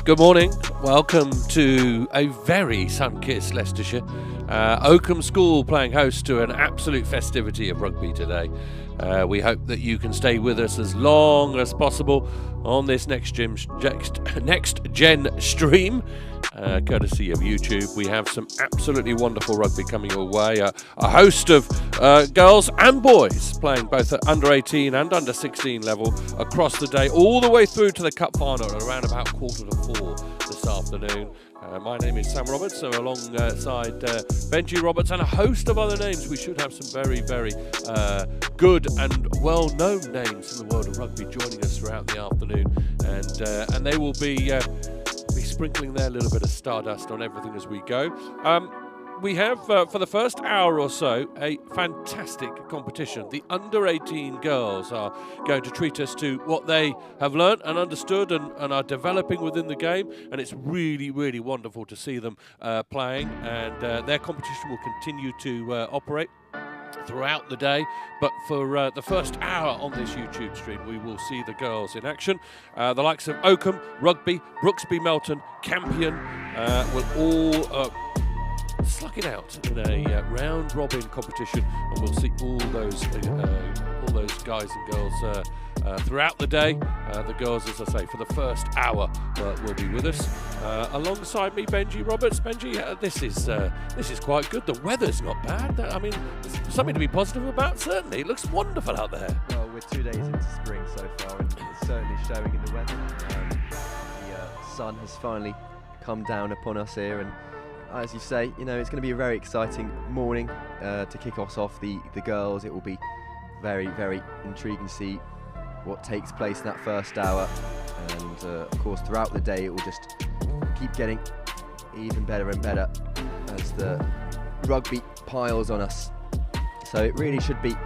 Good morning. Welcome to a very sun-kissed Leicestershire. Oakham School playing host to an absolute festivity of rugby today. We hope that you can stay with us as long as possible on this next gen stream, courtesy of YouTube. We have some absolutely wonderful rugby coming your way. A host of girls and boys playing both at under 18 and under 16 level across the day, all the way through to the Cup Final at around about 3:45 this afternoon. My name is Sam Roberts, so alongside Benji Roberts and a host of other names. We should have some very, very good and well-known names in the world of rugby joining us throughout the afternoon, and they will be sprinkling their little bit of stardust on everything as we go. We have, for the first hour or so, a fantastic competition. The under-18 girls are going to treat us to what they have learnt and understood and are developing within the game, and it's really, really wonderful to see them playing, and their competition will continue to operate throughout the day, but for the first hour on this YouTube stream we will see the girls in action. The likes of Oakham, Rugby, Brooksby, Melton, Campion will all slug it out in a round-robin competition, and we'll see all those guys and girls throughout the day. The girls, as I say, for the first hour will be with us. Alongside me, Benji Roberts. Benji, this is quite good. The weather's not bad. I mean, there's something to be positive about, certainly. It looks wonderful out there. Well, we're 2 days into spring so far, and it's certainly showing in the weather. The sun has finally come down upon us here, and as you say, you know, it's going to be a very exciting morning to kick us off the girls. It will be very, very intriguing to see what takes place in that first hour, and of course throughout the day it will just keep getting even better and better as the rugby piles on us. So it really should be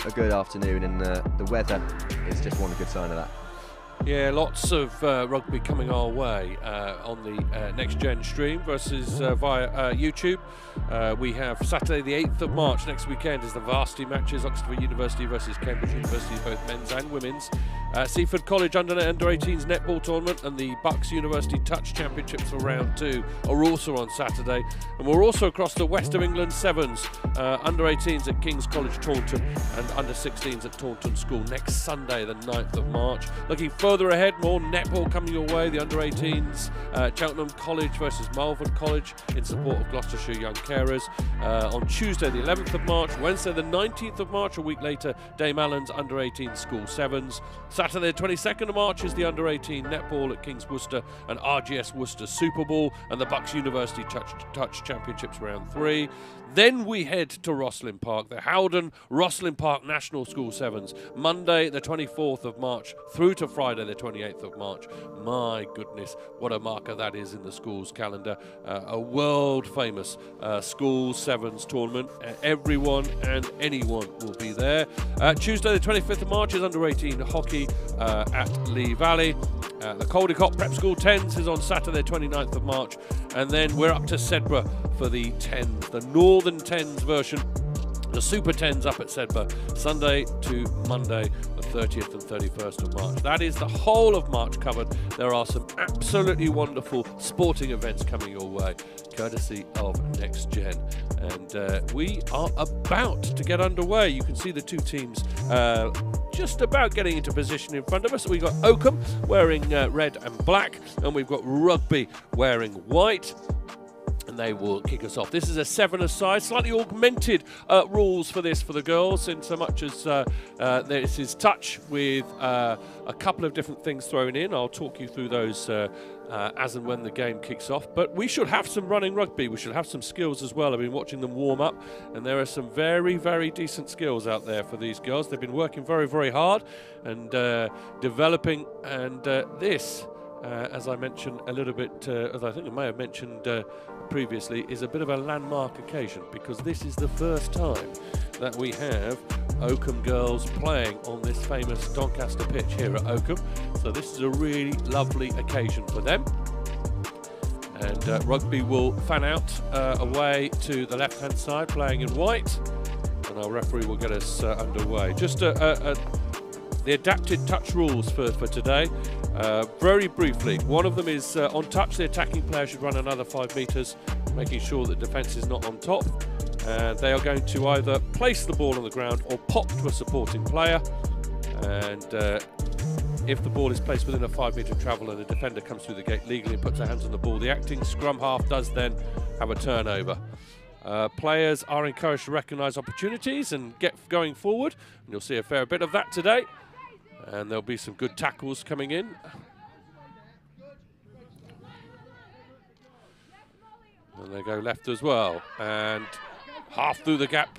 a good afternoon, and the weather is just one good sign of that. Yeah, lots of rugby coming our way on the Next Gen stream versus via YouTube. We have Saturday the 8th of March, next weekend, is the varsity matches, Oxford University versus Cambridge University, both men's and women's. Seaford College under-18s netball tournament and the Bucks University Touch Championships for round 2 are also on Saturday. And we're also across the West of England Sevens, under-18s at King's College Taunton and under-16s at Taunton School next Sunday the 9th of March. Looking further ahead, more netball coming your way. The under-18s, Cheltenham College versus Malvern College in support of Gloucestershire Young Carers on Tuesday the 11th of March. Wednesday the 19th of March, a week later, Dame Allen's under-18 School Sevens. Saturday the 22nd of March is the under-18 netball at King's Worcester and RGS Worcester Super Bowl and the Bucks University Touch Championships round 3. Then we head to Rosslyn Park, the Howden Rosslyn Park National School Sevens, Monday the 24th of March through to Friday the 28th of March. My goodness, what a marker that is in the school's calendar. A world famous school sevens tournament. Everyone and anyone will be there. Tuesday the 25th of March is under-18 hockey at Lee Valley. The Caldecott Prep School 10s is on Saturday 29th of March, and then we're up to Sedbergh for the 10s, the Northern 10s version, the Super 10s up at Sedbergh, Sunday to Monday, the 30th and 31st of March. That is the whole of March covered. There are some absolutely wonderful sporting events coming your way, courtesy of Next Gen. And we are about to get underway. You can see the two teams just about getting into position in front of us. We've got Oakham wearing red and black, and we've got Rugby wearing white. And they will kick us off. This is a 7-a-side, slightly augmented rules for this for the girls, in so much as this is touch with a couple of different things thrown in. I'll talk you through those as and when the game kicks off. But we should have some running rugby. We should have some skills as well. I've been watching them warm up, and there are some very, very decent skills out there for these girls. They've been working very, very hard and developing, and this, as I mentioned a little bit, as I think I may have mentioned previously, is a bit of a landmark occasion, because this is the first time that we have Oakham girls playing on this famous Doncaster pitch here at Oakham. So this is a really lovely occasion for them. And Rugby will fan out away to the left-hand side, playing in white, and our referee will get us underway. Just a the adapted touch rules for today. Very briefly, one of them is on touch, the attacking player should run another 5 metres, making sure that defence is not on top. They are going to either place the ball on the ground or pop to a supporting player. And if the ball is placed within a 5 metre travel and the defender comes through the gate legally and puts their hands on the ball, the acting scrum half does then have a turnover. Players are encouraged to recognise opportunities and get going forward. And you'll see a fair bit of that today. And there'll be some good tackles coming in. And they go left as well. And half through the gap,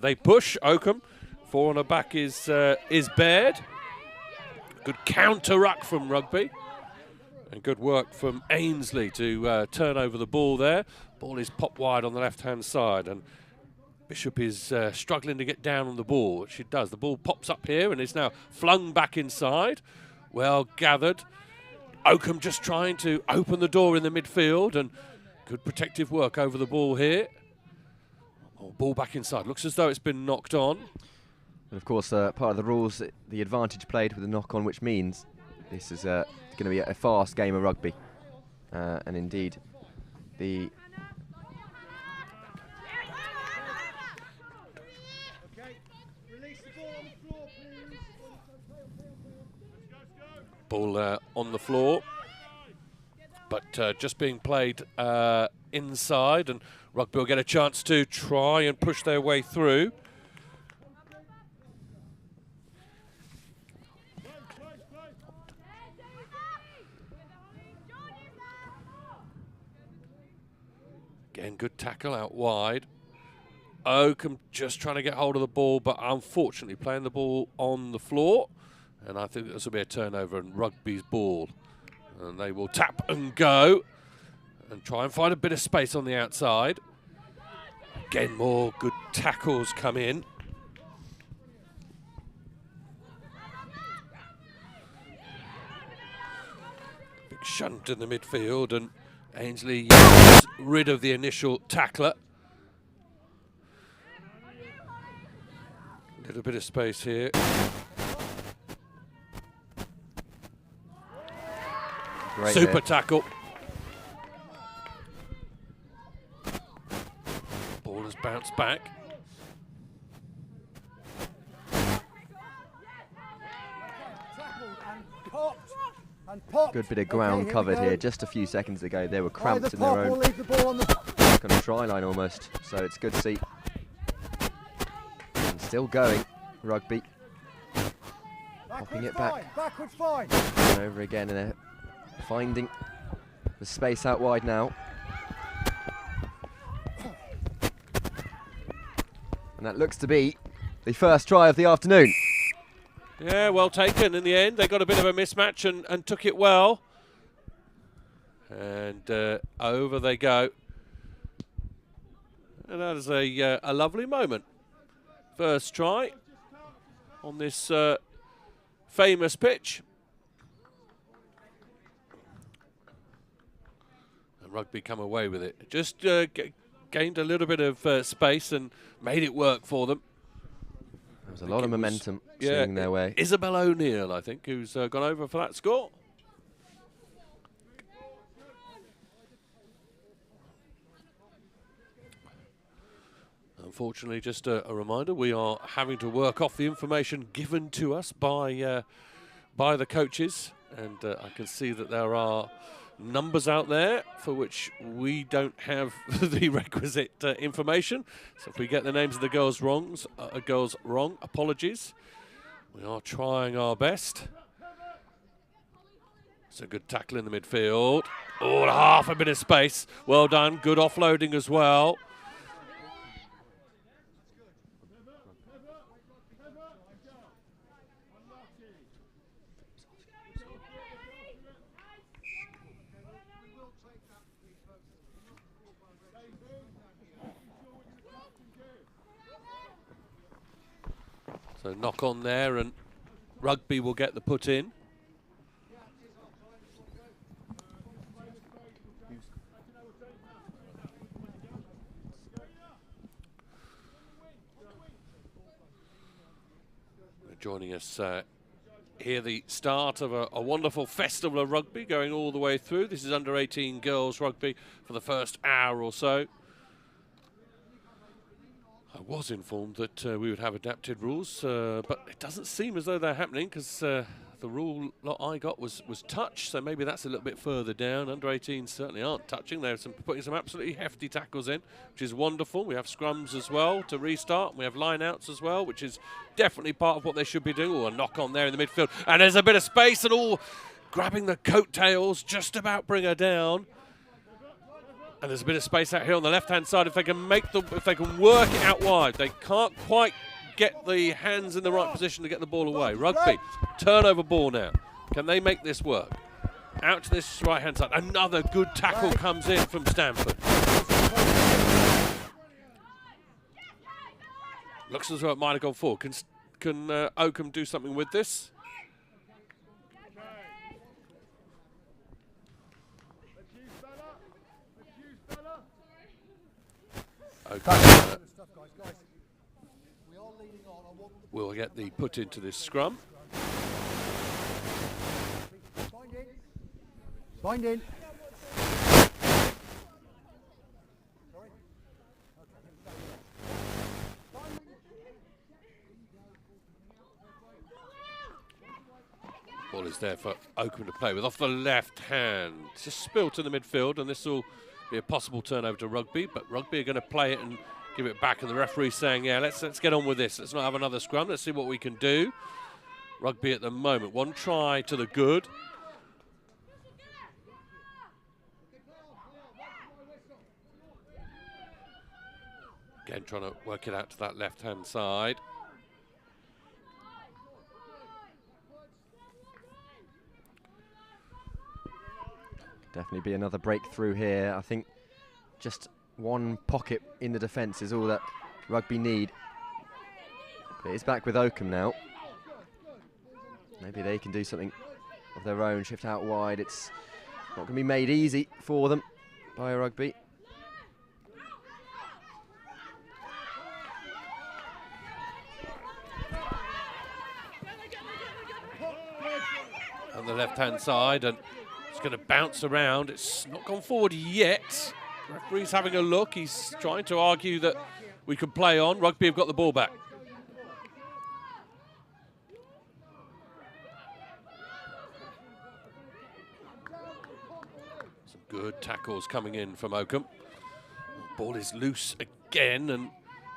they push Oakham. 4 on the back is Baird. Good counter-ruck from Rugby. And good work from Ainsley to turn over the ball there. Ball is popped wide on the left-hand side. And Bishop is struggling to get down on the ball, which it does. The ball pops up here and is now flung back inside. Well gathered. Oakham just trying to open the door in the midfield. And good protective work over the ball here. Oh, ball back inside. Looks as though it's been knocked on. And of course, part of the rules, the advantage played with a knock-on, which means this is going to be a fast game of rugby. And indeed, the ball on the floor, but just being played inside, and Rugby will get a chance to try and push their way through. Again, good tackle out wide. Oakham just trying to get hold of the ball, but unfortunately playing the ball on the floor. And I think this will be a turnover and Rugby's ball. And they will tap and go and try and find a bit of space on the outside. Again, more good tackles come in. Big shunt in the midfield, and Ainsley gets rid of the initial tackler. A little bit of space here. Great Super there. tackle. Ball has bounced back. Good bit of ground covered here. Just a few seconds ago, they were cramped in their own kind of try line almost. So it's good to see. And still going, Rugby. Popping it back. And over again, and they're finding the space out wide now. And that looks to be the first try of the afternoon. Yeah, well taken in the end. They got a bit of a mismatch and took it well. And over they go. And that is a lovely moment. First try on this famous pitch. And Rugby come away with it. Just gained a little bit of space and made it work for them. There was a lot of momentum swinging their way. Isabel O'Neill, I think, who's gone over for that score. Unfortunately, just a reminder, we are having to work off the information given to us by the coaches, and I can see that there are numbers out there for which we don't have the requisite information. So if we get the names of the girls wrong, apologies. We are trying our best. It's a good tackle in the midfield. Oh, half a bit of space. Well done. Good offloading as well. So knock on there, and Rugby will get the put in. Joining us hear the start of a wonderful festival of rugby going all the way through. This is under 18 girls rugby for the first hour or so. I was informed that we would have adapted rules, but it doesn't seem as though they're happening because the rule lot I got was touch, so maybe that's a little bit further down. Under 18s certainly aren't touching. They're putting some absolutely hefty tackles in, which is wonderful. We have scrums as well to restart. We have line-outs as well, which is definitely part of what they should be doing. Oh, a knock on there in the midfield. And there's a bit of space and all grabbing the coattails, just about bring her down. And there's a bit of space out here on the left-hand side. If they can work it out wide, they can't quite get the hands in the right position to get the ball away. Rugby, turnover ball now. Can they make this work? Out to this right-hand side. Another good tackle comes in from Stamford. Looks as though it might have gone forward. Can Oakham do something with this? Okay. We'll get the put into this scrum. Bind in. Ball is there for Oakham to play with. Off the left hand. It's just spilt in the midfield, and this will be a possible turnover to Rugby, but Rugby are going to play it and give it back, and the referee's saying, yeah, let's get on with this. Let's not have another scrum. Let's see what we can do. Rugby at the moment, one try to the good. Again, trying to work it out to that left-hand side. Definitely be another breakthrough here. I think just one pocket in the defence is all that Rugby need. But it's back with Oakham now. Maybe they can do something of their own, shift out wide. It's not going to be made easy for them by Rugby. On the left-hand side, and it's going to bounce around. It's not gone forward yet. The referee's having a look. He's trying to argue that we can play on. Rugby have got the ball back. Some good tackles coming in from Oakham. Ball is loose again, and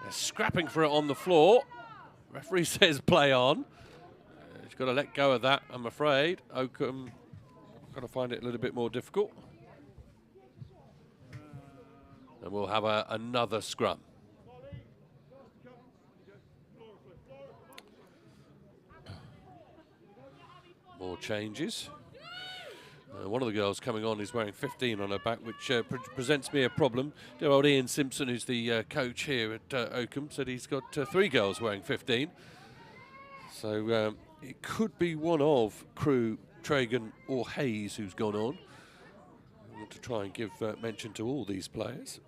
they're scrapping for it on the floor. Referee says play on. He's got to let go of that, I'm afraid. Oakham got to find it a little bit more difficult. And we'll have another scrum. More changes. One of the girls coming on is wearing 15 on her back, which presents me a problem. Dear old Ian Simpson, who's the coach here at Oakham, said he's got 3 girls wearing 15. So it could be one of Crew, Tragan or Hayes who's gone on. I want to try and give mention to all these players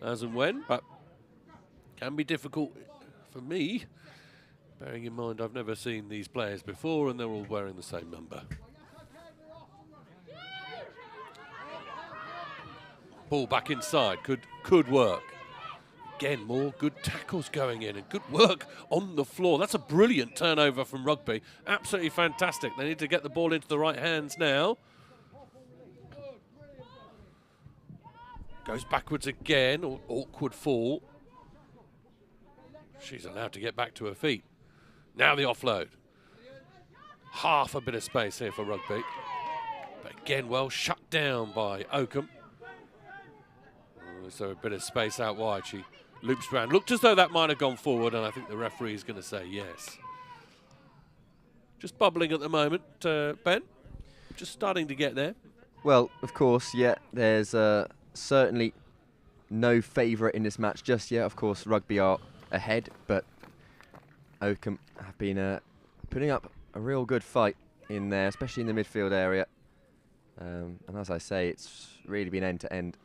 as and when, but can be difficult for me, bearing in mind I've never seen these players before and they're all wearing the same number. Ball back inside, could work. Again, more good tackles going in and good work on the floor. That's a brilliant turnover from Rugby. Absolutely fantastic. They need to get the ball into the right hands now. Goes backwards again, awkward fall. She's allowed to get back to her feet. Now the offload. Half a bit of space here for Rugby. But again, well shut down by Oakham. So a bit of space out wide. She loops around. Looked as though that might have gone forward, and I think the referee is going to say yes. Just bubbling at the moment, Ben. Just starting to get there. Well, of course, yeah, there's certainly no favourite in this match just yet. Of course, Rugby are ahead, but Oakham have been putting up a real good fight in there, especially in the midfield area. And as I say, it's really been end to end.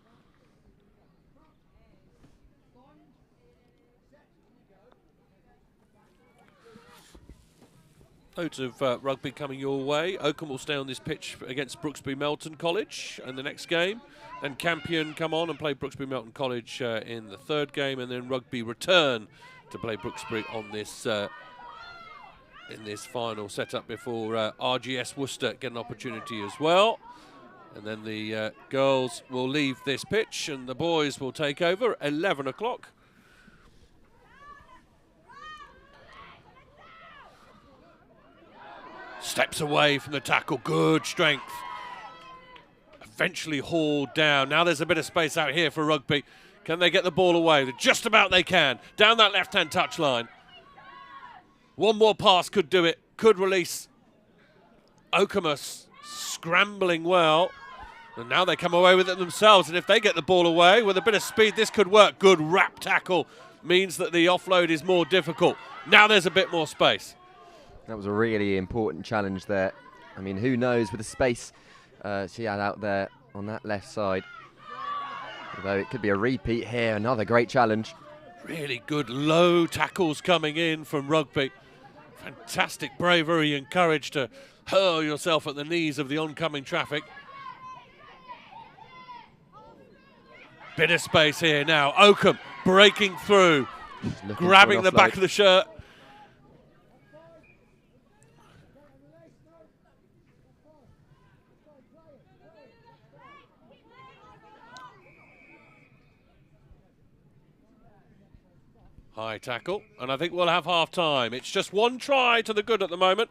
Loads of rugby coming your way. Oakham will stay on this pitch against Brooksby Melton College in the next game. Then Campion come on and play Brooksby Melton College in the third game, and then Rugby return to play Brooksby on this in this final setup before RGS Worcester get an opportunity as well. And then the girls will leave this pitch and the boys will take over at 11 o'clock. Steps away from the tackle, good strength. Eventually hauled down. Now there's a bit of space out here for Rugby. Can they get the ball away? Just about they can. Down that left-hand touchline. One more pass could do it, could release. Oakham are scrambling well. And now they come away with it themselves. And if they get the ball away with a bit of speed, this could work. Good wrap tackle means that the offload is more difficult. Now there's a bit more space. That was a really important challenge there. I mean, who knows with the space she had out there on that left side. Although it could be a repeat here, another great challenge. Really good low tackles coming in from Rugby. Fantastic bravery and courage to hurl yourself at the knees of the oncoming traffic. Bit of space here now. Oakham breaking through, grabbing the back of the shirt. High tackle, and I think we'll have half time. It's just one try to the good at the moment.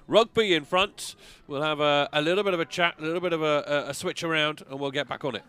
Rugby in front. We'll have a little bit of a chat, a little bit of a switch around, and we'll get back on it.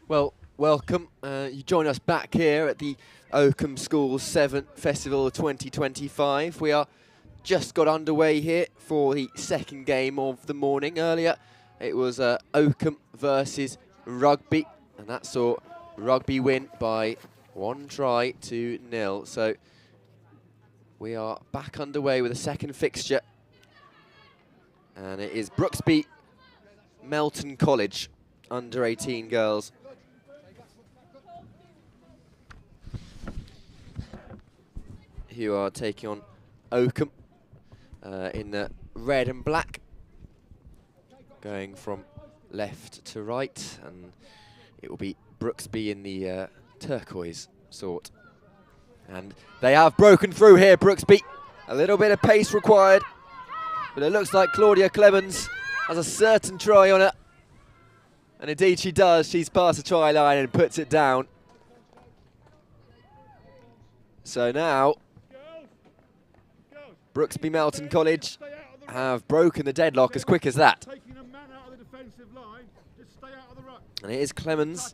Well, welcome. You join us back here at the Oakham Schools 7th Festival of 2025. We are just got underway here for the second game of the morning. Earlier, it was Oakham versus Rugby, and that saw Rugby win by 1-0. So we are back underway with a second fixture, and it is Brooksby Melton College under 18 girls. Who are taking on Oakham in the red and black, going from left to right, and it will be Brooksby in the turquoise sort. And they have broken through here, Brooksby. A little bit of pace required, but it looks like Claudia Clemens has a certain try on her. And indeed she does. She's past the try line and puts it down. So now Brooksby Melton College have broken the deadlock as quick as that. And it is Clemens.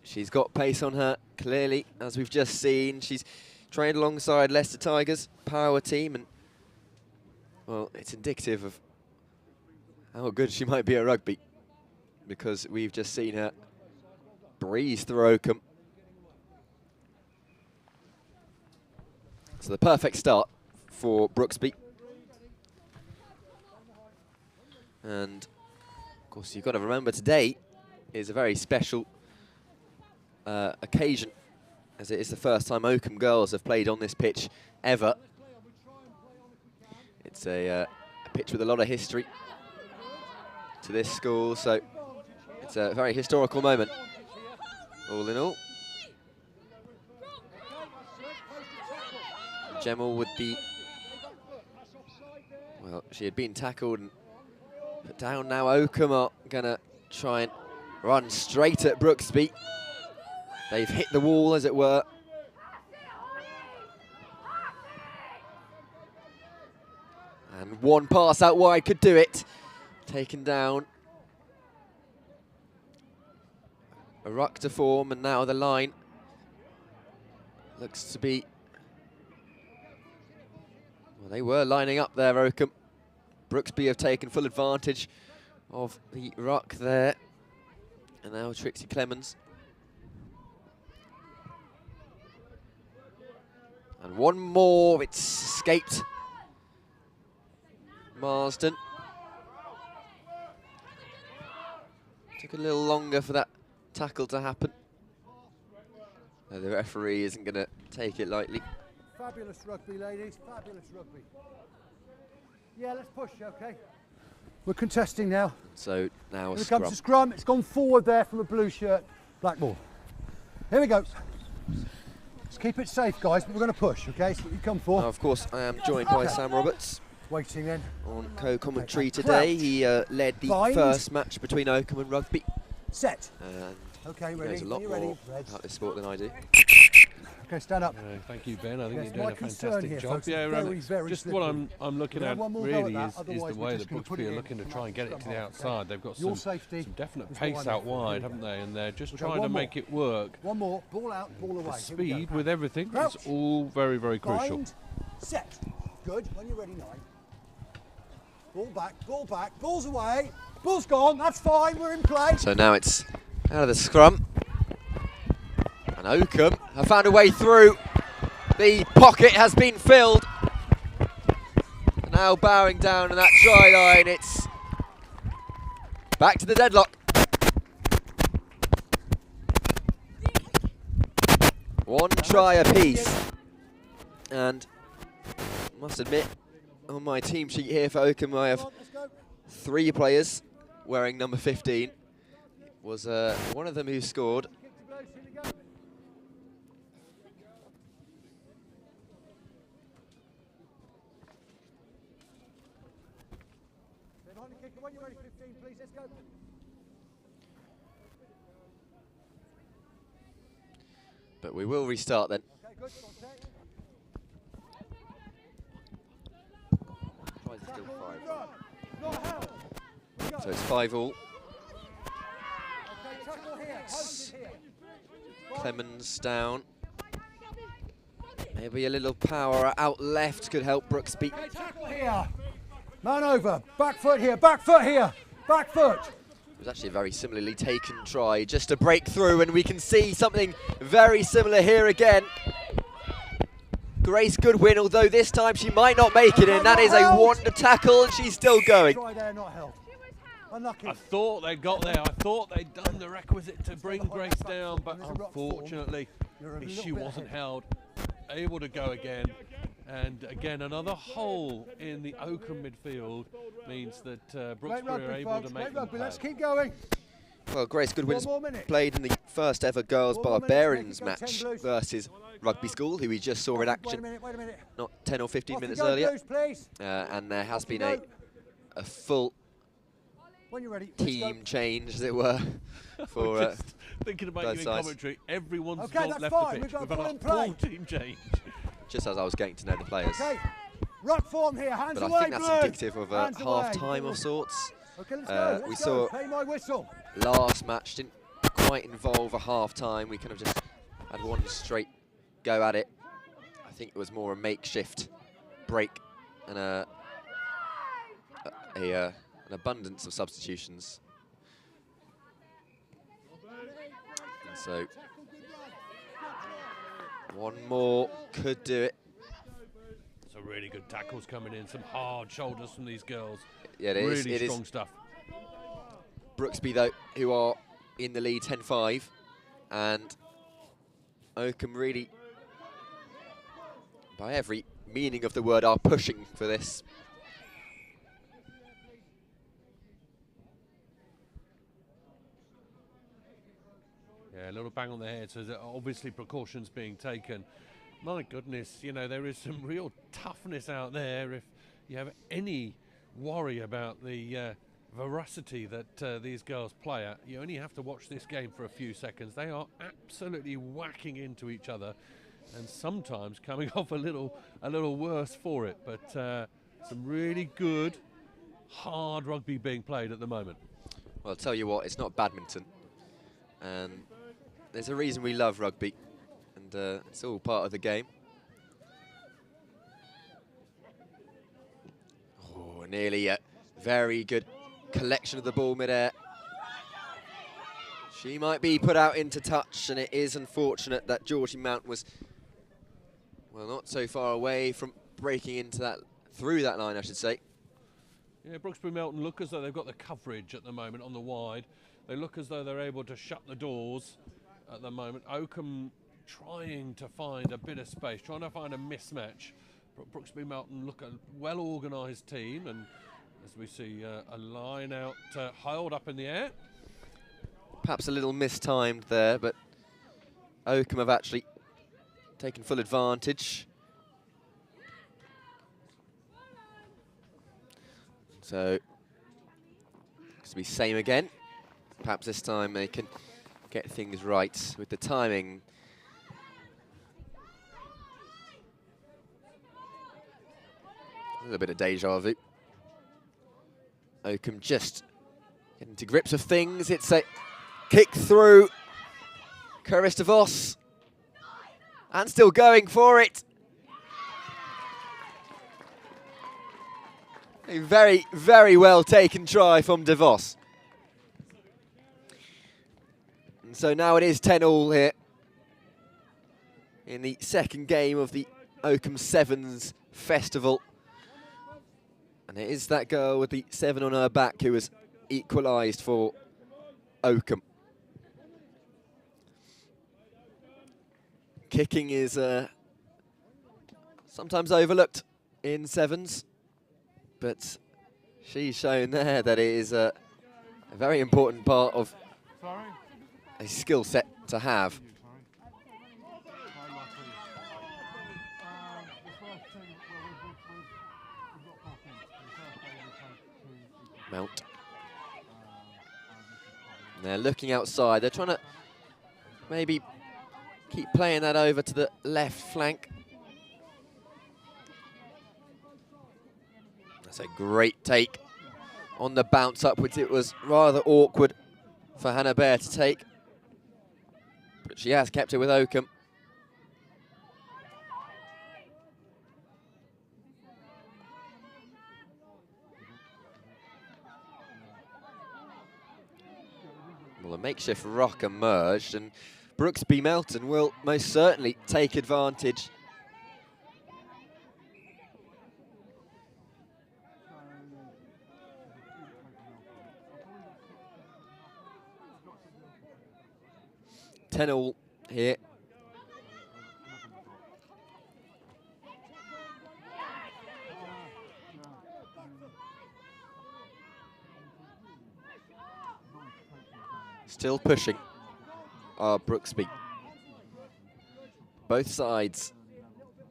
She's got pace on her, clearly, as we've just seen. She's trained alongside Leicester Tigers power team, and well, it's indicative of how good she might be at rugby, because we've just seen her breeze through Oakham. So the perfect start for Brooksby. And of course you've got to remember today is a very special occasion, as it is the first time Oakham girls have played on this pitch ever. It's a pitch with a lot of history to this school, so it's a very historical moment, all in all. Gemel with the, well, she had been tackled and put down. Now Oakham are going to try and run straight at Brooksby. They've hit the wall, as it were. And one pass out wide could do it. Taken down. A ruck to form, and now the line looks to be, well, they were lining up there, Oakham. Brooksby have taken full advantage of the ruck there. And now Trixie Clemens. And one more, it's escaped Marsden. Took a little longer for that tackle to happen. No, the referee isn't going to take it lightly. Fabulous rugby, ladies, fabulous rugby. Yeah, let's push, okay? We're contesting now. So now a Here scrum. comes the scrum. It's gone forward there from a blue shirt, black ball. Here we go. Let's keep it safe, guys, but we're going to push, okay? So what you come for. Now, of course, I am joined by Sam Roberts. Waiting then. On co-commentary today. He led the first match between Oakham and Rugby. Set. Okay, ready. He knows a lot more Ready? about this sport than I do. Okay, stand up. Thank you, Ben. I think Yes, you're doing my a concern fantastic here, job. folks, Yeah, very, very just slippery. what I'm looking We'll at have one more go really at that, is otherwise the we're way just that gonna put Brooksby it are in looking to from try and get it to the half. outside. They've got Your some safety definite is pace what out I need. wide, Here haven't we they? And they're just Okay, trying to one make more. it work. One more, ball out, ball away. The Here we go. speed with everything Crouch. is all very, very crucial. Bind, set. Good, when you're ready, 9. Ball back, ball's away. Ball's gone, that's fine, we're in play. So now it's out of the scrum. And Oakham have found a way through. The pocket has been filled. Now bowing down on that try line, it's back to the deadlock. One try apiece. And I must admit, on my team sheet here for Oakham, I have 3 players wearing number 15. It was one of them who scored. When you're ready, 15, please, let's go. But we will restart then. Okay, good. Tries are still 5. So it's 5 all. Okay, Clemens down. Maybe a little power out left could help Brooksby. Tackle here. Man over. Back foot here. Back foot here. Back foot. It was actually a very similarly taken try just to break through, and we can see something very similar here again. Grace Goodwin, although this time she might not make it in. That is a wonder tackle, and she's still going. Try there, not held. Unlucky. I thought they got there. I thought they'd done the requisite to bring Grace down, but unfortunately, she wasn't held. Able to go again. And again, another hole in the Oakham midfield means that Brooksby are able to make them pay. Let's keep going. Well, Grace Goodwin's played in the first ever Girls Barbarians match versus Rugby School, who we just saw in action Wait a minute. not 10 or 15 minutes earlier. Blues, please. And there has been a full When you're ready, team change, as it were, for Just thinking about both you in sides. commentary, everyone's Okay, not that's left fine. the We've pitch. got We've full had in a full play. team change. just as I was getting to know the players. Okay. Ruck form here, hands But away, I think that's Blue. indicative of a Hands away. half-time of sorts. Okay, let's go. We Let's saw go. Play my whistle. last match didn't quite involve a half-time. We kind of just had one straight go at it. I think it was more a makeshift break and an abundance of substitutions. And so one more could do it. Some really good tackles coming in, some hard shoulders from these girls. Yeah, it is. Really It strong is. stuff. Brooksby, though, who are in the lead 10-5, and Oakham really, by every meaning of the word, are pushing for this. Yeah, a little bang on the head, so there's obviously precautions being taken. My goodness, you know, there is some real toughness out there. If you have any worry about the veracity that these girls play at, you only have to watch this game for a few seconds. They are absolutely whacking into each other, and sometimes coming off a little worse for it. But some really good, hard rugby being played at the moment. Well, I'll tell you what, it's not badminton. And there's a reason we love rugby, and it's all part of the game. Oh, nearly a very good collection of the ball mid-air. She might be put out into touch, and it is unfortunate that Georgie Mount was, well, not so far away from breaking into that, through that line, I should say. Yeah, Brooksby Melton look as though they've got the coverage at the moment on the wide. They look as though they're able to shut the doors at the moment. Oakham trying to find a bit of space, trying to find a mismatch. Brooksby Melton look a well-organised team, and as we see a line out held up in the air. Perhaps a little mistimed there, but Oakham have actually taken full advantage. So, it's to be same again. Perhaps this time they can get things right with the timing. A little bit of deja vu. Oakham just getting to grips with things. It's a kick through. Curtis DeVos. And still going for it. A very, very well taken try from DeVos. And so now it is 10-all here in the second game of the Oakham Sevens Festival. And it is that girl with the 7 on her back who has equalised for Oakham. Kicking is sometimes overlooked in Sevens, but she's shown there that it is a very important part of a skill set to have. Mount. And they're looking outside. They're trying to maybe keep playing that over to the left flank. That's a great take on the bounce upwards. It was rather awkward for Hannah Bear to take. But she has kept it with Oakham. Well, a makeshift rock emerged, and Brooksby Melton will most certainly take advantage. All here. Still pushing are Brooksby. Both sides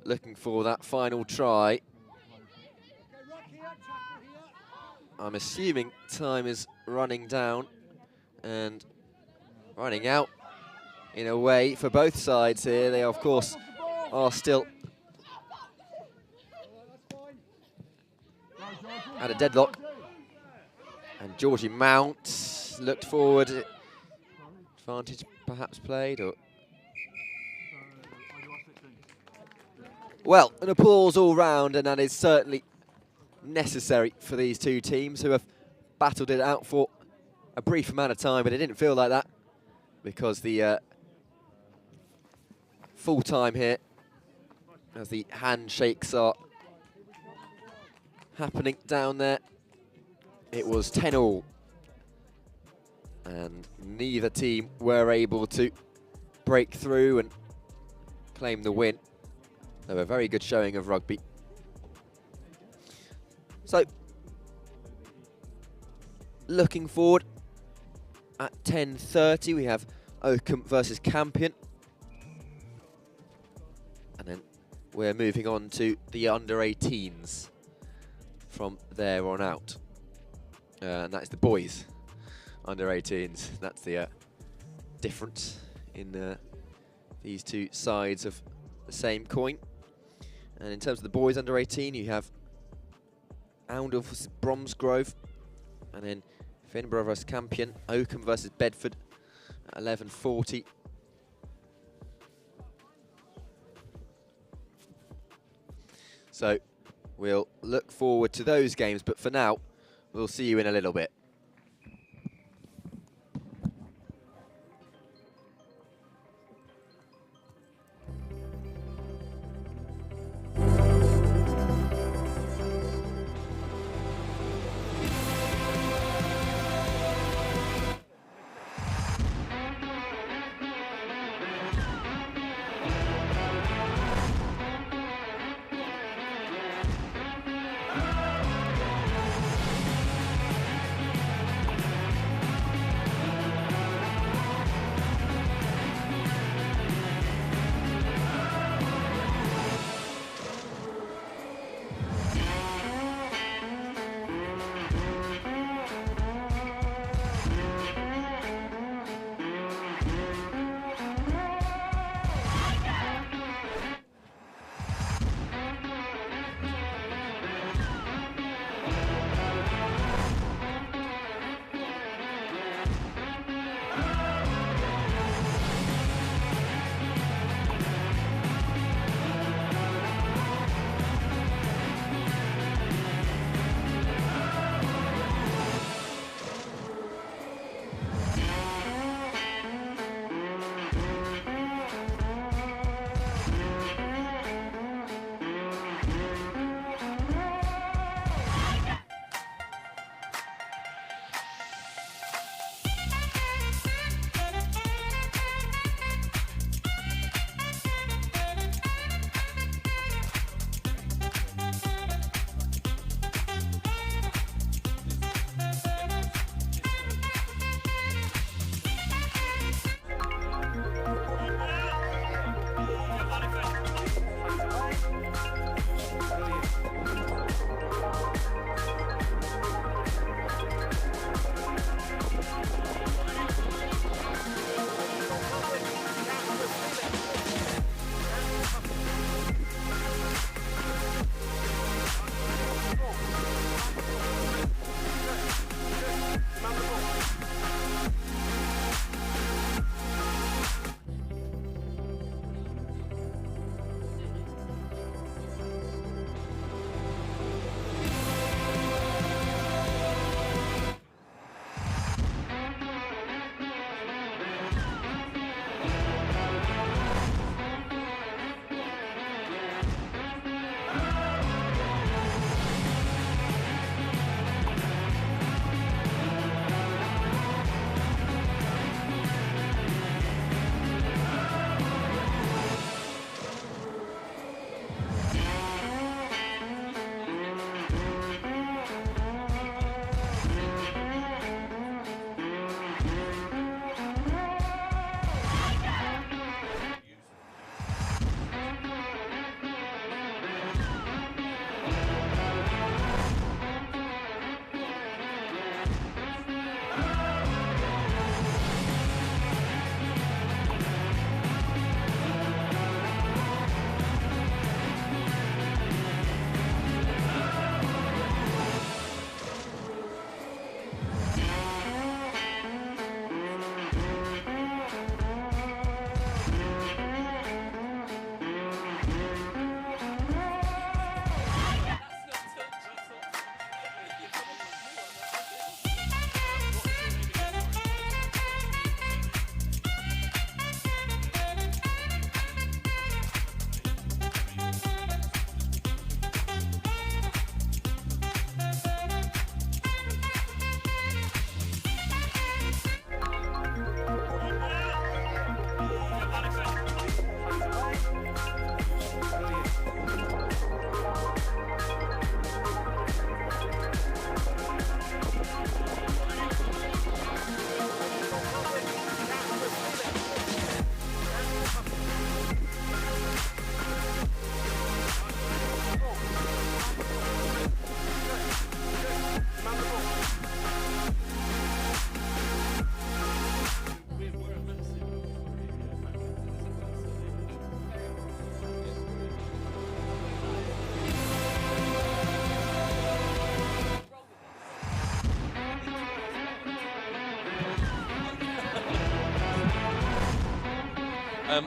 looking for that final try. I'm assuming time is running down and running out in a way for both sides here. They, of course, are still at a deadlock. And Georgie Mount looked forward. Advantage perhaps played, or... Well, an applause all round, and that is certainly necessary for these two teams who have battled it out for a brief amount of time, but it didn't feel like that because the full time here, as the handshakes are happening down there, it was 10-all. And neither team were able to break through and claim the win. They were a very good showing of rugby. So, looking forward, at 10:30 we have Oakham versus Campion. And then we're moving on to the under-18s from there on out. And that's the boys. Under-18s, that's the difference in these two sides of the same coin. And in terms of the boys under-18, you have Oundle versus Bromsgrove, and then Finborough versus Campion, Oakham versus Bedford at 11:40. So we'll look forward to those games, but for now, we'll see you in a little bit.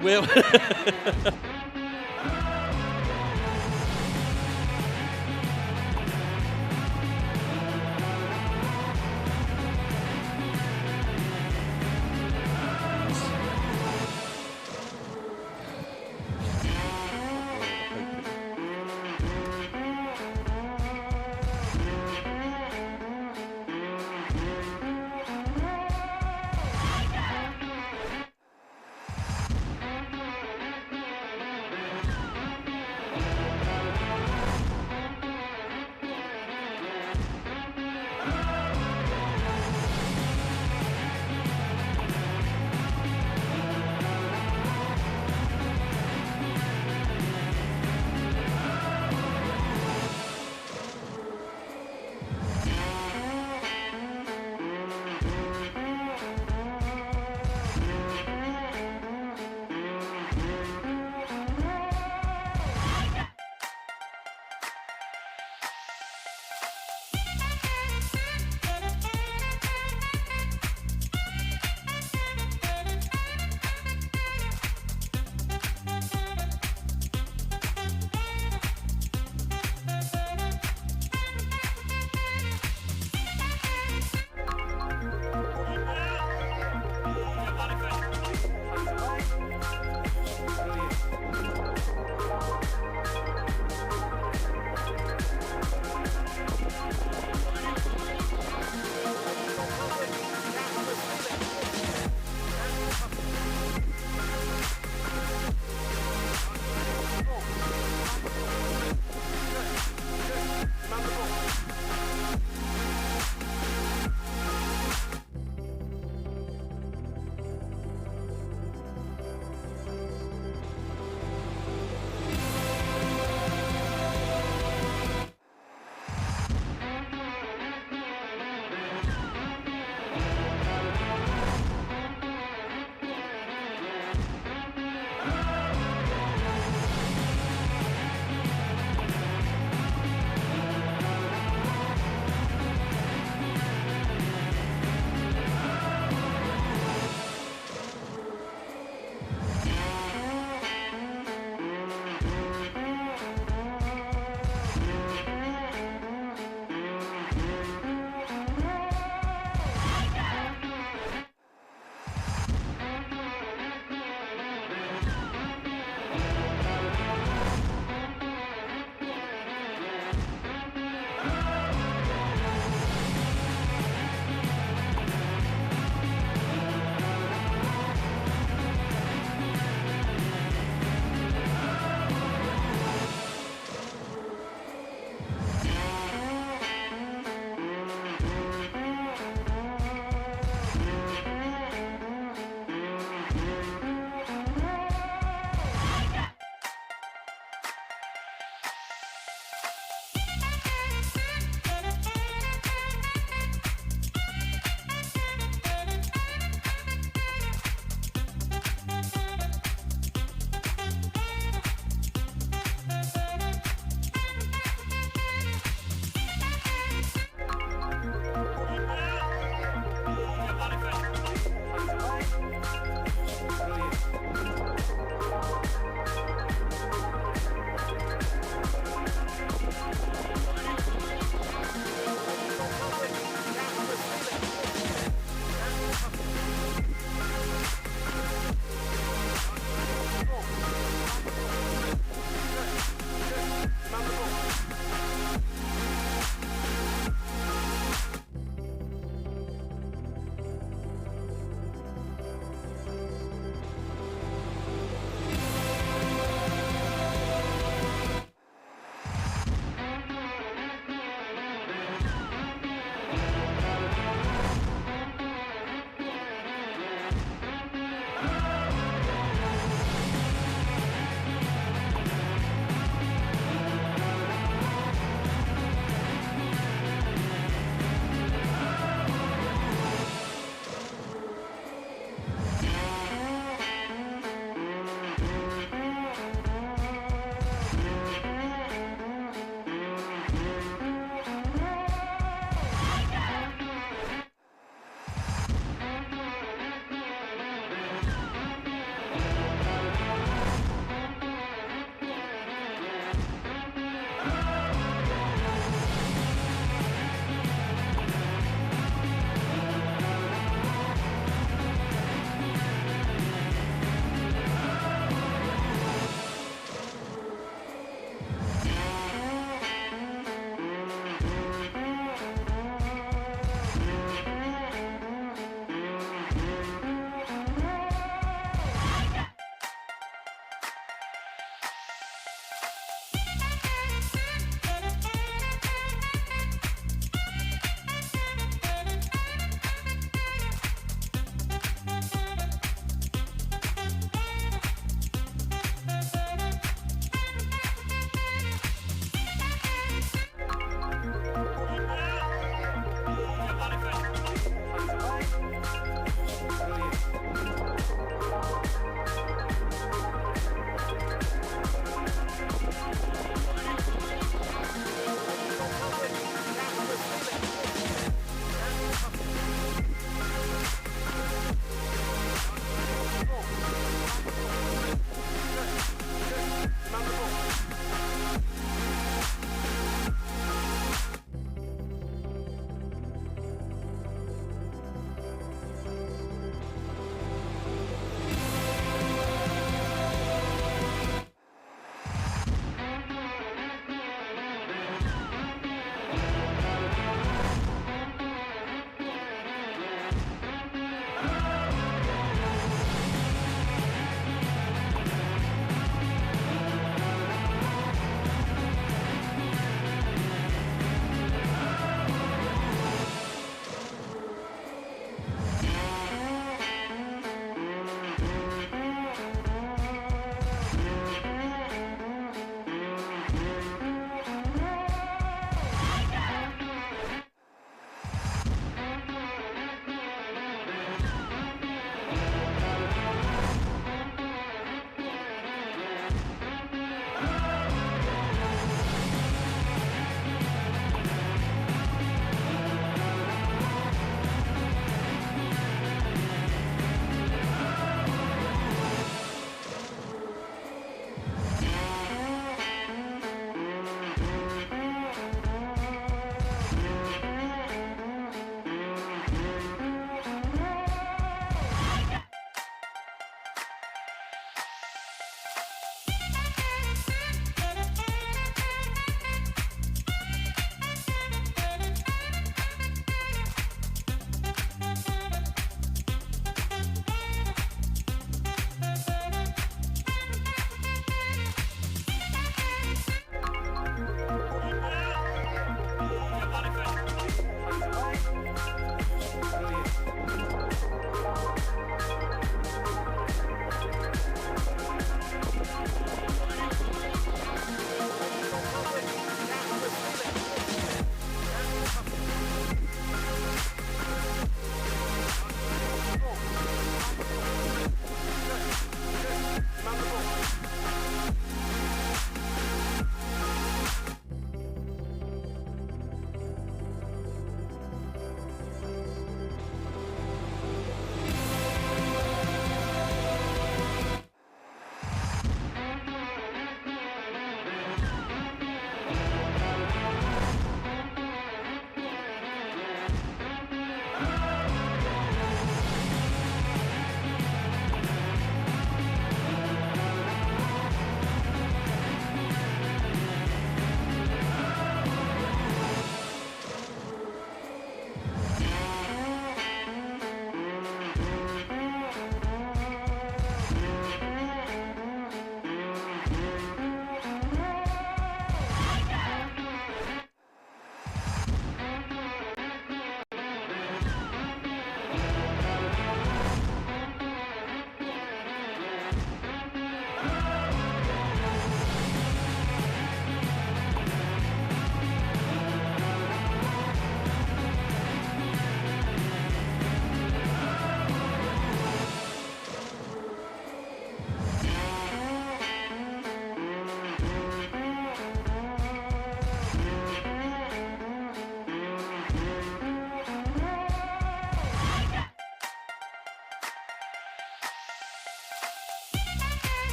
We'll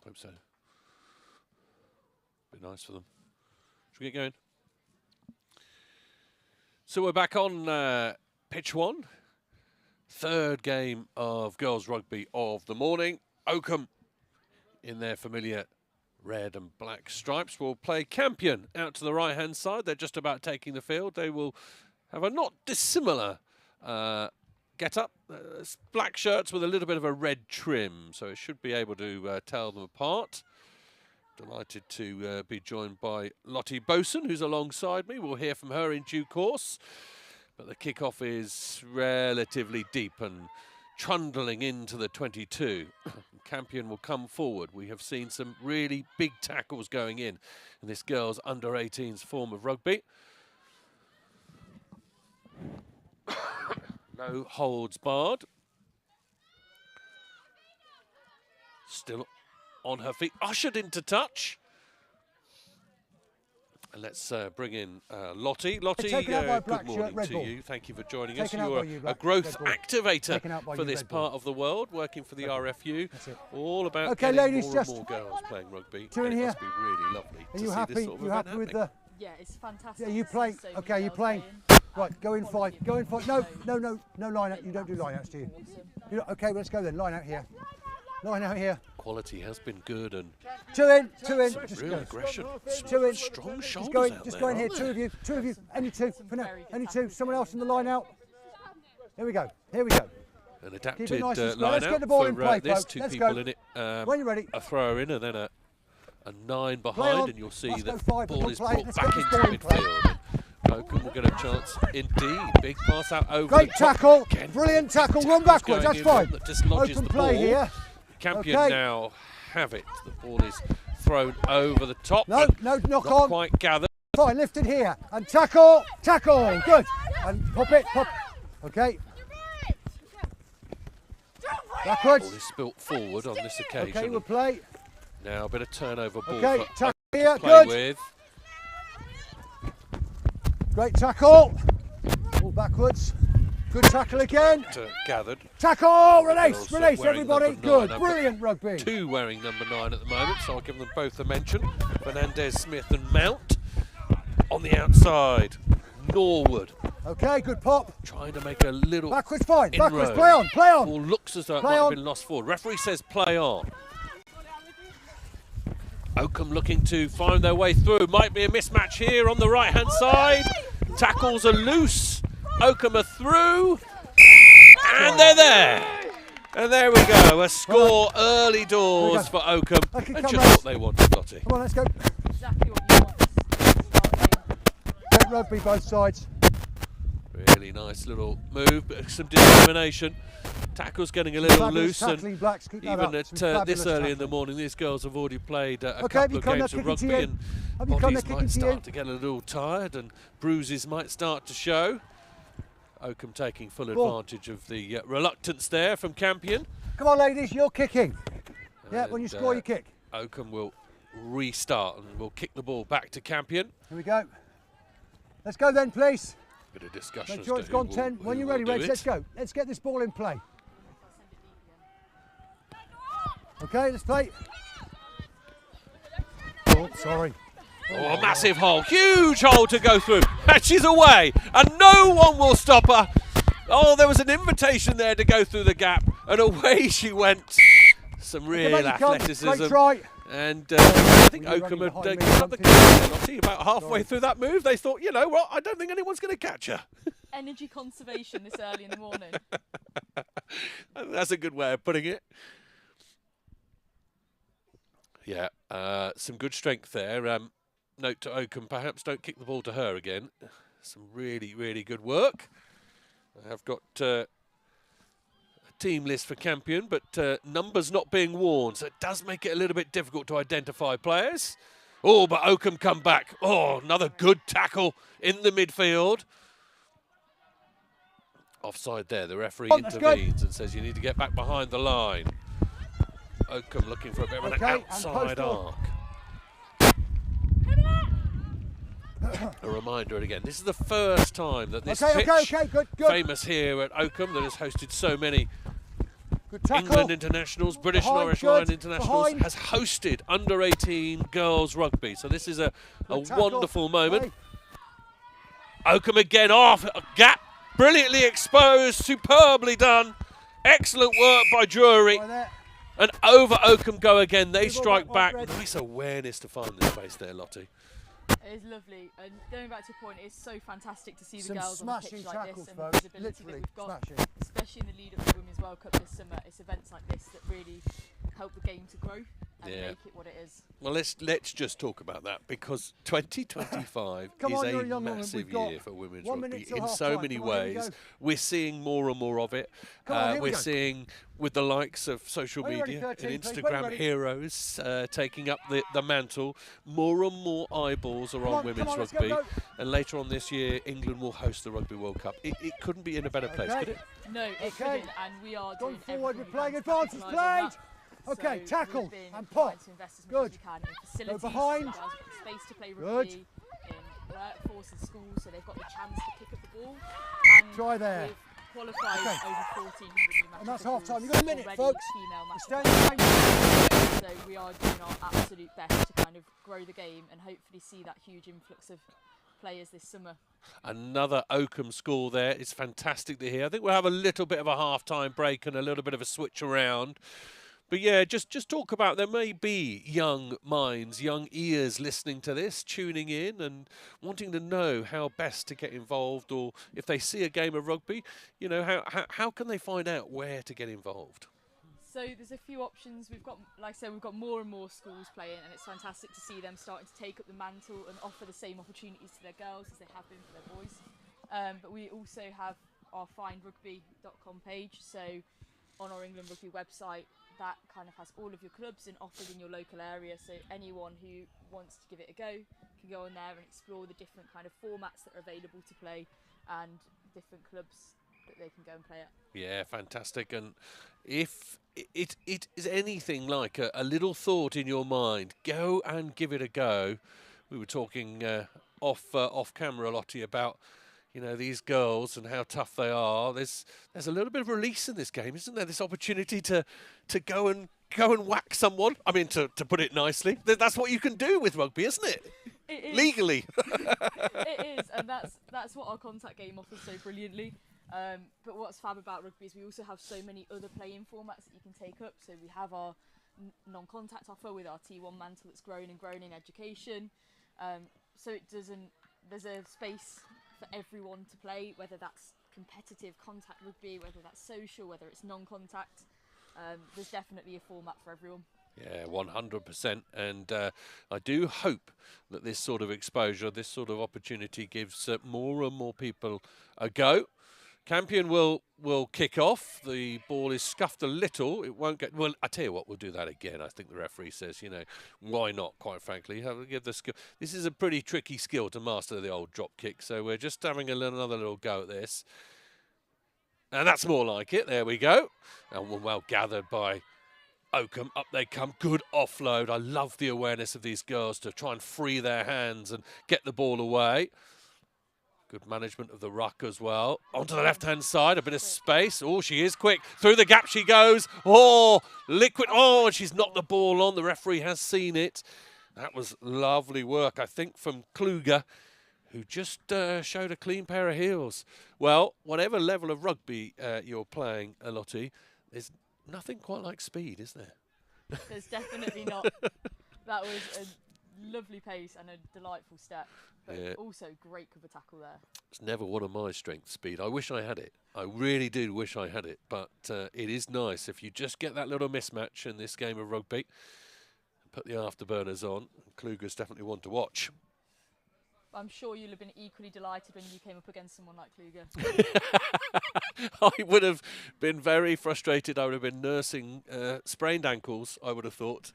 Hope so. Be nice for them. Should we get going? So we're back on pitch 1. Third game of girls rugby of the morning. Oakham, in their familiar red and black stripes, will play Campion out to the right-hand side. They're just about taking the field. They will have a not dissimilar get-up. Black shirts with a little bit of a red trim, so it should be able to tell them apart. Delighted to be joined by Lottie Boson, who's alongside me. We'll hear from her in due course. But the kick-off is relatively deep and trundling into the 22. Campion will come forward. We have seen some really big tackles going in this girls' under-18s form of rugby. No holds barred. Still on her feet, ushered into touch. And let's bring in Lottie. Lottie, good morning to you. Thank you for joining us. You're a growth activator for this part of the world, working for the RFU. All about getting more and more girls playing rugby. And it must be really lovely to see this sort of event happening. Yeah, it's fantastic. Yeah, you play. Okay, you're playing. Right, go in fight. Go in fight. No line out. You don't do line outs, do you? Okay, well, let's go then. Line out here. Line out here. Quality has been good and two in. Just real go. aggression. Two in. Strong shoulders Just go in here. Two of you. Any two for now. Any two. Someone else in the line out. Here we go. An adapted nice line Let's out get the ball for in play, this. folks. Two Let's people go. in it. When you're ready. A thrower in and then a 9 behind, and you'll see that ball is brought Let's back get into this ball in play. midfield. Oakham will get a chance indeed. Big pass out over Great the top. tackle. Again, Brilliant tackle. Run backwards. That's fine. That dislodges Open the play ball. here. Campion Okay. now have it. The ball is thrown over the top. No, knock not on. quite gathered. Fine, lifted here. And tackle. Good. And pop it. Okay. Backwards. Ball is spilt forward on this occasion. Okay, we'll play. Now a bit of turnover ball Okay, for tackle Oakham here. to play Good. with. Great tackle. All backwards. Good tackle again. Gathered. Tackle. Release. Girls Release, wearing everybody. number 9. Good. I've got Brilliant rugby. 2 wearing number 9 at the moment, so I'll give them both a mention. Fernandez, Smith and Mount. On the outside, Norwood. Okay, good pop. Trying to make a little Backwards, fine. inroad. Backwards, play on. Play on. Ball looks as though it Play might have on. been lost forward. Referee says play on. Oakham looking to find their way through. Might be a mismatch here on the right-hand side. Tackles are loose. Oakham are through. And they're there. And there we go. A score early doors for Oakham. And just what they wanted, Lottie. Come on, let's go. Exactly what you want. Great rugby, both sides. Really nice little move, but some determination. Tackle's getting a little Fabulous loose, and tackling, Blacks. Keep that even up. at Some fabulous this early in the tackling. morning, these girls have already played a Okay, couple of games of kicking to rugby, you. and Have you come, bodies they're might kicking to you. start to get a little tired, and bruises might start to show. Oakham taking full Ball. advantage of the reluctance there from Campion. Come on, ladies, you're kicking. Yeah, when you And, score, you kick. Oakham will restart and will kick the ball back to Campion. Here we go. Let's go then, please. Bit of discussion. Make as sure to it's who gone will- 10. who When you're will ready, do Reg, it. let's go. Let's get this ball in play. Okay, let's play. Oh, sorry. Oh, a massive hole, huge hole to go through. And she's away, and no one will stop her. Oh, there was an invitation there to go through the gap, and away she went. Some real athleticism. Great try. And I think Well, you're Oakham running had behind me, given up the something. game. Lottie, about halfway through that move, they thought, you know what, I don't think anyone's going to catch her. Energy conservation this early in the morning. That's a good way of putting it. Yeah, some good strength there. Note to Oakham, perhaps don't kick the ball to her again. Some really, really good work. I have got a team list for Campion, but numbers not being worn, so it does make it a little bit difficult to identify players. Oh, but Oakham come back. Oh, another good tackle in the midfield. Offside there, the referee intervenes and says you need to get back behind the line. Oakham looking for a bit of an outside arc. A reminder again, this is the first time that this pitch, Good. famous here at Oakham, that has hosted so many Good tackle. England internationals, British and Behind, Irish good. Lion internationals, Behind. has hosted under-18 girls rugby. So this is a Good tackle. wonderful moment. Hey. Oakham again off, a gap, brilliantly exposed, superbly done. Excellent work by Drury. Right there. And over Oakham go again, they Good ball strike back, back. Red. Nice awareness to find the space there, Lottie. It is lovely, and going back to your point, it's so fantastic to see the Some girls on a smashing pitch like tackles, this and the folks. visibility that Literally we've got, smashing. especially in the lead up to the Women's World Cup this summer. It's events like this that really help the game to grow and Yeah. make it what it is. Well, let's just talk about that, because 2025 Come is on, you're a a young woman. massive We've got year for women's 1 rugby minute till in half so time. many Come on, here we ways. go. We're seeing more and more of it. Come on, here we We're go. seeing with the likes of social Are you ready, media 13, and please? Instagram Ready? heroes taking up the mantle. More and more eyeballs are on women's let's rugby. go. And later on this year, England will host the Rugby World Cup. It couldn't be in a better place, Okay. could it? No, it Okay. couldn't, and we are Going doing forward, everything we're playing we can to advantage, capitalise on played. that. Okay, So tackle we've been and trying pop. to invest as much Good. as we can in facilities, behind. so girls have got space to play Good. rugby, in workforce and schools, so they've got the chance to pick up the ball. And Try there. We've qualified Okay. over 1,400 new match And that's officials, half time. You've got a minute, already folks. female match Stand officials. So we are doing our absolute best to kind of grow the game and hopefully see that huge influx of players this summer. Another Oakham score there. It's fantastic to hear. I think we'll have a little bit of a half-time break and a little bit of a switch around. But yeah, just talk about, there may be young minds, young ears listening to this, tuning in and wanting to know how best to get involved, or if they see a game of rugby, you know, how can they find out where to get involved? So there's a few options. We've got, like I said, we've got more and more schools playing, and it's fantastic to see them starting to take up the mantle and offer the same opportunities to their girls as they have been for their boys. But we also have our findrugby.com page. So on our England Rugby website, that kind of has all of your clubs and offers in your local area. So anyone who wants to give it a go can go on there and explore the different kind of formats that are available to play and different clubs that they can go and play at. Yeah, fantastic. And if it is anything like a little thought in your mind, go and give it a go. We were talking off camera, Lottie, about, you know, these girls and how tough they are. There's a little bit of release in this game, isn't there? This opportunity to go and whack someone. I mean, to put it nicely, that's what you can do with rugby, isn't it? It is. Legally. It is, and that's what our contact game offers so brilliantly. But what's fab about rugby is we also have so many other playing formats that you can take up. So we have our non-contact offer with our T1 mantle that's grown and grown in education. So there's a space for everyone to play, whether that's competitive contact rugby, whether that's social, whether it's non-contact. There's definitely a format for everyone. Yeah, 100%. And I do hope that this sort of exposure, this sort of opportunity gives more and more people a go. Campion will kick off. The ball is scuffed a little. It won't get... Well, I tell you what, we'll do that again. I think the referee says, you know, why not, quite frankly. Give the skill. This is a pretty tricky skill to master, the old drop kick. So we're just having another little go at this. And that's more like it. There we go. And well gathered by Oakham. Up they come. Good offload. I love the awareness of these girls to try and free their hands and get the ball away. Good management of the ruck as well. Onto the left-hand side, a bit of space. Oh, she is quick. Through the gap she goes. Oh, liquid. Oh, she's knocked the ball on. The referee has seen it. That was lovely work, I think, from Kluger, who just showed a clean pair of heels. Well, whatever level of rugby you're playing, Lottie, there's nothing quite like speed, is there? There's definitely not. That was a lovely pace and a delightful step, but also great cover tackle there. It's never one of my strengths, speed. I wish I had it. I really do wish I had it, but it is nice if you just get that little mismatch in this game of rugby. Put the afterburners on. Kluger's definitely one to watch. I'm sure you'll have been equally delighted when you came up against someone like Kluger. I would have been very frustrated. I would have been nursing sprained ankles, I would have thought,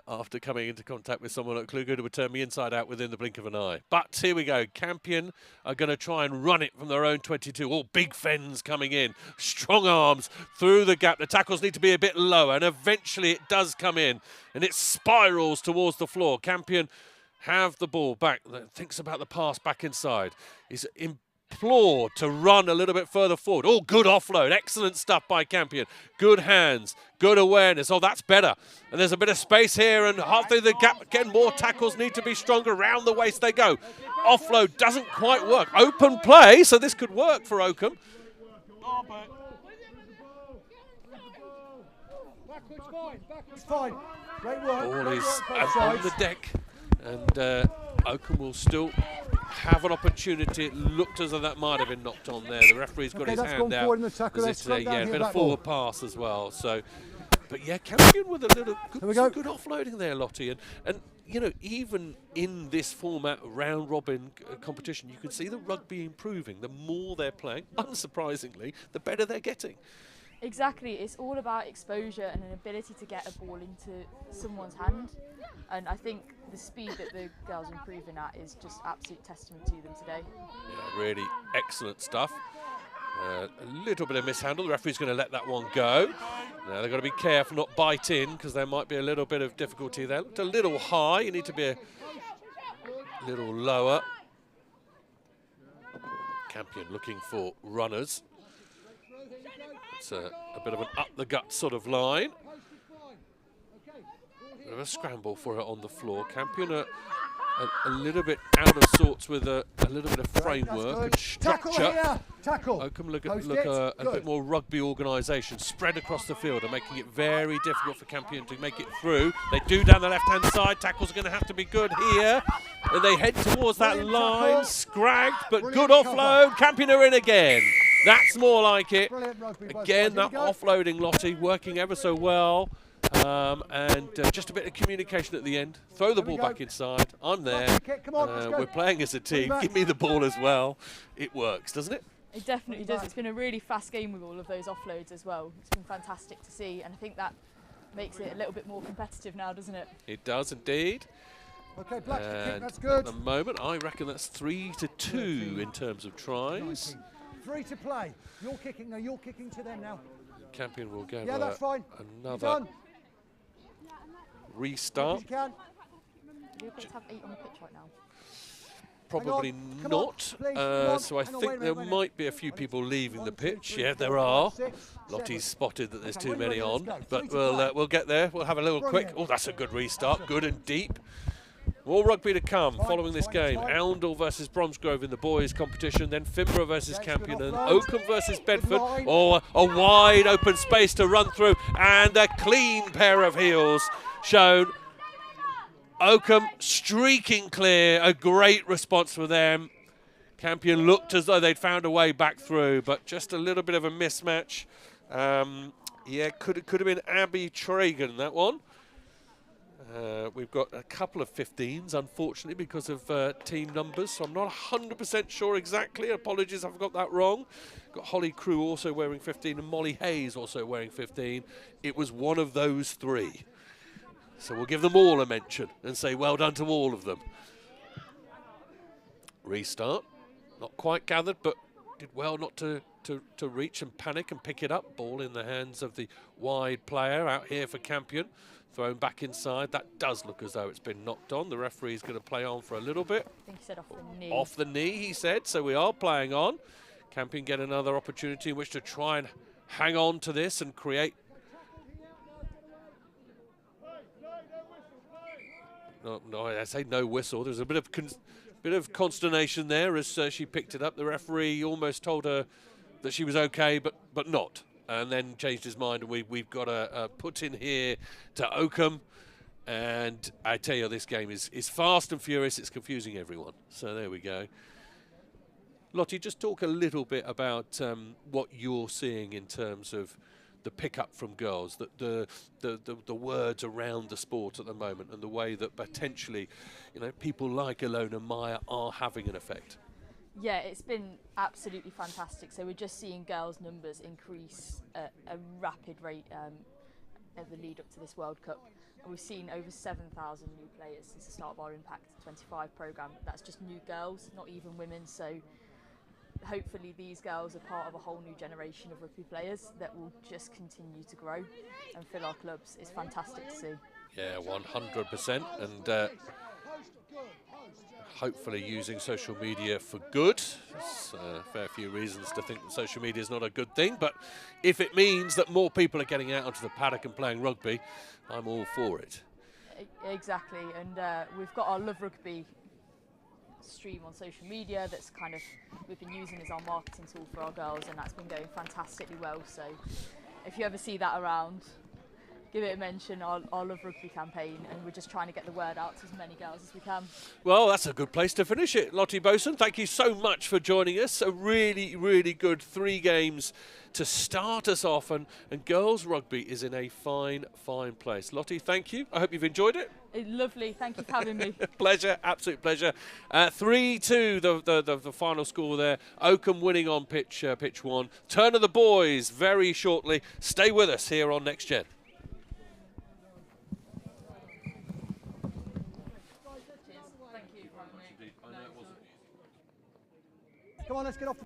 after coming into contact with someone like Kluger who would turn me inside out within the blink of an eye. But here we go. Campion are going to try and run it from their own 22. All big fens coming in. Strong arms through the gap. The tackles need to be a bit lower, and eventually it does come in, and it spirals towards the floor. Campion have the ball back, thinks about the pass back inside. Is implored to run a little bit further forward. Oh, good offload. Excellent stuff by Campion. Good hands. Good awareness. Oh, that's better. And there's a bit of space here, and halfway the gap. Again, more tackles need to be stronger. Round the waist they go. Offload doesn't quite work. Open play, so this could work for Oakham. It's fine. Great work. Ball is on the deck, and Oakham will still have an opportunity. It looked as though that might have been knocked on there. The referee's got his hand out. As if a bit of forward pass as well. So, but yeah, Campion with a little good offloading there, Lottie. And you know, even in this format, round robin competition, you can see the rugby improving. The more they're playing, unsurprisingly, the better they're getting. Exactly, it's all about exposure and an ability to get a ball into someone's hand, and I think the speed that the girls are improving at is just absolute testament to them today. Yeah, really excellent stuff. A little bit of mishandle. The referee's going to let that one go. Now they've got to be careful not bite in, because there might be a little bit of difficulty there. Looked a little high. You need to be a little lower. Campion looking for runners. It's a bit of an up-the-gut sort of line. Bit of a scramble for it on the floor. Campion a little bit out of sorts with a little bit of framework and structure. Oakham look a bit more rugby organisation spread across the field and making it very difficult for Campion to make it through. They do down the left-hand side. Tackles are going to have to be good here. And they head towards that line, scragged, but good offload. Campion are in again. That's more like it. Again, that offloading, Lottie, working ever so well. And just a bit of communication at the end. Throw the ball back inside. I'm there. We're playing as a team. Give me the ball as well. It works, doesn't it? It definitely does. It's been a really fast game with all of those offloads as well. It's been fantastic to see, and I think that makes it a little bit more competitive now, doesn't it? It does indeed. Okay, Black, that's good. At the moment, I reckon that's 3-2 in terms of tries. 3 to play. You're kicking. No, you're kicking to them now. Campion will get that's fine. another restart. You're going to have 8 on the pitch right now. Probably not. So I think there might be a few people leaving the pitch. Yeah, there are. Lottie's spotted that there's too many on, but we'll get there. We'll have a little quick. Oh, that's a good restart. Good and deep. More rugby to come following this game. Oundle versus Bromsgrove in the boys' competition, then Finborough versus Campion, and Oakham versus Bedford. Oh, a wide open space to run through, and a clean pair of heels shown. Oakham streaking clear, a great response for them. Campion looked as though they'd found a way back through, but just a little bit of a mismatch. Yeah, could have been Abby Tragan, that one. We've got a couple of 15s, unfortunately, because of team numbers, so I'm not 100% sure exactly. Apologies, I've got that wrong. Got Holly Crew also wearing 15 and Molly Hayes also wearing 15. It was one of those 3. So we'll give them all a mention and say well done to all of them. Restart. Not quite gathered, but did well not to reach and panic and pick it up. Ball in the hands of the wide player out here for Campion. Thrown back inside. That does look as though it's been knocked on. The referee's going to play on for a little bit. I think he said off the knee. Off the knee, he said. So we are playing on. Campion get another opportunity in which to try and hang on to this and create. No, I say no whistle. There's a bit of consternation there as she picked it up. The referee almost told her that she was okay, but not. And then changed his mind, and we've got a put in here to Oakham. And I tell you, this game is fast and furious. It's confusing everyone. So there we go. Lottie, just talk a little bit about what you're seeing in terms of the pickup from girls, the words around the sport at the moment, and the way that potentially, people like Ilona Meyer are having an effect. Yeah, it's been absolutely fantastic. So we're just seeing girls' numbers increase at a rapid rate at the lead up to this World Cup. And we've seen over 7,000 new players since the start of our Impact 25 programme. That's just new girls, not even women. So hopefully these girls are part of a whole new generation of rugby players that will just continue to grow and fill our clubs. It's fantastic to see. Yeah, 100%. And hopefully using social media for good. There's a fair few reasons to think that social media is not a good thing, but if it means that more people are getting out onto the paddock and playing rugby, I'm all for it. Exactly, and we've got our Love Rugby stream on social media that's kind of we've been using as our marketing tool for our girls, and that's been going fantastically well. So if you ever see that around, give it a mention, our Love Rugby campaign, and we're just trying to get the word out to as many girls as we can. Well, that's a good place to finish it. Lottie Boson, thank you so much for joining us. A really, really good 3 games to start us off, and girls rugby is in a fine, fine place. Lottie, thank you. I hope you've enjoyed it. Lovely, thank you for having me. Pleasure, absolute pleasure. 3-2, the final score there. Oakham winning on pitch 1. Turn of the boys very shortly. Stay with us here on Next Gen. Come on, let's get off the...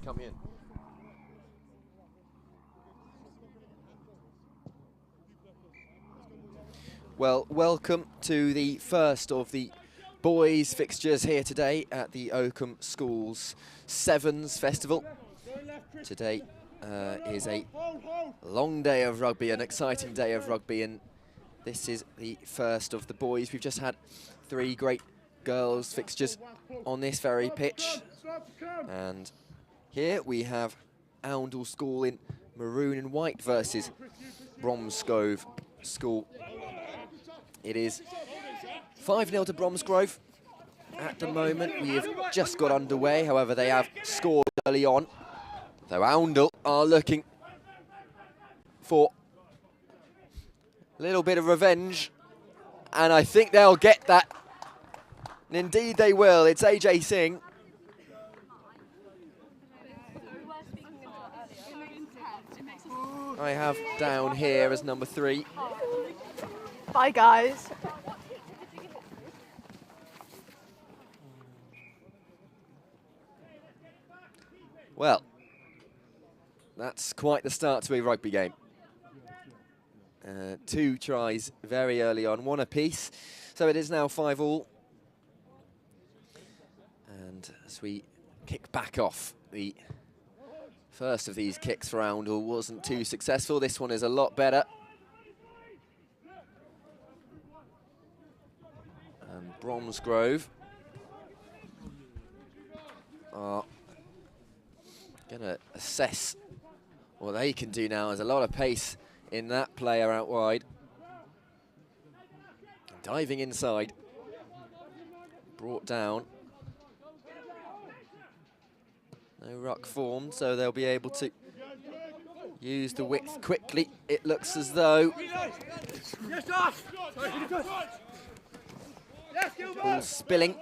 Campion. Well, welcome to the first of the boys fixtures here today at the Oakham Schools SEVENS Festival. Today is a long day of rugby, an exciting day of rugby, and this is the first of the boys. We've just had 3 great girls fixtures on this very pitch, and here we have Oundle School in maroon and white versus Bromsgrove School. It is 5-0 to Bromsgrove at the moment. We have just got underway, however they have scored early on. Though Oundle are looking for a little bit of revenge, and I think they'll get that. And indeed they will. It's AJ Singh. I have down here as number 3. Bye, guys. Well, that's quite the start to a rugby game. 2 tries very early on, 1 apiece. So it is now 5-all. And as we kick back off, the first of these kicks for Oundle wasn't too successful. This one is a lot better. And Bromsgrove are going to assess what they can do now. There's a lot of pace in that player out wide. Diving inside. Brought down. No ruck formed, so they'll be able to use the width quickly. It looks as though ball spilling,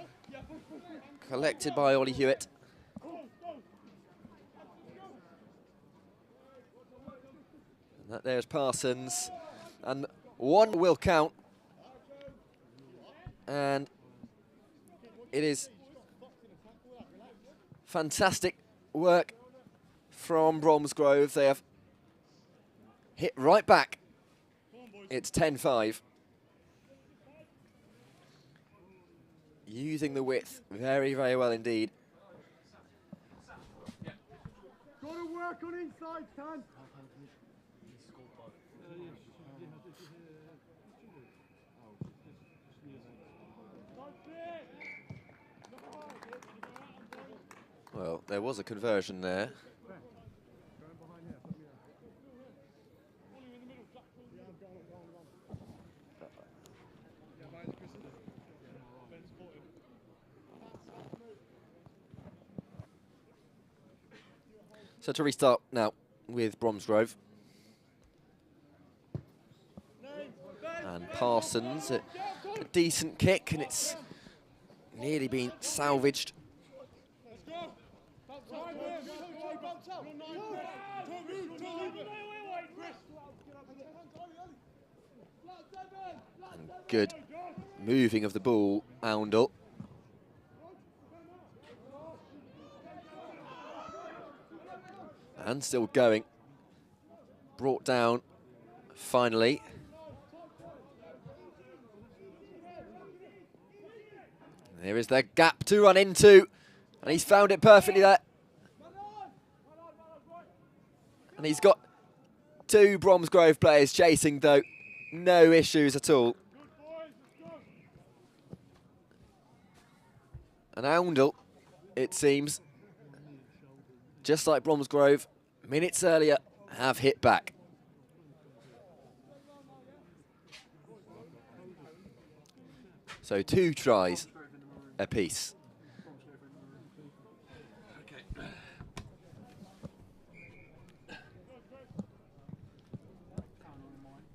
collected by Ollie Hewitt. And that there's Parsons, and one will count. And it is fantastic work from Bromsgrove. They have hit right back. It's 10-5. Using the width very, very well indeed. Got to work on inside, Tan. Well, there was a conversion there. So to restart now with Bromsgrove. And Parsons, a decent kick, and it's nearly been salvaged. And good moving of the ball, Oundle. And still going. Brought down, finally. There is the gap to run into. And he's found it perfectly there. And he's got two Bromsgrove players chasing, though. No issues at all. And Oundle, it seems, just like Bromsgrove, minutes earlier, have hit back. So 2 tries apiece. Okay.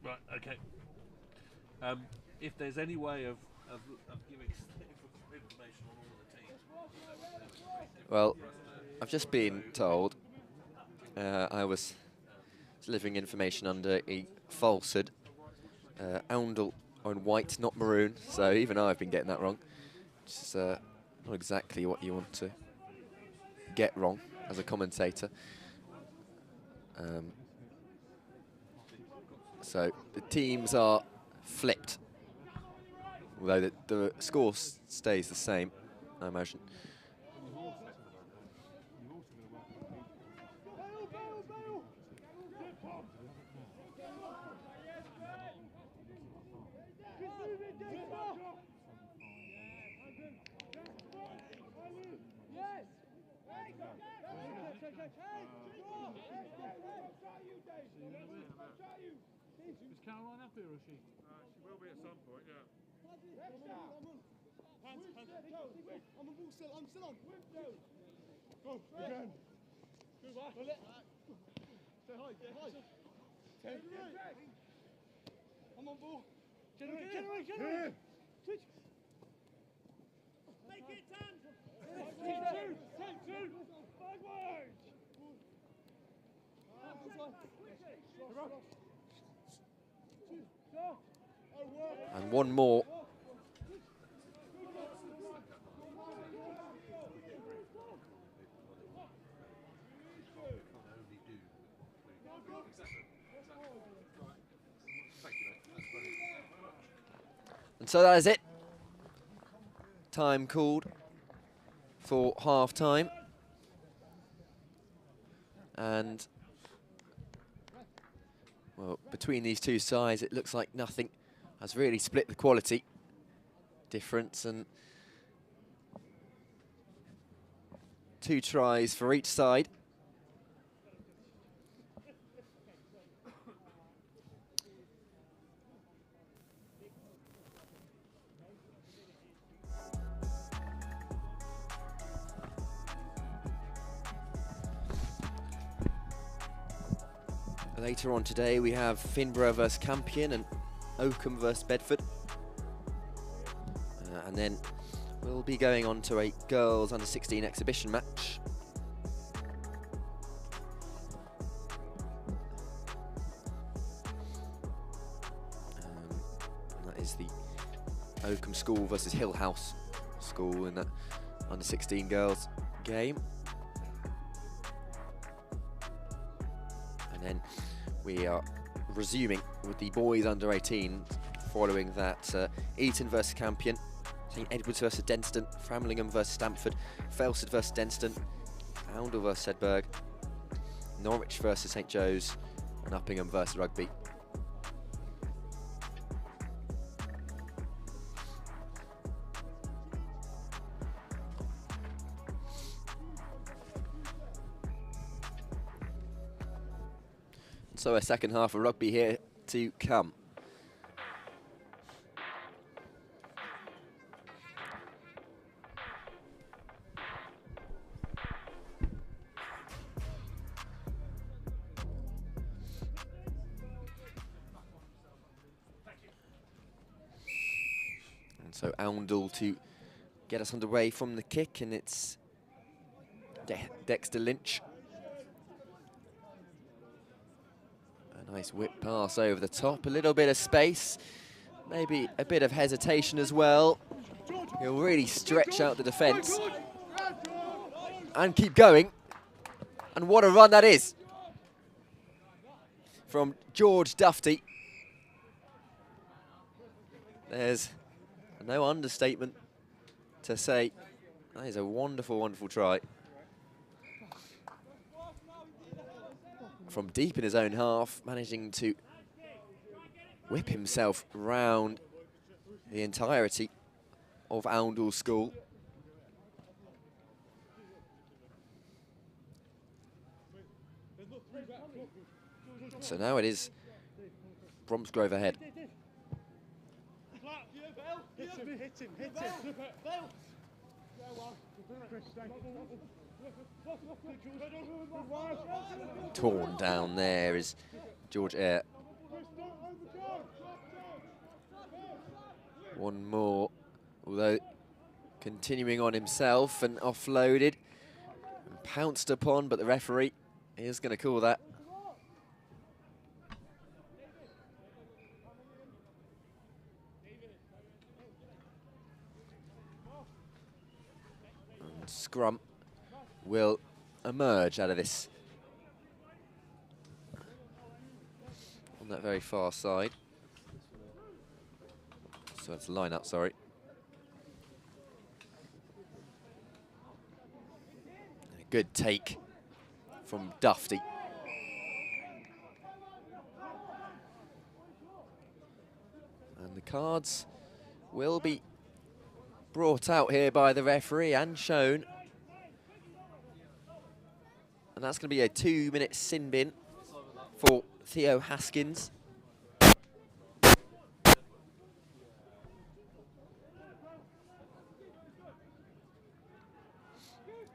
Right, okay. If there's any way of giving information on all the teams. Well, I've just been told I was delivering information under a falsehood. Oundle on white, not maroon, so even I've been getting that wrong. Which is not exactly what you want to get wrong as a commentator. So the teams are flipped, although the score stays the same, I imagine. Is Caroline happy or is she? She will be at some point, yeah. Hands, I'm on ball still, I'm still on. Go, again. Go back. Say hi, say hi. I'm on ball. Generate. Switch. Make it 10. Take two. Backwards. And one more. And so that is it. Time called for half time. And well, between these two sides, it looks like nothing has really split the quality difference, and 2 tries for each side. Later on today, we have Finborough versus Campion and Oakham versus Bedford. And then we'll be going on to a girls under 16 exhibition match. That is the Oakham School versus Hill House School in that under 16 girls game. And then we are resuming with the boys under 18 following that Eton versus Campion, St Edwards versus Denstone, Framlingham versus Stamford, Felsted versus Denstone, Oundle versus Sedbergh, Norwich versus St Joe's, and Uppingham versus Rugby. So a second half of rugby here to come. And so Oundle to get us underway from the kick, and it's Dexter Lynch. Nice whip pass over the top, a little bit of space, maybe a bit of hesitation as well. He'll really stretch out the defence and keep going. And what a run that is from George Dufty. There's no understatement to say that is a wonderful, wonderful try. From deep in his own half, managing to whip himself round the entirety of Oundle School. So now it is Bromsgrove ahead. Torn down there is George Eyre. One more, although continuing on himself and offloaded and pounced upon, but the referee is going to call that. And scrum will emerge out of this on that very far side. So it's line up, sorry. A good take from Dufty. And the cards will be brought out here by the referee and shown. And that's going to be a 2-minute sin bin for Theo Haskins.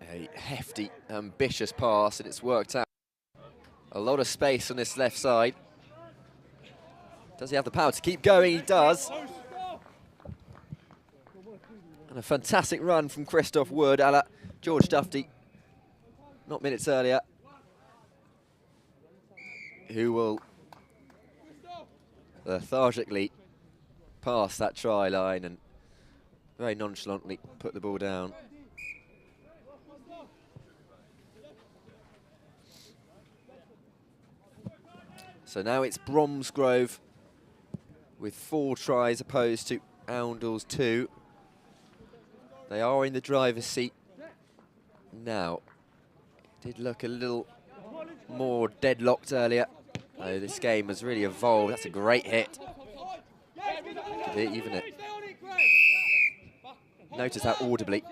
A hefty, ambitious pass, and it's worked out. A lot of space on this left side. Does he have the power to keep going? He does. And a fantastic run from Christoph Wood, a la George Dufty, not minutes earlier, who will lethargically pass that try line and very nonchalantly put the ball down. So now it's Bromsgrove with 4 tries opposed to Oundle's 2. They are in the driver's seat now. Did look a little more deadlocked earlier. This game has really evolved. That's a great hit. Could even it. Notice that audibly.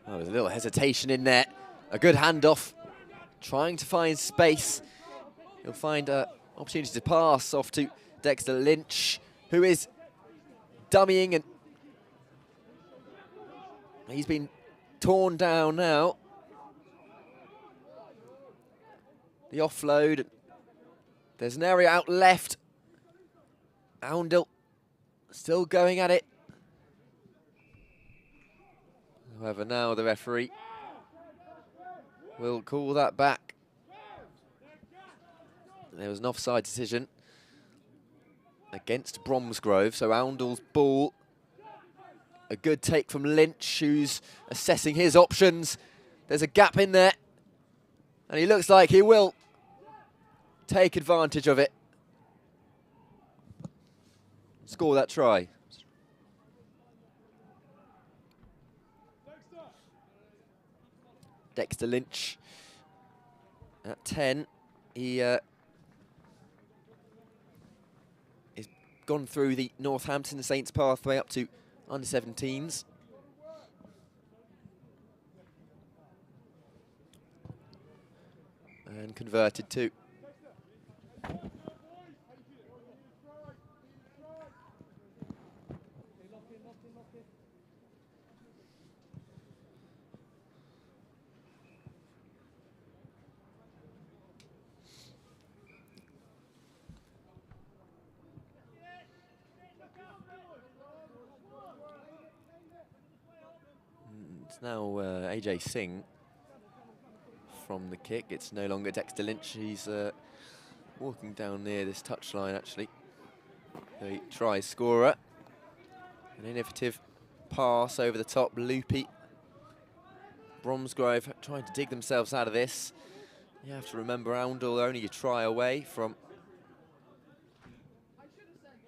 Oh, there's a little hesitation in there. A good handoff. Trying to find space. He'll find an opportunity to pass off to Dexter Lynch, who is dummying, and he's been torn down now. The offload. There's an area out left. Oundle still going at it. However, now the referee will call that back. There was an offside decision against Bromsgrove, so Oundle's ball. A good take from Lynch, who's assessing his options. There's a gap in there, and he looks like he will take advantage of it. Score that try. Dexter Lynch at 10. He has gone through the Northampton Saints pathway up to under-17s. And converted too. It's now AJ Singh from the kick. It's no longer Dexter Lynch. He's walking down near this touchline, actually. The try scorer. An innovative pass over the top, loopy. Bromsgrove trying to dig themselves out of this. You have to remember, Oundle only a try away from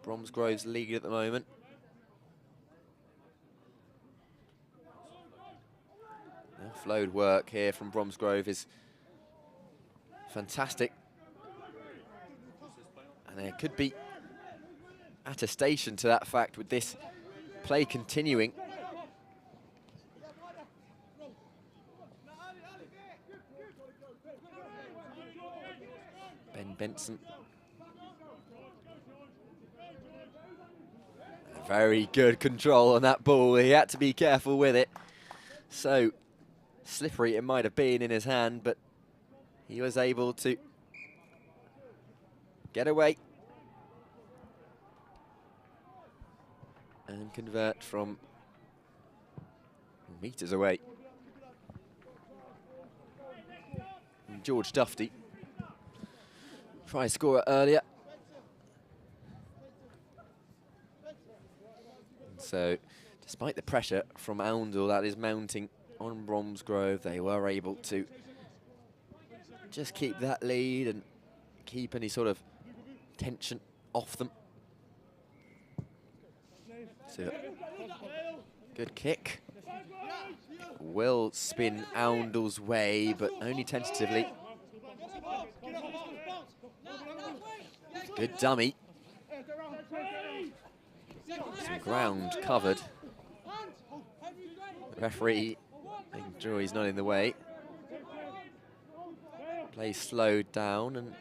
Bromsgrove's lead at the moment. The offload work here from Bromsgrove is fantastic. And there could be attestation to that fact with this play continuing. Ben Benson. Very good control on that ball. He had to be careful with it. So slippery it might have been in his hand, but he was able to get away and convert from meters away. And George Dufty, try scorer earlier. And so, despite the pressure from Oundle that is mounting on Bromsgrove, they were able to just keep that lead and keep any sort of tension off them. So, good kick. Will spin Oundle's way, but only tentatively. Good dummy. Some ground covered. The referee making sure he's not in the way. Play slowed down and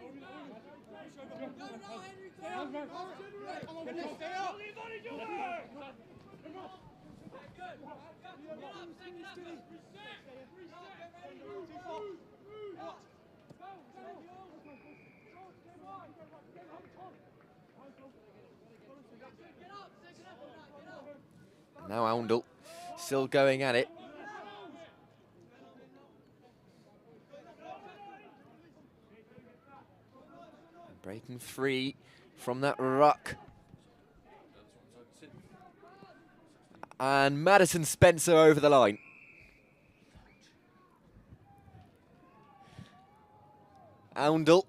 now Oundle still going at it. Breaking free from that ruck. And Madison Spencer over the line. Oundle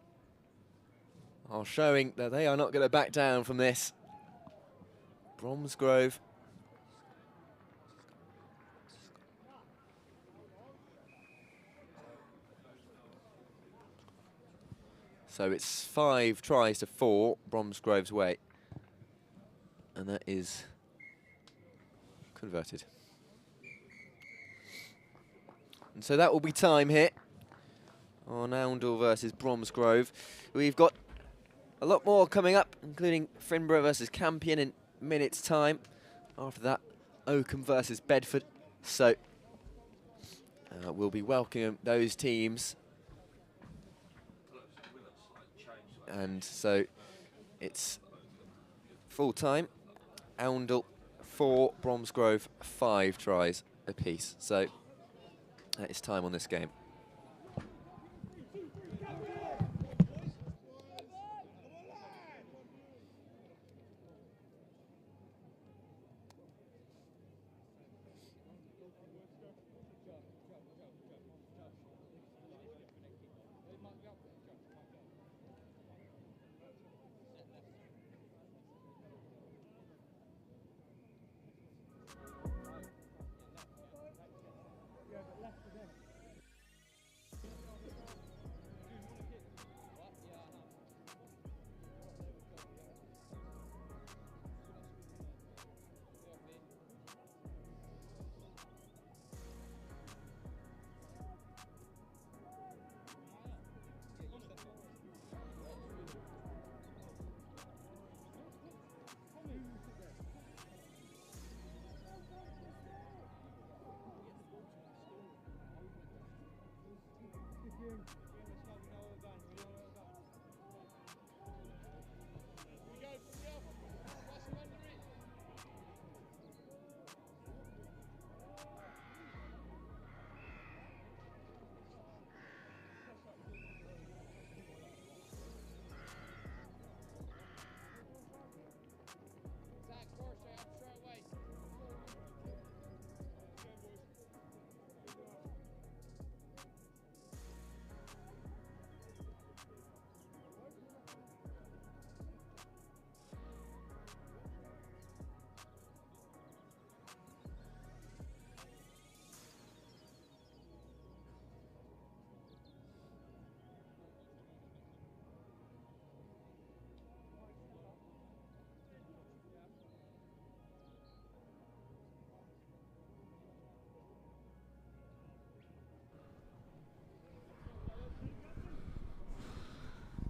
are showing that they are not going to back down from this. Bromsgrove. So it's 5 tries to 4 Bromsgrove's way. And that is converted. And so that will be time here on Oundle versus Bromsgrove. We've got A lot more coming up, including Finborough versus Campion in minutes' time. After that, Oakham versus Bedford. So we'll be welcoming those teams. And so it's full time. Oundle 4, Bromsgrove 5 tries apiece. So that is time on this game.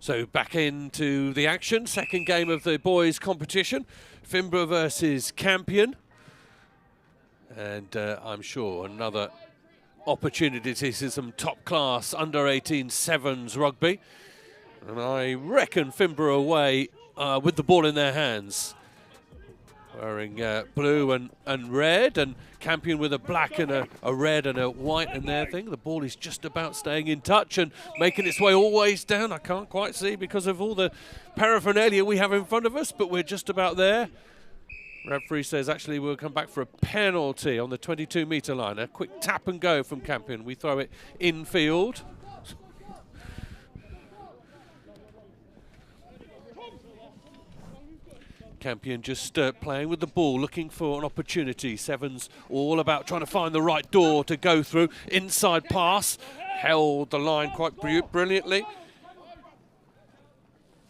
So back into the action, second game of the boys' competition, Finborough versus Campion. And I'm sure another opportunity to see some top-class under-18 sevens rugby. And I reckon Finborough away with the ball in their hands. Wearing blue and red, and Campion with a black and a red and a white in their thing. The ball is just about staying in touch and making its way always down. I can't quite see because of all the paraphernalia we have in front of us, but we're just about there. Referee says actually we'll come back for a penalty on the 22-metre line. A quick tap and go from Campion. We throw it infield. Campion just playing with the ball, looking for an opportunity. Sevens all about trying to find the right door to go through. Inside pass, held the line quite brilliantly.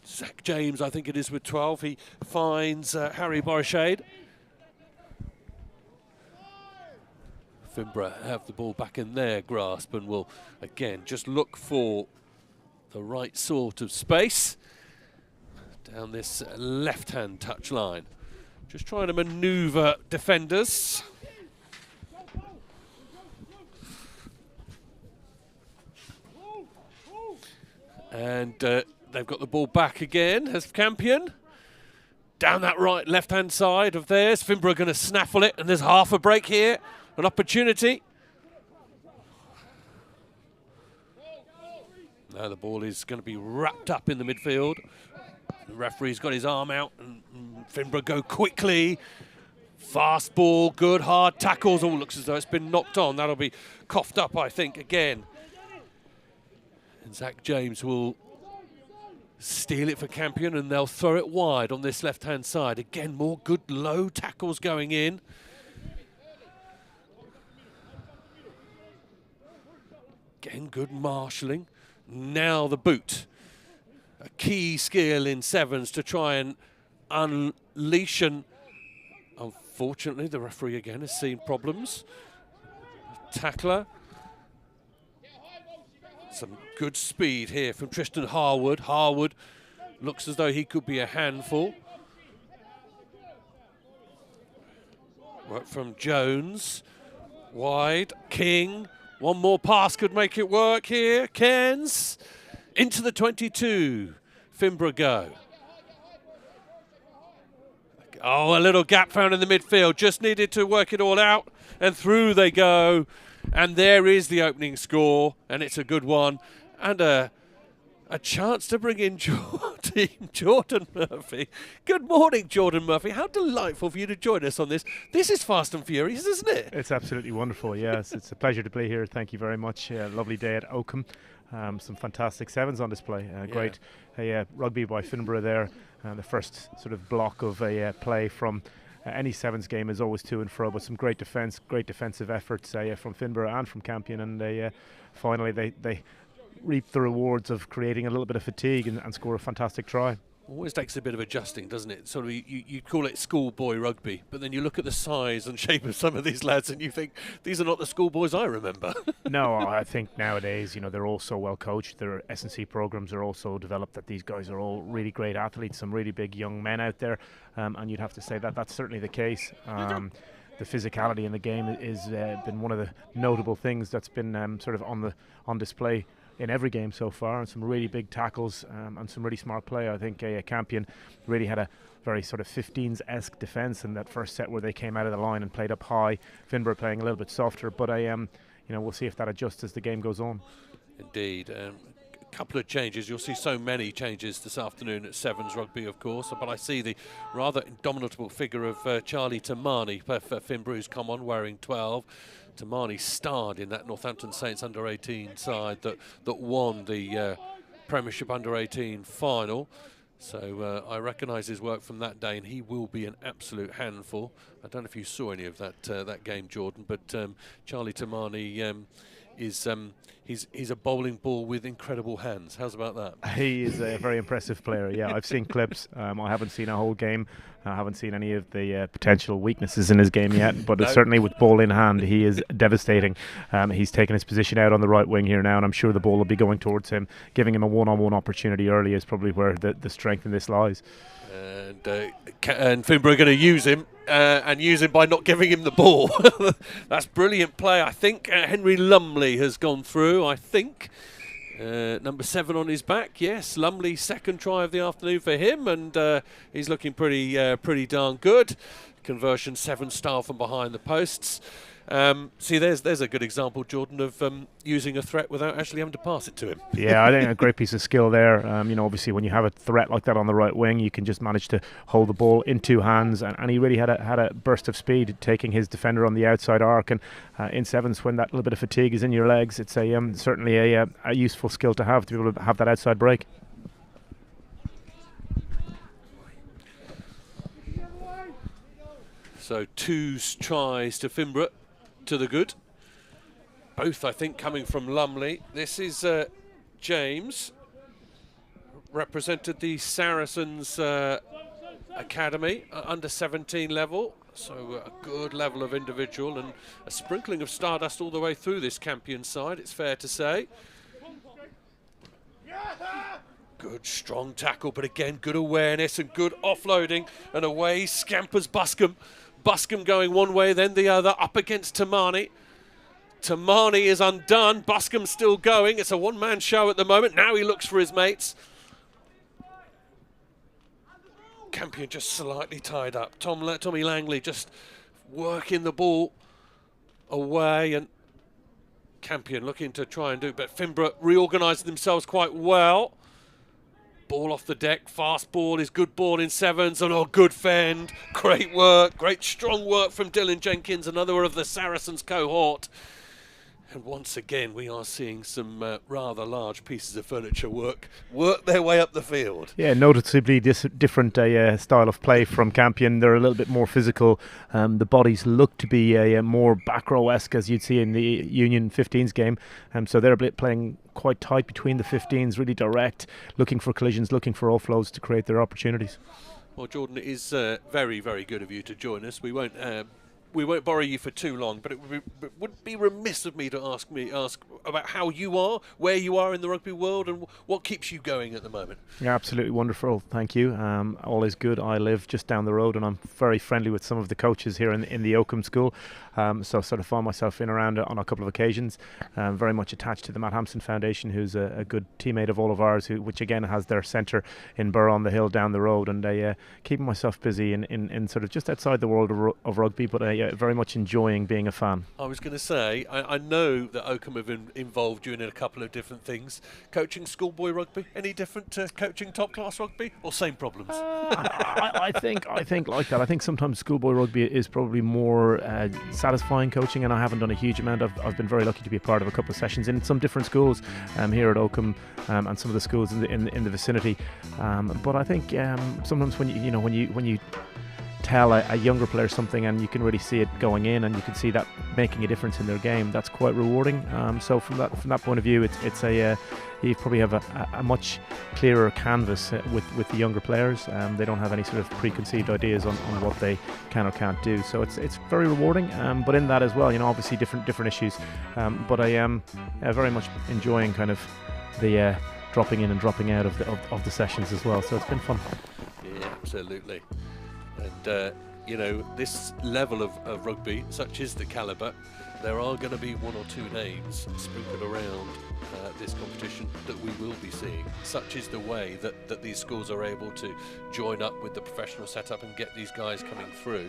Zach James, I think it is, with 12. He finds Harry Borishade. Finborough have the ball back in their grasp and will again just look for the right sort of space down this left-hand touch line. Just trying to manoeuvre defenders. And they've got the ball back again as Campion. Down that right left-hand side of theirs. Finborough going to snaffle it, and there's half a break here. An opportunity. Now the ball is going to be wrapped up in the midfield. The referee's got his arm out, and Finborough go quickly. Fast ball, good hard tackles. Oh, looks as though it's been knocked on. That'll be coughed up, I think, again. And Zach James will steal it for Campion, and they'll throw it wide on this left-hand side. Again, more good low tackles going in. Again, good marshalling. Now the boot. A key skill in sevens to try and unleash, and unfortunately the referee again has seen problems. Tackler. Some good speed here from Tristan Harwood. Harwood looks as though he could be a handful. Work from Jones, wide, King, one more pass could make it work here, Cairns, into the 22, Finborough go. Oh, a little gap found in the midfield, just needed to work it all out, and through they go, and there is the opening score, and it's a good one, and a chance to bring in Jordan Murphy. Good morning, Jordan Murphy. How delightful for you to join us on this. This is Fast and Furious, isn't it? It's absolutely wonderful, yes. It's a pleasure to be here. Thank you very much. Lovely day at Oakham. Some fantastic sevens on display. Great rugby by Finborough there. The first sort of block of play from any sevens game is always to and fro, but some great defence, great defensive efforts from Finborough and from Campion, and finally they reap the rewards of creating a little bit of fatigue and score a fantastic try. Always takes a bit of adjusting, doesn't it? Sort of, you call it schoolboy rugby, but then you look at the size and shape of some of these lads and you think, these are not the schoolboys I remember. No, I think nowadays, they're all so well coached. Their S&C programs are also developed that these guys are all really great athletes, some really big young men out there, and you'd have to say that that's certainly the case. The physicality in the game is been one of the notable things that's been sort of on display in every game so far, and some really big tackles and some really smart play. I think Campion really had a very sort of 15s-esque defence in that first set where they came out of the line and played up high. Finborough playing a little bit softer, but we'll see if that adjusts as the game goes on. Indeed. A couple of changes. You'll see so many changes this afternoon at Sevens Rugby, of course, but I see the rather indomitable figure of Charlie Tamani for Finborough, who's come on wearing 12. Tamani starred in that Northampton Saints under-18 side that won the Premiership under-18 final. So I recognise his work from that day, and he will be an absolute handful. I don't know if you saw any of that game, Jordan, but Charlie Tamani he's a bowling ball with incredible hands. How's about that? He is a very impressive player. Yeah, I've seen clips. I haven't seen a whole game. I haven't seen any of the potential weaknesses in his game yet, but certainly with ball in hand, he is devastating. He's taken his position out on the right wing here now, and I'm sure the ball will be going towards him. Giving him a one-on-one opportunity early is probably where the strength in this lies. And Finborough are going to use him, and use him by not giving him the ball. That's brilliant play. I think Henry Lumley has gone through, I think. Number 7 on his back, yes. Lumley, second try of the afternoon for him, and he's looking pretty darn good. Conversion 7-star from behind the posts. See, there's a good example, Jordan, of using a threat without actually having to pass it to him. Yeah, I think a great piece of skill there. Obviously when you have a threat like that on the right wing, you can just manage to hold the ball in two hands, and he really had a burst of speed, taking his defender on the outside arc. And in sevens, when that little bit of fatigue is in your legs, it's certainly a useful skill to be able to have that outside break. So 2 tries to Finborough, to the good. Both, I think, coming from Lumley. This is James, represented the Saracens Academy, under 17 level. So a good level of individual, and a sprinkling of stardust all the way through this Campion side, it's fair to say. Good strong tackle, but again, good awareness and good offloading, and away scampers Buscombe. Buscombe going one way, then the other, up against Tamani. Tamani is undone. Buscombe's still going. It's a one-man show at the moment. Now he looks for his mates. Campion just slightly tied up. Tommy Langley just working the ball away, and Campion looking to try and do it, but Finborough reorganising themselves quite well. Ball off the deck, fast ball is good ball in sevens, and good fend. Great work, great strong work from Dylan Jenkins, another of the Saracens cohort. And once again, we are seeing some rather large pieces of furniture work their way up the field. Yeah, noticeably different style of play from Campion. They're a little bit more physical. The bodies look to be more back row-esque, as you'd see in the Union 15s game. So they're playing quite tight between the 15s, really direct, looking for collisions, looking for offloads to create their opportunities. Well, Jordan, it is very, very good of you to join us. We won't we won't borrow you for too long, but it would be remiss of me to ask about how you are, where you are in the rugby world, and what keeps you going at the moment. Yeah, absolutely wonderful. Thank you. All is good. I live just down the road, and I'm very friendly with some of the coaches here in the Oakham school. So sort of found myself in around on a couple of occasions. Very much attached to the Matt Hampson Foundation, who's a good teammate of all of ours, which again has their centre in Borough on the Hill down the road, and keeping myself busy in sort of just outside the world of rugby, but very much enjoying being a fan. I was going to say, I know that Oakham have involved you in a couple of different things. Coaching schoolboy rugby, any different to coaching top class rugby, or same problems? I think like that. I think sometimes schoolboy rugby is probably more satisfying coaching, and I haven't done a huge amount. I've been very lucky to be a part of a couple of sessions in some different schools here at Oakham and some of the schools in the vicinity. But I think sometimes when you tell a younger player something and you can really see it going in and you can see that making a difference in their game, that's quite rewarding. So from that point of view, it's you probably have a much clearer canvas with the younger players. They don't have any sort of preconceived ideas on what they can or can't do. So it's very rewarding. But in that as well, obviously different issues. But I am very much enjoying kind of the dropping in and dropping out of the sessions as well. So it's been fun. Yeah, absolutely. And this level of rugby, such is the calibre, there are going to be one or two names sprinkled around this competition that we will be seeing. Such is the way that these schools are able to join up with the professional setup and get these guys coming through.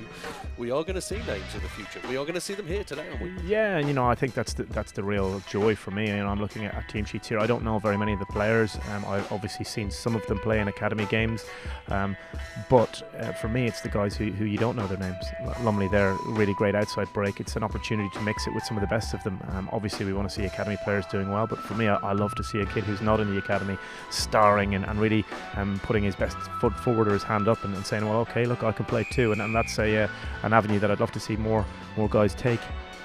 We are going to see names in the future. We are going to see them here today, aren't we? Yeah, and I think that's the real joy for me. I'm looking at team sheets here. I don't know very many of the players. I've obviously seen some of them play in academy games, but for me, it's the guys who you don't know their names. Lumley, they're really great outside break. It's an opportunity to mix it with some of the best of them. Obviously, we want to see academy players doing well, but for me, I love to see a kid who's not in the academy starring and really putting his best foot forward or his hand up and saying, well, okay, look, I can play too, and that's an avenue that I'd love to see more guys take.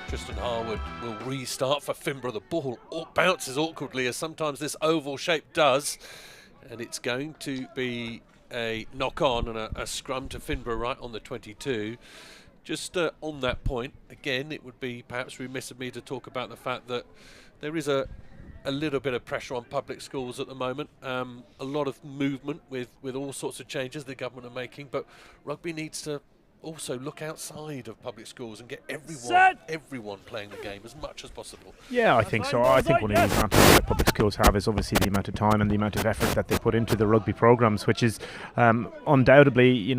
Tristan Harwood will restart for Finborough. The ball bounces awkwardly, as sometimes this oval shape does, and it's going to be a knock on and a scrum to Finborough right on the 22. Just on that point, again, it would be perhaps remiss of me to talk about the fact that there is a little bit of pressure on public schools at the moment. A lot of movement with all sorts of changes the government are making, but rugby needs to also look outside of public schools and get everyone playing the game as much as possible. Yeah, I think so. I think one of the advantages that public schools have is obviously the amount of time and the amount of effort that they put into the rugby programs, which is undoubtedly,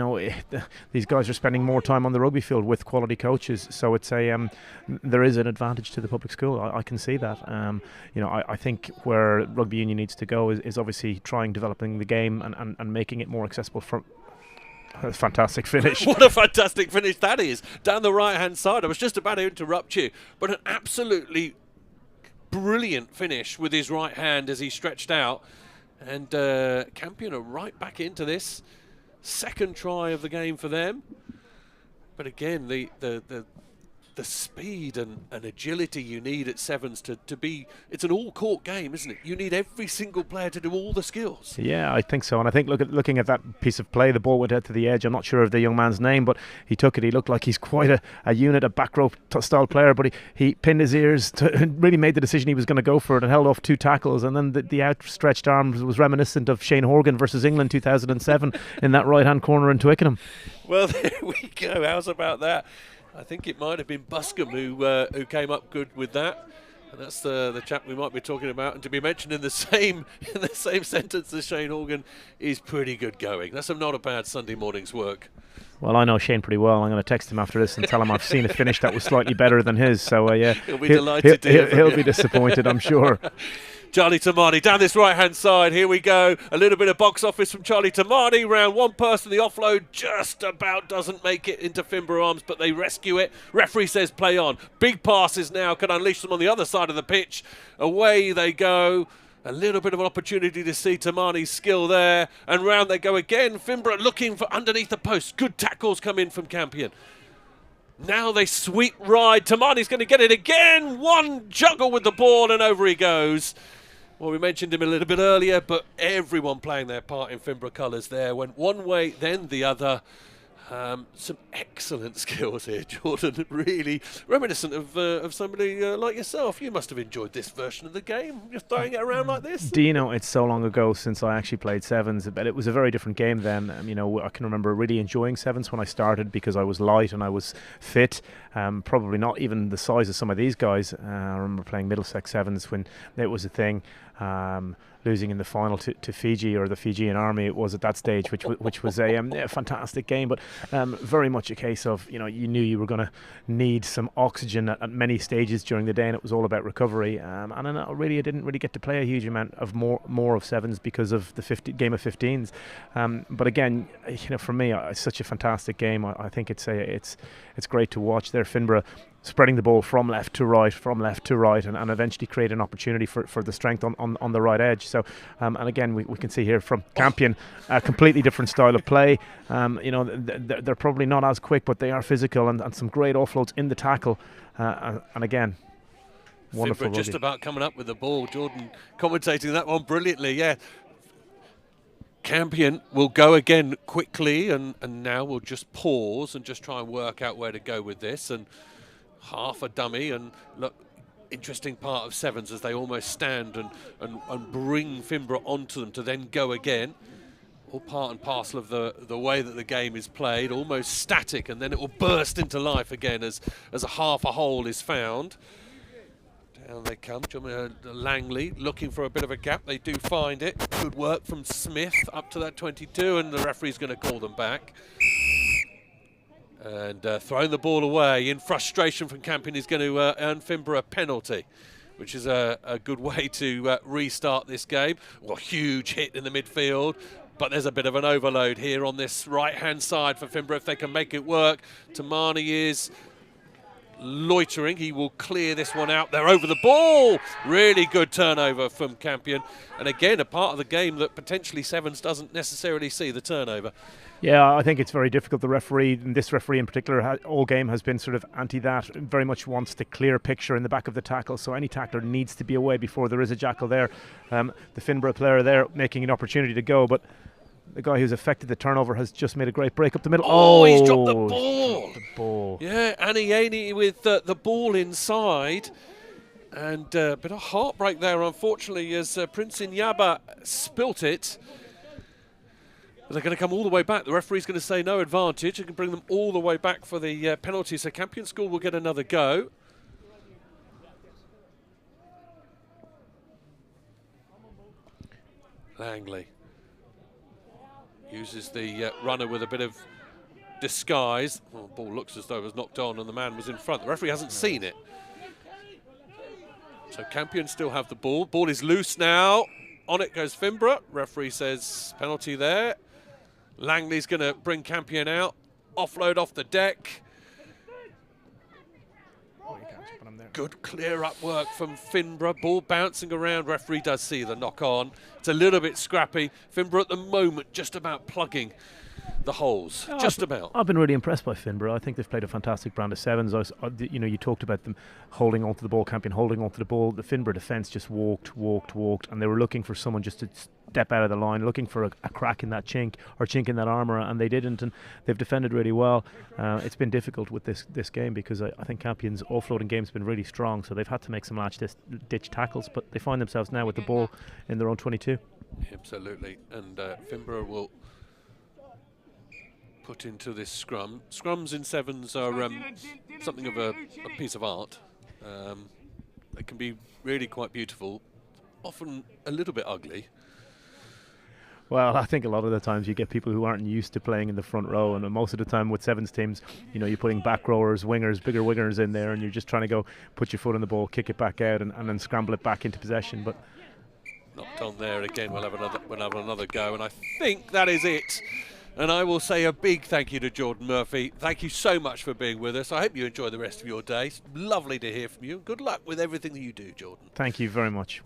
these guys are spending more time on the rugby field with quality coaches. So it's there is an advantage to the public school. I can see that. I think where rugby union needs to go is obviously trying developing the game and making it more accessible from. A fantastic finish. What a fantastic finish that is. Down the right-hand side. I was just about to interrupt you, but an absolutely brilliant finish with his right hand as he stretched out. And Campion are right back into this. Second try of the game for them. But again, the speed and agility you need at Sevens to be, it's an all-court game, isn't it? You need every single player to do all the skills. Yeah, I think so. And I think looking at that piece of play, the ball went out to the edge. I'm not sure of the young man's name, but he took it. He looked like he's quite a unit, a back row style player, but he pinned his ears, really made the decision he was going to go for it and held off two tackles. And then the outstretched arm was reminiscent of Shane Horgan versus England 2007 in that right-hand corner in Twickenham. Well, there we go. How's about that? I think it might have been Buscombe who came up good with that, and that's the chap we might be talking about. And to be mentioned in the same sentence as Shane Horgan is pretty good going. That's not a bad Sunday morning's work. Well, I know Shane pretty well. I'm going to text him after this and tell him I've seen a finish that was slightly better than his. So he'll be delighted to hear from he'll you. be disappointed, I'm sure. Charlie Tamani down this right-hand side. Here we go. A little bit of box office from Charlie Tamani. Round one person, the offload just about doesn't make it into Finborough arms, but they rescue it. Referee says play on. Big passes now can unleash them on the other side of the pitch. Away they go. A little bit of an opportunity to see Tamani's skill there. And round they go again. Finborough looking for underneath the post. Good tackles come in from Campion. Now they sweep ride. Tamani's going to get it again. One juggle with the ball and over he goes. Well, we mentioned him a little bit earlier, but everyone playing their part in Finborough colours there. Went one way, then the other. Some excellent skills here, Jordan. Really reminiscent of somebody like yourself. You must have enjoyed this version of the game. You're throwing it around like this. Do you know, it's so long ago since I actually played sevens, but it was a very different game then. I can remember really enjoying sevens when I started because I was light and I was fit. Probably not even the size of some of these guys. I remember playing Middlesex sevens when it was a thing. Losing in the final to Fiji, or the Fijian Army it was at that stage, which was a fantastic game, but very much a case of, you knew you were going to need some oxygen at many stages during the day, and it was all about recovery. And I didn't really get to play a huge amount of more of sevens because of the game of 15s. But again, for me, it's such a fantastic game. I think it's great to watch there. Finborough spreading the ball from left to right, and eventually create an opportunity for the strength on the right edge. So, and again, we can see here from Campion, a completely different style of play. They're probably not as quick, but they are physical, and some great offloads in the tackle. And again, wonderful. Just about coming up with the ball. Jordan commentating that one brilliantly. Yeah. Campion will go again quickly, and now we'll just pause and just try and work out where to go with this. And half a dummy, and look, interesting part of sevens as they almost stand and bring Finborough onto them to then go again. All part and parcel of the way that the game is played, almost static, and then it will burst into life again as a half a hole is found. Down they come. Langley looking for a bit of a gap. They do find it. Good work from Smith up to that 22, and the referee's going to call them back. And throwing the ball away in frustration from Campion is going to earn Finborough a penalty, which is a good way to restart this game. Well, huge hit in the midfield, but there's a bit of an overload here on this right-hand side for Finborough if they can make it work. Tamani is loitering. He will clear this one out. They're over the ball. Really good turnover from Campion. And again, a part of the game that potentially Sevens doesn't necessarily see, the turnover. Yeah, I think it's very difficult. The referee, and this referee in particular, all game has been sort of anti that, very much wants to clear a picture in the back of the tackle, so any tackler needs to be away before there is a jackal there. The Finborough player there making an opportunity to go, but the guy who's affected the turnover has just made a great break up the middle. Oh, he's dropped the ball. Yeah, Anieni with the ball inside. And a bit of heartbreak there, unfortunately, as Prince Inyaba spilt it. But they're going to come all the way back. The referee's going to say no advantage. It can bring them all the way back for the penalty. So Campion School will get another go. Langley uses the runner with a bit of disguise. Well, the ball looks as though it was knocked on and the man was in front. The referee hasn't seen it. So Campion still have the ball. Ball is loose now. On it goes Finborough. Referee says penalty there. Langley's going to bring Campion out. Offload off the deck. Good clear-up work from Finborough. Ball bouncing around. Referee does see the knock-on. It's a little bit scrappy. Finborough at the moment just about plugging the holes, just about. I've been really impressed by Finborough. I think they've played a fantastic brand of sevens. You talked about them holding onto the ball, Campion holding onto the ball. The Finborough defence just walked, and they were looking for someone just to step out of the line, looking for a crack in that chink in that armour, and they didn't, and they've defended really well. It's been difficult with this game because I think Campion's offloading game's been really strong, so they've had to make some ditch tackles, but they find themselves now with the ball in their own 22. Absolutely, and Finborough will put into this scrum. Scrums in sevens are something of a piece of art. They can be really quite beautiful, often a little bit ugly. Well, I think a lot of the times you get people who aren't used to playing in the front row, and most of the time with sevens teams, you're putting back rowers, wingers, bigger wingers in there, and you're just trying to go put your foot on the ball, kick it back out, and then scramble it back into possession. But knocked on there again. We'll have another go, and I think that is it. And I will say a big thank you to Jordan Murphy. Thank you so much for being with us. I hope you enjoy the rest of your day. It's lovely to hear from you. Good luck with everything that you do, Jordan. Thank you very much.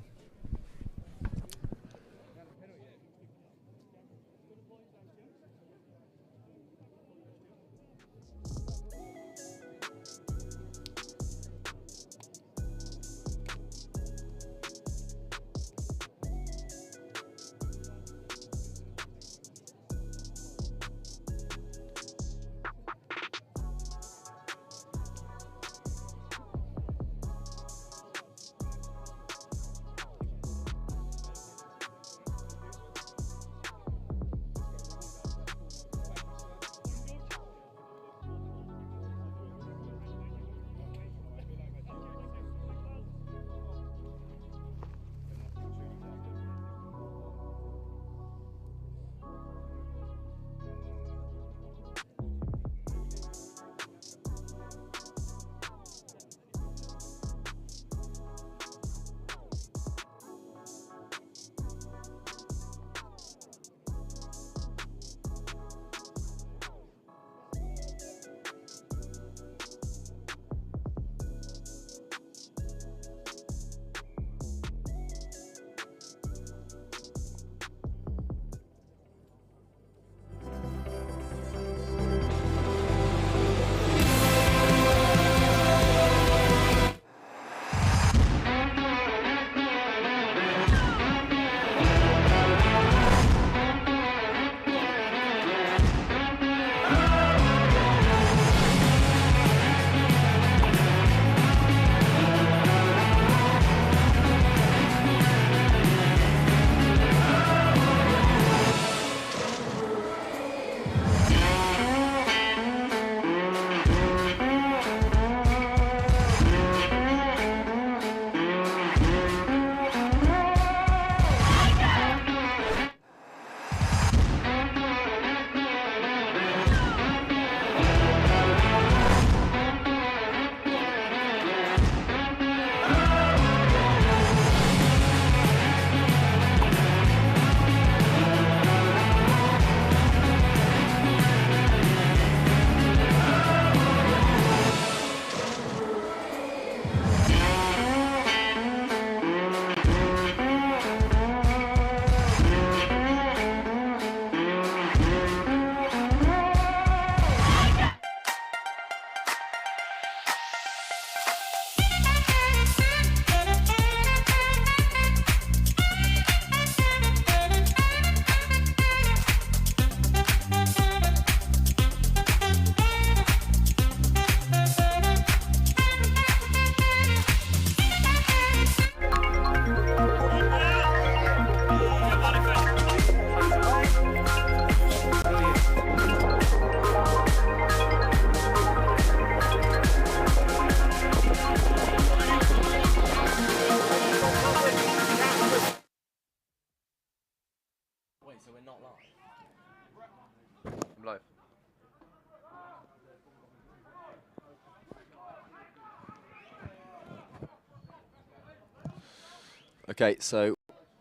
Okay, so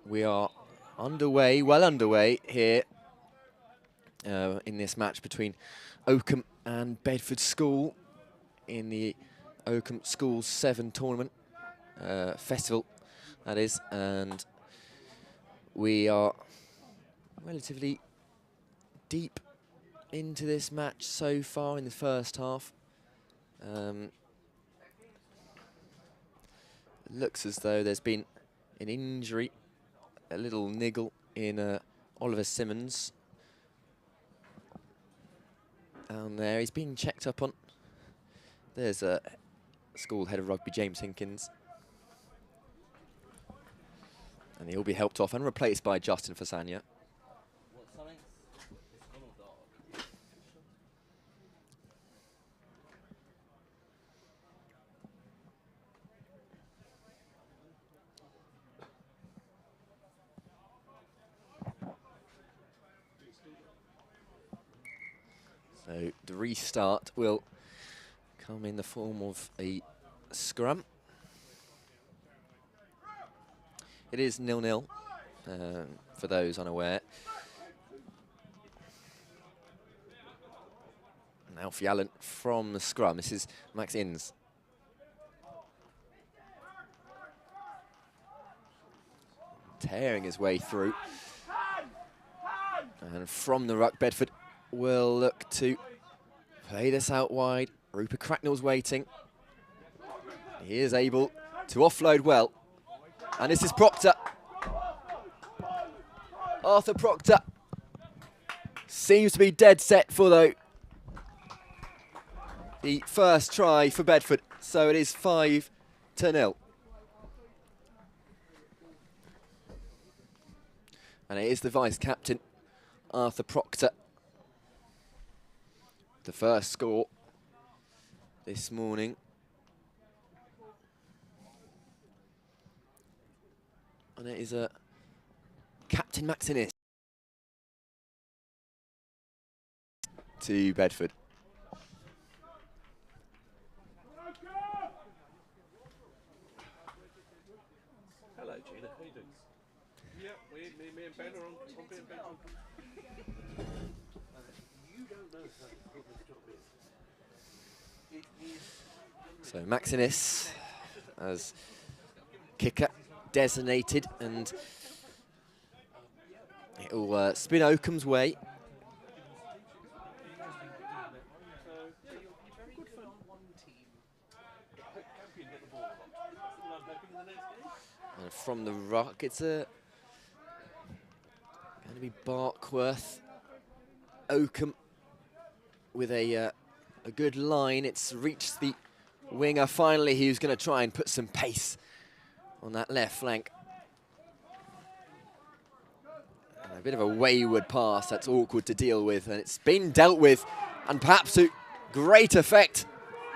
we are underway, well underway here in this match between Oakham and Bedford School in the Oakham Schools 7 tournament festival, that is, and we are relatively deep into this match so far in the first half. Looks as though there's been an injury, a little niggle in Oliver Simmons. Down there, he's been checked up on. There's a school head of rugby, James Hinkins. And he'll be helped off and replaced by Justin Fasania. So the restart will come in the form of a scrum. It is 0-0 for those unaware. And Alfie Allen from the scrum. This is Max Inns. Tearing his way through. And from the ruck, Bedford will look to play this out wide. Rupert Cracknell's waiting. He is able to offload well. And this is Proctor. Arthur Proctor seems to be dead set for the first try for Bedford. So it is 5-0. And it is the vice-captain, Arthur Proctor. The first score this morning. And it is Captain Max Innes to Bedford. Hello, Gina. How you doing? Yeah, me and Ben are on being Ben. You don't know how good this job is. So Max Innes as kicker designated, and it will spin Oakham's way. And from the ruck, it's going to be Barkworth. Oakham with a good line. It's reached the winger finally, who's going to try and put some pace on that left flank. And a bit of a wayward pass that's awkward to deal with, and it's been dealt with, and perhaps to great effect,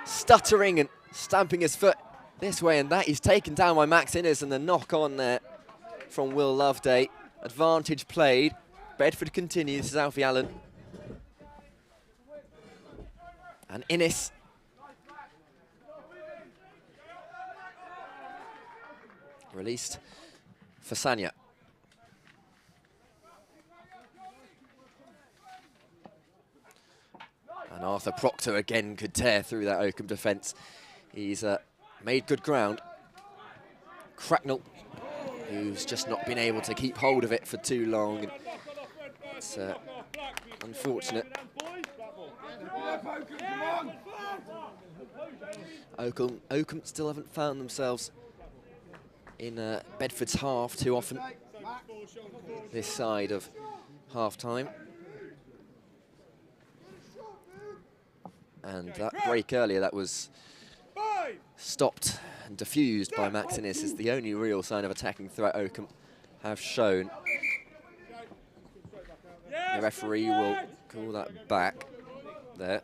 stuttering and stamping his foot this way, and that is taken down by Max Innes, and the knock on there from Will Loveday. Advantage played. Bedford continues. This is Alfie Allen. And Innes released for Sanya. And Arthur Proctor again could tear through that Oakham defence. He's made good ground. Cracknell, who's just not been able to keep hold of it for too long. It's unfortunate. Oakham still haven't found themselves in Bedford's half too often this side of half-time. And that break earlier, that was stopped and diffused by Max Innes, is the only real sign of attacking threat Oakham have shown. The referee will call that back there.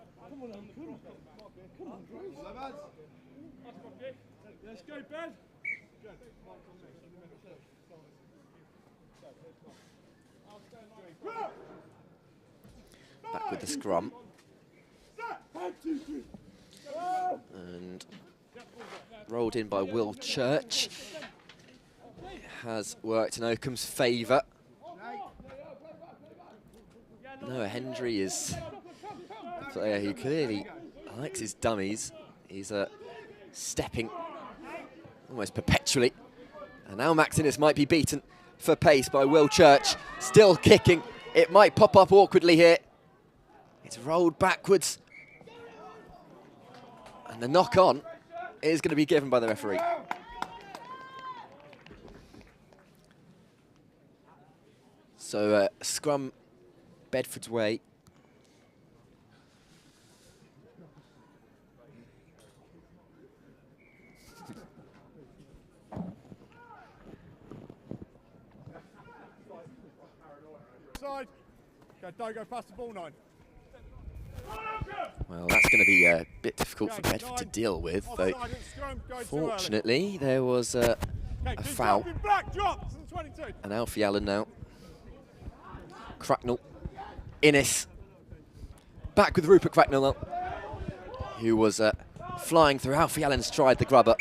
Back with the scrum. And rolled in by Will Church. has worked in Oakham's favour. Noah Hendry is a player who clearly likes his dummies. He's stepping almost perpetually. And now Max Innes might be beaten for pace by Will Church. Still kicking. It might pop up awkwardly here. It's rolled backwards. And the knock-on is going to be given by the referee. So scrum Bedford's way. Side. Okay, don't go past the ball 9. Well, that's going to be a bit difficult for Bedford to deal with, though fortunately there was a foul. And Alfie Allen now. Cracknell. Innes. Back with Rupert Cracknell now, who was flying through Alfie Allen's stride, the grubber.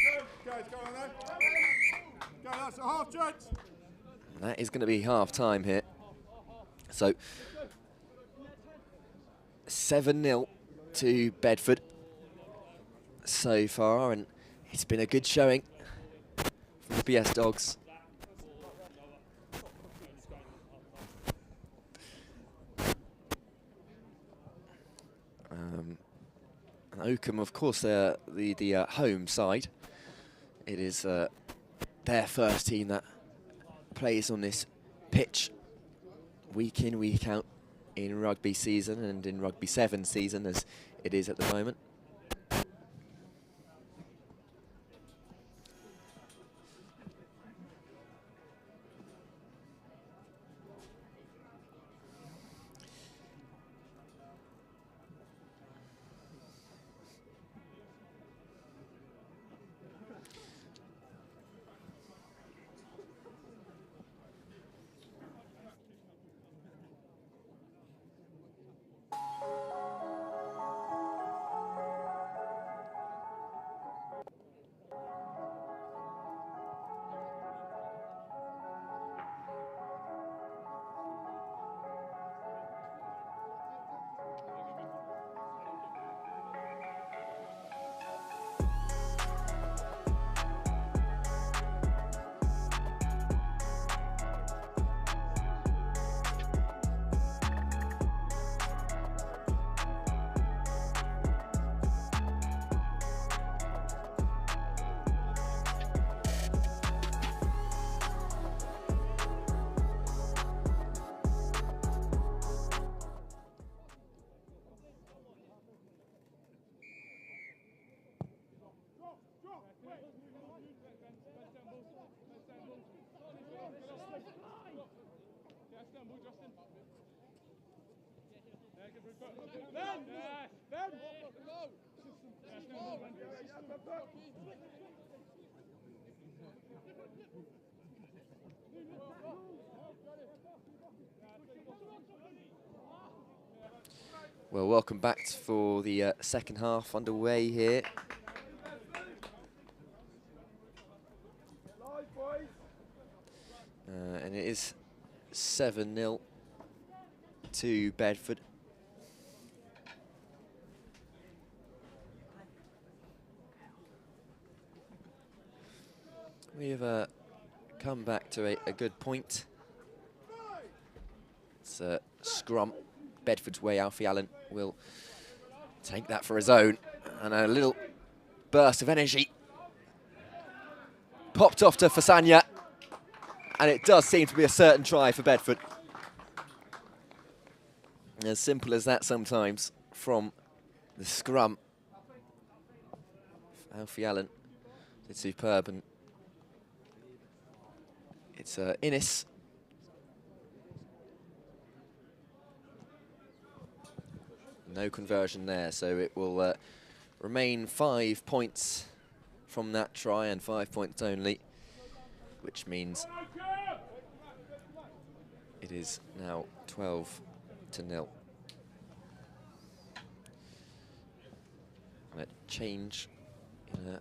And that is going to be half time here. So 7-0 to Bedford so far, and it's been a good showing from the BS Dogs. And Oakham, of course, they're the home side. It is their first team that plays on this pitch week in, week out in rugby season and in rugby 7 season as it is at the moment. Well, welcome back for the second half underway here. And it is 7-0 to Bedford. We've come back to a good point. It's a scrum. Bedford's way. Alfie Allen will take that for his own. And a little burst of energy popped off to Fasanya. And it does seem to be a certain try for Bedford. As simple as that sometimes from the scrum. Alfie Allen did superb, and it's Innes. No conversion there, so it will remain 5 points from that try, and 5 points only, which means it is now 12-0. And a change in a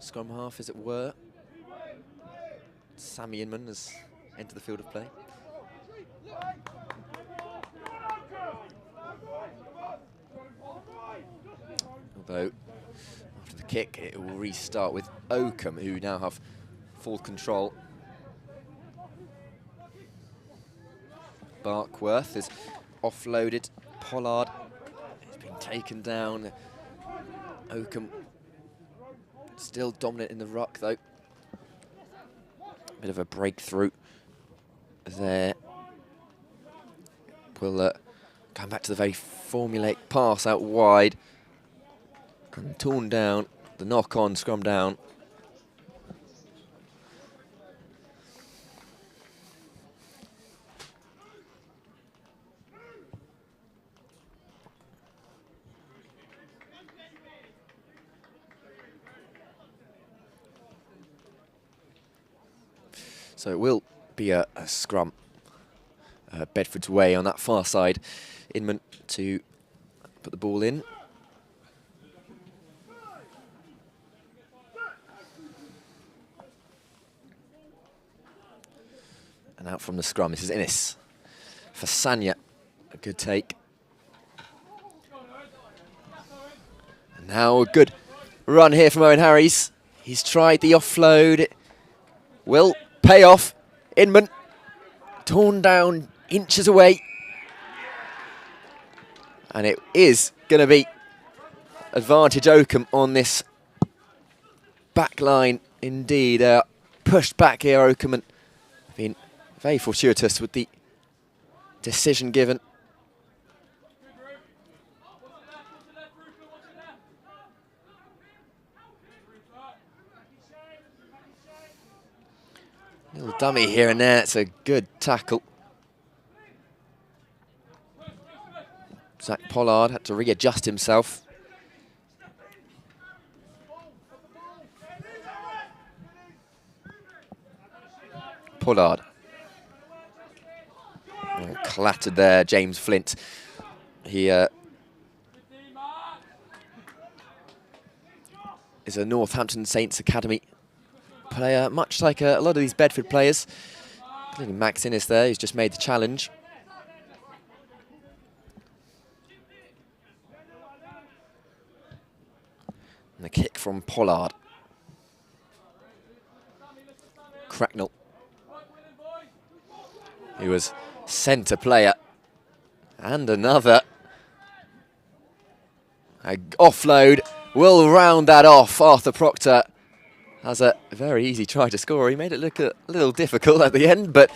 scrum half, as it were. Sammy Inman has entered the field of play. Although, after the kick, it will restart with Oakham, who now have full control. Barkworth is offloaded. Pollard has been taken down. Oakham still dominant in the ruck, though. Bit of a breakthrough there. We'll come back to the very formulaic pass out wide. And torn down, the knock-on, scrum down. So it will be a scrum Bedford's way on that far side. Inman to put the ball in. And out from the scrum, this is Innes. For Sanya, a good take. And now a good run here from Owen Harries. He's tried the offload. It will pay off. Inman, torn down, inches away. And it is going to be advantage Oakham on this back line indeed. Pushed back here, Oakham, and been very fortuitous with the decision given. Little dummy here and there, it's a good tackle. Zach Pollard had to readjust himself. Pollard. Oh, clattered there, James Flint. He is a Northampton Saints Academy player, much like a lot of these Bedford players. Including Max Innes there, who's just made the challenge. And the kick from Pollard. Cracknell, who was centre player. And another. A offload will round that off. Arthur Proctor has a very easy try to score. He made it look a little difficult at the end, but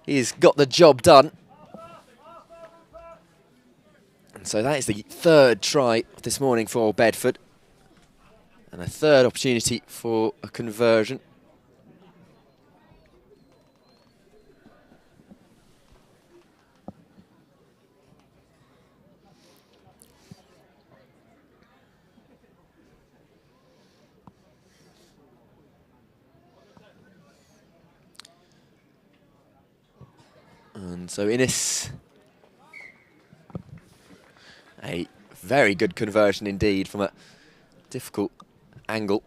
he's got the job done. And so that is the third try this morning for Bedford. And a third opportunity for a conversion. And so Innes, a very good conversion indeed from a difficult angle.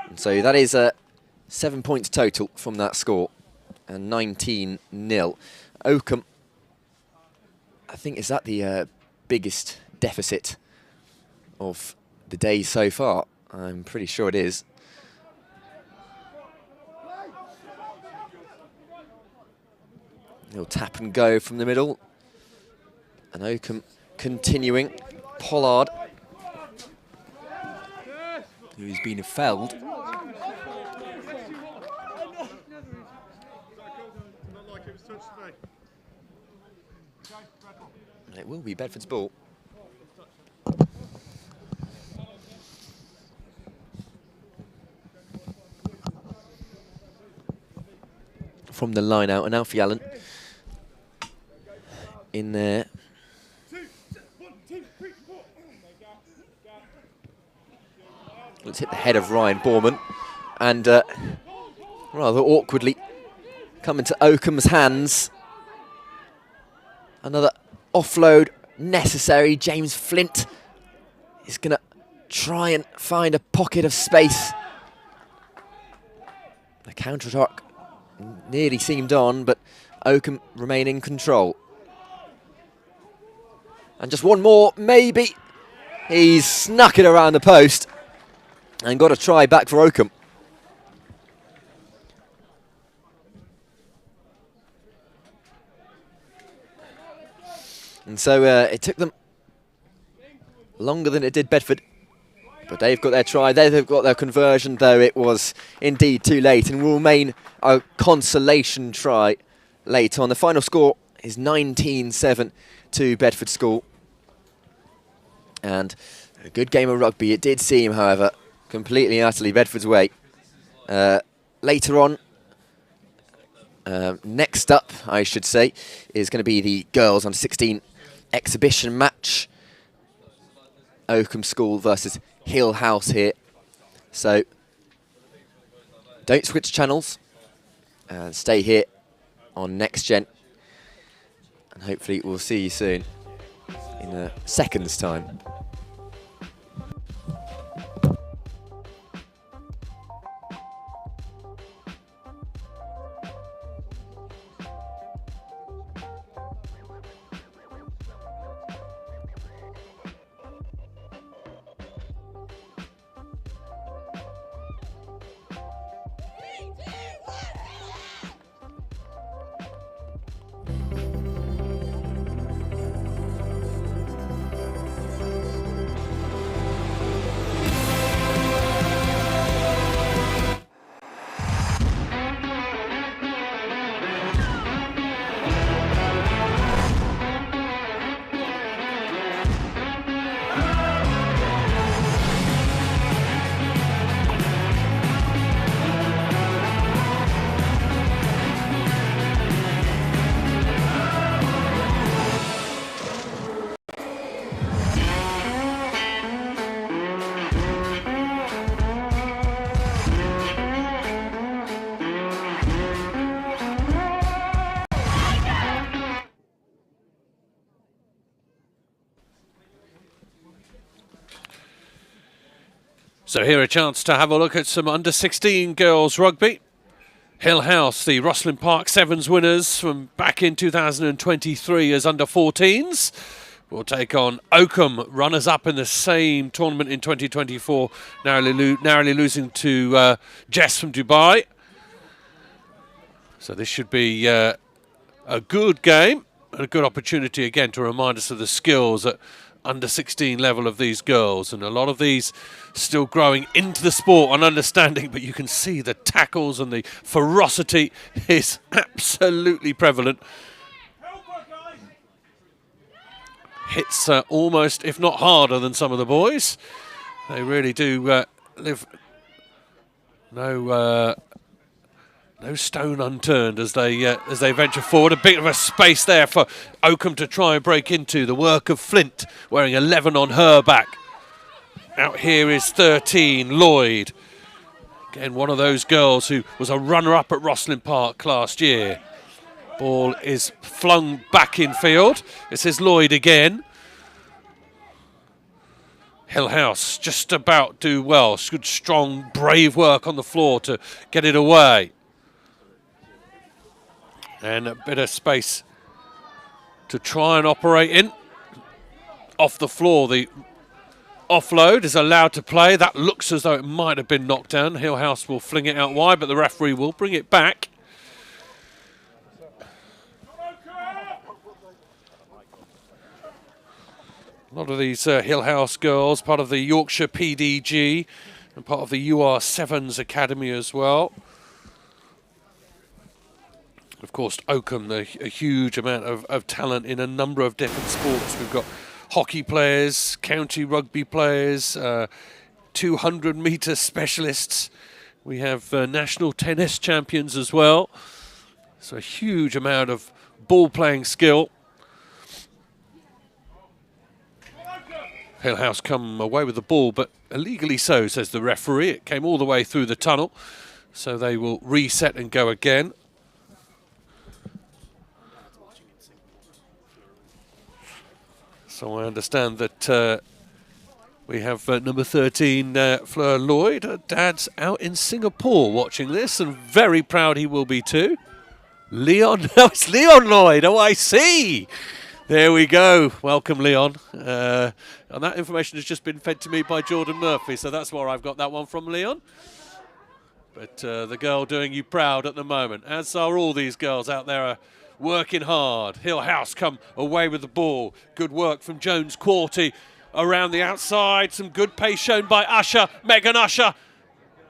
And so that is 7 points total from that score, and 19-0. Oakham, I think, is that the biggest deficit of the day so far? I'm pretty sure it is. Little tap and go from the middle. And Oakham continuing. Pollard, who's been felled. And it will be Bedford's ball. From the line out, and Alfie Allen in there. Let's hit the head of Ryan Borman, and rather awkwardly come into Oakham's hands. Another offload necessary. James Flint is going to try and find a pocket of space The counter-attack nearly seemed on, but Oakham remain in control. And just one more, maybe. He's snuck it around the post and got a try back for Oakham. And so it took them longer than it did Bedford. But they've got their try, they've got their conversion, though it was indeed too late and will remain a consolation try late on. The final score is 19-7 to Bedford School. And a good game of rugby. It did seem, however, completely and utterly Bedford's way. Later on, next up, I should say, is going to be the girls under 16 exhibition match. Oakham School versus Hill House here. So don't switch channels and stay here on Next Gen. And hopefully we'll see you soon in a second's time. So here a chance to have a look at some under-16 girls rugby. Hill House, the Rosslyn Park Sevens winners from back in 2023 as under-14s, will take on Oakham, runners-up in the same tournament in 2024, narrowly losing to Jess from Dubai. So this should be a good game and a good opportunity again to remind us of the skills at under 16 level of these girls, and a lot of these still growing into the sport and understanding, but you can see the tackles and the ferocity is absolutely prevalent. Hits almost, if not harder than some of the boys. They really do live no stone unturned as they venture forward. A bit of a space there for Oakham to try and break into. The work of Flint, wearing 11 on her back. Out here is 13, Lloyd. Again, one of those girls who was a runner-up at Rosslyn Park last year. Ball is flung back in field. This is Lloyd again. Hill House just about do well. Good, strong, brave work on the floor to get it away. And a bit of space to try and operate in. Off the floor, the offload is allowed to play. That looks as though it might have been knocked down. Hill House will fling it out wide, but the referee will bring it back. A lot of these Hill House girls, part of the Yorkshire PDG and part of the SEVENS Academy as well. Of course, Oakham, a huge amount of talent in a number of different sports. We've got hockey players, county rugby players, 200-metre specialists. We have national tennis champions as well. So a huge amount of ball-playing skill. Hill House come away with the ball, but illegally so, says the referee. It came all the way through the tunnel, so they will reset and go again. So I understand that We have number 13, Fleur Lloyd. Dad's out in Singapore watching this, and very proud he will be too. Leon, no, it's Leon Lloyd. Oh, I see. There we go. Welcome, Leon. And that information has just been fed to me by Jordan Murphy, so that's where I've got that one from, Leon. But the girl doing you proud at the moment, as are all these girls out there working hard. Hill House come away with the ball. Good work from Jones Quarty around the outside. Some good pace shown by Usher, Megan Usher.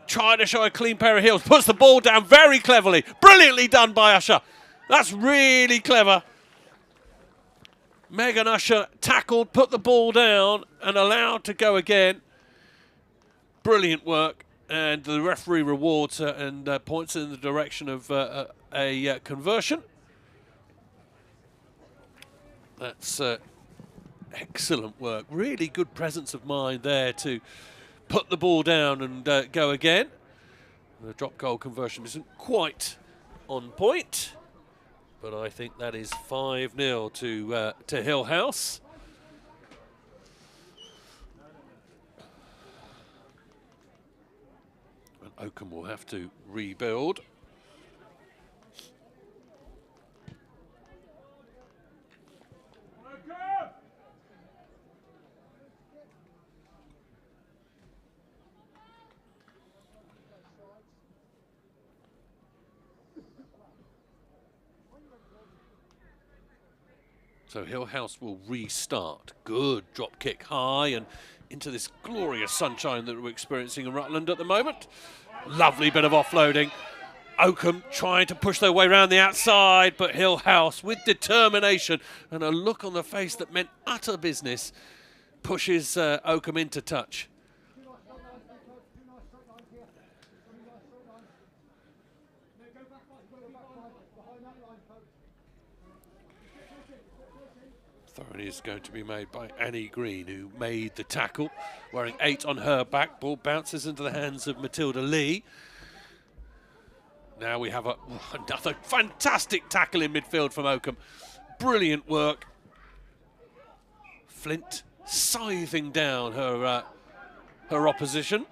Trying to show a clean pair of heels. Puts the ball down very cleverly. Brilliantly done by Usher. That's really clever. Megan Usher tackled, put the ball down and allowed to go again. Brilliant work. And the referee rewards her and points in the direction of a conversion. That's excellent work. Really good presence of mind there to put the ball down and go again. The drop goal conversion isn't quite on point, but I think that is 5-0 to Hill House. And Oakham will have to rebuild. So Hill House will restart. Good drop kick high and into this glorious sunshine that we're experiencing in Rutland at the moment. Lovely bit of offloading. Oakham trying to push their way around the outside, but Hill House with determination and a look on the face that meant utter business pushes Oakham into touch. Throw is going to be made by Annie Green, who made the tackle, wearing 8 on her back. Ball bounces into the hands of Matilda Lee. Now we have another fantastic tackle in midfield from Oakham. Brilliant work. Flint scything down her opposition.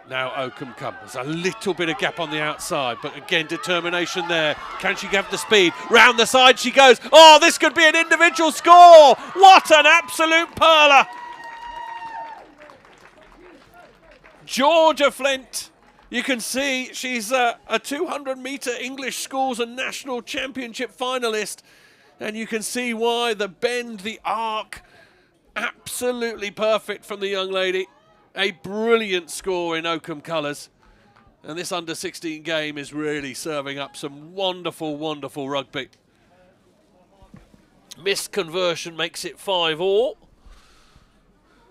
Now Oakham come. There's a little bit of gap on the outside, but again, determination there. Can she have the speed? Round the side she goes. Oh, this could be an individual score. What an absolute perler. Georgia Flint. You can see she's a 200-metre English Schools and National Championship finalist. And you can see why the bend, the arc, absolutely perfect from the young lady. A brilliant score in Oakham colours. And this under-16 game is really serving up some wonderful, wonderful rugby. Missed conversion makes it 5-all.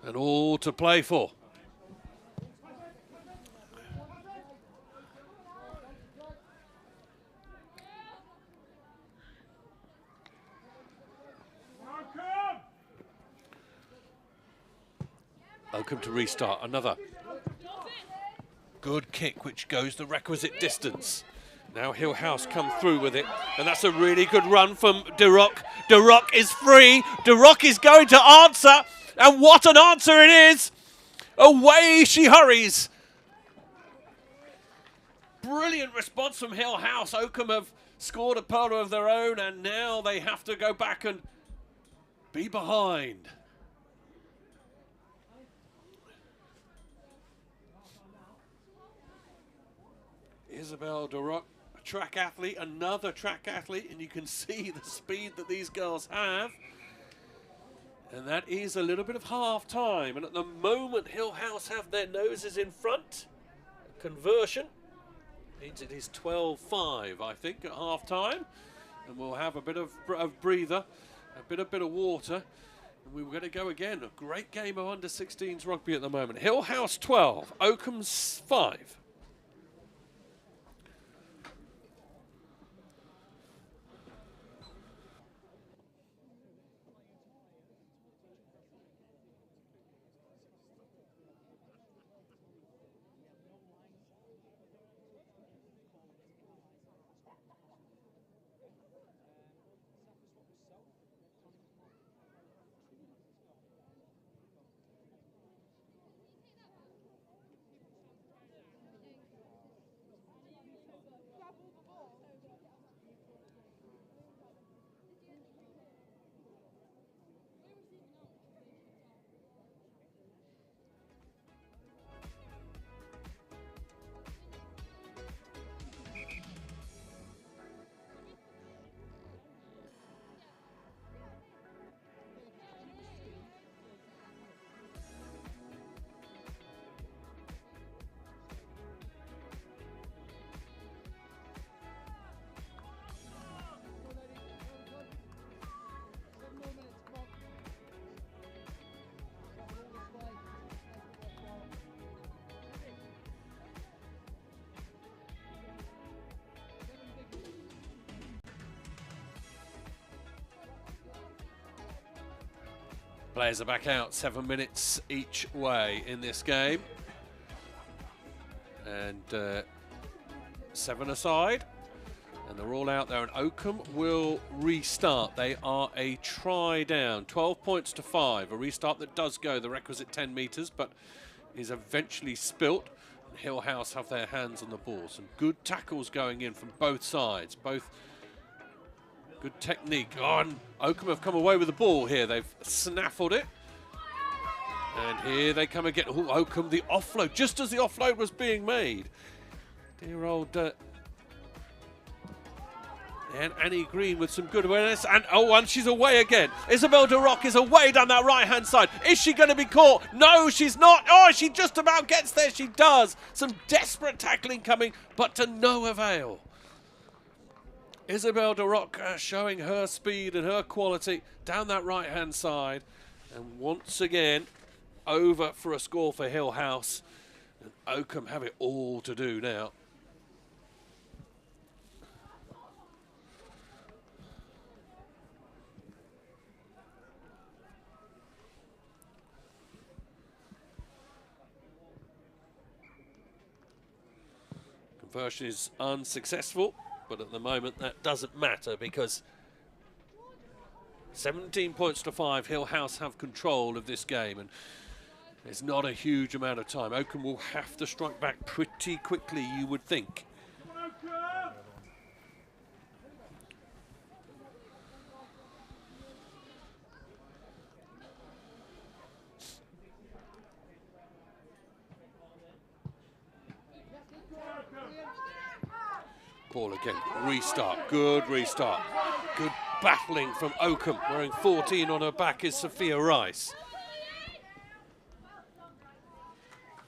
And all to play for. Oakham to restart. Another good kick which goes the requisite distance. Now Hill House come through with it, and that's a really good run from Duroc. Duroc is free. Duroc is going to answer, and what an answer it is! Away she hurries. Brilliant response from Hill House. Oakham have scored a pearler of their own, and now they have to go back and be behind. Isabel Duroc, a track athlete, another track athlete, and you can see the speed that these girls have. And that is a little bit of half time. And at the moment, Hill House have their noses in front. Conversion means it is 12-5, I think, at half time. And we'll have a bit of breather, a bit of water. And we're going to go again. A great game of under-16s rugby at the moment. Hill House 12, Oakham's 5. Players are back out, 7 minutes each way in this game. And 7 aside. And they're all out there, and Oakham will restart. They are a try down, 12 points to 5. A restart that does go the requisite 10 metres, but is eventually spilt. And Hill House have their hands on the ball. Some good tackles going in from both sides, both good technique. Oh, and Oakham have come away with the ball here. They've snaffled it. And here they come again. Oh, Oakham, the offload, just as the offload was being made. Dear old and Annie Green with some good awareness, and oh, and she's away again. Isabel de Rock is away down that right-hand side. Is she going to be caught? No, she's not. Oh, she just about gets there. She does. Some desperate tackling coming, but to no avail. Isabel de Rock showing her speed and her quality down that right-hand side, and once again over for a score for Hill House, and Oakham have it all to do now. Conversion is unsuccessful, but at the moment that doesn't matter because 17 points to 5, Hill House have control of this game, and there's not a huge amount of time. Oakham will have to strike back pretty quickly, you would think. Ball again, restart, good restart. Good battling from Oakham, wearing 14 on her back is Sophia Rice.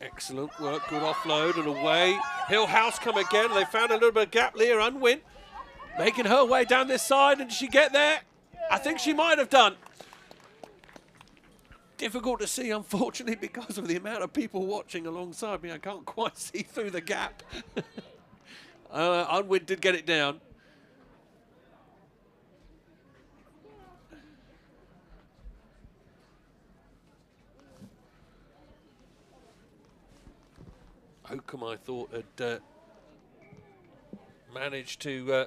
Excellent work, good offload and away. Hill House come again, they found a little bit of gap. Leah Unwin making her way down this side, and did she get there? I think she might have done. Difficult to see, unfortunately, because of the amount of people watching alongside me. I can't quite see through the gap. Unwin did get it down. Oakham, I thought, had managed to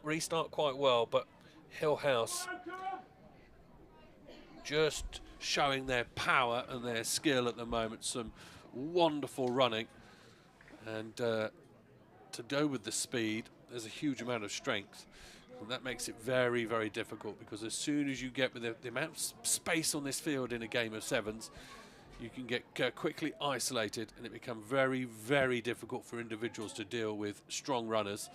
restart quite well, but Hill House just showing their power and their skill at the moment. Some wonderful running, and to go with the speed, there's a huge amount of strength, and that makes it very, very difficult, because as soon as you get with the amount of space on this field in a game of sevens, you can get quickly isolated, and it becomes very, very difficult for individuals to deal with strong runners.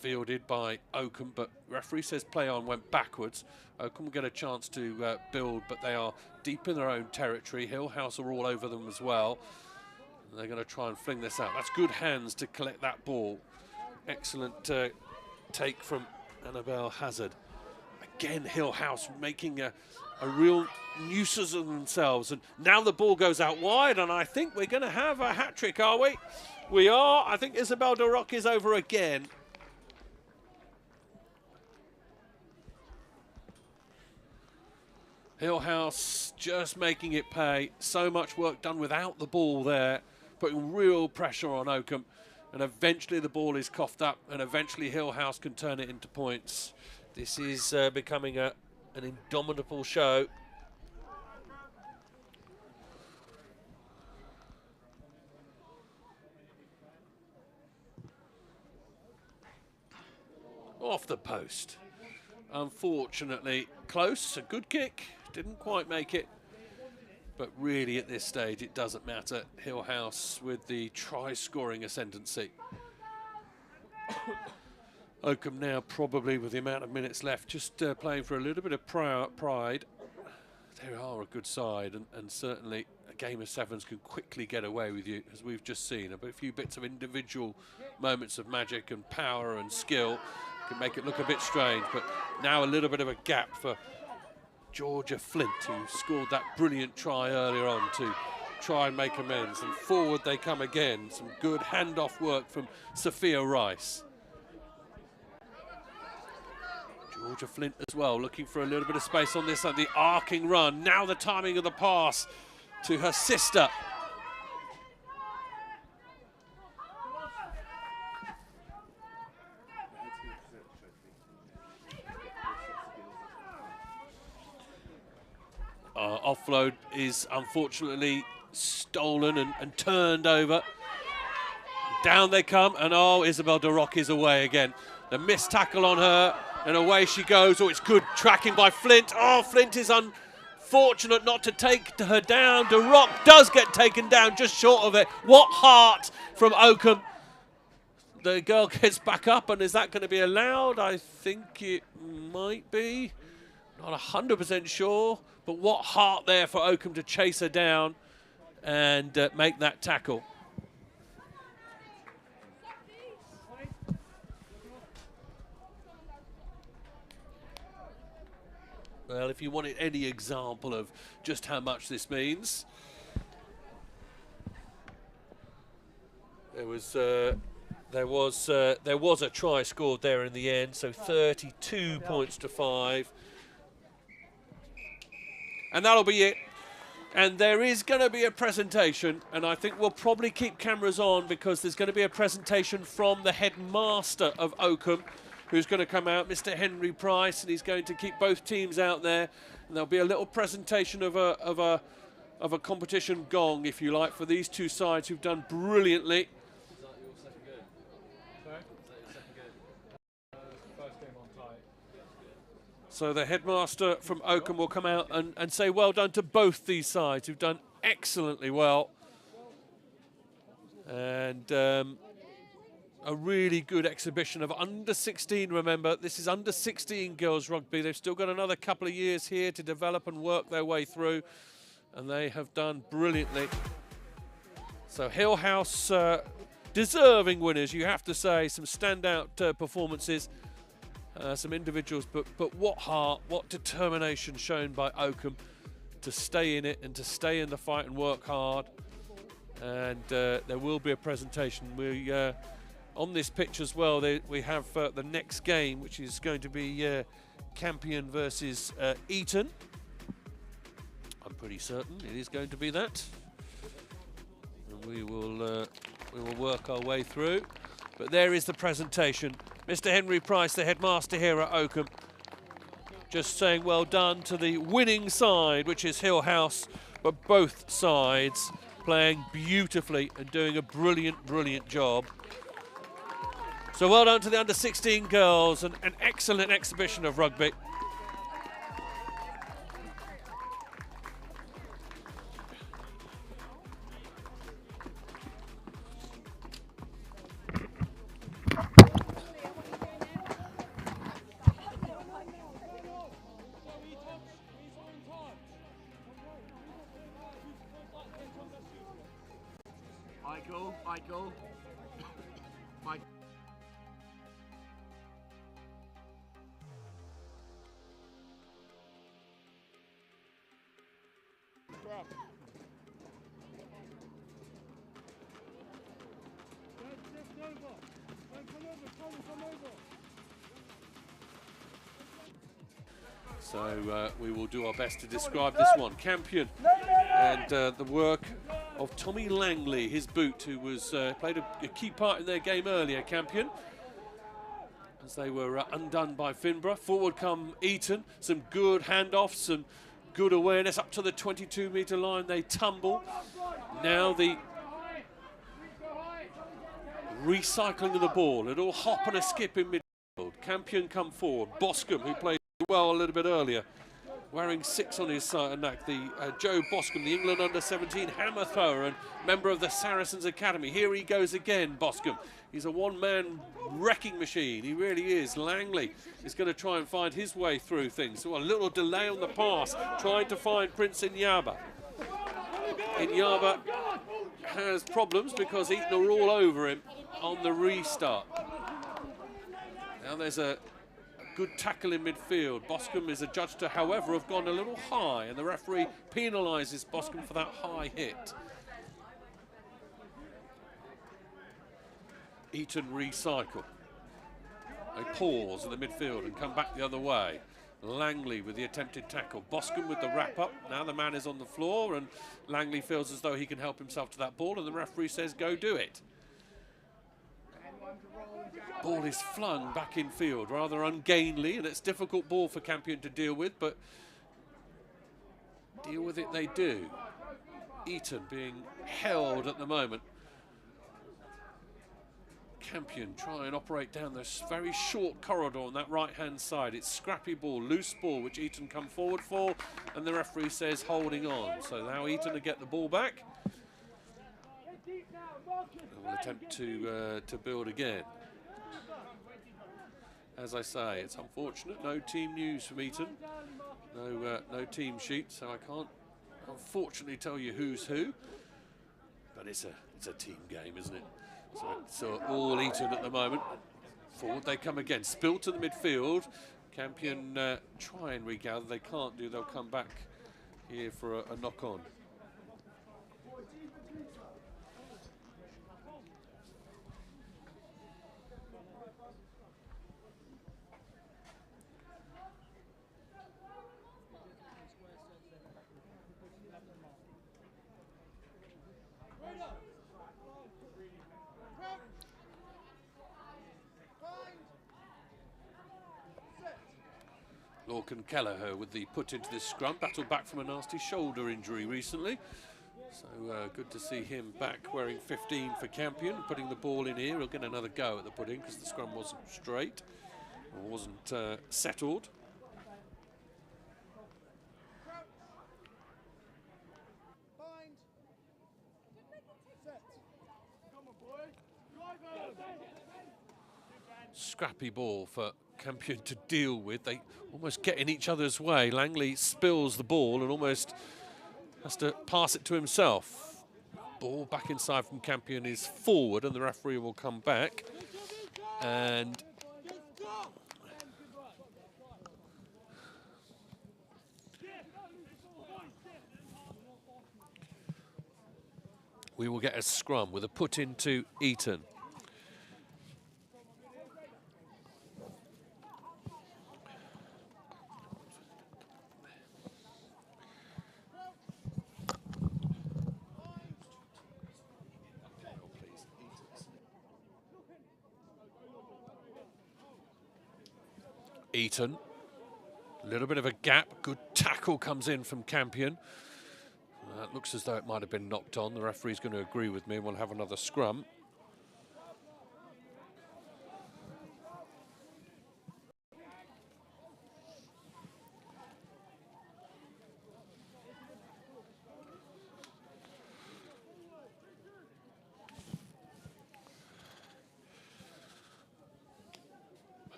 Fielded by Oakham, but referee says play on, went backwards. Oakham will get a chance to build, but they are deep in their own territory. Hill House are all over them as well. And they're going to try and fling this out. That's good hands to collect that ball. Excellent take from Annabelle Hazard. Again, Hill House making a real nuisance of themselves. And now the ball goes out wide, and I think we're going to have a hat-trick, are we? We are. I think Isabel de Rock is over again. Hill House just making it pay. So much work done without the ball there, putting real pressure on Oakham. And eventually the ball is coughed up, and eventually Hill House can turn it into points. This is becoming an indomitable show. Off the post. Unfortunately, close, a good kick. Didn't quite make it. But really at this stage, it doesn't matter. Hill House with the try-scoring ascendancy. Oakham now probably with the amount of minutes left, just playing for a little bit of pride. They are a good side, and certainly a game of sevens can quickly get away with you, as we've just seen. A few bits of individual moments of magic and power and skill can make it look a bit strange, but now a little bit of a gap for Georgia Flint, who scored that brilliant try earlier on to try and make amends. And forward they come again. Some good handoff work from Sophia Rice. to Flint as well, looking for a little bit of space on this side. The arcing run. Now the timing of the pass to her sister. Offload is unfortunately stolen and turned over. Down they come, and oh, Isabel de Rock is away again. The missed tackle on her, and away she goes. Oh, it's good tracking by Flint. Oh, Flint is unfortunate not to take her down. De Rock does get taken down, just short of it. What heart from Oakham. The girl gets back up, and is that going to be allowed? I think it might be. Not 100% sure, but what heart there for Oakham to chase her down and make that tackle. Well, if you wanted any example of just how much this means, there was a try scored there in the end, so 32 points to 5. And that'll be it. And there is going to be a presentation, and I think we'll probably keep cameras on because there's going to be a presentation from the headmaster of Oakham, who's going to come out, Mr. Henry Price, and he's going to keep both teams out there. And there'll be a little presentation of a competition gong, if you like, for these two sides who've done brilliantly. So the headmaster from Oakham will come out and say well done to both these sides who've done excellently well. And a really good exhibition of under 16. Remember, this is under 16 girls rugby. They've still got another couple of years here to develop and work their way through. And they have done brilliantly. So Hill House, deserving winners, you have to say. Some standout performances. Some individuals, but what heart, what determination shown by Oakham to stay in it and to stay in the fight and work hard. And there will be a presentation. We on this pitch as well. We have the next game, which is going to be Campion versus Eton. I'm pretty certain it is going to be that. And we will work our way through. But there is the presentation. Mr. Henry Price, the headmaster here at Oakham, just saying well done to the winning side, which is Hill House, but both sides playing beautifully and doing a brilliant, brilliant job. So well done to the under 16 girls, and an excellent exhibition of rugby. Michael. Mike. Grab. Just over. Come over. So we will do our best to describe this one. Campion and the work of Tommy Langley, his boot, who was played a key part in their game earlier, Campion, as they were undone by Finborough. Forward come Eton, some good handoffs, some good awareness up to the 22-metre line. They tumble. Now the recycling of the ball, a little hop and a skip in midfield. Campion come forward. Boscombe, who played well a little bit earlier, wearing 6 on his side and neck. The Joe Boscombe, the England under-17 hammer thrower and member of the Saracens Academy. Here he goes again, Boscombe. He's a one-man wrecking machine. He really is. Langley is going to try and find his way through things. So a little delay on the pass, trying to find Prince Inyaba. Inyaba has problems because Eton are all over him on the restart. Now there's a good tackle in midfield. Boscombe is adjudged to, however, have gone a little high, and the referee penalises Boscombe for that high hit. Eton recycle. They pause in the midfield and come back the other way. Langley with the attempted tackle. Boscombe with the wrap-up. Now the man is on the floor and Langley feels as though he can help himself to that ball and the referee says go do it. Ball is flung back in field, rather ungainly, and it's a difficult ball for Campion to deal with, but deal with it they do. Eton being held at the moment. Campion try and operate down this very short corridor on that right-hand side. It's scrappy ball, loose ball, which Eton come forward for, and the referee says holding on. So now Eton to get the ball back. And will attempt to build again. As I say, it's unfortunate. No team news from Eton. No team sheet, so I can't unfortunately tell you who's who. But it's a team game, isn't it? So all Eton at the moment. Forward they come again. Spill to the midfield. Campion try and regather. They can't do. They'll come back here for a knock-on. Lorcan Kelleher with the put into this scrum, battled back from a nasty shoulder injury recently. So good to see him back wearing 15 for Campion, putting the ball in here. He'll get another go at the put-in because the scrum wasn't straight, or wasn't settled. Scrappy ball for Campion to deal with. They almost get in each other's way. Langley spills the ball and almost has to pass it to himself. Ball back inside from Campion is forward and the referee will come back. And we will get a scrum with a put into Eton. Eton, a little bit of a gap, good tackle comes in from Campion. It looks as though it might have been knocked on. The referee's going to agree with me and we'll have another scrum.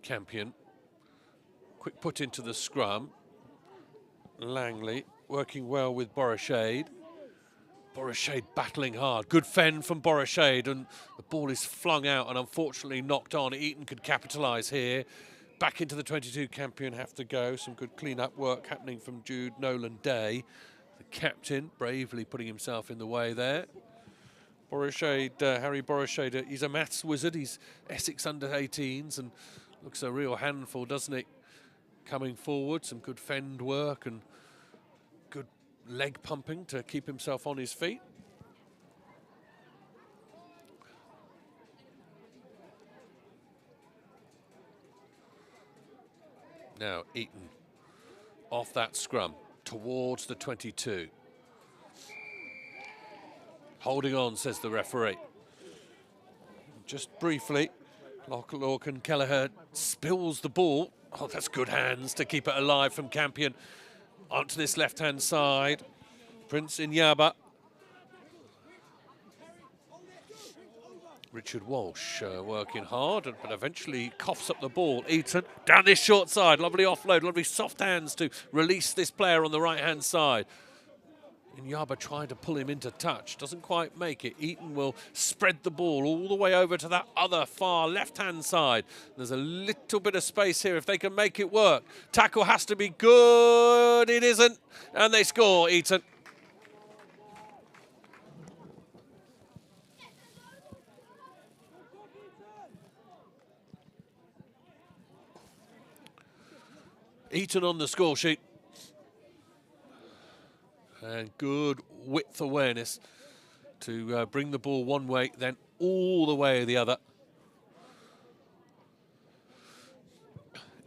Campion, quick put into the scrum. Langley working well with Borrashade. Borrashade battling hard. Good fend from Borrashade and the ball is flung out and unfortunately knocked on. Eton could capitalise here. Back into the 22 Campion have to go. Some good clean-up work happening from Jude Nolan-Day. The captain bravely putting himself in the way there. Borrashade, Harry Borrashade, he's a maths wizard. He's Essex under-18s and looks a real handful, doesn't it? Coming forward, some good fend work and good leg pumping to keep himself on his feet. Now Eton off that scrum towards the 22. Holding on, says the referee. Just briefly. Lorcan Kelleher spills the ball. Oh, that's good hands to keep it alive from Campion. Onto this left-hand side. Prince Inyaba. Richard Walsh working hard, but eventually coughs up the ball. Eton down this short side. Lovely offload, lovely soft hands to release this player on the right-hand side. Yaba trying to pull him into touch, doesn't quite make it. Eton will spread the ball all the way over to that other far left-hand side. There's a little bit of space here if they can make it work. Tackle has to be good. It isn't, and they score, Eton. Eton on the score sheet. And good width awareness to bring the ball one way, then all the way the other.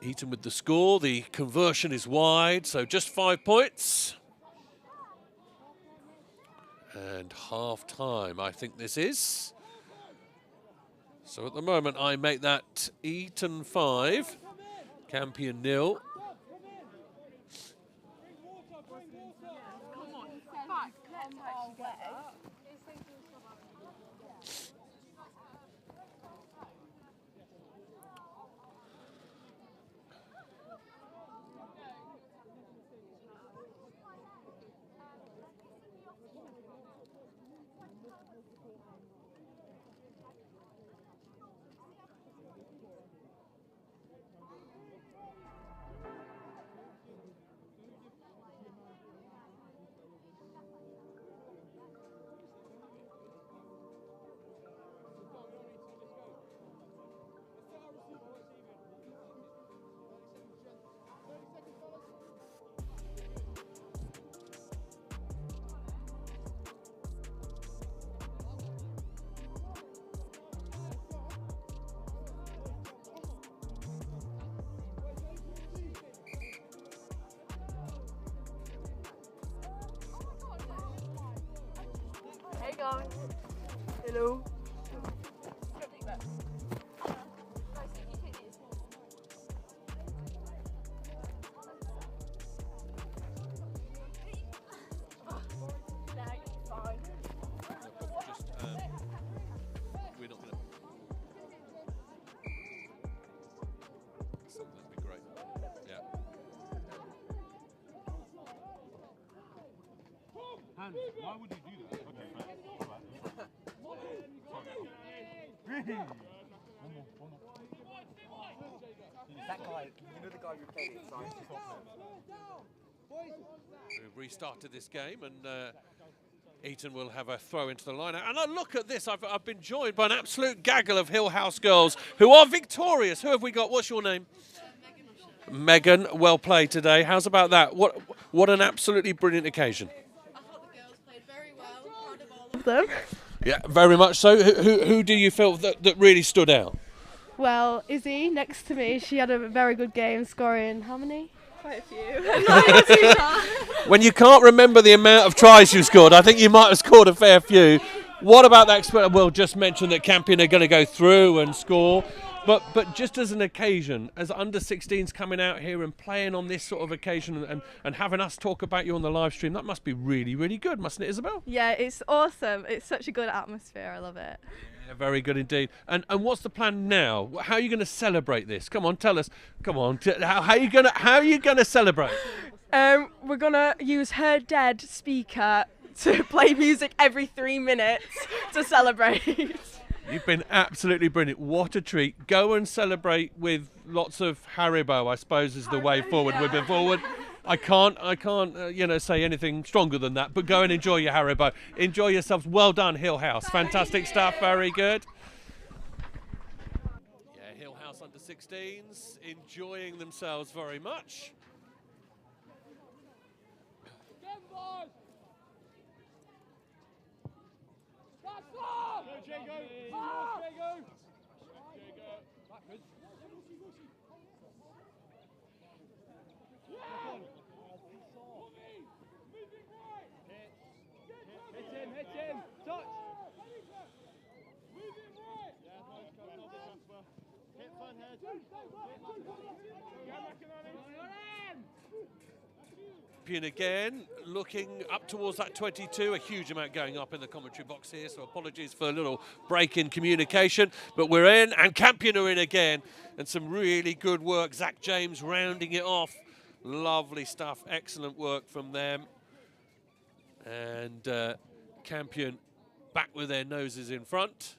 Eton with the score. The conversion is wide, so just 5 points. And half time, I think this is. So at the moment, I make that Eton 5, Campion 0. Hey guys. Hello. Why would you do that? That guy, you know the guy who played inside. We've restarted this game, and Eton will have a throw into the line. And look at this, I've been joined by an absolute gaggle of Hill House girls who are victorious. Who have we got? What's your name? Megan, well played today. How's about that? What an absolutely brilliant occasion. I thought the girls played very well. Proud of all of them. Yeah, very much so. Who do you feel that really stood out? Well, Izzy, next to me, she had a very good game, scoring how many? Quite a few. When you can't remember the amount of tries you scored, I think you might have scored a fair few. What about that? We'll just mention that Campion are going to go through and score. But just as an occasion, as under-16s coming out here and playing on this sort of occasion and having us talk about you on the live stream, that must be really, really good, mustn't it, Isabel? Yeah, it's awesome. It's such a good atmosphere. I love it. Yeah, very good indeed. And what's the plan now? How are you going to celebrate this? Come on, tell us. Come on, how are you going to celebrate? We're gonna use her dead speaker to play music every 3 minutes to celebrate. You've been absolutely brilliant. What a treat. Go and celebrate with lots of Haribo, I suppose, is the way forward. Yeah. Moving forward. I can't say anything stronger than that, but go and enjoy your Haribo. Enjoy yourselves. Well done, Hill House. Fantastic stuff. Very good. Yeah, Hill House under 16s enjoying themselves very much. Again, looking up towards that 22, a huge amount going up in the commentary box here, so apologies for a little break in communication, but we're in, and Campion are in again, and some really good work. Zach James rounding it off. Lovely stuff, excellent work from them. And Campion back with their noses in front.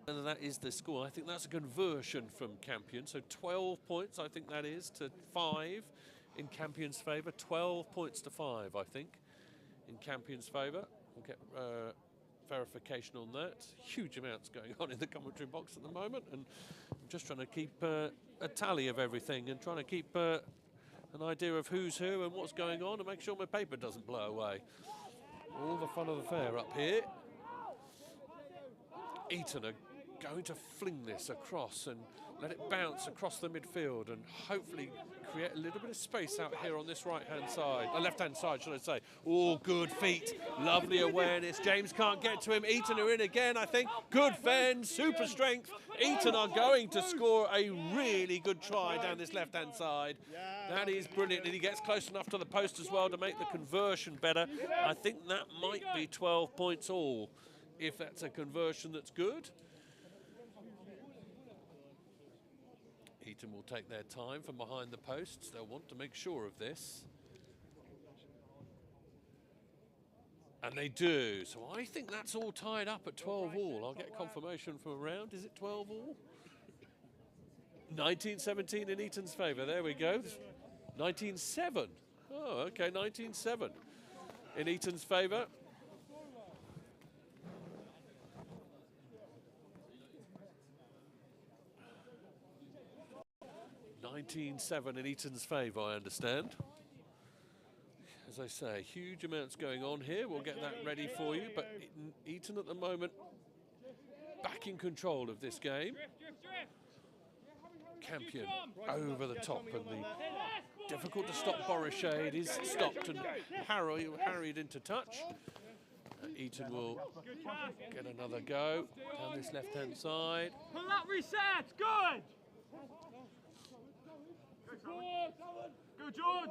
And that is the score. I think that's a conversion from Campion. So 12 points, I think that is, to 5 in Campion's favour. 12 points to 5, I think, in Campion's favour. We'll get verification on that. Huge amounts going on in the commentary box at the moment. And I'm just trying to keep a tally of everything and trying to keep an idea of who's who and what's going on and make sure my paper doesn't blow away. All the fun of the fair up here. Eton are going to fling this across and let it bounce across the midfield and hopefully create a little bit of space out here on this right-hand side, left-hand side, should I say. Oh, good feet, lovely awareness. James can't get to him. Eton are in again, I think. Good fend, super strength. Eton are going to score a really good try down this left-hand side. That is brilliant, and he gets close enough to the post as well to make the conversion better. I think that might be 12 points all, if that's a conversion that's good. Eton will take their time from behind the posts. They'll want to make sure of this. And they do. So I think that's all tied up at 12 all. I'll get confirmation from around. Is it 12 all? 19-17 in Eton's favour. There we go. 19-7. Oh, okay, 19-7 in Eton's favour. In Eton's favour, I understand. As I say, huge amounts going on here. We'll get that ready for you. But Eton at the moment back in control of this game. Campion over the top, and the difficult to stop Borishade is stopped and harried into touch. Eton will get another go down this left-hand side. Pull that reset, good! Go, George!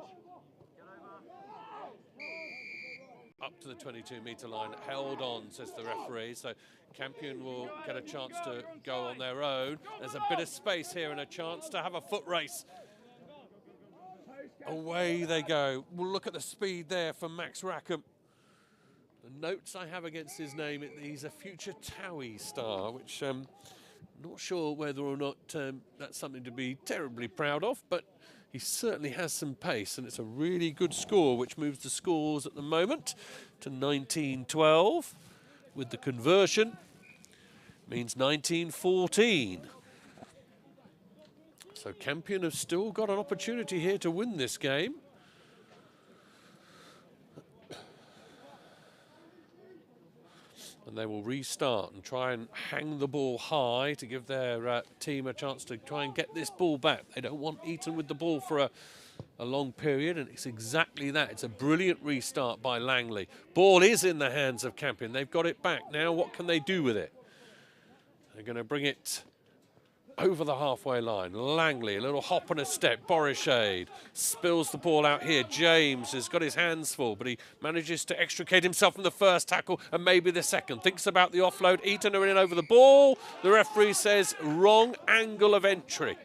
Up to the 22-metre line, held on, says the referee. So Campion will get a chance to go on their own. There's a bit of space here and a chance to have a foot race. Away they go. We'll look at the speed there from Max Rackham. The notes I have against his name, he's a future TOWIE star, which not sure whether or not that's something to be terribly proud of, but he certainly has some pace, and it's a really good score, which moves the scores at the moment to 19-12. With the conversion, means 19-14. So Campion have still got an opportunity here to win this game. And they will restart and try and hang the ball high to give their team a chance to try and get this ball back. They don't want Eton with the ball for a long period, and it's exactly that. It's a brilliant restart by Langley. Ball is in the hands of Campion. They've got it back. Now what can they do with it? They're going to bring it over the halfway line. Langley, a little hop and a step. Borishade spills the ball out here. James has got his hands full, but he manages to extricate himself from the first tackle and maybe the second. Thinks about the offload. Eton are in over the ball. The referee says wrong angle of entry.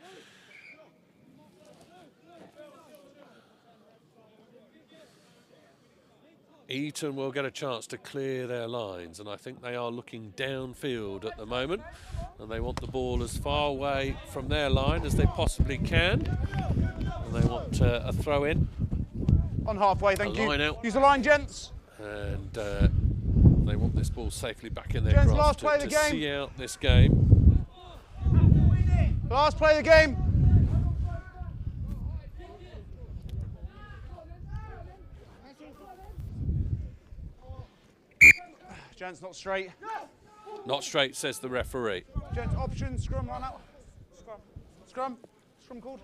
Eton will get a chance to clear their lines, and I think they are looking downfield at the moment, and they want the ball as far away from their line as they possibly can, and they want a throw in. On halfway, thank you. Line out. Use the line, gents. And they want this ball safely back in their Gents, grasp last play of to the game. see out this game. Last play of the game. Gents, not straight. Not straight, says the referee. Gents, option, scrum, line out. Scrum. Scrum called.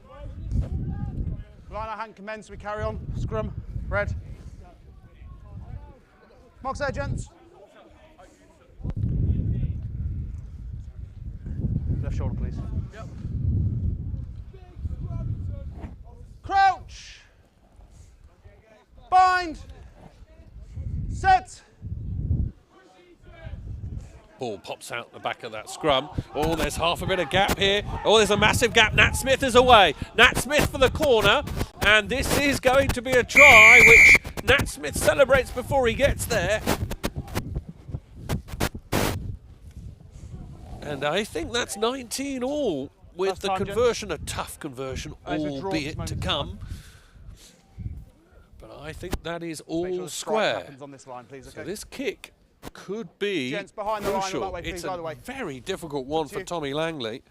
Line out, hand commence, we carry on. Scrum, red. Marks there, gents. Left shoulder, please. Yep. behind. Set. Ball pops out the back of that scrum. Oh, there's half a bit of gap here. Oh, there's a massive gap. Nat Smith is away. Nat Smith for the corner. And this is going to be a try, which Nat Smith celebrates before he gets there. And I think that's 19 all with the conversion, a tough conversion, albeit to come. But I think that is all square. So this kick could be crucial. It's a very difficult one for Tommy Langley.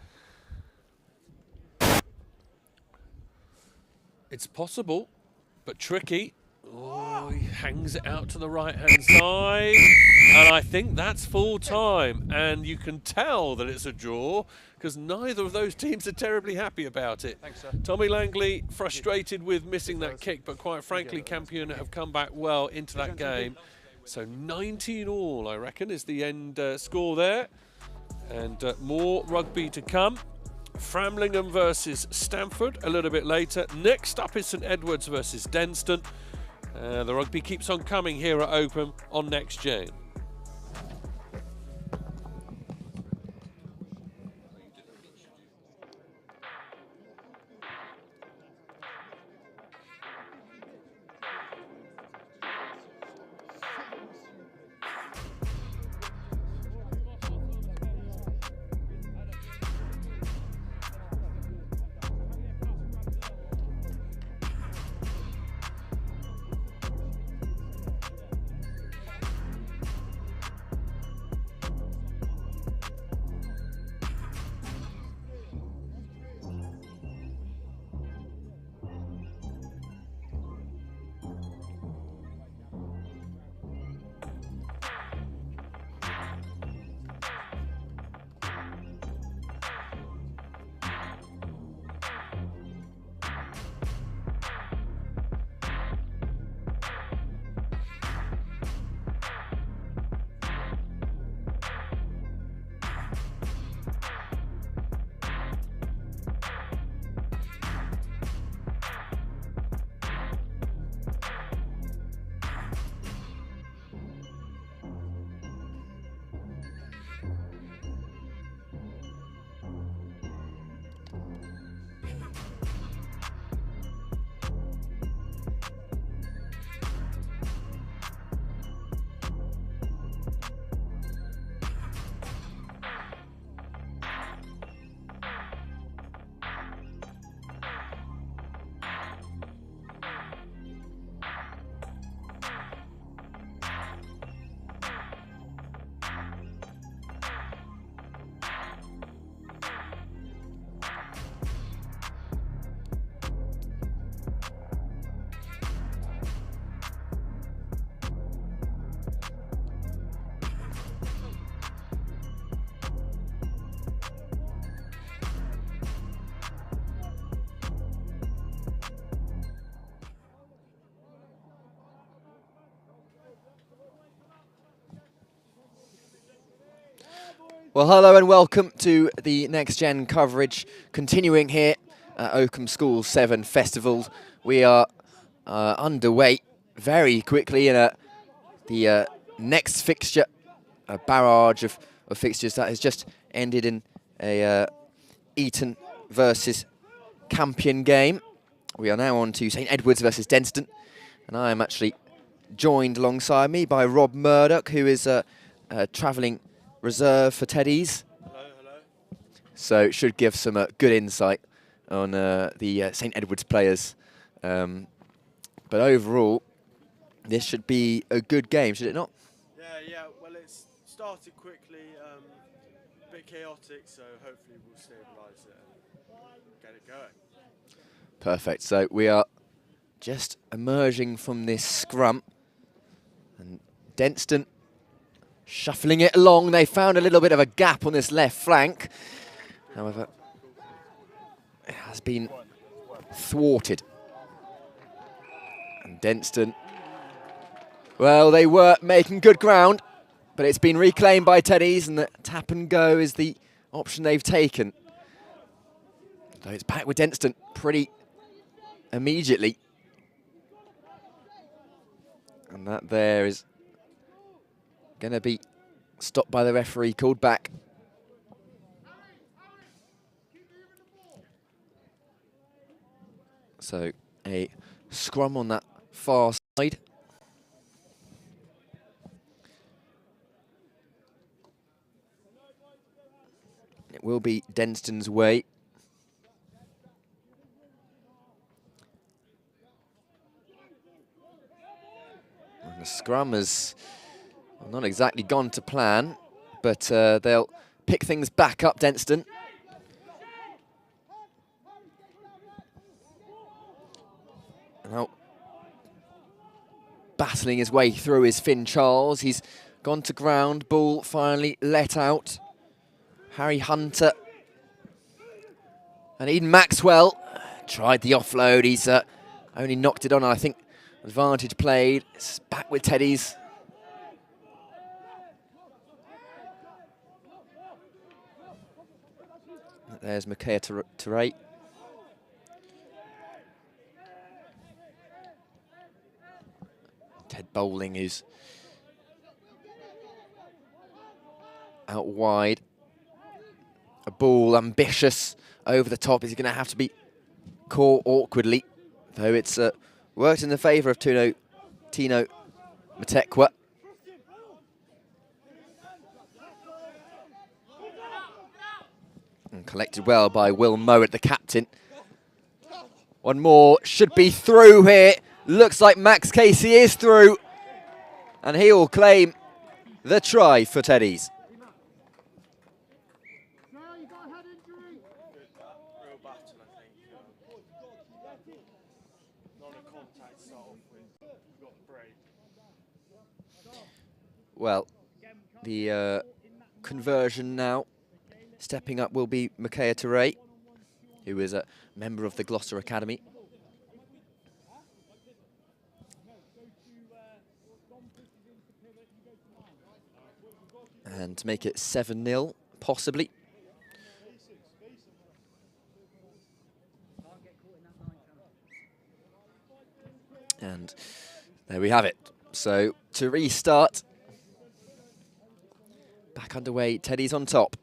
It's possible, but tricky. Oh, he hangs it out to the right-hand side. And I think that's full time. And you can tell that it's a draw because neither of those teams are terribly happy about it. Thanks, sir. Tommy Langley frustrated with missing that kick, but quite frankly, Campion have come back well into that game. So 19 all, I reckon, is the end score there. And more rugby to come. Framlingham versus Stamford a little bit later. Next up is St Edwards versus Denstone. The rugby keeps on coming here at Oakham on Next Gen. Well, hello and welcome to the Next Gen coverage. Continuing here at Oakham School 7 Festival. We are underway very quickly in the next fixture, a barrage of fixtures that has just ended in a Eton versus Campion game. We are now on to St Edwards versus Denstone, and I am actually joined alongside me by Rob Murdoch, who is travelling reserve for Teddy's. Hello, hello. So it should give some good insight on the St Edwards players. But overall, this should be a good game, should it not? Yeah. Well, it's started quickly, a bit chaotic, so hopefully we'll stabilise it and get it going. Perfect. So we are just emerging from this scrum, and Denstone shuffling it along. They found a little bit of a gap on this left flank. However, it has been thwarted. And Denstone, well, they were making good ground, but it's been reclaimed by Teddy's, and the tap and go is the option they've taken. So it's back with Denstone pretty immediately. And that there is going to be stopped by the referee, called back. So a scrum on that far side. It will be Denstone's way. And the scrum has not exactly gone to plan, but they'll pick things back up, Denstone. Now, battling his way through is Finn Charles. He's gone to ground, ball finally let out. Harry Hunter and Eden Maxwell tried the offload. He's only knocked it on, I think. Advantage played. It's back with Teddies. There's Micaiah Teray. Ted Bowling, who's out wide. A ball ambitious over the top. Is he going to have to be caught awkwardly? Though it's worked in the favour of Tino Matekwa. And collected well by Will Mowat, the captain. One more should be through here. Looks like Max Casey is through. And he will claim the try for Teddies. Well, the conversion now, stepping up will be Micaiah Teray, who is a member of the Gloucester Academy. And to make it 7-0, possibly. And there we have it. So to restart, back underway, Teddy's on top.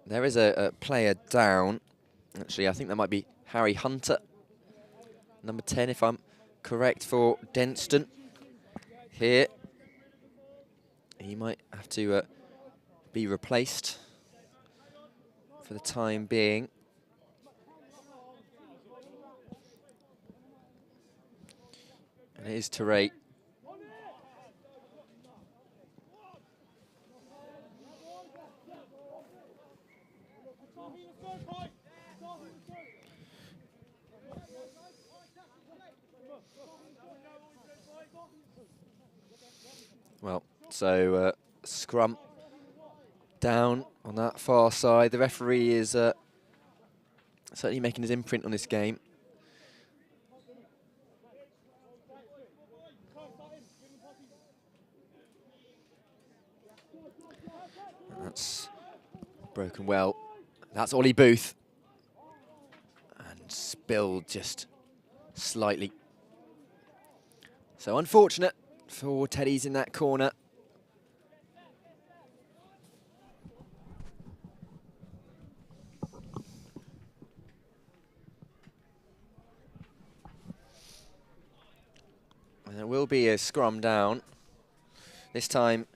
There is a player down. Actually, I think that might be Harry Hunter, number 10, if I'm correct, for Denstone. Here, he might have to be replaced for the time being. And it is Teray. Well, so scrum down on that far side. The referee is certainly making his imprint on this game. That's broken well. That's Ollie Booth. And spilled just slightly. So unfortunate for Teddy's in that corner. And there will be a scrum down. This time,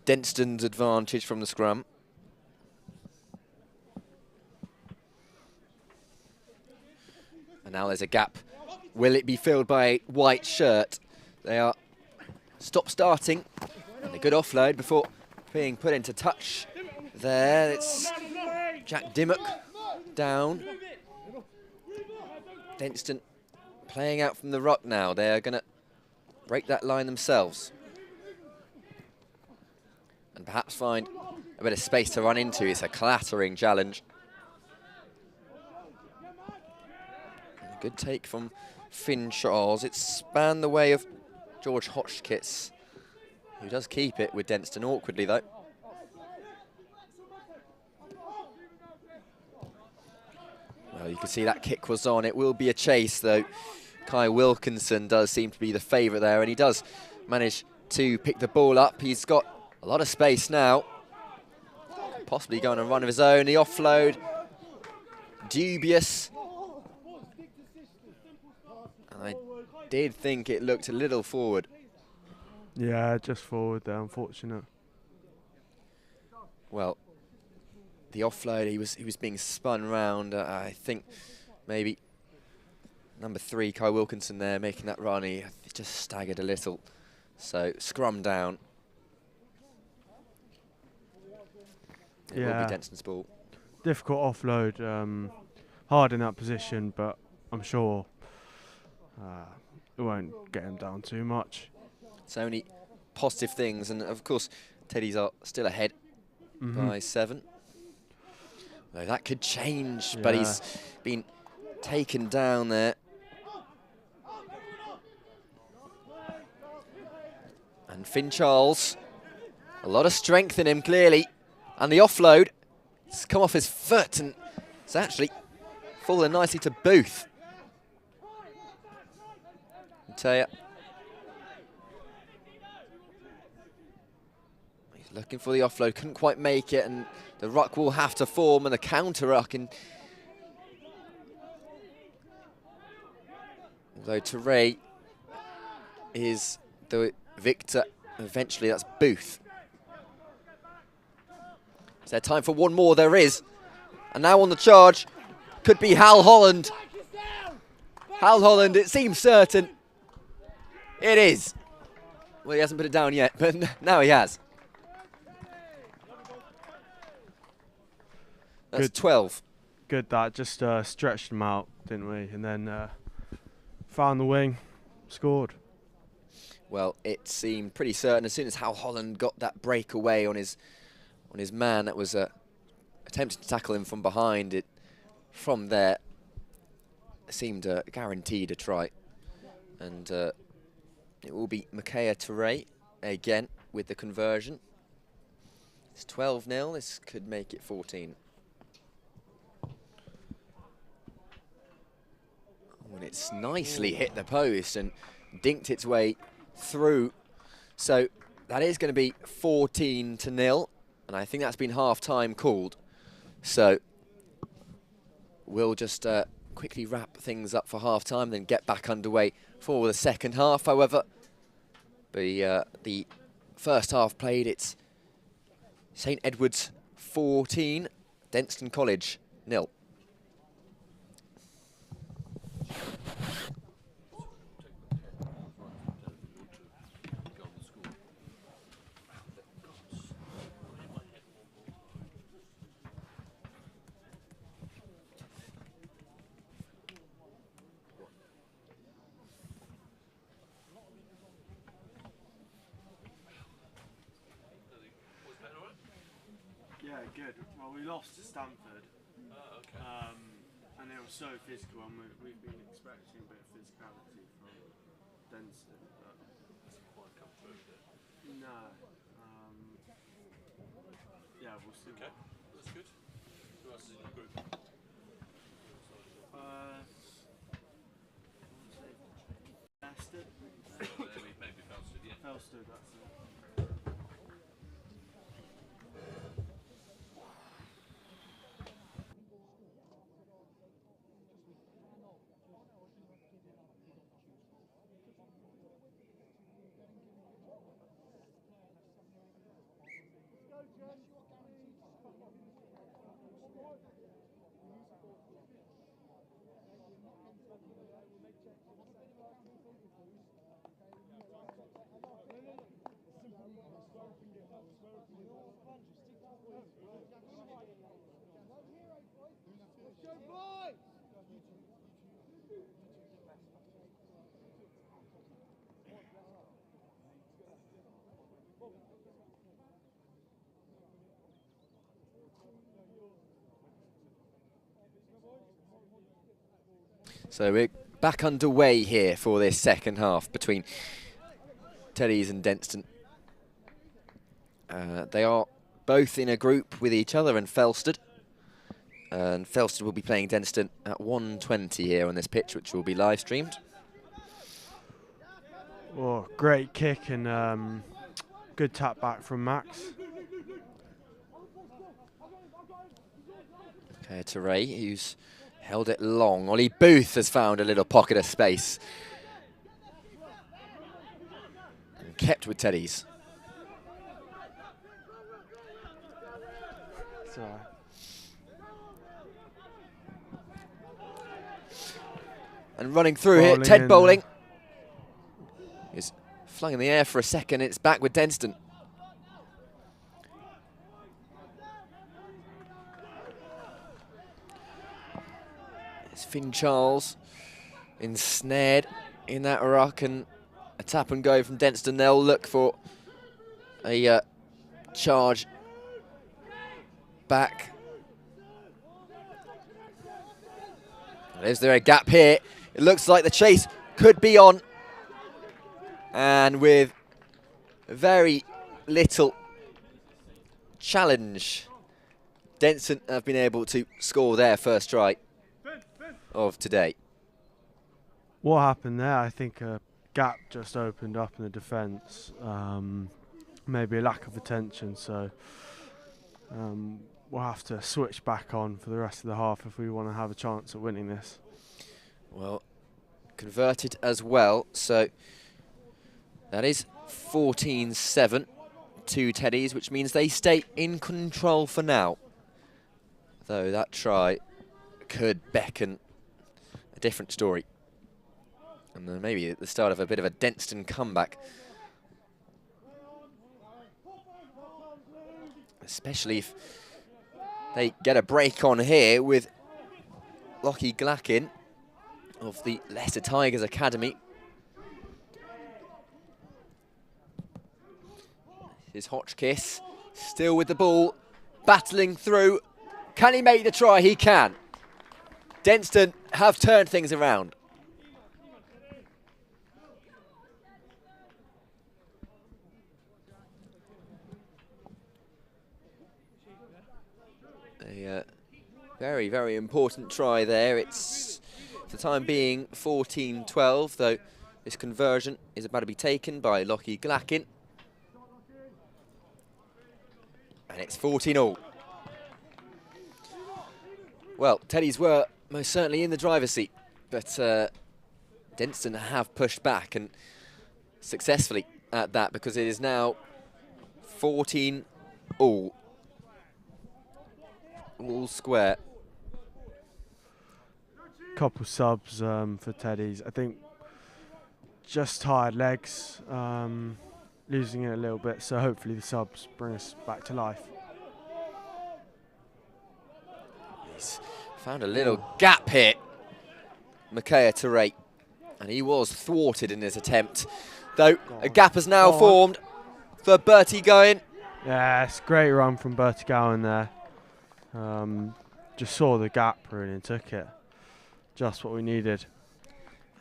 Denstone's advantage from the scrum. And now there's a gap. Will it be filled by a white shirt? They are stop-starting. And a good offload before being put into touch. There, it's Jack Dimmock down. Denstone playing out from the ruck now. They're going to break that line themselves. And perhaps find a bit of space to run into. It's a clattering challenge. And a good take from Finn Charles. It's spanned the way of George Hotchkiss, who does keep it with Denstone awkwardly though. Well, you can see that kick was on. It will be a chase though Kai Wilkinson does seem to be the favourite there, and he does manage to pick the ball up. He's got a lot of space now. Possibly going on a run of his own. The offload, dubious. And I did think it looked a little forward. Yeah, just forward there, unfortunate. Well, the offload, he was being spun round. I think maybe number 3, Kai Wilkinson there, making that run. He just staggered a little. So, scrum down. It will be Denstone's ball. Difficult offload, hard in that position, but I'm sure it won't get him down too much. So only positive things, and of course, Teddies are still ahead by 7. Though that could change, but he's been taken down there. And Finn Charles, a lot of strength in him, clearly. And the offload, it's come off his foot, and it's actually fallen nicely to Booth. I tell you, he's looking for the offload, couldn't quite make it, and the ruck will have to form, and the counter ruck. And although Teray is the victor, eventually that's Booth. Is there time for one more? There is. And now on the charge could be Hal Holland. Hal Holland, it seems certain. It is. Well, he hasn't put it down yet, but now he has. That's Good. 12. Good that, just stretched him out, didn't we? And then found the wing, scored. Well, it seemed pretty certain as soon as Hal Holland got that breakaway on his man that was attempting to tackle him from behind. It from there seemed guaranteed a try, and it will be Micaiah Teray again with the conversion. It's 12-0. This could make it 14. Oh, and it's nicely hit the post and dinked its way through. So that is going to be 14-0. And I think that's been half-time called. So we'll just quickly wrap things up for half-time, then get back underway for the second half. However, the first half played, it's St Edward's 14, Denstone College 0. Yeah, good. Well, we lost to Stamford, and they were so physical, and we've been expecting a bit of physicality from Denstone, but hasn't quite come through, did it? No. Yeah, we'll see. Okay, that's good. Who else is in your group? Felsted. Maybe Felsted, yeah. Felsted, that's it. So we're back underway here for this second half between Teddies and Denstone. They are both in a group with each other and Felsted. And Felsted will be playing Denstone at 1:20 here on this pitch, which will be live streamed. Oh, great kick and good tap back from Max. Okay, to Ray, who's held it long. Ollie Booth has found a little pocket of space. And kept with Teddy's. And running through here, Ted Bowling. Is flung in the air for a second, it's back with Denstone. It's Finn Charles ensnared in that ruck, and a tap and go from Denstone. They'll look for a charge back. Is there a gap here? It looks like the chase could be on. And with very little challenge, Denstone have been able to score their first try of today. What happened there? I think a gap just opened up in the defence. Maybe a lack of attention, so we'll have to switch back on for the rest of the half if we want to have a chance at winning this. Well, converted as well, so that is 14-7 to Teddy's, which means they stay in control for now. Though that try could beckon a different story. And then maybe at the start of a bit of a Denstone comeback. Especially if they get a break on here with Lockie Glackin of the Leicester Tigers Academy. Here's Hotchkiss, still with the ball, battling through. Can he make the try? He can. Denstone have turned things around. A very, very important try there. It's, for the time being, 14-12, though this conversion is about to be taken by Lockie Glackin. And it's 14-all. Well, Teddy's were most certainly in the driver's seat, but Denstone have pushed back, and successfully at that, because it is now 14-all. All square. Couple subs for Teddy's. I think just tired legs, losing it a little bit, so hopefully the subs bring us back to life. He's found a little gap here, Micaiah Teray, and he was thwarted in his attempt, though a gap has now formed for Bertie Gowen. Yeah, it's a great run from Bertie Gowen there. Just saw the gap really and took it. Just what we needed.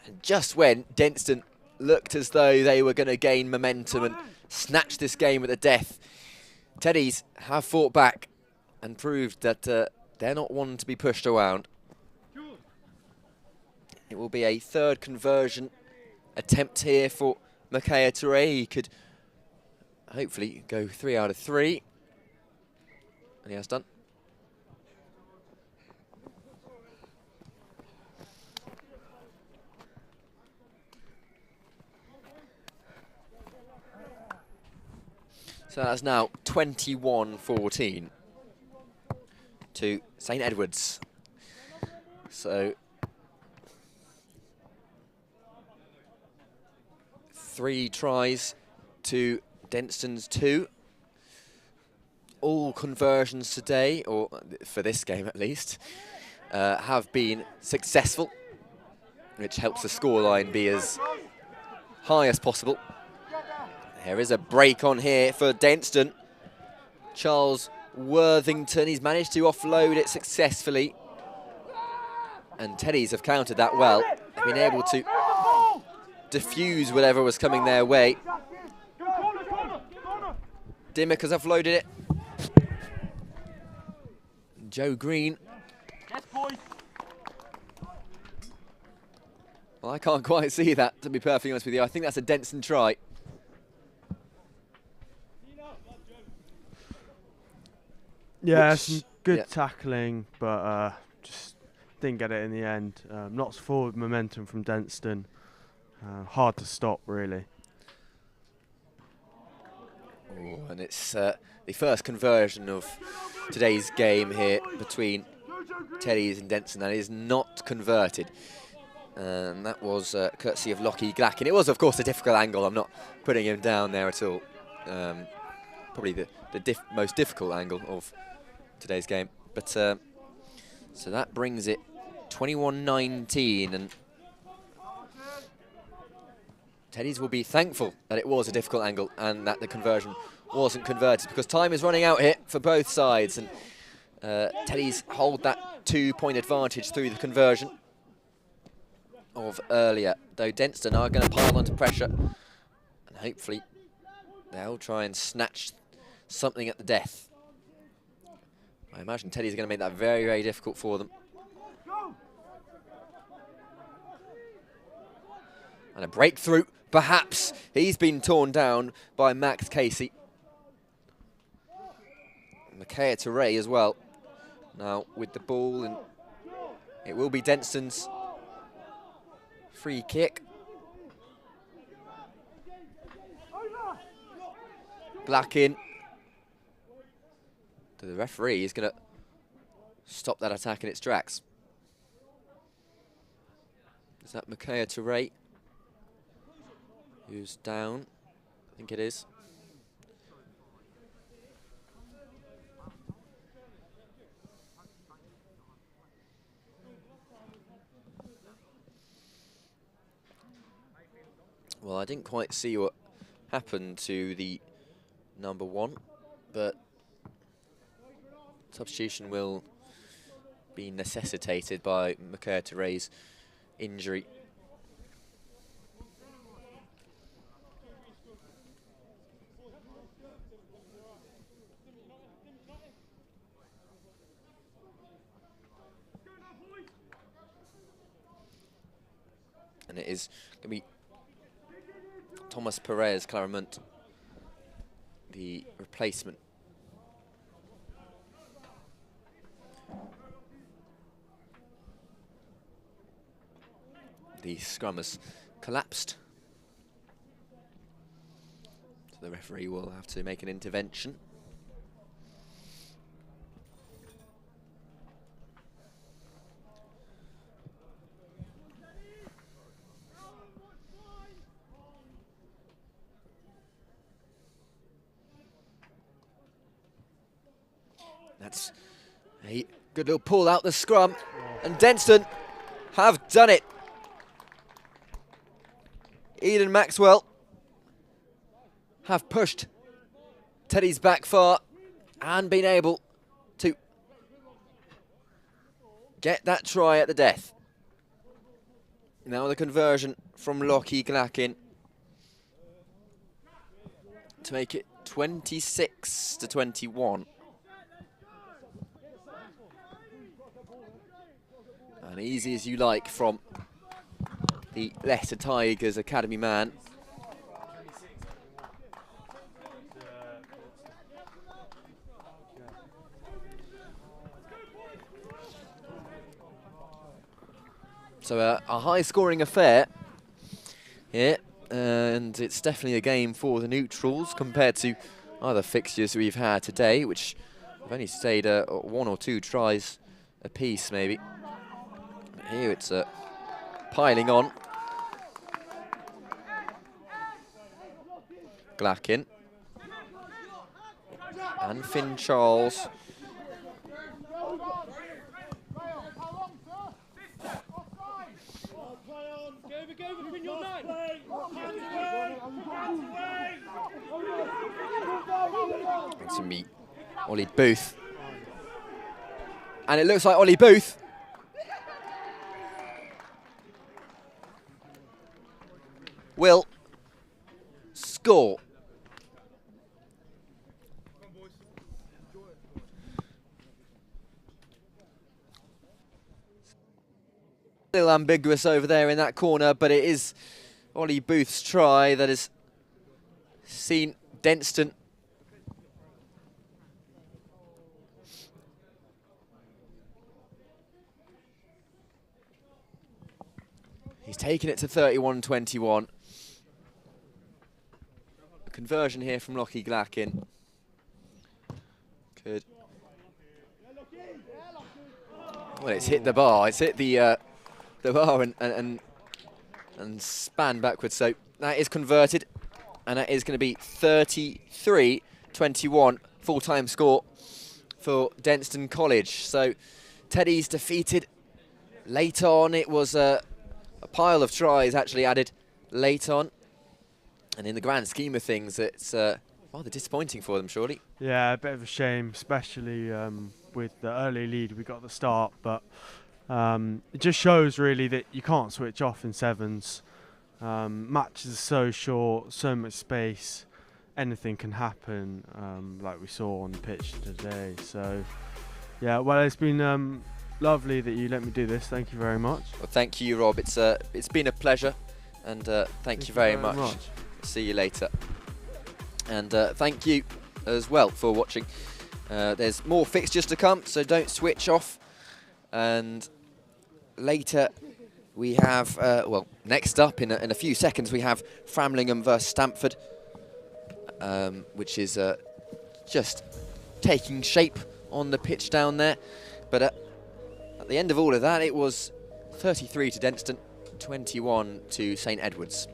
And just when Denstone looked as though they were going to gain momentum and snatch this game at the death, Teddy's have fought back and proved that they're not one to be pushed around. It will be a third conversion attempt here for Micaiah Teray. He could hopefully go 3 out of 3. And he has done. So that's now 21-14 to St Edwards. So 3 tries to Denstone's 2. All conversions today, or for this game at least, have been successful, which helps the scoreline be as high as possible. There is a break on here for Denstone. Charles Worthington, he's managed to offload it successfully. And Teddy's have countered that well. They've been able to diffuse whatever was coming their way. Dimmock has offloaded it. Joe Green Well, I can't quite see that, to be perfectly honest with you. I think that's a Denstone try. Yeah, Which- some good yeah. tackling, but just didn't get it in the end. Lots of forward momentum from Denstone. Hard to stop, really. Ooh, and it's the first conversion of today's game here between Teddy's and Denstone that is not converted. And that was courtesy of Lockie Glackin. It was, of course, a difficult angle. I'm not putting him down there at all. Probably the most difficult angle of today's game. But so that brings it 21-19, and Teddy's will be thankful that it was a difficult angle and that the conversion wasn't converted, because time is running out here for both sides, and Teddy's hold that 2-point advantage through the conversion of earlier, though Denstone are going to pile onto pressure, and hopefully they'll try and snatch something at the death. I imagine Teddy's going to make that very, very difficult for them. And a breakthrough, perhaps. He's been torn down by Max Casey. Micaiah Teray as well. Now with the ball, and it will be Denstone's free kick. Glackin. The referee is going to stop that attack in its tracks. Is that Micaiah Teray who's down? I think it is. Well, I didn't quite see what happened to the number 1, but substitution will be necessitated by Micaiah Teray's injury. And it is going to be Thomas Perez Claremont, the replacement. The scrum has collapsed, so the referee will have to make an intervention. That's a good little pull out the scrum, and Denstone have done it. Eden Maxwell have pushed Teddy's back far and been able to get that try at the death. Now the conversion from Lockie Glackin to make it 26-21. And easy as you like from the Leicester Tigers academy man. So a high-scoring affair here, and it's definitely a game for the neutrals compared to other fixtures we've had today, which have only stayed 1 or 2 tries apiece, maybe. But here it's piling on. Glackin and Finn Charles. It's to meet Ollie Booth. And it looks like Ollie Booth will score. Still little ambiguous over there in that corner, but it is Ollie Booth's try that has seen Denstone he's taken it to 31-21. Conversion here from Lockie Glackin. Good. Well, it's hit the bar. It's hit the bar and span backwards. So that is converted, and that is going to be 33-21 full-time score for Denstone College. So Teddy's defeated. Late on, it was a pile of tries actually added late on. And in the grand scheme of things, it's rather disappointing for them, surely. Yeah, a bit of a shame, especially with the early lead we got at the start. But it just shows really that you can't switch off in sevens. Matches are so short, so much space, anything can happen, like we saw on the pitch today. So, yeah, well, it's been lovely that you let me do this. Thank you very much. Well, thank you, Rob. It's been a pleasure, and thank you very much. See you later. And thank you as well for watching. There's more fixtures to come, so don't switch off. And later we have, well, next up in a few seconds, we have Framlingham versus Stamford, which is just taking shape on the pitch down there. But at the end of all of that, it was 33 to Denstone, 21 to St Edwards.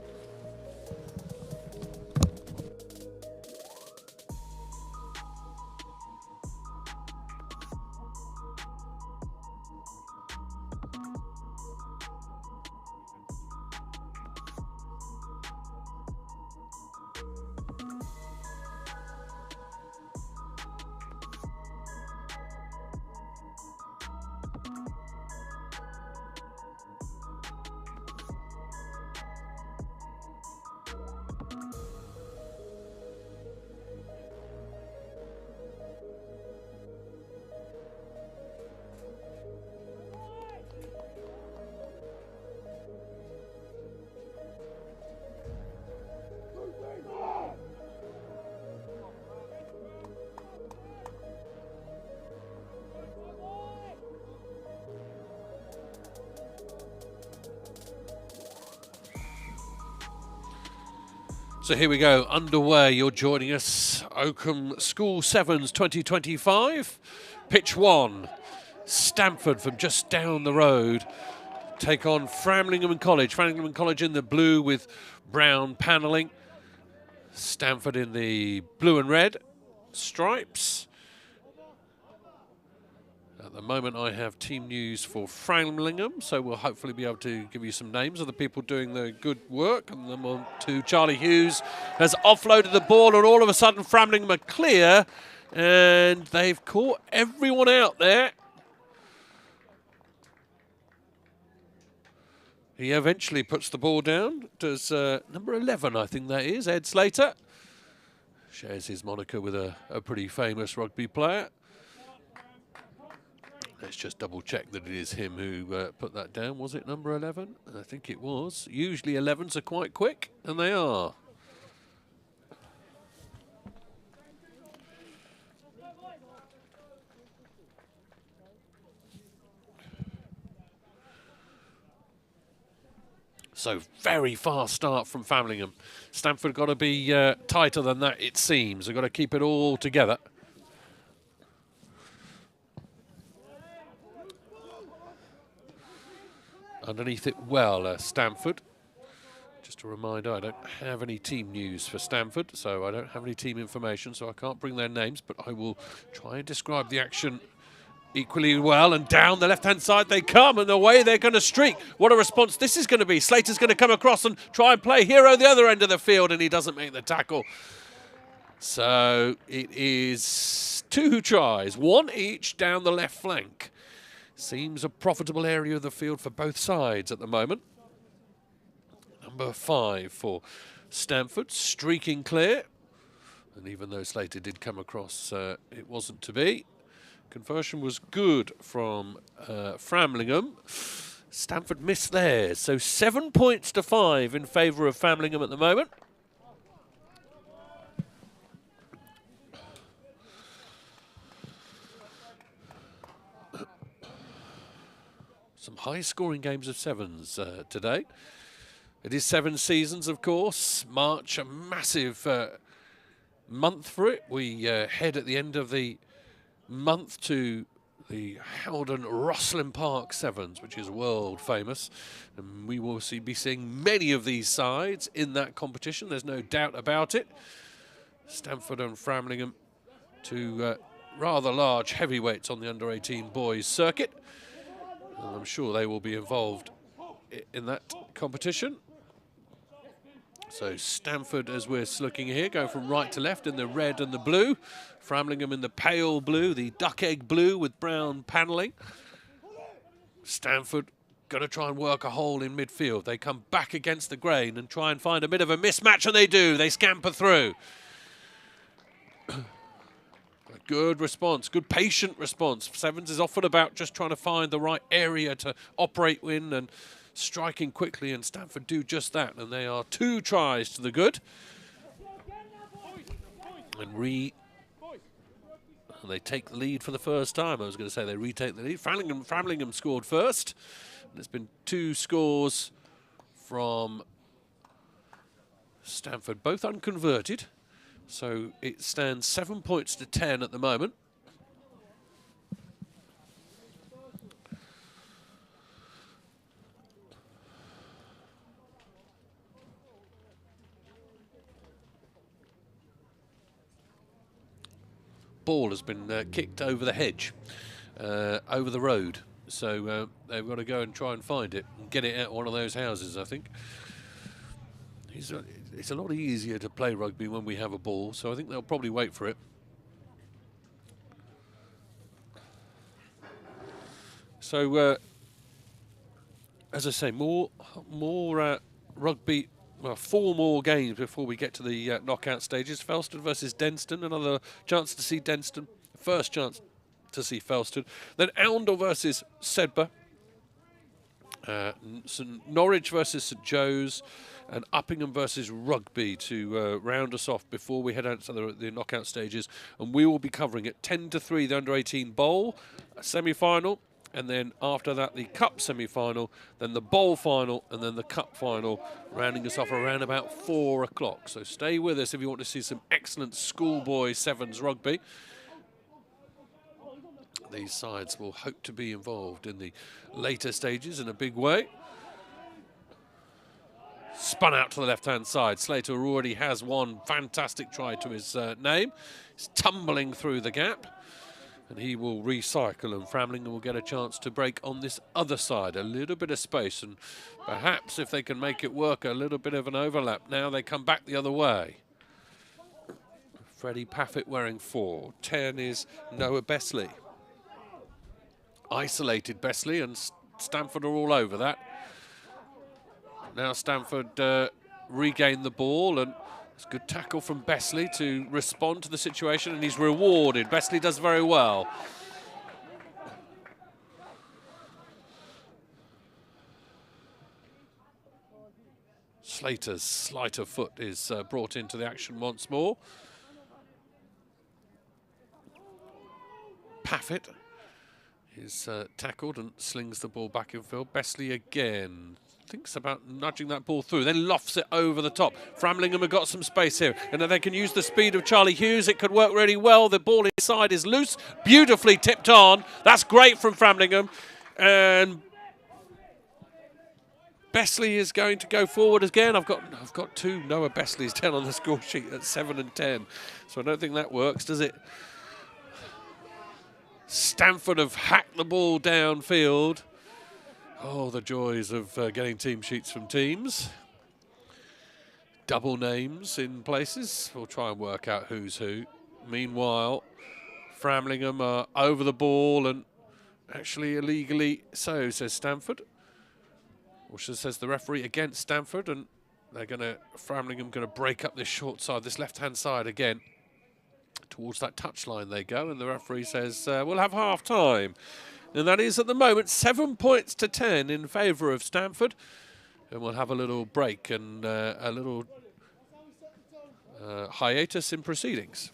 So here we go, underway. You're joining us, Oakham School Sevens 2025. Pitch 1, Stamford from just down the road take on Framlingham College. Framlingham College in the blue with brown panelling. Stamford in the blue and red stripes. At the moment I have team news for Framlingham, so we'll hopefully be able to give you some names of the people doing the good work. And then on to Charlie Hughes has offloaded the ball, and all of a sudden Framlingham are clear, and they've caught everyone out there. He eventually puts the ball down. Does number 11, I think that is, Ed Slater. Shares his moniker with a pretty famous rugby player. Let's just double check that it is him who put that down. Was it number 11? I think it was. Usually 11s are quite quick, and they are. So very fast start from Framlingham. Stamford got to be tighter than that, it seems. They've got to keep it all together. Underneath it well, Stamford. Just a reminder, I don't have any team news for Stamford, so I don't have any team information, so I can't bring their names, but I will try and describe the action equally well. And down the left-hand side they come, and away they're going to streak. What a response this is going to be. Slater's going to come across and try and play hero the other end of the field, and he doesn't make the tackle. So it is 2 tries, 1 each down the left flank. Seems a profitable area of the field for both sides at the moment. Number 5 for Stamford, streaking clear. And even though Slater did come across, it wasn't to be. Conversion was good from Framlingham. Stamford missed theirs, so 7 points to 5 in favour of Framlingham at the moment. Some high-scoring games of sevens today. It is 7 seasons, of course. March, a massive month for it. We head at the end of the month to the Howden Rosslyn Park Sevens, which is world famous. And we will be seeing many of these sides in that competition. There's no doubt about it. Stamford and Framlingham, two rather large heavyweights on the under-18 boys circuit. And I'm sure they will be involved in that competition. So Stamford, as we're looking here, going from right to left in the red and the blue. Framlingham in the pale blue, the duck egg blue with brown panelling. Stamford going to try and work a hole in midfield. They come back against the grain and try and find a bit of a mismatch, and they do. They scamper through. Good response, good patient response. Sevens is often about just trying to find the right area to operate in and striking quickly, and Stamford do just that, and they are 2 tries to the good. And they take the lead for the first time. I was going to say they retake the lead. Framlingham scored first. And it's been 2 scores from Stamford, both unconverted. So it stands 7 points to 10 at the moment. Ball has been kicked over the hedge, over the road. So they've got to go and try and find it and get it out one of those houses, I think. It's a lot easier to play rugby when we have a ball, so I think they'll probably wait for it. So, as I say, more rugby. Well, 4 more games before we get to the knockout stages. Felsted versus Denstone, another chance to see Denstone. First chance to see Felsted. Then Oundle versus Sedbergh. Norwich versus St Joe's, and Uppingham versus Rugby to round us off before we head out to the knockout stages. And we will be covering at 10 to 3 the under-18 bowl semi-final, and then after that the cup semi-final, then the bowl final, and then the cup final, rounding us off around about 4 o'clock. So stay with us if you want to see some excellent schoolboy sevens rugby. These sides will hope to be involved in the later stages in a big way. Spun out to the left-hand side. Slater already has one fantastic try to his name. He's tumbling through the gap, and he will recycle, and Framlingham will get a chance to break on this other side. A little bit of space, and perhaps if they can make it work, a little bit of an overlap. Now they come back the other way. Freddie Paffett wearing 4. 10 is Noah Besley. Isolated Besley, and Stamford are all over that. Now Stamford regain the ball, and it's a good tackle from Besley to respond to the situation, and he's rewarded. Besley does very well. Slater's sleight of foot is brought into the action once more. Paffett is tackled and slings the ball back in field. Besley again thinks about nudging that ball through, then lofts it over the top. Framlingham have got some space here, and if they can use the speed of Charlie Hughes, it could work really well. The ball inside is loose, beautifully tipped on. That's great from Framlingham, and Besley is going to go forward again. I've got 2 Noah Besleys down on the score sheet at 7 and 10, so I don't think that works, does it? Stamford have hacked the ball downfield. Oh, the joys of getting team sheets from teams. Double names in places. We'll try and work out who's who. Meanwhile, Framlingham are over the ball, and actually illegally so, says Stamford. Or says the referee against Stamford, and Framlingham going to break up this short side, this left-hand side again. Towards that touchline they go, and the referee says, we'll have half-time. And that is at the moment 7 points to 10 in favour of Stamford. And we'll have a little break and a little hiatus in proceedings.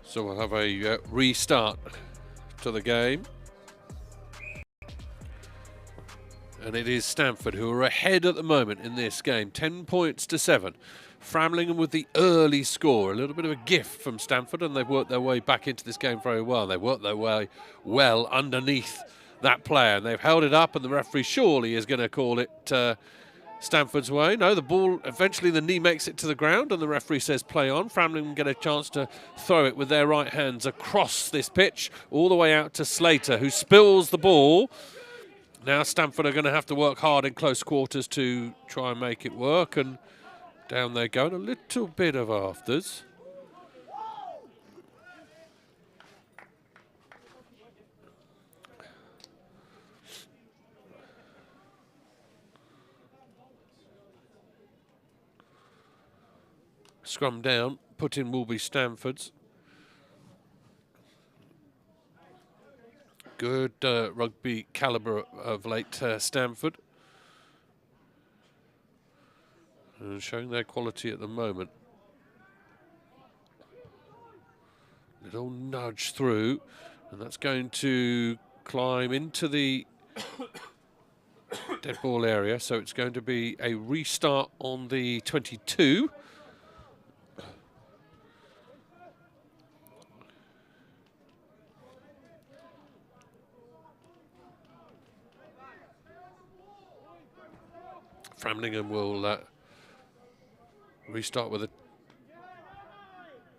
So we'll have a restart to the game. And it is Stamford who are ahead at the moment in this game, 10 points to 7. Framlingham with the early score, a little bit of a gift from Stamford, and they've worked their way back into this game very well. They've worked their way well underneath that player, and they've held it up, and the referee surely is going to call it Stamford's way. No, the ball, eventually the knee makes it to the ground, and the referee says play on. Framlingham get a chance to throw it with their right hands across this pitch, all the way out to Slater, who spills the ball. Now Stamford are going to have to work hard in close quarters to try and make it work, and down they go, and a little bit of afters. Scrum down, put in will be Stamford's. Good rugby calibre of late Stamford. And showing their quality at the moment. Little nudge through, and that's going to climb into the dead ball area, so it's going to be a restart on the 22. Framlingham will restart with a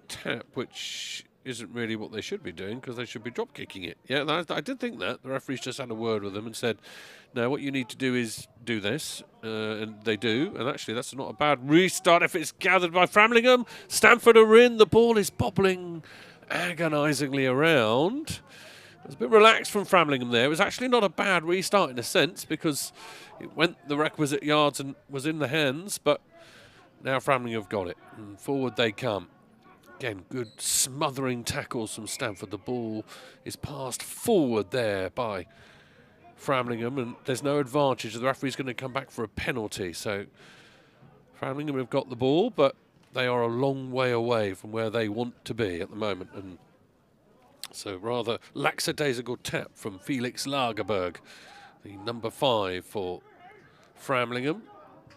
tap, which isn't really what they should be doing, because they should be drop kicking it. Yeah, I did think that. The referee's just had a word with them and said, no, what you need to do is do this, and they do, and actually that's not a bad restart if it's gathered by Framlingham. Stamford are in, the ball is bobbling agonisingly around. It was a bit relaxed from Framlingham there. It was actually not a bad restart in a sense, because it went the requisite yards and was in the hands, but now Framlingham have got it, and forward they come. Again, good smothering tackles from Stamford. The ball is passed forward there by Framlingham, and there's no advantage. The referee's going to come back for a penalty. So Framlingham have got the ball, but they are a long way away from where they want to be at the moment. And so rather lackadaisical tap from Felix Lagerberg, the number 5 for Framlingham.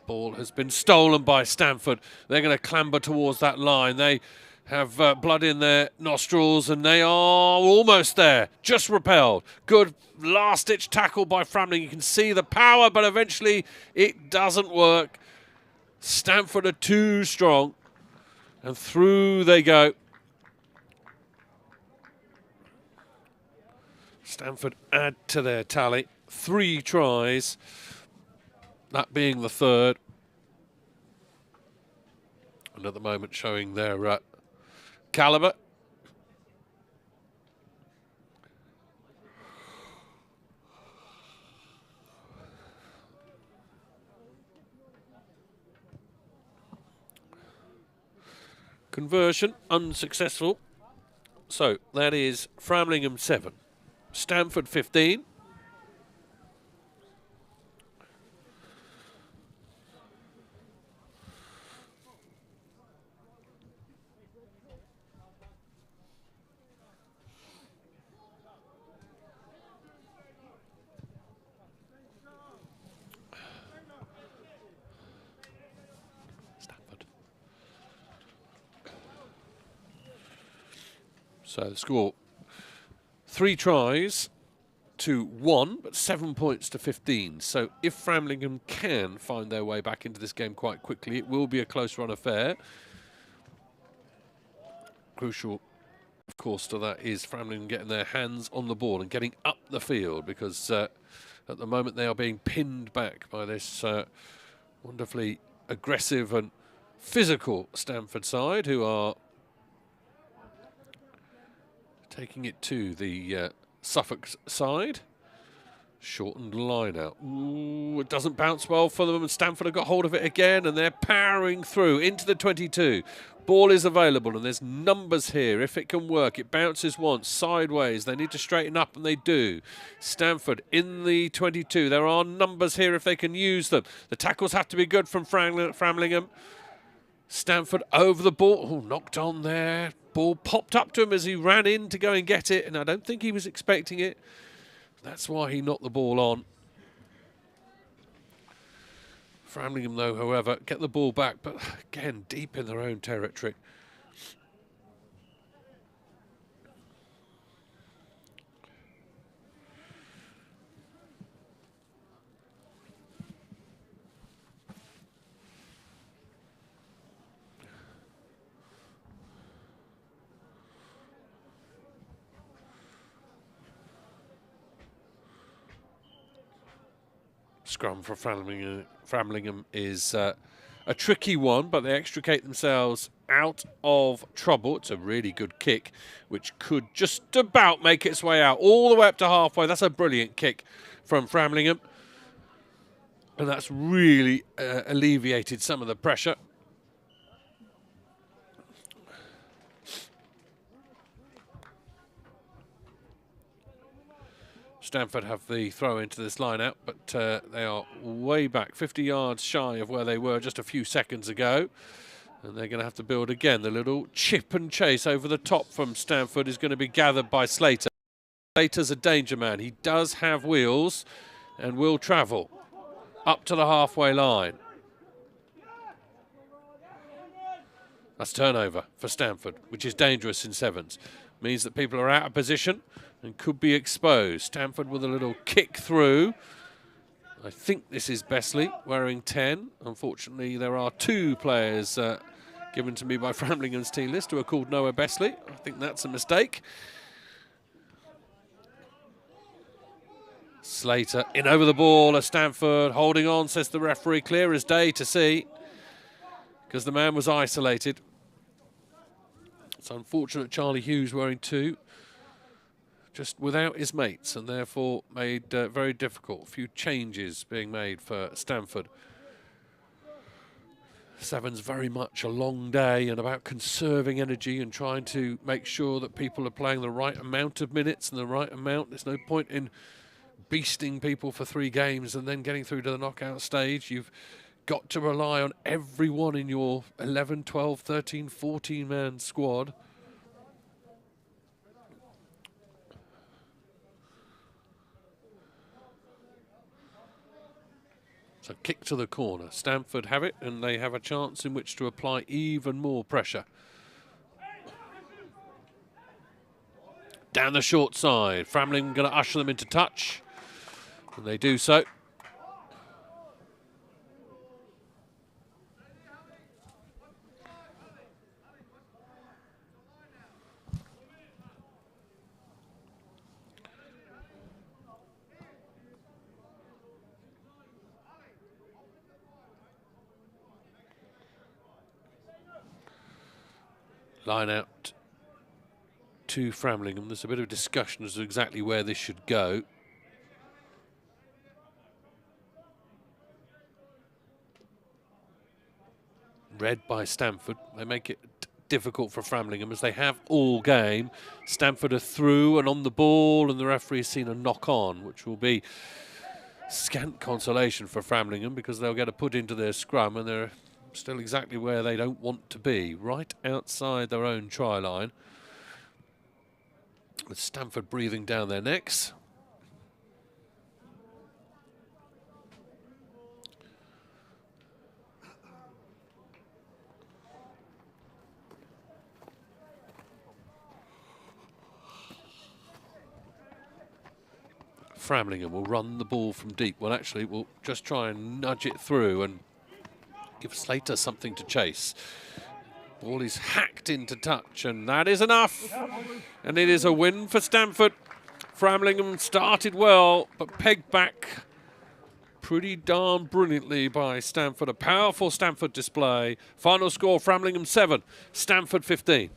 Ball has been stolen by Stamford. They're going to clamber towards that line. They have blood in their nostrils, and they are almost there. Just repelled. Good last-ditch tackle by Framlingham. You can see the power, but eventually it doesn't work. Stamford are too strong, and through they go. Stamford add to their tally. 3 tries, that being the 3rd. And at the moment showing their calibre. Conversion unsuccessful. So that is Framlingham 7, Stamford 15. So the score, 3 tries to 1, but 7 points to 15. So if Framlingham can find their way back into this game quite quickly, it will be a close-run affair. Crucial, of course, to that is Framlingham getting their hands on the ball and getting up the field, because at the moment they are being pinned back by this wonderfully aggressive and physical Stamford side, who are taking it to the Suffolk side. Shortened line out. Ooh, it doesn't bounce well for them, and Stamford have got hold of it again, and they're powering through into the 22. Ball is available, and there's numbers here. If it can work, it bounces once, sideways. They need to straighten up, and they do. Stamford in the 22. There are numbers here if they can use them. The tackles have to be good from Framlingham. Stamford over the ball. Oh, knocked on there. Ball popped up to him as he ran in to go and get it, and I don't think he was expecting it. That's why he knocked the ball on. Framlingham, though, however, get the ball back, but again, deep in their own territory. Scrum for Framlingham is a tricky one, but they extricate themselves out of trouble. It's a really good kick, which could just about make its way out all the way up to halfway. That's a brilliant kick from Framlingham, and that's really alleviated some of the pressure. Stamford have the throw into this line-out, but they are way back, 50 yards shy of where they were just a few seconds ago. And they're going to have to build again. The little chip and chase over the top from Stamford is going to be gathered by Slater. Slater's a danger man. He does have wheels and will travel up to the halfway line. That's turnover for Stamford, which is dangerous in sevens. Means that people are out of position and could be exposed. Stamford with a little kick through. I think this is Besley wearing 10. Unfortunately, there are 2 players given to me by Framlingham's team list who are called Noah Besley. I think that's a mistake. Slater in over the ball as Stamford holding on, says the referee. Clear as day to see, because the man was isolated. It's unfortunate Charlie Hughes wearing 2. Just without his mates, and therefore made very difficult. A few changes being made for Stamford. Sevens very much a long day and about conserving energy and trying to make sure that people are playing the right amount of minutes and the right amount. There's no point in beasting people for 3 games and then getting through to the knockout stage. You've got to rely on everyone in your 11, 12, 13, 14-man squad. So kick to the corner. Stamford have it, and they have a chance in which to apply even more pressure Down the short side. Framlingham going to usher them into touch. And they do so. Line out to Framlingham. There's a bit of discussion as to exactly where this should go. Read by Stamford. They make it difficult for Framlingham as they have all game. Stamford are through and on the ball, and the referee has seen a knock on, which will be scant consolation for Framlingham because they'll get a put into their scrum, and they're still exactly where they don't want to be, right outside their own try line, with Stamford breathing down their necks. Framlingham will run the ball from deep. Well, actually, we'll just try and nudge it through and give Slater something to chase. Ball is hacked into touch, and that is enough. And it is a win for Stamford. Framlingham started well, but pegged back pretty darn brilliantly by Stamford. A powerful Stamford display. Final score, Framlingham 7, Stamford 15.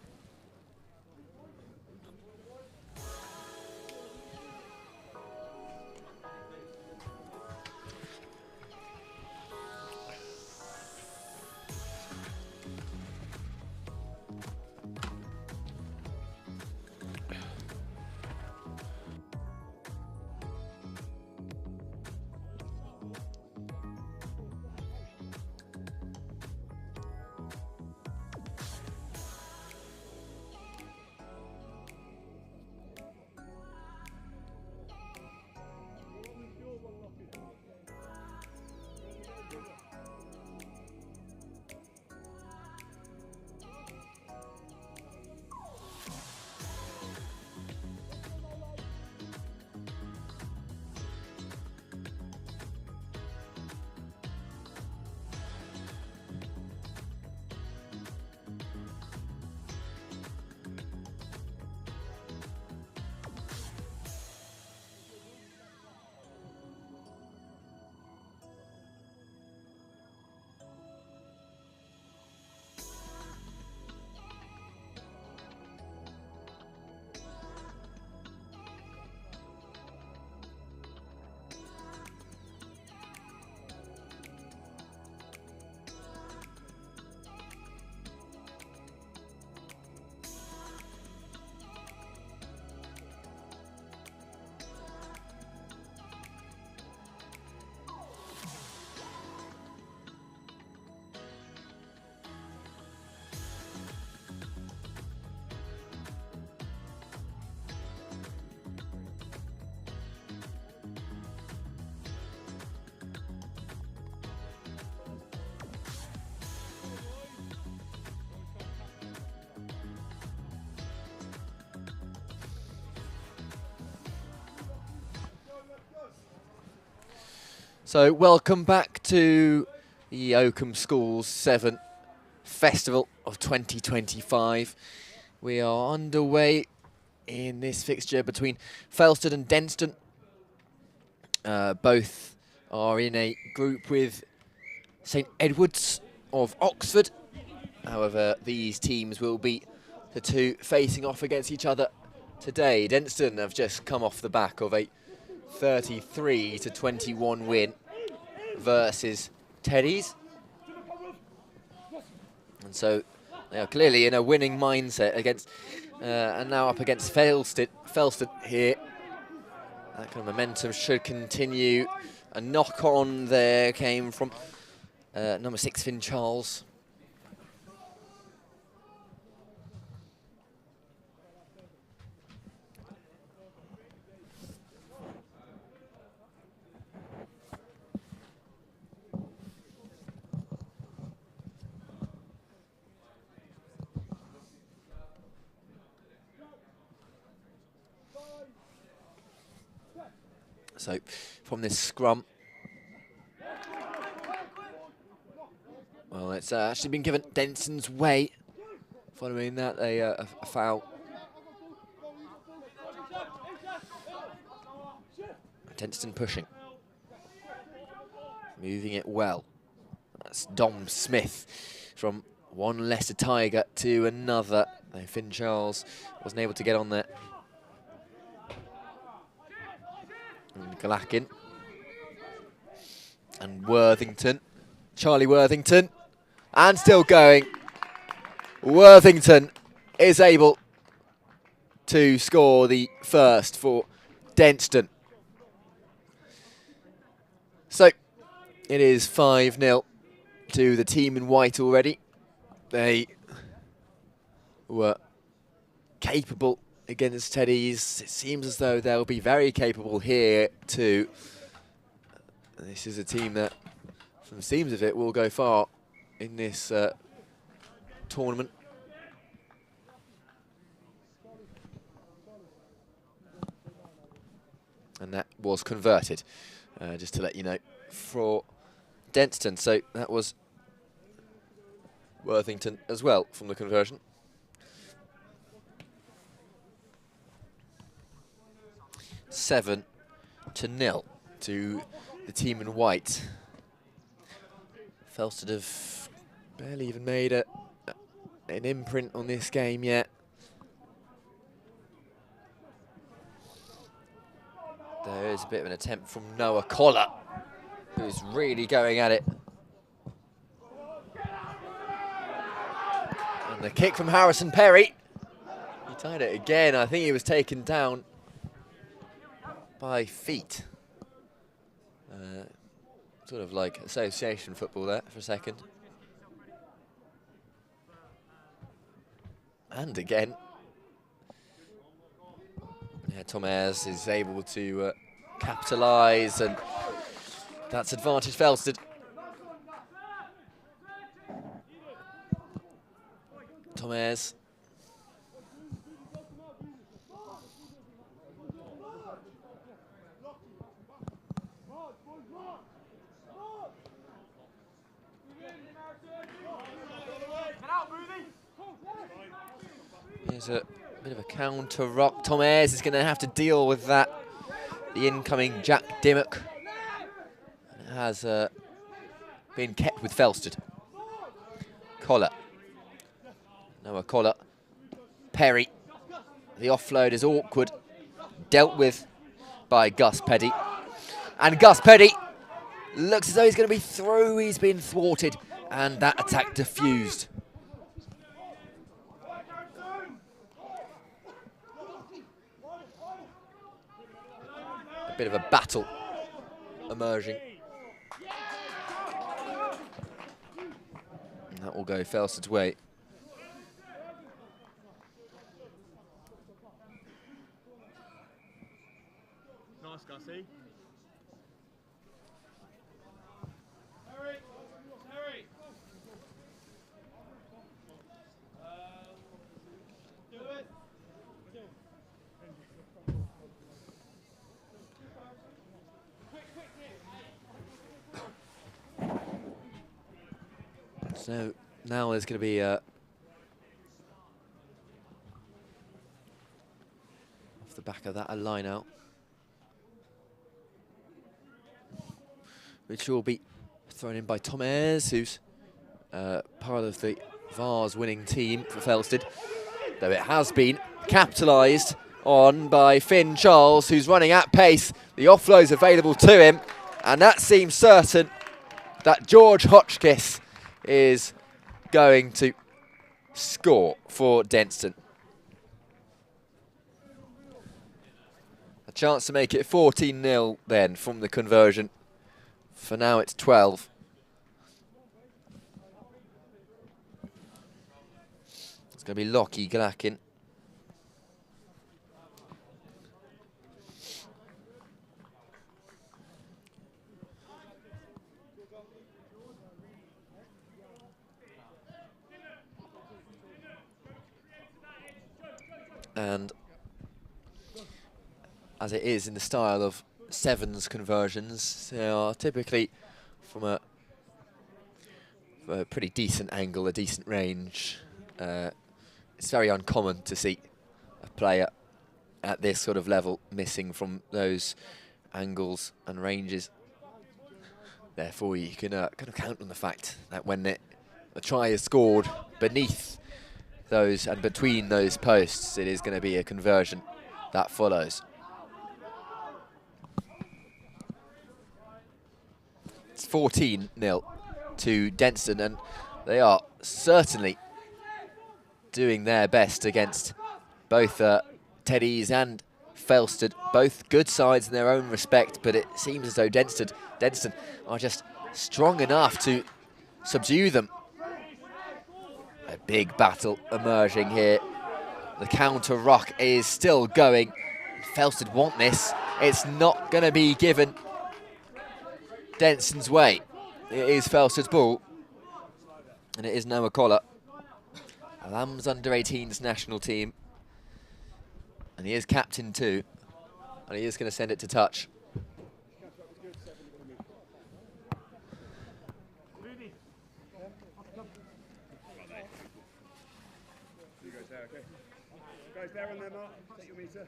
So welcome back to the Oakham Schools 7 Festival of 2025. We are underway in this fixture between Felsted and Denstone. Both are in a group with St Edward's of Oxford. However, these teams will be the two facing off against each other today. Denstone have just come off the back of a 33-21 win versus Teddies. And so they are clearly in a winning mindset against, and now up against Felsted here. That kind of momentum should continue. A knock on there came from number 6, Finn Charles. So from this scrum, well, it's actually been given Denstone's way. Following that, a foul. Denstone pushing. Moving it well. That's Dom Smith from one Leicester Tiger to another. No, Finn Charles wasn't able to get on there. And Glackin. And Worthington. Charlie Worthington. And still going. Worthington is able to score the first for Denstone. So it is 5-0 to the team in white already. They were capable against Teddies. It seems as though they'll be very capable here too. This is a team that, from the seams of it, will go far in this tournament. And that was converted, just to let you know, for Denstone. So that was Worthington as well from the conversion. Seven to 0 to the team in white. Felsted have barely even made an imprint on this game yet. There is a bit of an attempt from Noah Collar, who's really going at it. And the kick from Harrison Perry. He tied it again. I think he was taken down by feet. Sort of like association football there for a second. And again. Yeah, Tom Ayres is able to capitalise, and that's advantage Felsted. Tom Ayres. Here's a bit of a counter rock. Tom Ayres is going to have to deal with that. The incoming Jack Dimmock has been kept with Felsted. Collar. Noah Collar. Perry. The offload is awkward. Dealt with by Gus Peddy. And Gus Peddy looks as though he's going to be through. He's been thwarted. And that attack diffused. A bit of a battle emerging. And that will go Felsted's way. Nice, Gussie. So now there's going to be off the back of that a line out, which will be thrown in by Tom Ayres, who's part of the Vars winning team for Felsted, though it has been capitalised on by Finn Charles, who's running at pace. The offload's available to him, and that seems certain that George Hotchkiss is going to score for Denstone. A chance to make it 14-0 then from the conversion. For now it's 12. It's going to be Lockie Glackin. And as it is in the style of sevens conversions. They are typically from a pretty decent angle, a decent range. It's very uncommon to see a player at this sort of level missing from those angles and ranges. Therefore, you can kind of count on the fact that when the try is scored beneath those and between those posts, it is going to be a conversion that follows. It's 14-0 to Denstone, and they are certainly doing their best against both Teddies and Felsted, both good sides in their own respect, but it seems as though Denstone are just strong enough to subdue them. A big battle emerging here. The counter ruck is still going. Felsted want this. It's not going to be given Denstone's way. It is Felsted's ball, and it is Noah Collar, Lamb's under-18s national team, and he is captain too, and he is going to send it to touch. Guys, there on there, Mark. Take your meter.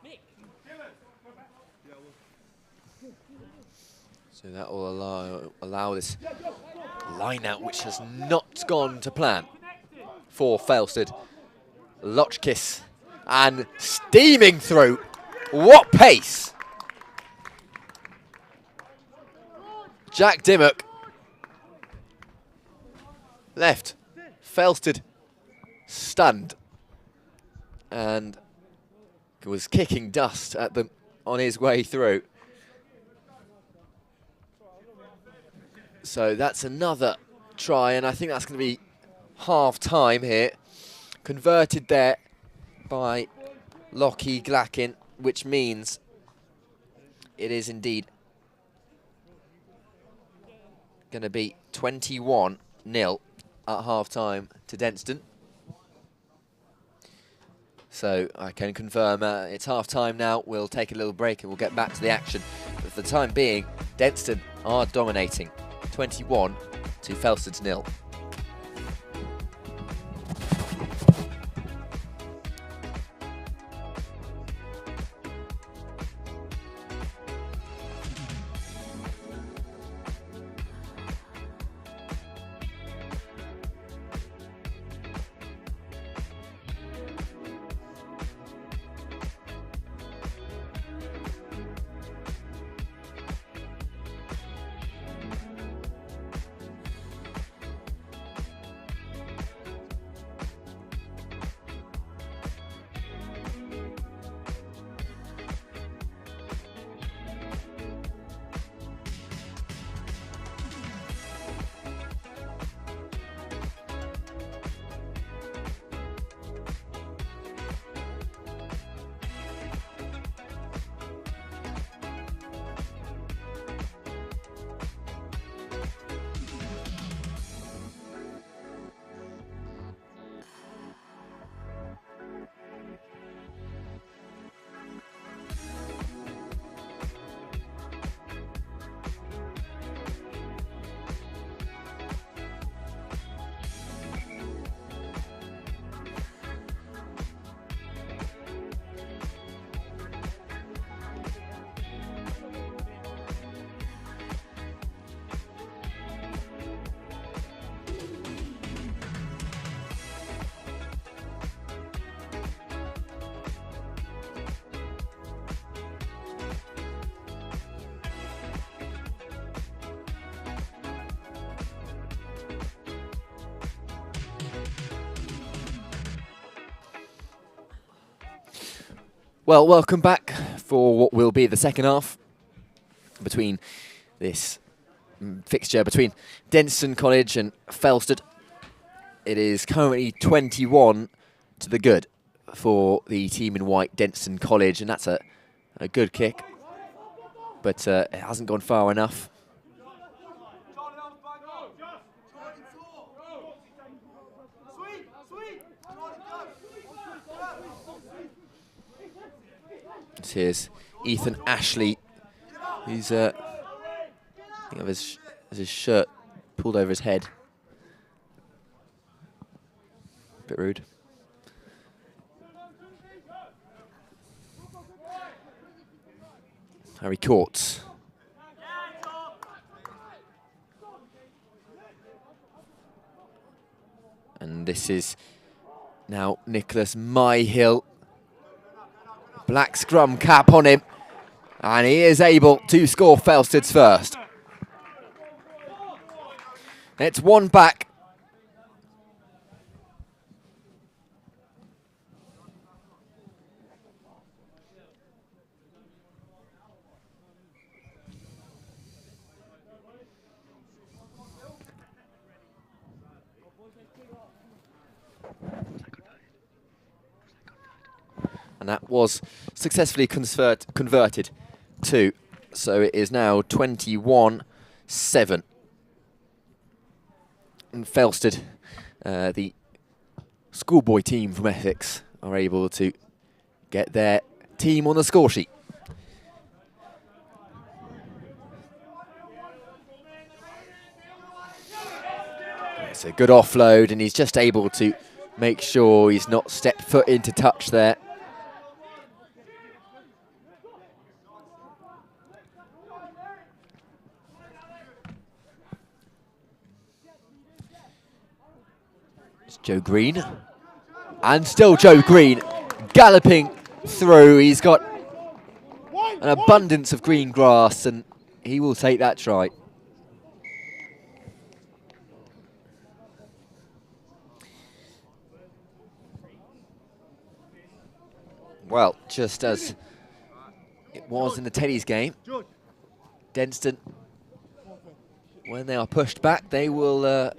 Nick. So that will allow this line out, which has not gone to plan for Felsted. Lotchkiss and steaming through. What pace! Jack Dimmock left Felsted stunned and was kicking dust at them on his way through. So that's another try, and I think that's going to be half-time here. Converted there by Lockie Glackin, which means it is indeed going to be 21-0 at half-time to Denstone. So I can confirm it's half-time now. We'll take a little break and we'll get back to the action. But for the time being, Denstone are dominating. 21 to Felsted's 0. Well, welcome back for what will be the second half between this fixture between Denstone College and Felsted. It is currently 21 to the good for the team in white, Denstone College, and that's a good kick, but it hasn't gone far enough. Here's Ethan Ashley, who's I think has his shirt pulled over his head. Bit rude. Harry Courts. And this is now Nicholas Myhill. Black scrum cap on him. And he is able to score Felsted's first. It's one back. And that was successfully converted to. So it is now 21-7. And Felsted, the schoolboy team from Essex, are able to get their team on the score sheet. It's a good offload, and he's just able to make sure he's not stepped foot into touch there. Joe Green, and still Joe Green galloping through. He's got an abundance of green grass, and he will take that try. Well, just as it was in the Teddy's game, Denstone, when they are pushed back, they will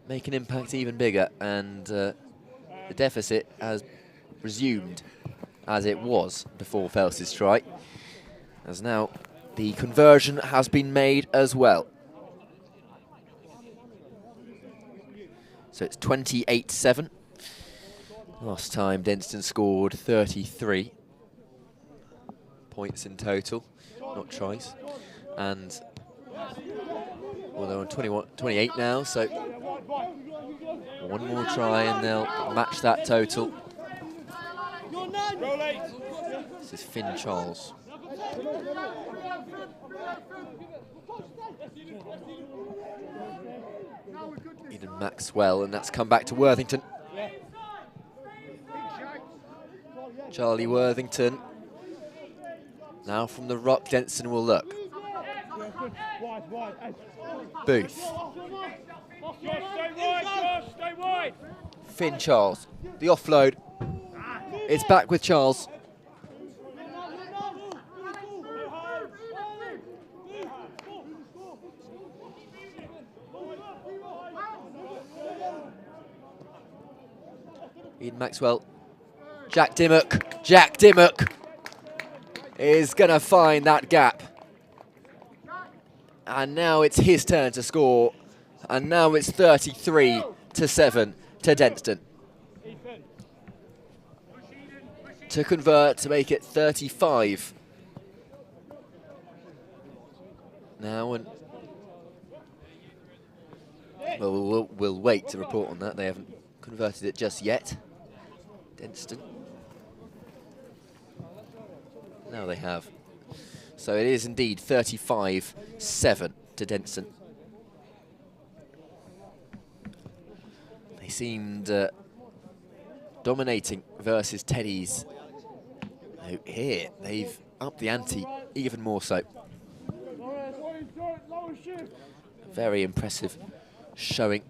make an impact even bigger, and the deficit has resumed as it was before Fels's strike, as now the conversion has been made as well. So it's 28-7. Last time Denstone scored 33 points in total, not tries, and well, they're on 28 now, so one more try and they'll match that total. This is Finn Charles. Eden Maxwell, and that's come back to Worthington. Charlie Worthington. Now from the ruck, Denstone will look. Booth. Finn Charles. The offload. It's back with Charles. Eden Maxwell. Jack Dimmock. Jack Dimmock is going to find that gap. And now it's his turn to score. And now it's 33-7 to Denstone. To convert, to make it 35. Now, and well, we'll wait to report on that. They haven't converted it just yet. Denstone. Now they have. So it is indeed 35-7 to Denstone. They seemed dominating versus Teddy's. Here, they've upped the ante even more so. Very impressive showing.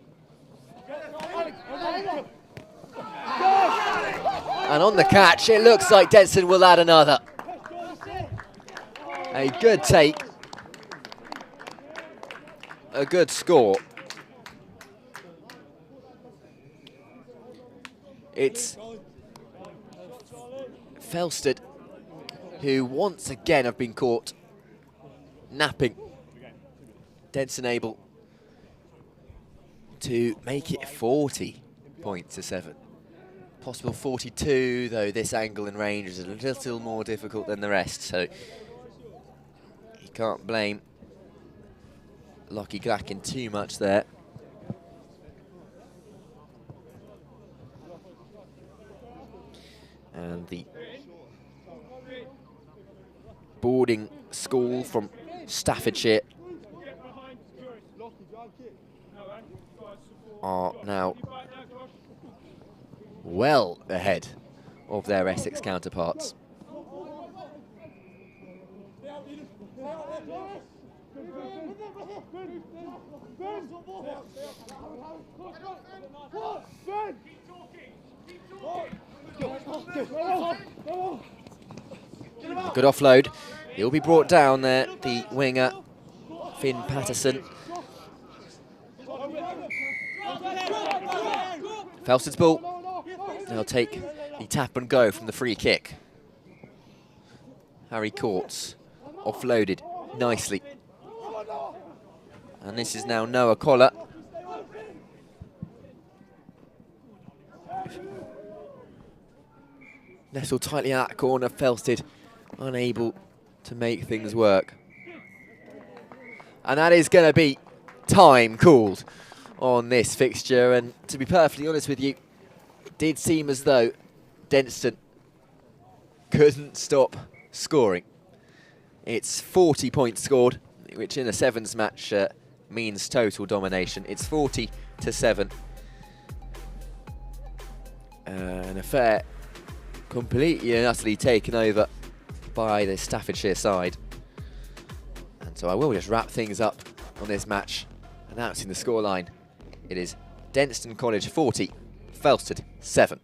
And on the catch, it looks like Denstone will add another. A good take. A good score. It's Felsted, who once again have been caught napping. Denstone able to make it 40 points to 7. possible 42, though this angle and range is a little more difficult than the rest, so you can't blame Lockie Glacken too much there. And the boarding school from Staffordshire are now well ahead of their Essex counterparts. Good offload. He'll be brought down there, the winger, Finn Patterson. Felsted's ball. They'll take the tap and go from the free kick. Harry Courts offloaded nicely. And this is now Noah Collar. Nestled tightly out that corner, Felsted unable to make things work. And that is going to be time called on this fixture. And to be perfectly honest with you, it did seem as though Denstone couldn't stop scoring. It's 40 points scored, which in a sevens match means total domination. It's 40-7. An affair completely and utterly taken over by the Staffordshire side. And so I will just wrap things up on this match, announcing the scoreline. It is Denstone College 40, Felsted 7.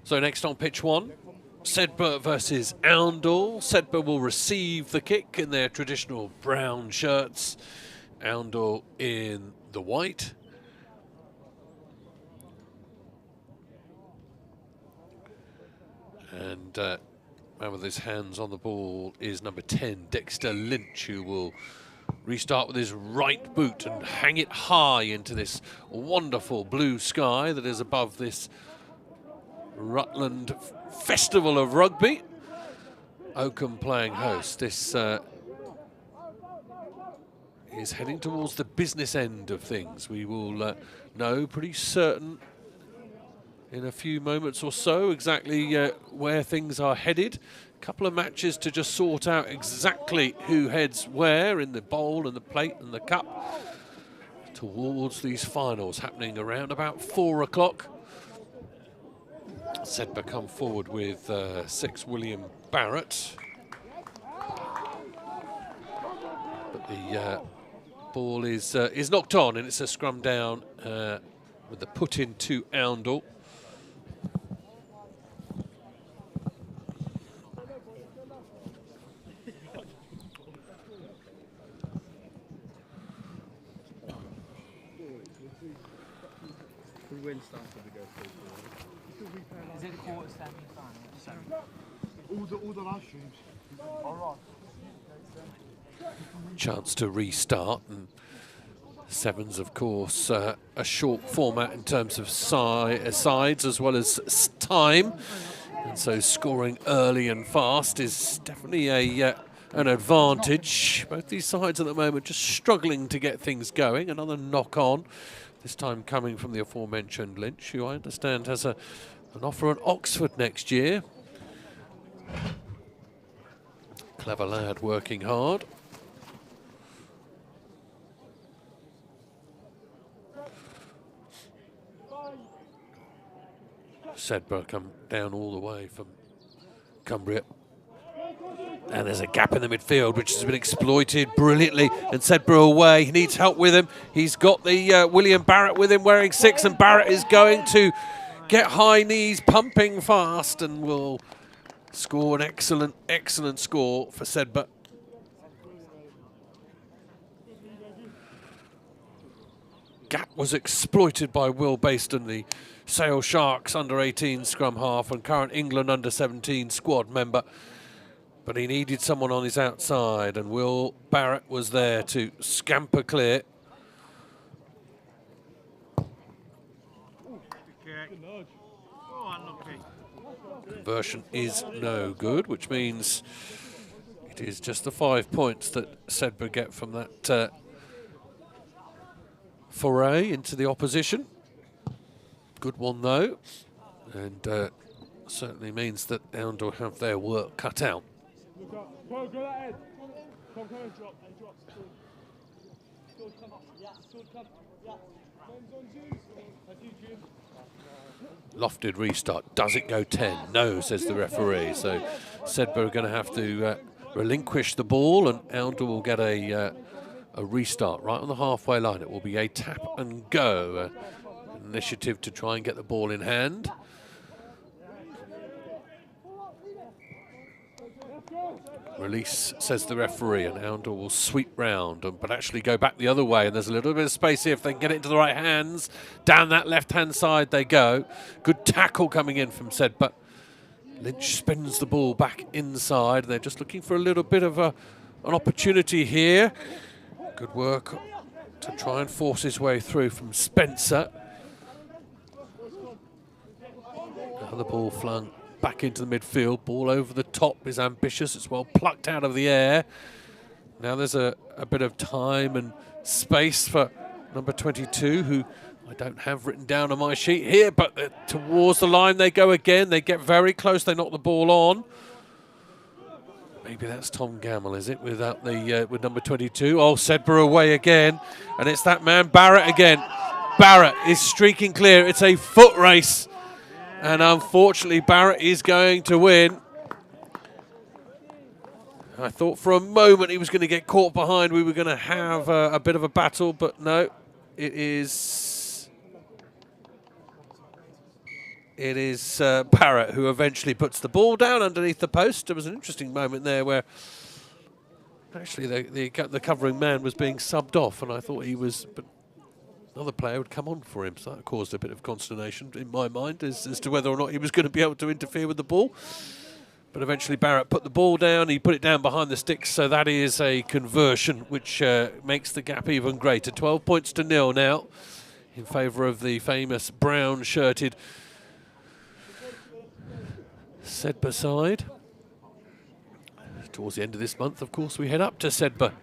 So next on pitch one, Sedbergh versus Oundle. Sedbergh will receive the kick in their traditional brown shirts. Oundle in the white. And man with his hands on the ball is number 10, Dexter Lynch, who will restart with his right boot and hang it high into this wonderful blue sky that is above this Rutland Festival of Rugby. Oakham playing host. This is heading towards the business end of things. We will know pretty certain in a few moments or so exactly where things are headed. A couple of matches to just sort out exactly who heads where in the bowl and the plate and the cup towards these finals happening around about 4 o'clock. Sedbergh come forward with 6 William Barrett. But the ball is knocked on, and it's a scrum down with the put in to Oundle. Is it the quarter semi-final? All the live streams. All right. Chance to restart, and Sevens, of course, a short format in terms of sides as well as time, and so scoring early and fast is definitely an advantage. Both these sides at the moment just struggling to get things going. Another knock on, this time coming from the aforementioned Lynch, who I understand has an offer at Oxford next year. Clever lad, working hard. Sedbergh come down all the way from Cumbria. And there's a gap in the midfield which has been exploited brilliantly, and Sedbergh away. He needs help with him. He's got the William Barrett with him wearing 6, and Barrett is going to get high knees pumping fast and will score an excellent score for Sedbergh. Gap was exploited by Will Baston, the Sale Sharks under-18 scrum half and current England under-17 squad member. But he needed someone on his outside, and Will Barrett was there to scamper clear. Conversion is no good, which means it is just the 5 points that Sedbergh get from that foray into the opposition. Good one though, and certainly means that Oundle have their work cut out. Lofted restart. Does it go 10? No, says the referee. So Sedbergh are going to have to relinquish the ball, and Oundle will get a restart right on the halfway line. It will be a tap and go initiative to try and get the ball in hand. Release, says the referee, and Oundle will sweep round, but actually go back the other way, and there's a little bit of space here if they can get it into the right hands. Down that left-hand side they go. Good tackle coming in from Sedbergh. Lynch spins the ball back inside. They're just looking for a little bit of an opportunity here. Good work to try and force his way through from Spencer. Now the ball flung back into the midfield. Ball over the top is ambitious. It's well plucked out of the air. Now there's a bit of time and space for number 22, who I don't have written down on my sheet here, but towards the line they go again. They get very close. They knock the ball on. Maybe that's Tom Gamble, is it, without the with number 22? Oh, Sedbergh away again, and it's that man Barrett again. Barrett is streaking clear. It's a foot race, and unfortunately Barrett is going to win. I thought for a moment he was going to get caught behind. We were going to have a bit of a battle, but no, it is Barrett who eventually puts the ball down underneath the post. There was an interesting moment there where actually the covering man was being subbed off, and I thought he was, but another player would come on for him, so that caused a bit of consternation in my mind as to whether or not he was going to be able to interfere with the ball. But eventually Barrett put the ball down, he put it down behind the sticks, so that is a conversion which makes the gap even greater. 12 points to 0 now in favour of the famous brown-shirted Sedbergh side. Towards the end of this month, of course, we head up to Sedbergh.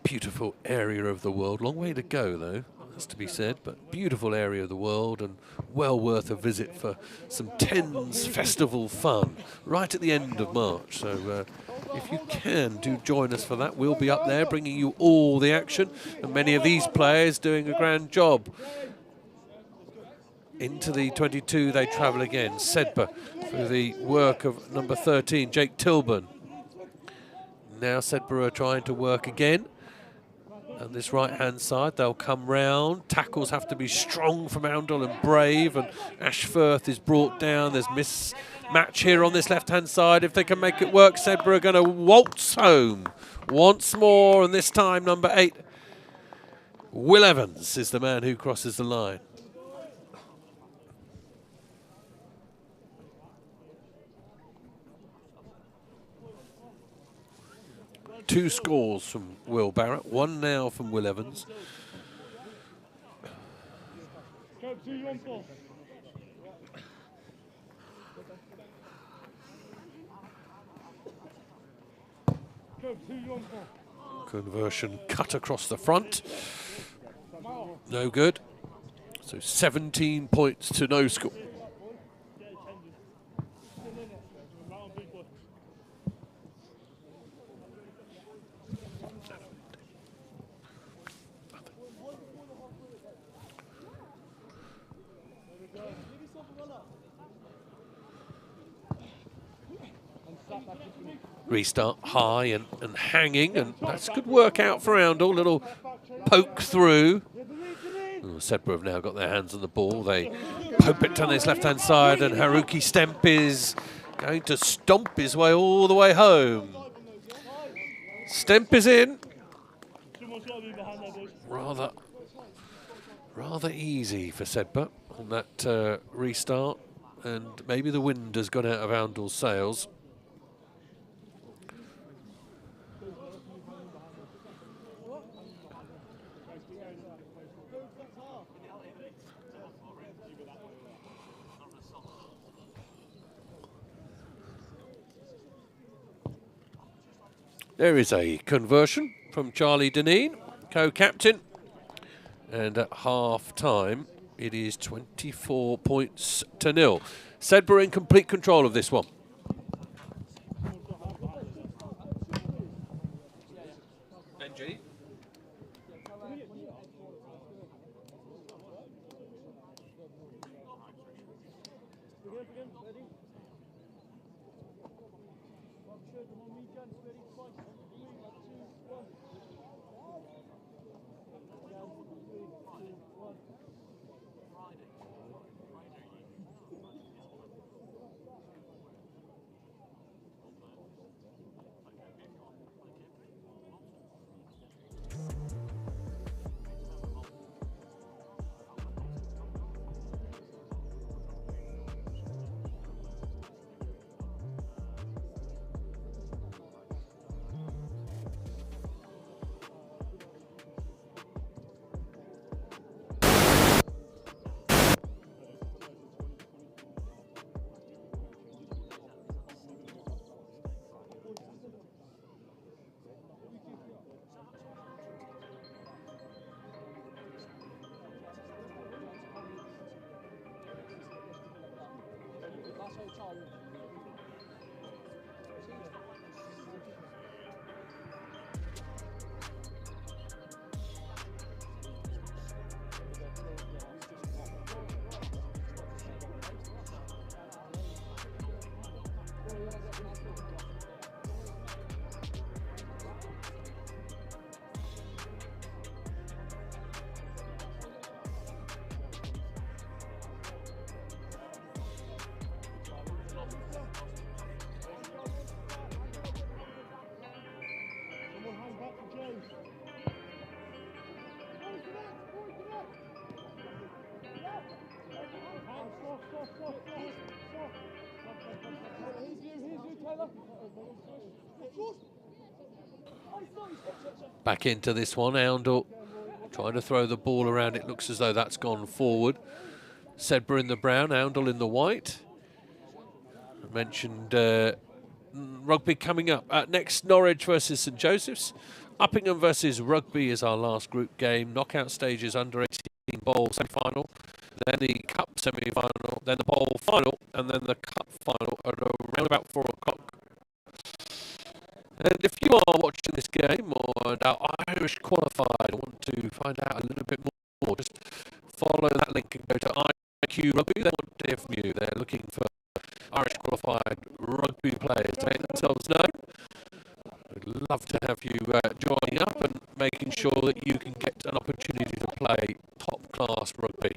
Beautiful area of the world. Long way to go, though, that's to be said, but beautiful area of the world and well worth a visit for some Tens festival fun right at the end of March. So if you can, do join us for that. We'll be up there bringing you all the action, and many of these players doing a grand job. Into the 22 they travel again. Sedbergh through the work of number 13, Jake Tilburn. Now Sedbergh are trying to work again. And this right-hand side, they'll come round. Tackles have to be strong from Oundle and brave, and Ashfirth is brought down. There's mismatch here on this left-hand side. If they can make it work, Sedbergh are going to waltz home once more, and this time number 8, Will Evans, is the man who crosses the line. Two scores from Will Barrett, one now from Will Evans. Conversion cut across the front. No good. So 17 points to no score. Restart high and hanging, and that's good work out for Oundle. Little poke through. Sedbergh have now got their hands on the ball. They poke it down this left-hand side, and Haruki Stemp is going to stomp his way all the way home. Stemp is in. Rather easy for Sedbergh on that restart, and maybe the wind has gone out of Oundle's sails. There is a conversion from Charlie Deneen, co-captain. And at half-time, it is 24 points to 0. Sedbergh in complete control of this one. Benji. Back into this one, Oundle trying to throw the ball around. It looks as though that's gone forward. Sedbergh in the brown, Oundle in the white. I mentioned rugby coming up. Next, Norwich versus St Joseph's. Uppingham versus Rugby is our last group game. Knockout stages under 18 Bowl semi-final, then the Cup semi-final, then the Bowl final, and then the Cup final at around about 4 o'clock. And if you are watching this game or are Irish qualified, want to find out a little bit more, just follow that link and go to IQ Rugby. They want to hear from you. They're looking for Irish qualified rugby players to make themselves known. We'd love to have you joining up, and making sure that you can get an opportunity to play top-class rugby.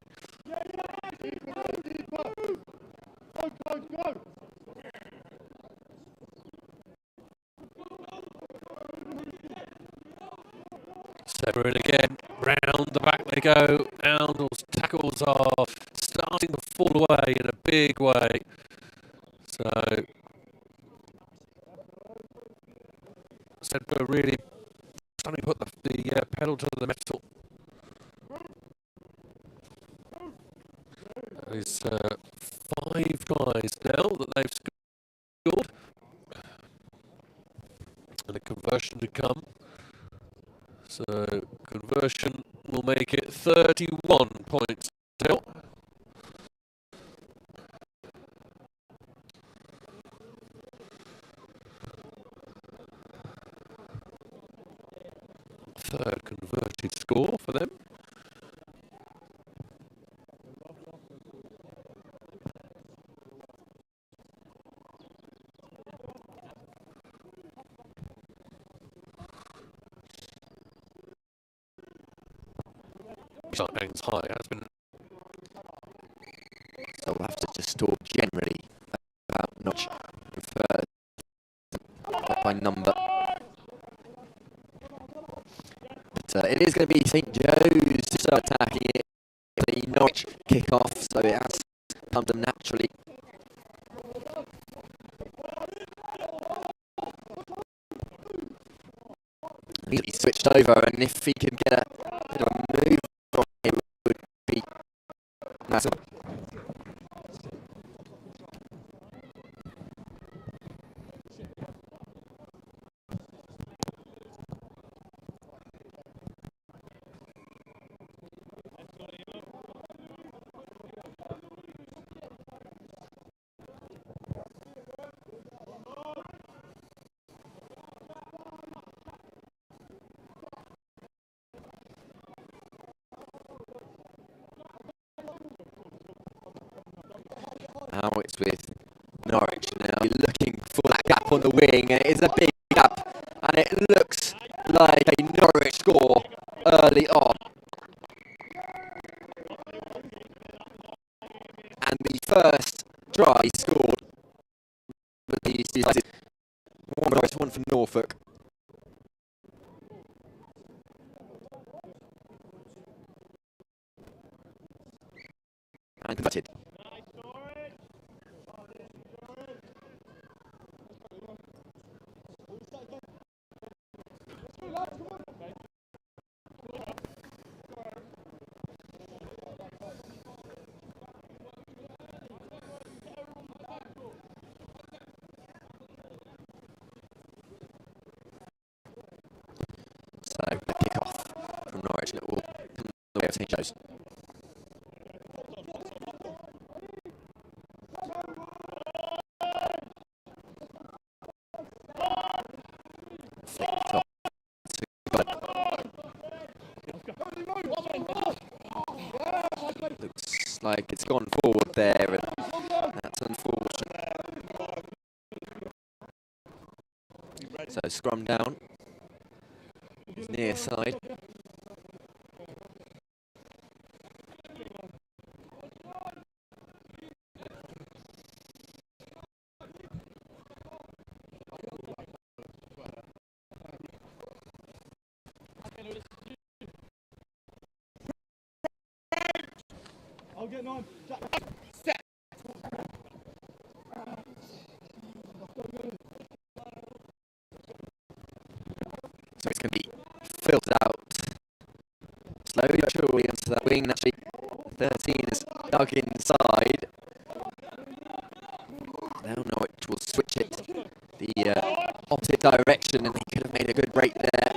Sedbergh again, round the back they go. Oundle's tackles are starting to fall away in a big way. So Sedbergh really starting to put the pedal to the metal. There's 5 tries now that they've scored, and a conversion to come. So conversion will make it 31 points still. Third converted score for them. Hangs high, has been. So we'll have to just talk generally about Norwich by number. But it is going to be St Joe's to start attacking it. The Norwich kick-off, so it has come to them naturally. He switched over, and if he can get a bit of a move from him, it would be massive. Now it's with Norwich. Now looking for that gap on the wing, and it is a big gap, and it looks like a Norwich score early on. And the first try scored with these decided one Norwich, one for Norfolk. And converted. So the kick-off from Norwich, and it will come the way of St Joe's. Looks like it's gone forward there, and that's unfortunate. So scrum down, near side. I'll get on. So it's going to be filtered out slowly but surely onto that wing. Actually, 13 is dug inside. Now Norwich will switch it the opposite direction, and he could have made a good break there.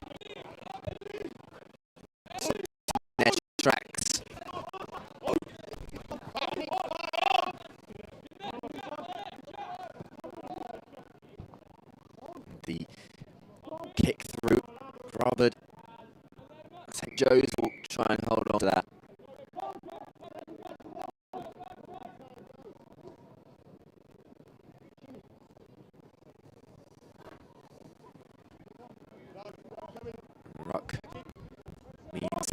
Edge tracks. The kick through Robert. St Joe's will try and hold on to that. Ruck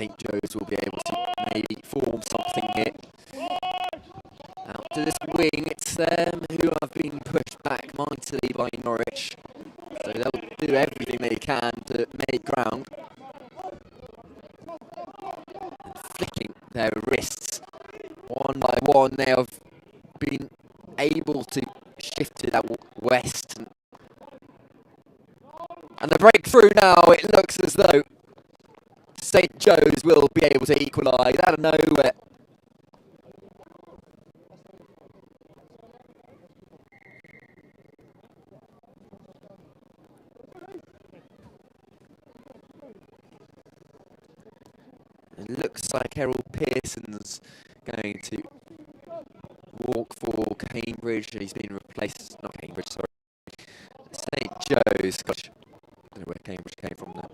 St Joe's will be able to maybe form something here. Out to this wing, it's them who have been pushed back mightily by Norwich. So they'll do everything they can to make ground. And flicking their wrists one by one, they have been able to shift it out west. And the breakthrough now, it looks as though St Joe's will be able to equalise out of nowhere. It looks like Errol Pearson's going to walk for Cambridge. He's been replaced, not Cambridge, sorry, St Joe's. Gosh, I don't know where Cambridge came from there.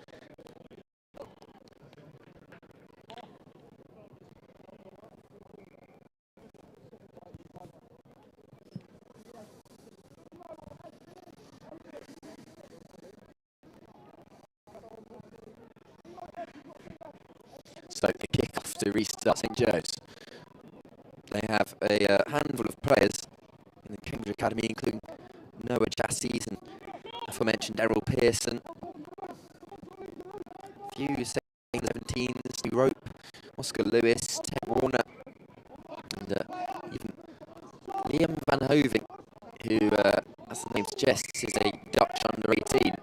So the kick-off to restart St Joe's. They have a handful of players in the Cambridge Academy, including Noah Jassies and aforementioned Errol Pearson. A few 17s, New Rope, Oscar Lewis, Ted Warner, and even Liam van Hoving, who, as the name suggests, is a Dutch under-18.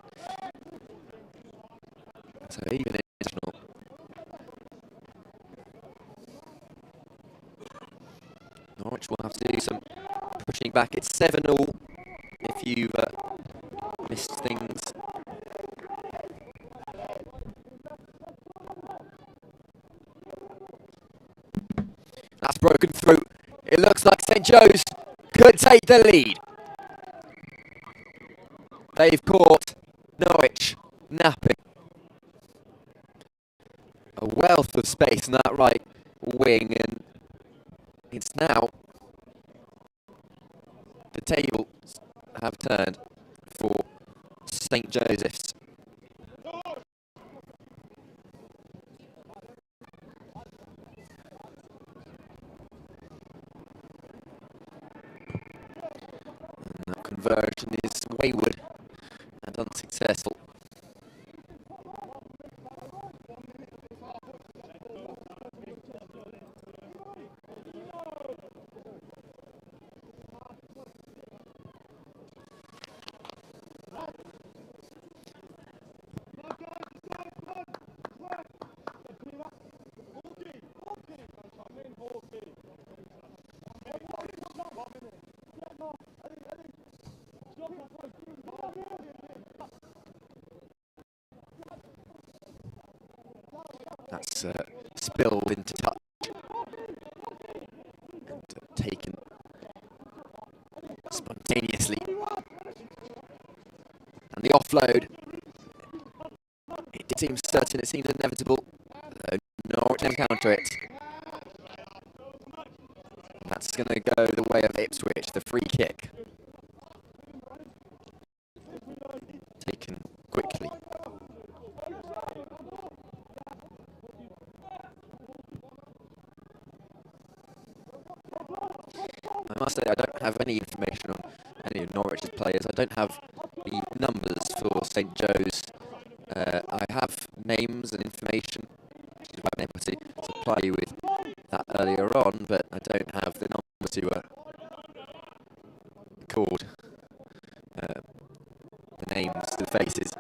So even international. Norwich will have to do some pushing back. It's 7-all 0 if you've missed things. That's broken through. It looks like St Joe's could take the lead. They've caught Norwich napping. A wealth of space in that right wing, and it's now the tables have turned for St Joseph's. And that conversion is wayward and unsuccessful. That's spilled into touch and taken spontaneously. And the offload, it seems certain, it seems inevitable. Norwich can counter it. That's going to go the way of Ipswich, the free kick. Taken quickly. I must say I don't have any information on any of Norwich's players. I don't have the numbers for St Joe's. I have names and information, which is why I'm able to supply you with that earlier on, but I don't have the numbers to record the names to the faces.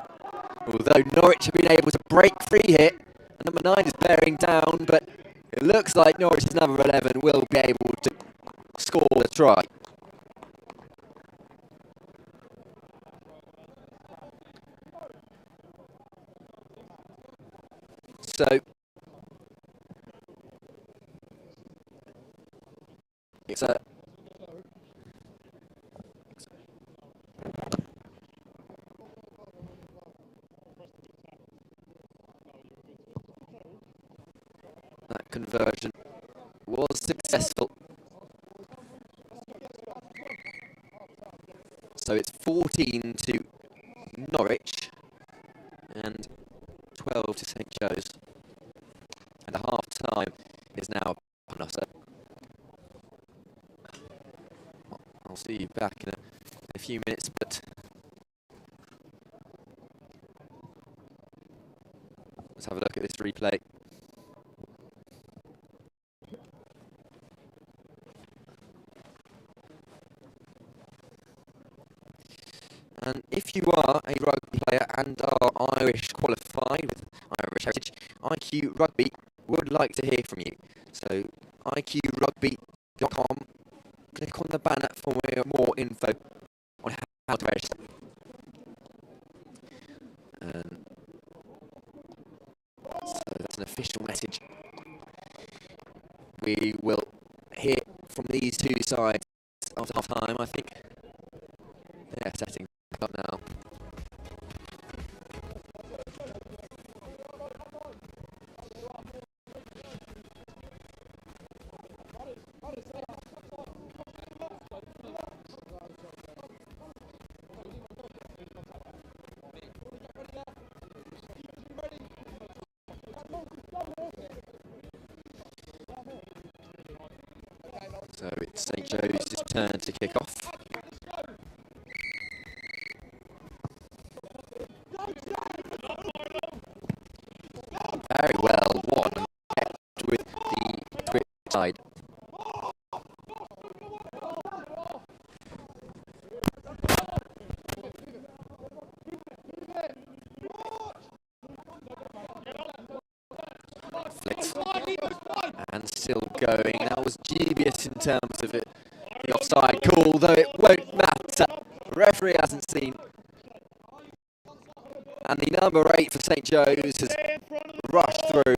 Although Norwich have been able to break free here, and number 9 is bearing down, but it looks like Norwich's number 11 will be able to score a try. So it's a that conversion was successful. So it's 14 to Norwich and 12 to St Joe's. time is now upon us. I'll see you back in a few minutes, but let's have a look at this replay. And if you are a rugby player and are Irish qualified with Irish heritage, IQ Rugby would like to hear from you. So iqrugby.com, click on the banner for more info on how to register. So that's an official message. We will hear from these two sides after half time, I think. They're setting up now. So it's St Joe's turn to kick off. Very well won, kept with the twitch side. Flicks. And still going. That was dubious in terms of it, the offside call, though it won't matter. The referee hasn't seen. And the number 8 for St Joe's has rushed through.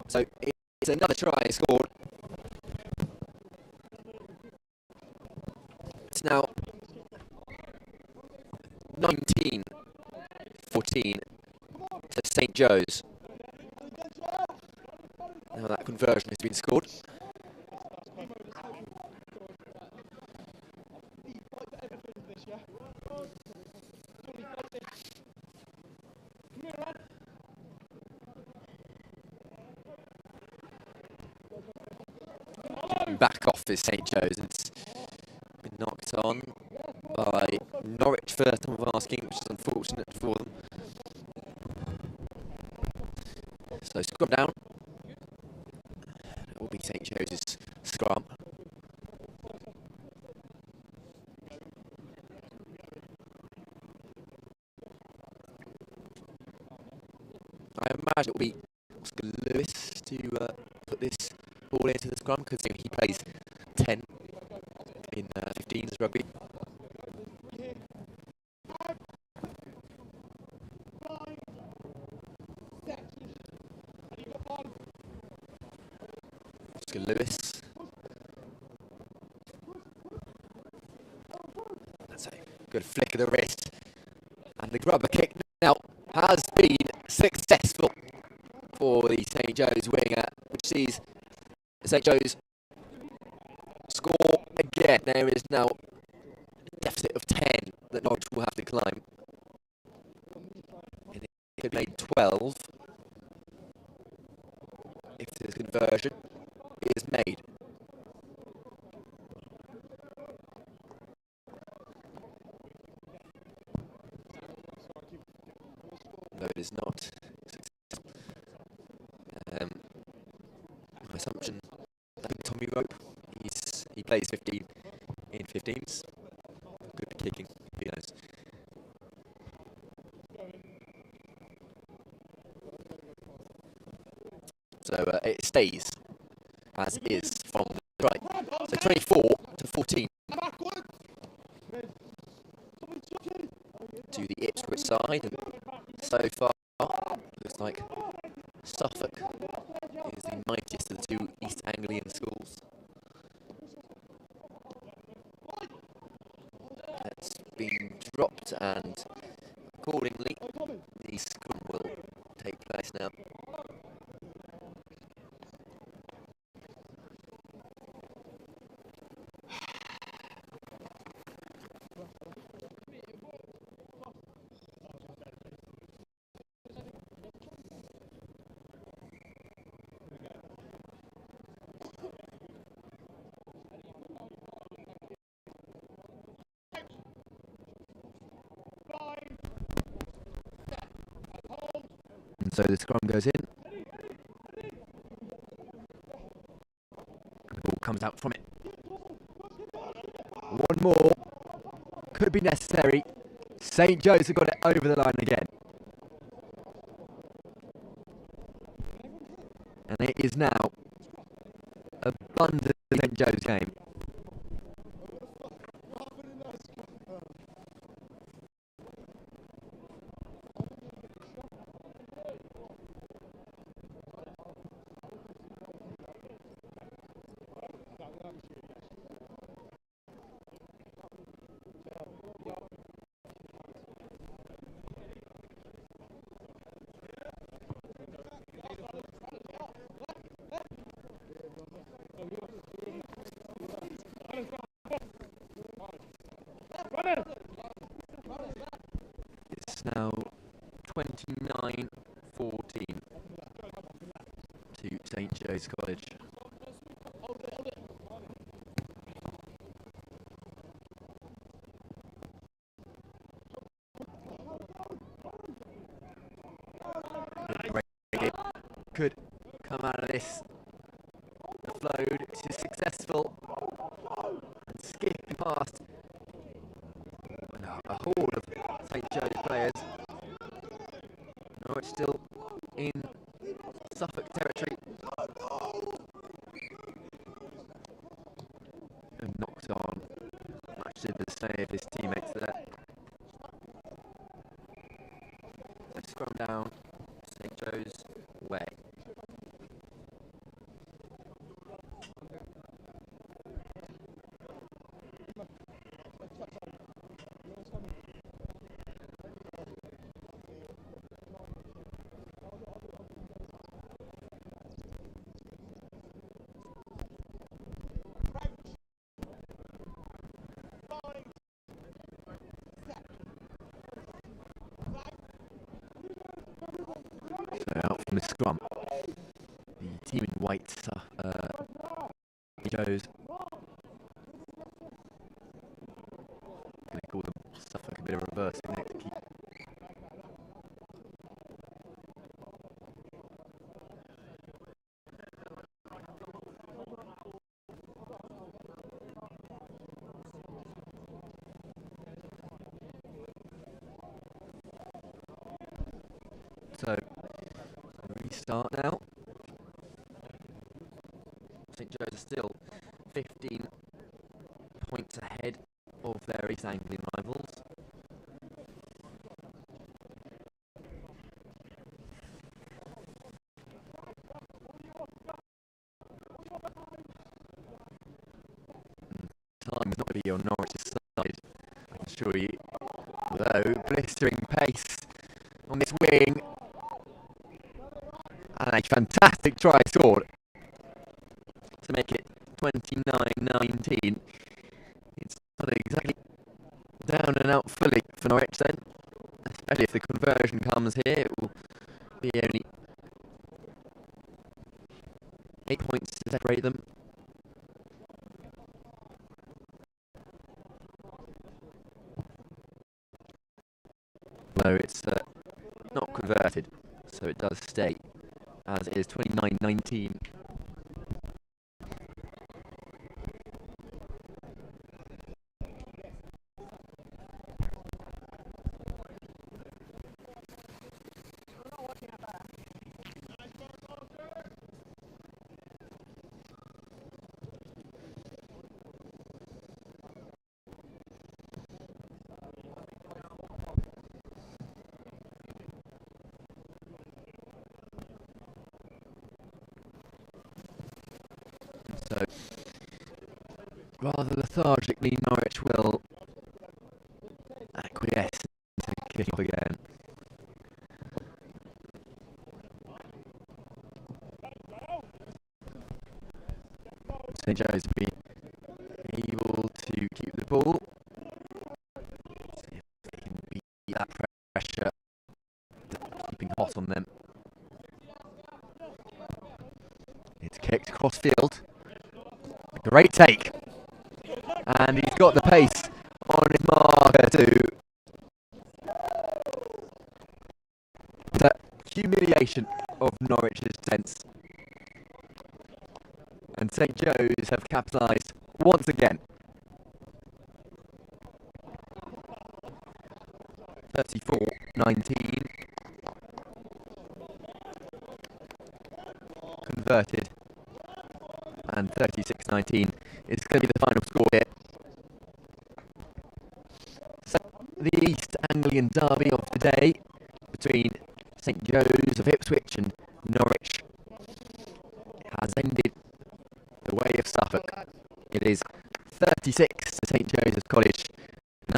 So it's another try scored. It's now 19-14 to St Joe's. Now that conversion has been scored. Back off is St Joe's, and it's been knocked on by Norwich first time of asking, which is unfortunate for them. So scrum down. It will be St Joe's scrum. I imagine it will be Oscar Lewis to put this ball into the scrum, because he plays 10 in 15s rugby. Oscar Lewis. That's a good flick of the wrist. And the grubber kick now has been successful for the St Joe's winger, which sees St Joe's score again. There is now a deficit of 10 that Norwich will have to climb. And it could make 12 if this conversion is made. No, it is not. My assumption, I think Tommy Rope, he plays 15 in 15s. Good at kicking, who knows. So it stays as is from the right. So 24-14 to the Ipswich side, and so far looks like Suffolk is the mightiest of the two East Anglian schools. That's been dropped, and accordingly the scrum will take place now. And so the scrum goes in. The ball comes out from it. One more. Could be necessary. St. Joe's have got it over the line again. And it is now abundant St. Joe's game. It's now 29-14 to St. Joe's College. Could come out of this. The float is successful. And skipping past a horde of St. Joe's players. Norwich still in Suffolk territory. And knocked on. Much to the dismay of his teammates there. So scrum down, St. Joe's way. So out from the scrum, the team in white, Joe's. Going to call them Suffolk a bit of reversing there to keep. So, restart now. St. Joe's are still 15 points ahead of their East Anglian rivals. Time is not going to be on Norwich's side, I can assure you. Although, blistering pace on this wing. And a fantastic try scored to make it 29-19. It's not exactly down and out fully for Norwich then. Especially if the conversion comes here, it will be only 8 points to separate them. Although it's not converted, so it does stay as it is 29-19. So, rather lethargically, Norwich will acquiesce to kick off again. St. Joe's have been able to keep the ball. See if they can beat that pressure, keeping hot on them. It's kicked across field. Great take, and he's got the pace on his marker to humiliation of Norwich's defence. And St Joe's have capitalised once again. 34-19. Converted. And 36-19 is going to be the final score here. So the East Anglian derby of the day between St Joe's of Ipswich and Norwich has ended the way of Suffolk. It is 36 to St Joseph's College,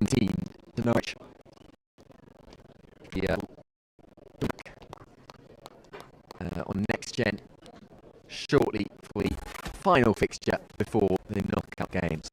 19 to Norwich. On Next Gen shortly for the final fixture before the knockout games.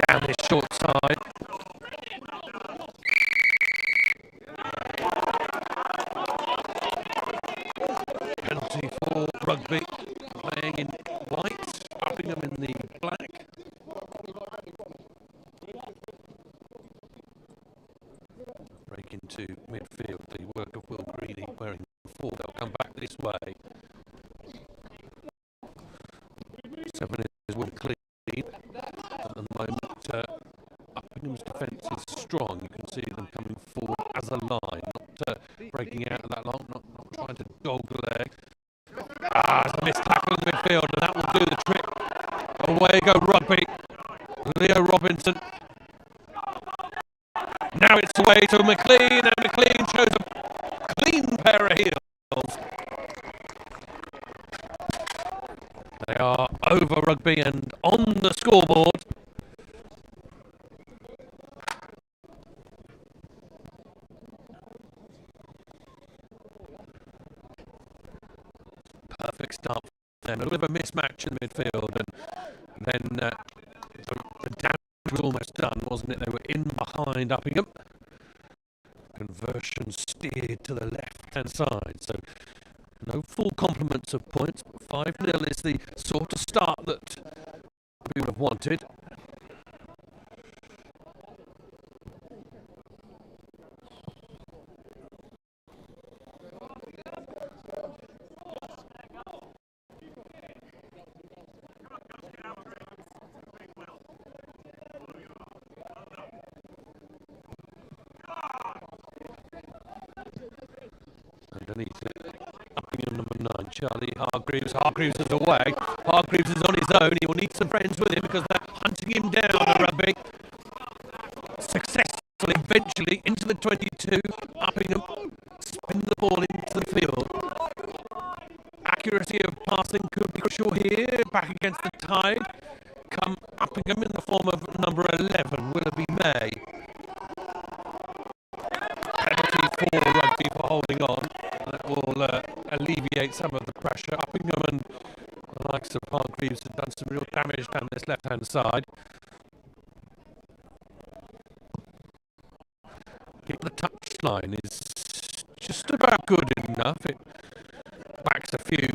Down this short side. Penalty for Rugby, playing in white, Uppingham in the black. Break into midfield, the work of Will Greeley wearing 4. They'll come back this way. 7 is Will Clean. At the moment, Uppingham's defence is strong. You can see them coming forward as a line, not breaking out of that line, not trying to dog leg. It's a missed tackle in the midfield, and that will do the trick. Away go Rugby. Leo Robinson. Now it's away to McLean, and McLean shows a clean pair of heels. They are over Rugby and on the scoreboard. Perfect start for them. A little bit of a mismatch in the midfield, and then the damage was almost done, wasn't it? They were in behind Uppingham. Conversion steered to the left-hand side, so no full complements of points, but 5-0 is the sort of start that we would have wanted. Underneath it, Uppingham number 9, Charlie Hargreaves. Hargreaves is away. Hargreaves is on his own. He will need some friends with him because they're hunting him down at Rugby. Successful eventually into the 22. Uppingham spin the ball into the field. Accuracy of passing could be crucial here. Back against the tide. Come Uppingham in the form of number 11, Willoughby May. Penalty for Rugby for holding on. That will alleviate some of the pressure. Uppingham and the likes of Hargreaves have done some real damage down this left-hand side. Keep the touchline is just about good enough. It backs a few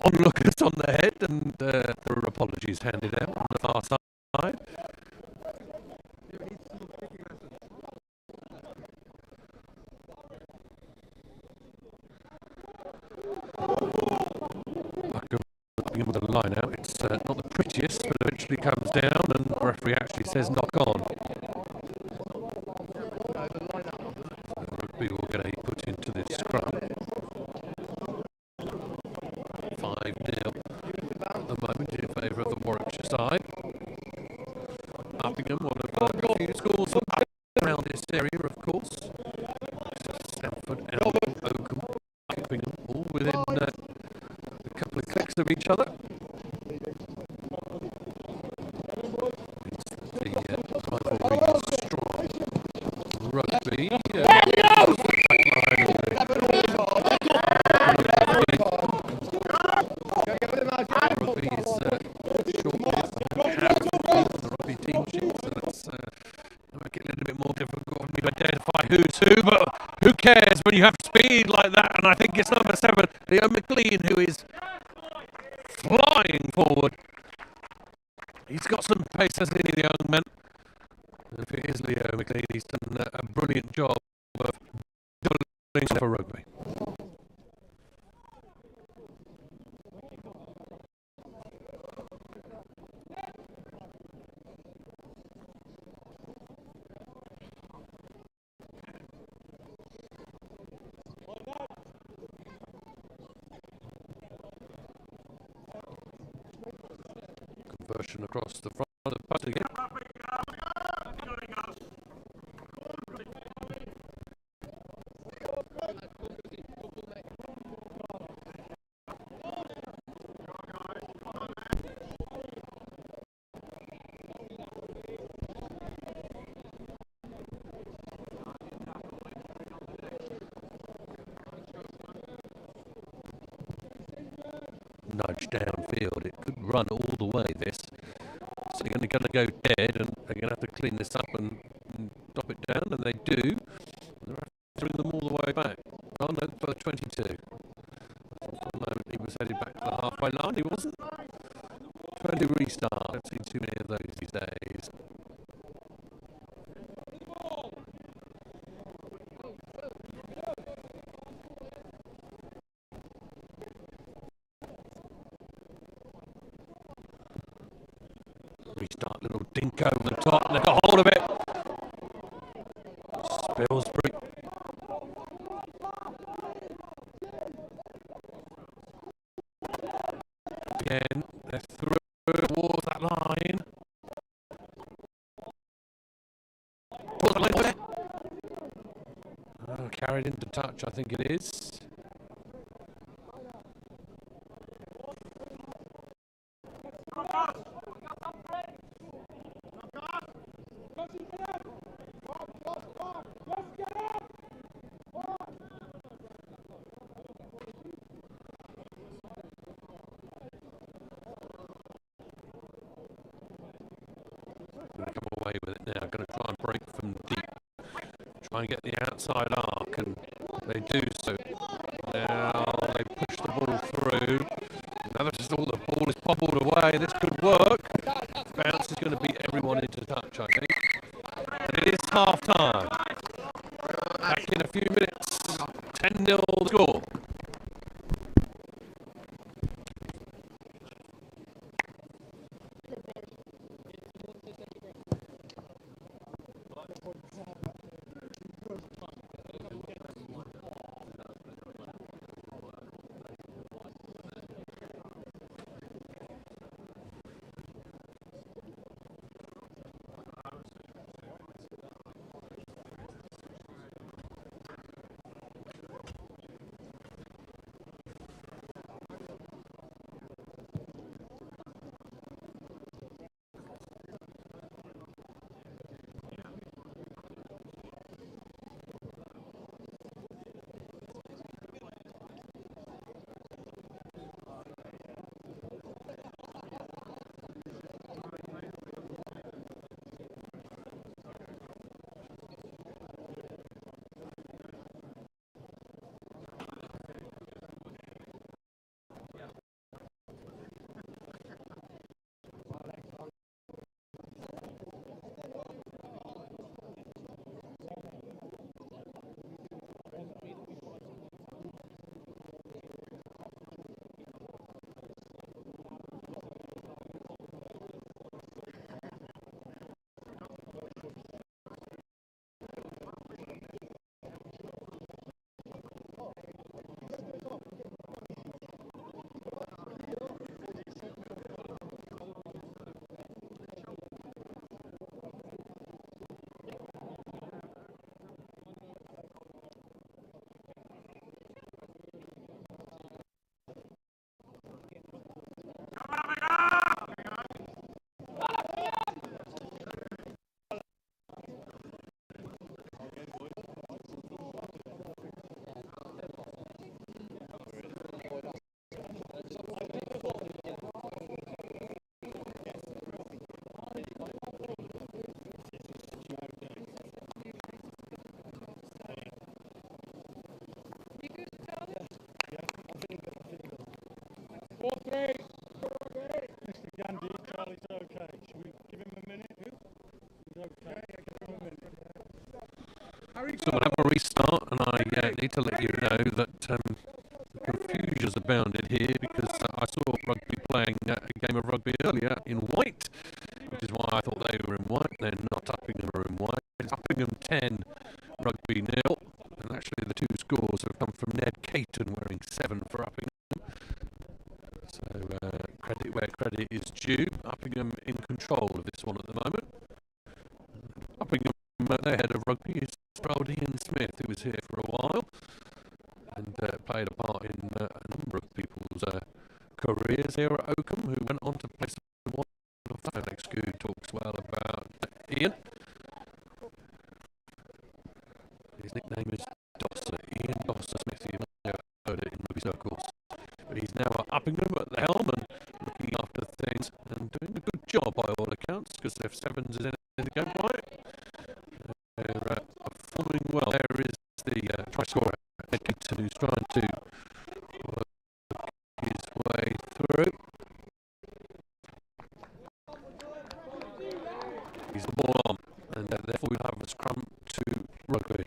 onlookers on the head, and there are apologies handed out on the far side. With a line out, it's not the prettiest, but eventually comes down, and the referee actually says knock on. Rugby will get a put into this scrum. 5-0 at the moment in favour of the Warwickshire side. Uppingham, one of the few schools around this area, of course. Stamford, Oundle, Oakham, Campion, all within a couple of clicks of each other. Rugby. Rugby is the rugby team sheet, so that's make it a little bit more difficult for me to identify who's who, but who cares when you have speed like that? And I think it's number 7, Leo McLean, who is flying forward. He's got some pace, hasn't he, the young man? And if it is Leo McLean, he's done a brilliant job of doubling for Rugby. Conversion across the front of the post again. Nudge downfield, it could run all the way this, so they're going to go dead and they're going to have to clean this up and drop it down, and they do. They're throwing them all the way back. Oh no, for 22. For a moment he was headed back to the halfway line, he wasn't. Trying to restart, I don't see too many of those these days. Restart, little dink over the top, and they got hold of it. Spilsbury. Again, they're through towards that line. Towards the line there. Oh, carried into touch, I think it is. Going to come away with it now. Going to try and break from try and get the outside arc, and they do so. Now they push the ball through. Now this is all, the ball is bobbled away. This could work. Bounce is going to beat everyone into touch, I think. And it is half time. Back in a few minutes. 10-0 score. So we'll have a restart, and I need to let you know that the confusions abounded here because I saw Rugby playing a game of rugby earlier in white, which is why I thought they were in white. They're not. Uppingham are in white. It's Uppingham 10, Rugby 0, and actually the two scores have come from Ned Caton wearing 7 for Uppingham. So credit where credit is due. Uppingham in control of this one at the moment. Uppingham, their head of rugby is Ian Smith, who was here for a while and played a part in a number of people's careers here at Oakham, who went on to play some wonderful Alex Good talks well about Ian. His nickname is Dosser, Ian Dosser Smith. You might have heard it in rugby circles. But he's now at Uppingham at the helm and looking after things and doing a good job by all accounts, because their sevens is in the game right. They're performing well. There is the try scorer, Edgerton, who's trying to work his way through. He's the ball on, and therefore we'll have a scrum to Rugby.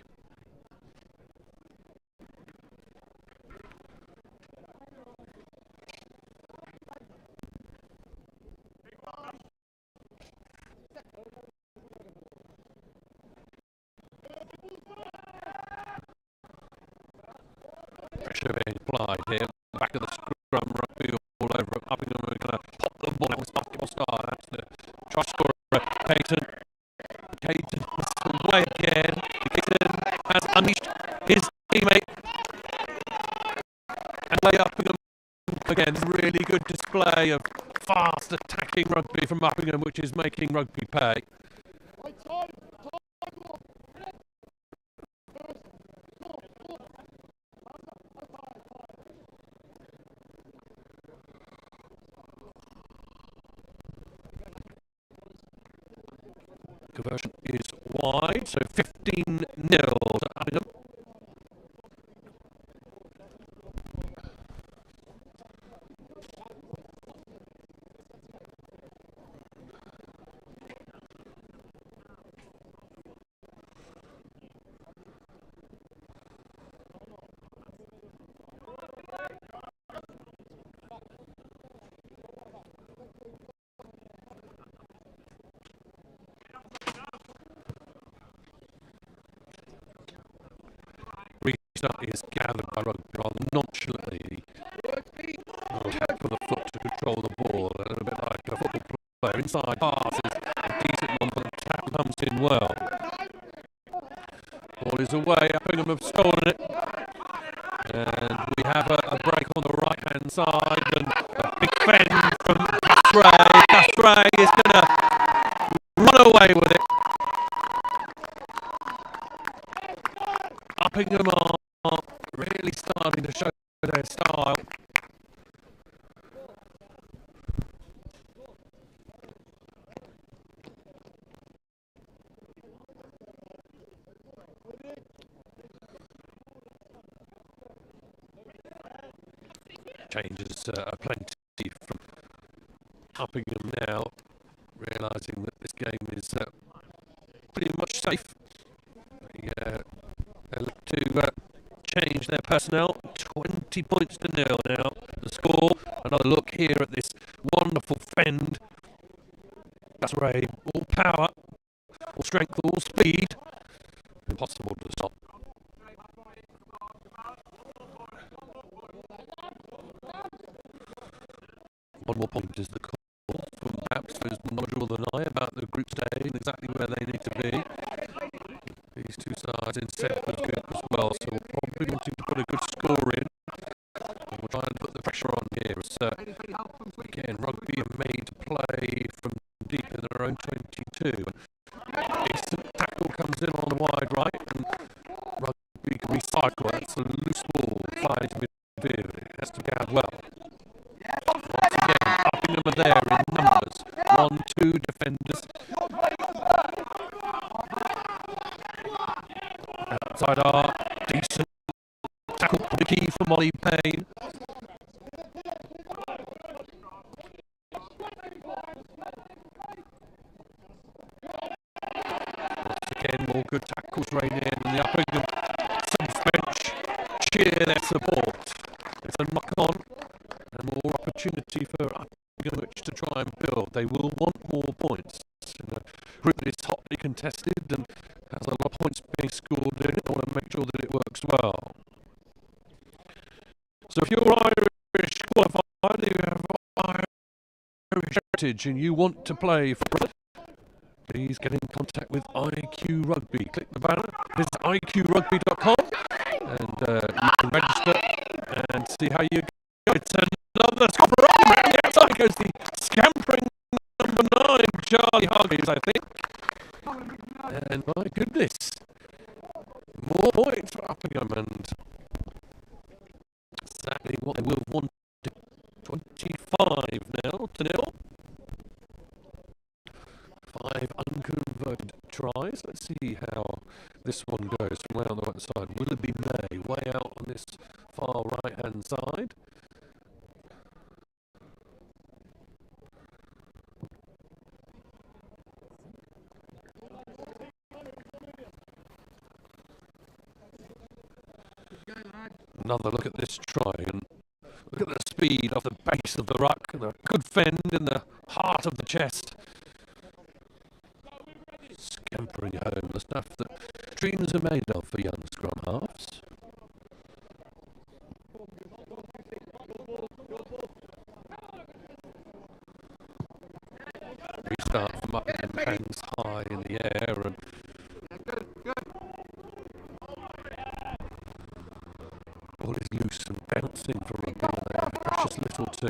Pressure being applied here, back of the scrum, Rugby all over it. Uppingham are going to pop the ball out with basketball style. That's the try scorer, Peyton. Caton is away again. Caton has unleashed his teammate. And way Uppingham again. Really good display of fast attacking rugby from Uppingham, which is making Rugby pay. Conversion is wide, so 15-0 to Uppingham. Restart is gathered by Rugby rather nonchalantly. Tap with the foot to control the ball, a little bit like a football player. Inside pass is a decent one, but the tap comes in well. Ball is away, Uppingham have stolen it. And we have a break on the right hand side, and a big fend from Castray. Castray is going to run away with it. Uppingham are really starting to show their style. Changes are plenty from Uppingham now, realising that this game is pretty much safe. They look to change their personnel. 20 points to 0 now. The score. Another look here at this wonderful fend. That's Ray. All power, all strength, all speed. Impossible to stop. One more point is the call from perhaps those more knowledgeable than I about the group stage and exactly where they need to be. These two sides in Sedbergh group as well, so we're probably wanting to put a good score in. And we'll try and put the pressure on here. As, again, Rugby are made to play from deep in their own 22. A decent tackle comes in on the wide right, and Rugby can recycle it. It's a loose ball, flying to midfield. It has to be out well. Once again, Uppingham are there in numbers. 1-2 defenders. Outside are decent tackle, the key for Molly Payne. Once again, more good tackles rain in, and the Uppingham subs bench cheer their support. It's a knock on, and more opportunity for Uppingham which to try and build. They will want more points. In a group that is hotly contested and has a lot of points being scored in it, I want to make sure that it works well. So if you're Irish qualified, you have Irish heritage and you want to play for Britain, please get in contact with IQ Rugby. Click the banner, visit iqrugby.com, and you can register and see how you go. It's another scupper up, and the outside goes the scampering number 9, Charlie Hargreaves, I think. And my goodness, more points for Uppingham, and exactly what they will have wanted. 25 now to 0. 5 unconverted tries. Let's see how this one goes from way on the right side. Willoughby May, way out on this far right hand side. Another look at this try, and look at the speed off the base of the ruck, and a good fend in the heart of the chest. Scampering home, the stuff that dreams are made of for young scrum halves. Restart from Uppingham, hands high in the air, and ball is loose and bouncing for Rugby. They have precious little to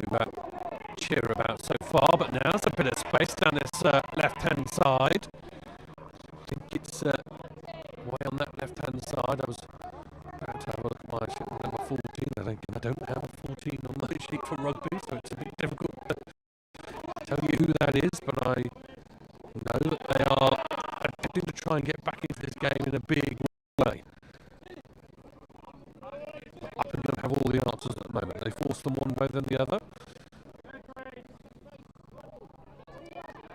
cheer about so far, but now there's a bit of space down this left-hand side. I think it's way on that left-hand side. I was about to have a look at my sheet, number 14. I think I don't have a 14 on my sheet from Rugby, so it's a bit difficult to tell you who that is, but I know that they are attempting to try try and get back into this game in a big way. Uppingham have all the answers at the moment. They force them one way than the other.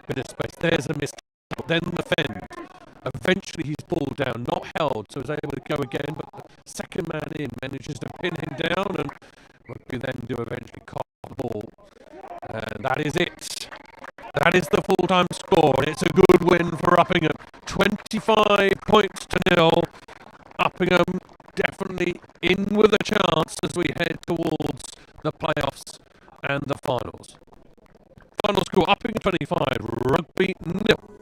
Bit of space. There's a miss. Then the fend. Eventually he's pulled down, not held, so he's able to go again, but the second man in manages to pin him down, and Rugby then do eventually cop the ball. And that is it. That is the full-time score, and it's a good win for Uppingham. 25 points to 0. Uppingham definitely in with a chance as we head towards the playoffs and the finals. Final score, Uppingham 25, Rugby 0.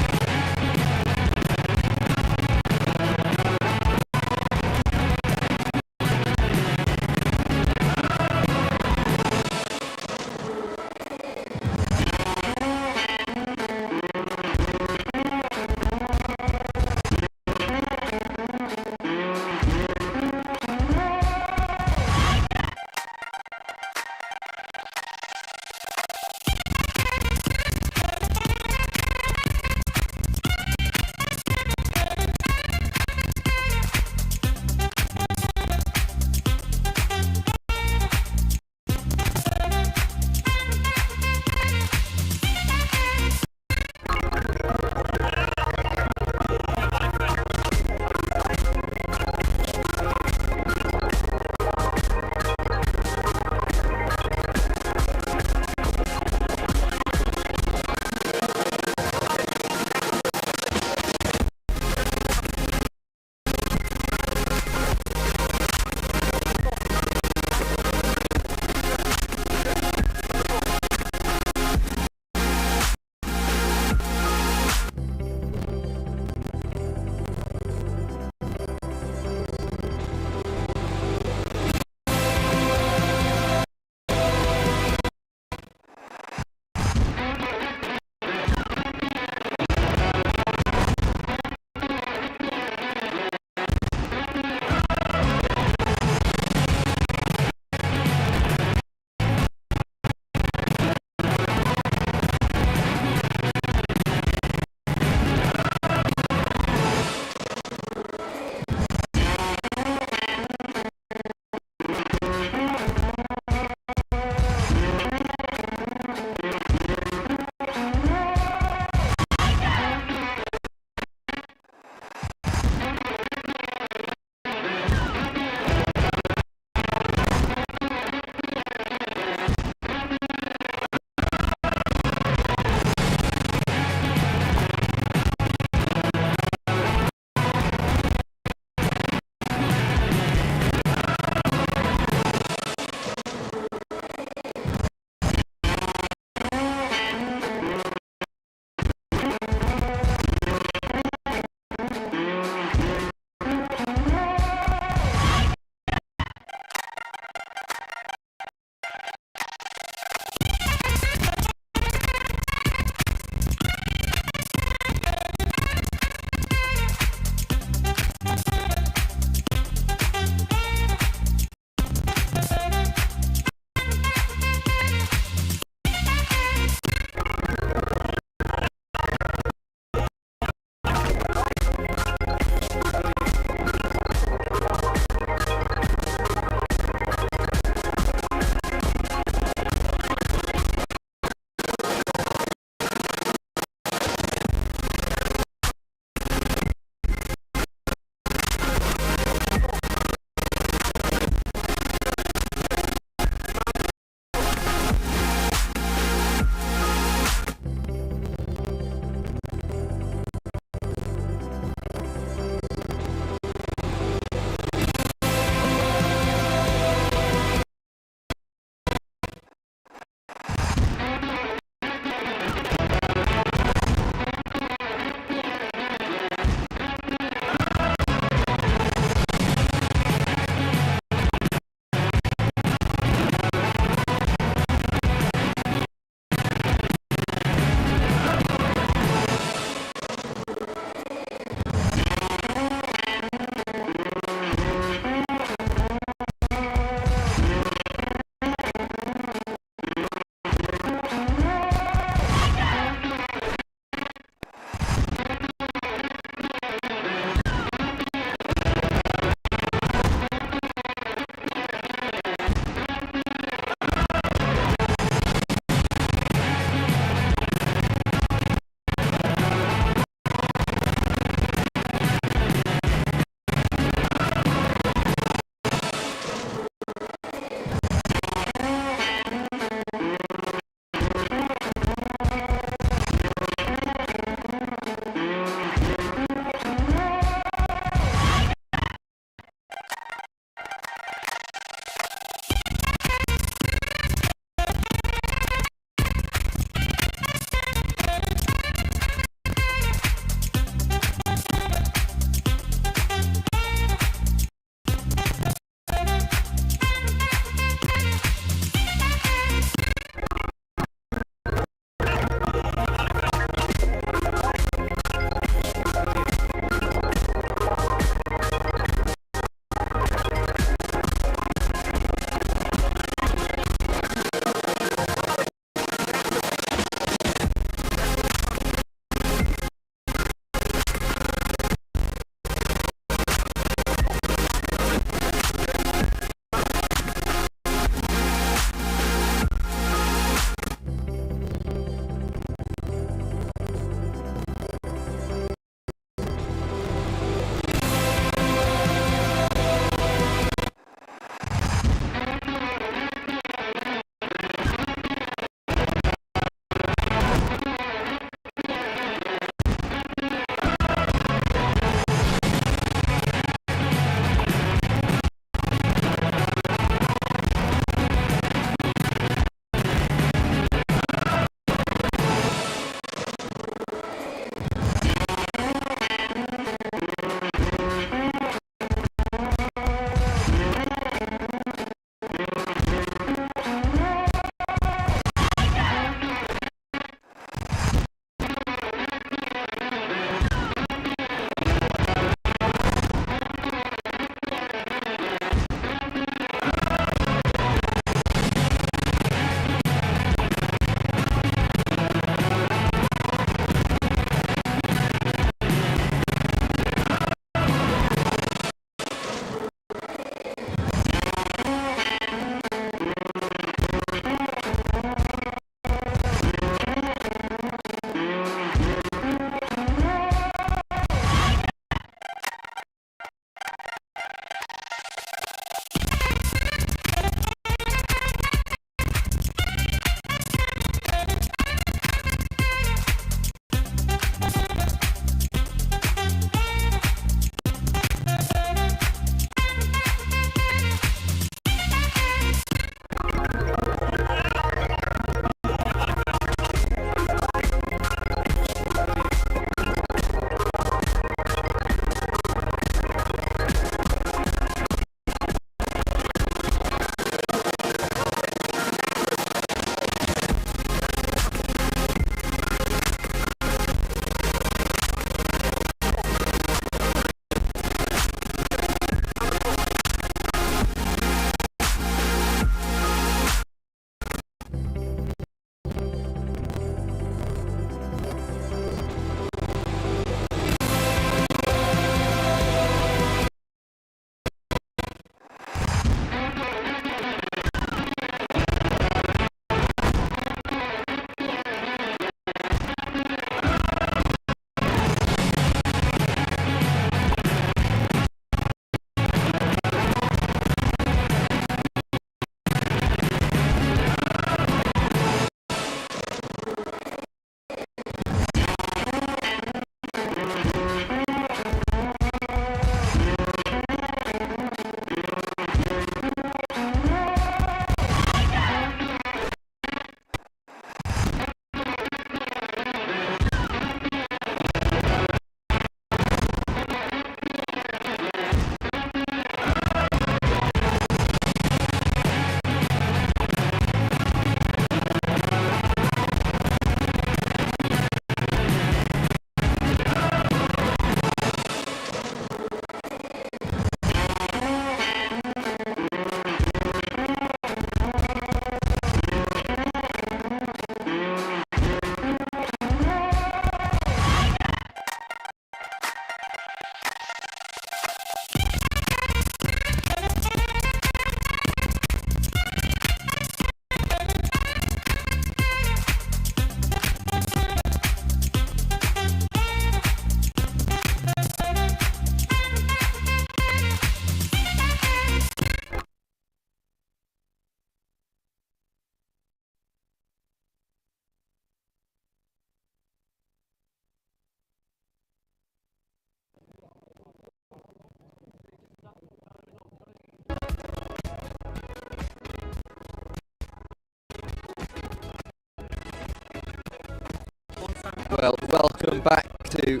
welcome back to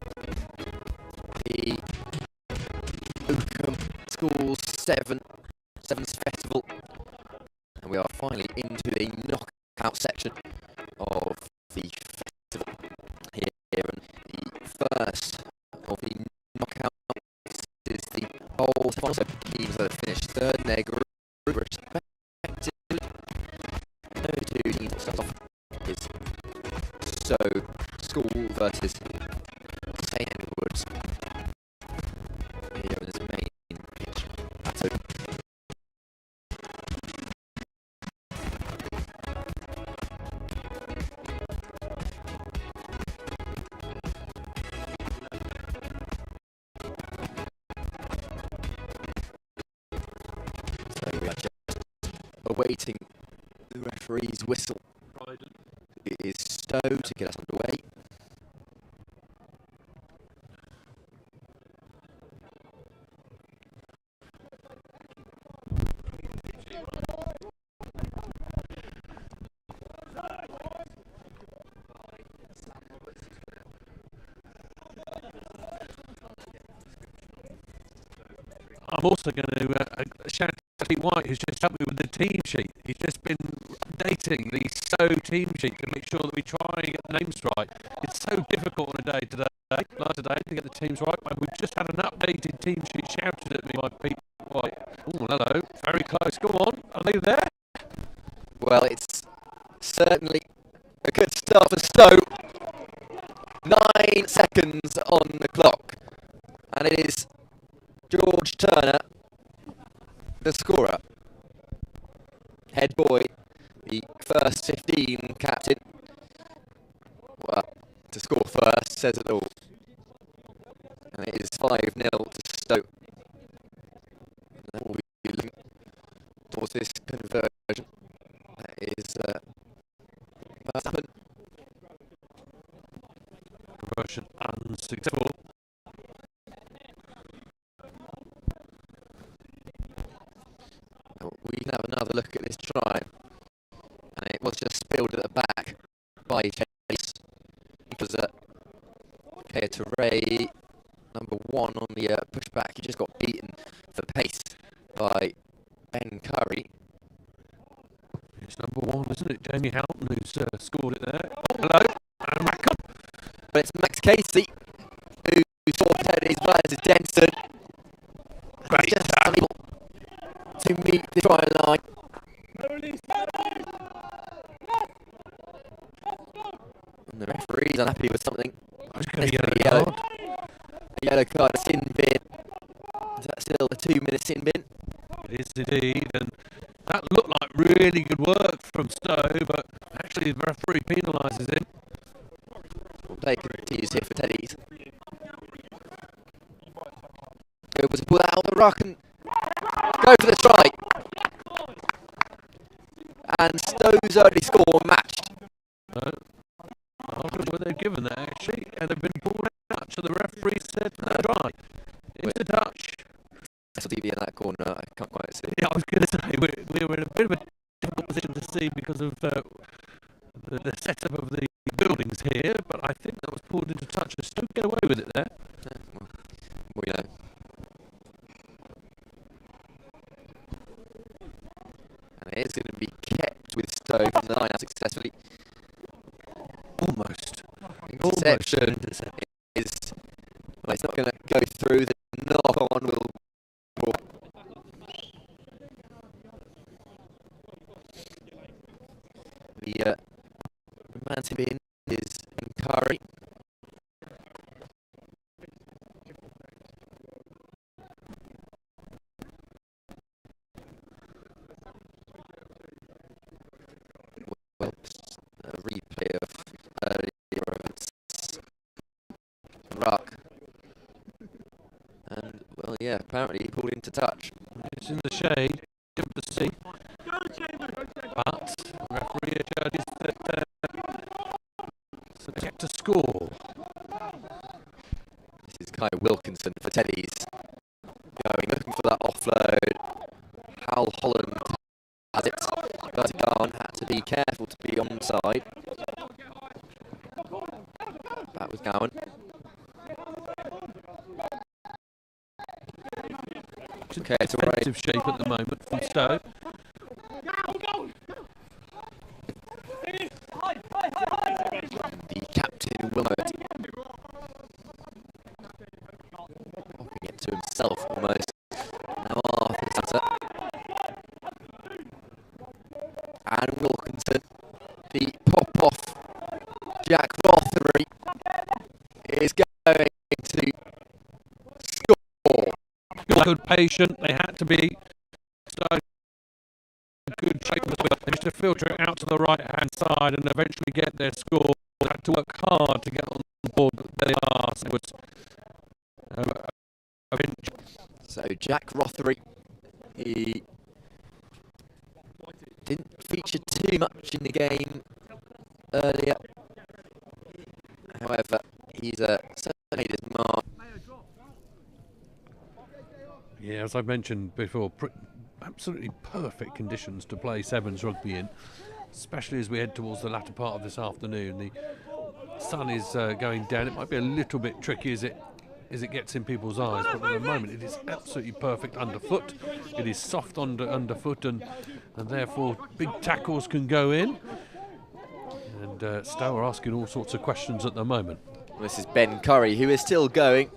the Oakham Schools Sevens Festival, and we are finally into the knockout section of the festival here, and the first of the knockouts is the bowl final. So teams that have finished third in their group respectively. No two teams that start off is So School versus St Edward's here in this main pitch at Oakham. So we are just awaiting the referee's whistle. It is Stowe to get us underway. I'm also going to shout out to White, who's just helped me with the team sheet. He's just been updating the SO team sheet to make sure that we try and get the names right. It's so difficult on a day like today, to get the teams right. But we've just had an updated team sheet shouted at me by Pete White. Oh, hello, very close. Go on, are they there? Well, it's certainly a good start for Stowe. 9 seconds on the clock, and it is George Turner, the scorer. Head boy, the first 15 captain. Well, to score first says it all. And it is 5-0 to Stoke. That will be linked towards this conversion. That is Verstappen. Conversion unsuccessful. We can have another look at this try, and it was just spilled at the back by Chase. It was Kea Toure, number 1 on the pushback. He just got beaten for pace by Ben Curry. It's number 1, isn't it? Jamie Houghton, who's scored it there. Oh, hello, and Rackham. But it's Max Casey who scored it as well as Denstone. Great tackle to meet the try line. And the referee's unhappy with something. It's going to be a yellow card. A yellow card, a sin bin. Is that still a 2-minute sin bin? It is indeed, and that looked like really good work from Stowe, but actually the referee penalises him. Well, play continues here for Teddy's. It was a pull out of the ruck and go for the strike. And Stowe's early score matched. I don't know what they've given that actually, and they've been pulled out, so the referee said no try. It's a touch. That's TV in that corner, I can't quite see. Yeah, I was going to say, we were in a bit of a difficult position to see because of the setup of the buildings here, but I think that was pulled into touch. They still get away with it there. Yeah, well, we know. And it is going to be kept with Stowe from the line out successfully. Almost. Interception is, well, it's not going to go through. The knock on will. The man to be in is Curry. Well, a replay of earlier events. Ruck. And, well, yeah, apparently he pulled into touch. It's in the shade, difficult to see. But the referee judges that it's a check to score. This is Kai Wilkinson for Teddy's. Going, looking for that offload. Hal Holland has it. Vertigan had to be careful to be onside. That was in defensive shape at the moment from Stowe. The captain, Wilmot, offering it to himself almost. Now Arthur and Wilkinson. The pop-off Jack Rothery is going to score. Good patient, they had to be. So good shape. They managed to filter it out to the right-hand side and eventually get their score. They had to work hard to get on the board, but there they are. So it was, so Jack Rothery, he didn't feature too much in the game earlier. However, he's certainly made his mark. Yeah, as I mentioned before, absolutely perfect conditions to play Sevens rugby in, especially as we head towards the latter part of this afternoon. The sun is going down. It might be a little bit tricky as it gets in people's eyes, but at the moment it is absolutely perfect underfoot. It is soft underfoot, and therefore big tackles can go in. And Stowe are asking all sorts of questions at the moment. This is Ben Curry, who is still going.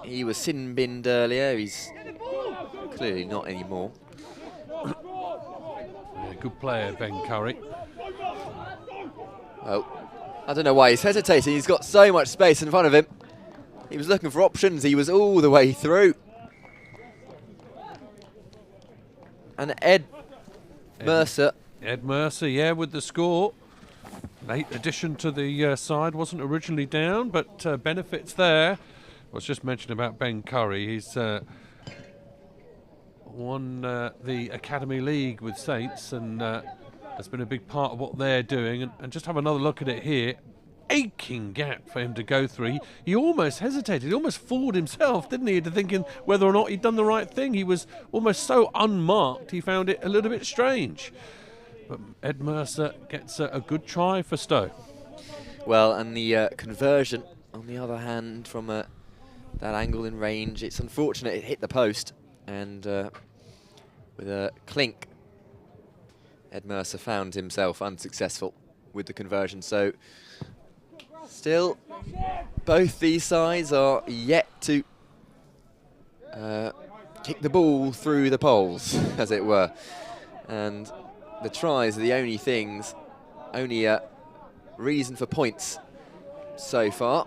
He was sin-binned earlier. He's clearly not anymore. Yeah, good player, Ben Curry. Oh, I don't know why he's hesitating. He's got so much space in front of him. He was looking for options. He was all the way through. And Ed Mercer. Ed Mercer, yeah, with the score. Late addition to the side, wasn't originally down, but benefits there. I was just mentioning about Ben Curry. He's won the Academy League with Saints, and has been a big part of what they're doing. And just have another look at it here. Aching gap for him to go through. He almost hesitated. He almost fooled himself, didn't he, into thinking whether or not he'd done the right thing. He was almost so unmarked, he found it a little bit strange. But Ed Mercer gets a good try for Stowe. Well, and the conversion, on the other hand, from that angle in range, it's unfortunate it hit the post, and with a clink, Ed Mercer found himself unsuccessful with the conversion. So still, both these sides are yet to kick the ball through the poles, as it were. And the tries are the only things, only reason for points so far.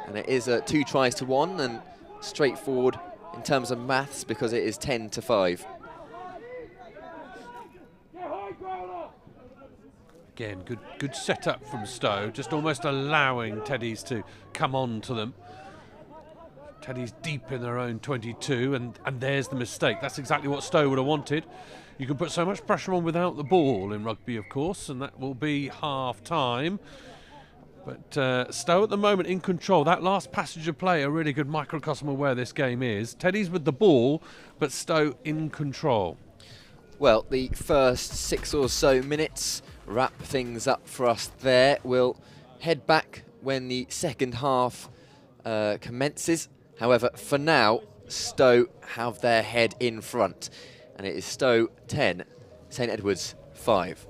And it is 2 tries to 1, and straightforward in terms of maths because it is 10-5. Again, good setup from Stowe, just almost allowing Teddies to come on to them. Teddies deep in their own 22, and there's the mistake. That's exactly what Stowe would have wanted. You can put so much pressure on without the ball in rugby, of course, and that will be half-time. But Stowe at the moment in control. That last passage of play, a really good microcosm of where this game is. Teddies with the ball, but Stowe in control. Well, the first 6 or so minutes wrap things up for us there. We'll head back when the second half commences. However, for now, Stowe have their head in front. And it is Stowe 10, St Edwards 5.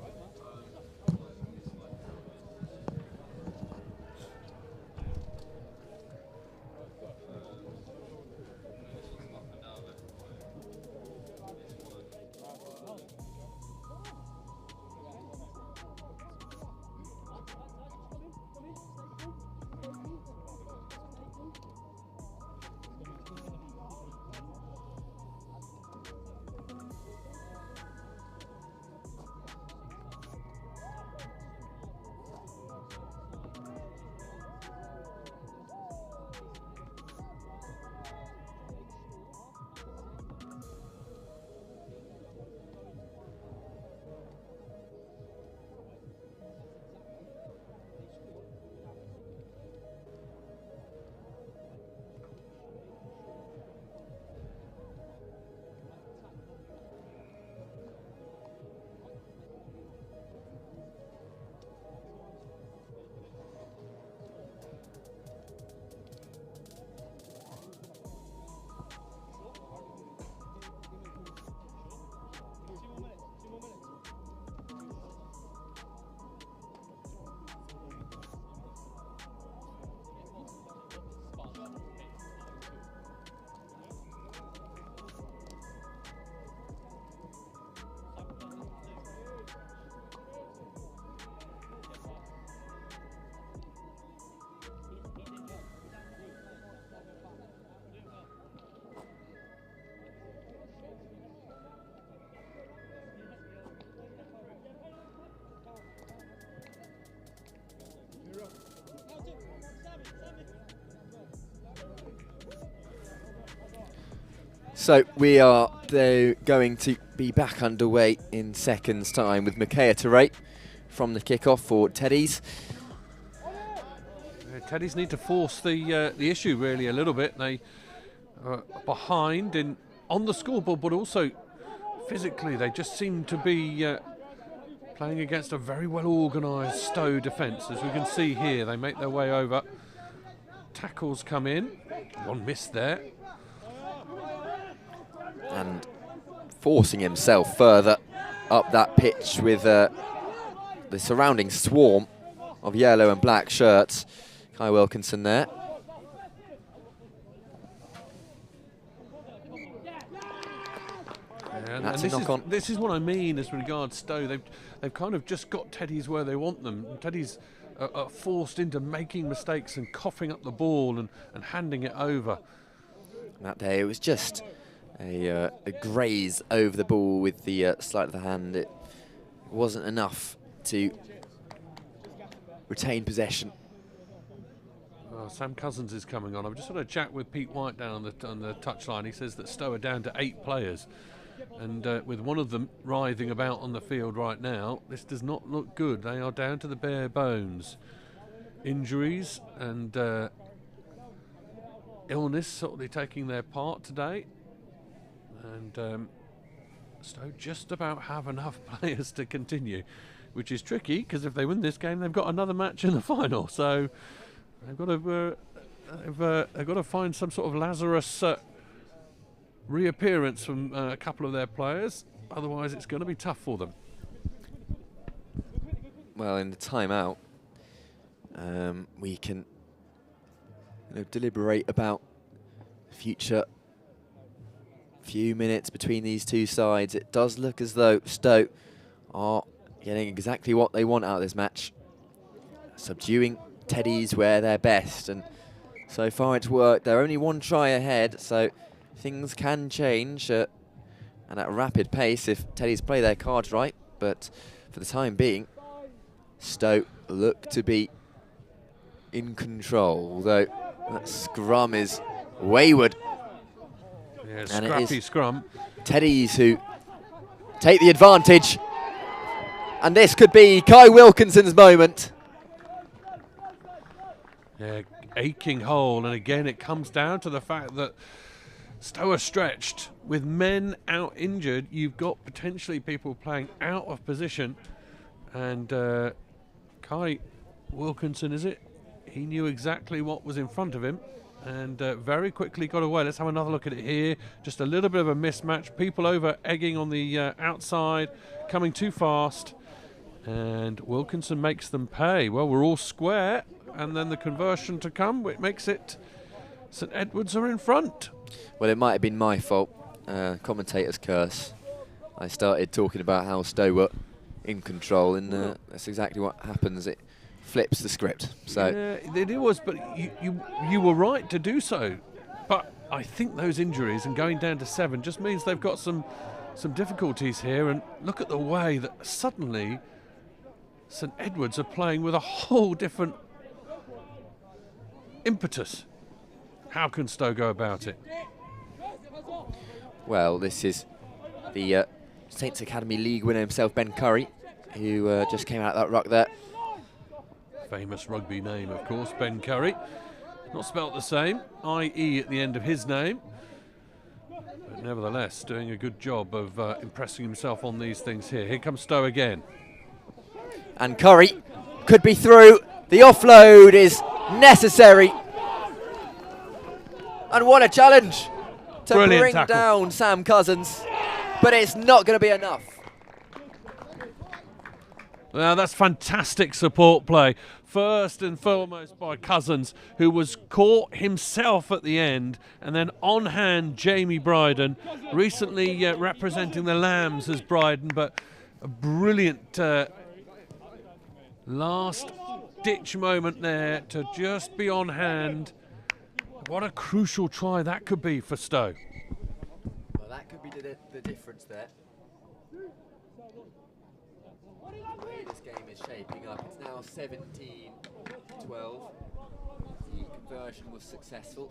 So we are going to be back underway in seconds' time with Micaiah Teray from the kickoff for Teddies. Teddies need to force the issue really a little bit. They are behind on the scoreboard, but also physically they just seem to be playing against a very well organised Stowe defence. As we can see here, they make their way over. Tackles come in. One miss there. And forcing himself further up that pitch with the surrounding swarm of yellow and black shirts. Kai Wilkinson there. And That's a knock-on. This is what I mean as regards Stowe. They've kind of just got Teddies where they want them. Teddies are forced into making mistakes and coughing up the ball and handing it over. That day it was just a graze over the ball with the sleight of the hand. It wasn't enough to retain possession. Sam Cousins is coming on. I've just had a chat with Pete White down on the touchline. He says that Stowe are down to 8 players. And with one of them writhing about on the field right now, this does not look good. They are down to the bare bones. Injuries and illness certainly taking their part today. And Stowe just about have enough players to continue, which is tricky because if they win this game, they've got another match in the final. So they've got to find some sort of Lazarus reappearance from a couple of their players. Otherwise, it's going to be tough for them. Well, in the timeout, we can deliberate about future few minutes between these two sides. It does look as though Stowe are getting exactly what they want out of this match, subduing Teddies where they're best, and so far it's worked. They're only 1 try ahead, so things can change and at a rapid pace if Teddies play their cards right, but for the time being Stowe look to be in control, although that scrum is wayward. Yeah, and scrappy it is scrum. Teddies who take the advantage, and this could be Kai Wilkinson's moment. Yeah, aching hole, and again it comes down to the fact that Stowe are stretched. With men out injured, you've got potentially people playing out of position, and Kai Wilkinson, is it? He knew exactly what was in front of him and very quickly got away. Let's have another look at it here. Just a little bit of a mismatch. People over egging on the outside, coming too fast, and Wilkinson makes them pay. Well, we're all square, and then the conversion to come, which makes it St Edwards are in front. Well, it might have been my fault. Commentator's curse. I started talking about how Stowe were in control, and that's exactly what happens. It flips the script. So yeah, it was, but you were right to do so. But I think those injuries and going down to 7 just means they've got some difficulties here. And look at the way that suddenly St Edwards are playing with a whole different impetus. How can Stowe go about it? Well, this is the Saints Academy League winner himself, Ben Curry, who just came out of that ruck there. Famous rugby name, of course, Ben Curry. Not spelt the same, I-E at the end of his name. But nevertheless, doing a good job of impressing himself on these things here. Here comes Stowe again. And Curry could be through. The offload is necessary. And what a challenge to Brilliant bring tackle down Sam Cousins. But it's not going to be enough. Now that's fantastic support play. First and foremost by Cousins, who was caught himself at the end, and then on hand Jamie Bryden, recently representing the Lambs as Bryden, but a brilliant last ditch moment there to just be on hand. What a crucial try that could be for Stowe. Well, that could be the difference there. The way this game is shaping up, it's now 17-12. The conversion was successful.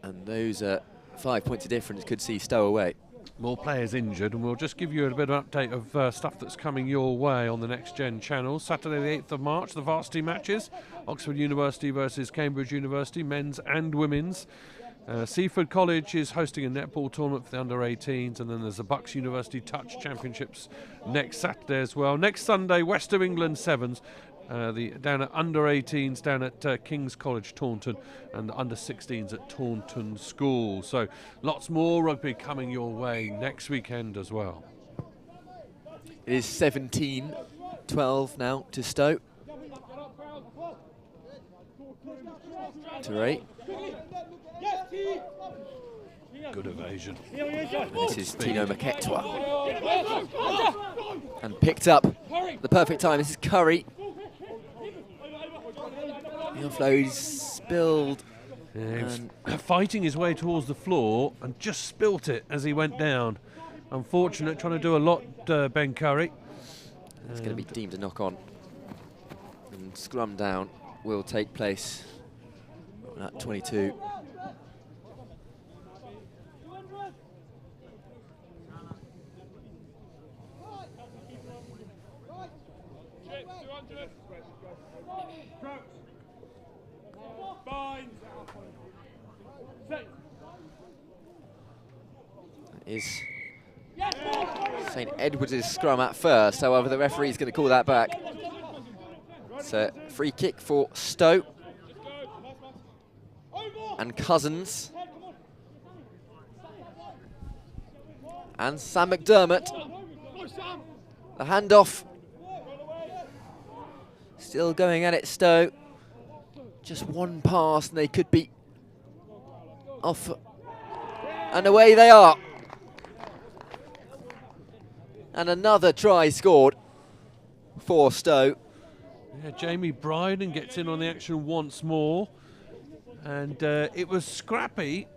And those 5 points of difference could see Stow away. More players injured, and we'll just give you a bit of an update of stuff that's coming your way on the Next Gen channel. Saturday the 8th of March, the varsity matches. Oxford University versus Cambridge University, men's and women's. Seaford College is hosting a netball tournament for the under-18s, and then there's the Bucks University Touch Championships next Saturday as well. Next Sunday, West of England Sevens, down at under-18s down at King's College Taunton, and the under-16s at Taunton School. So lots more rugby coming your way next weekend as well. It is 17-12 now to Stow. To 8. Good evasion. This is Tino Maketwa. And picked up the perfect time. This is Curry. The offload is spilled. Yeah, he was fighting his way towards the floor and just spilt it as he went down. Unfortunate, trying to do a lot, Ben Curry. It's going to be deemed a knock on. And scrum down will take place at 22. Is St Edwards' scrum at first, however the referee is going to call that back. It's a free kick for Stow. And Cousins. And Sam McDermott. The handoff. Still going at it, Stow. Just one pass and they could be off. And away they are. And another try scored for Stow. Yeah, Jamie Bryden gets in on the action once more. And it was scrappy,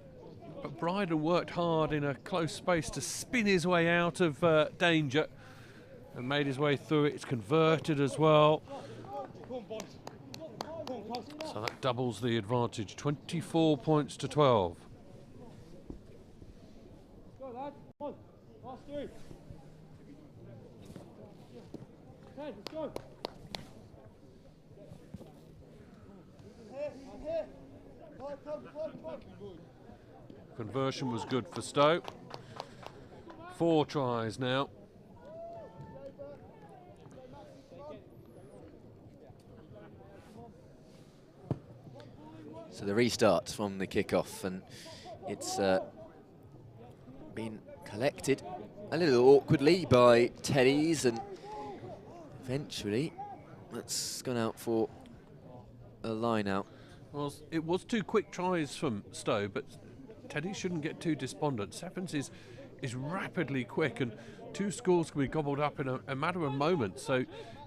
but Bryden worked hard in a close space to spin his way out of danger and made his way through it. It's converted as well. So that doubles the advantage, 24 points to 12. Go, lad. Come on. Last 3. 10, let's go. Here. Conversion was good for Stow. 4 tries now. So the restart from the kickoff, and it's been collected a little awkwardly by Teddies, and eventually that's gone out for a line out. Well, it was 2 quick tries from Stow, but Teddy shouldn't get too despondent. Sevens is rapidly quick, and 2 scores can be gobbled up in a matter of moments. So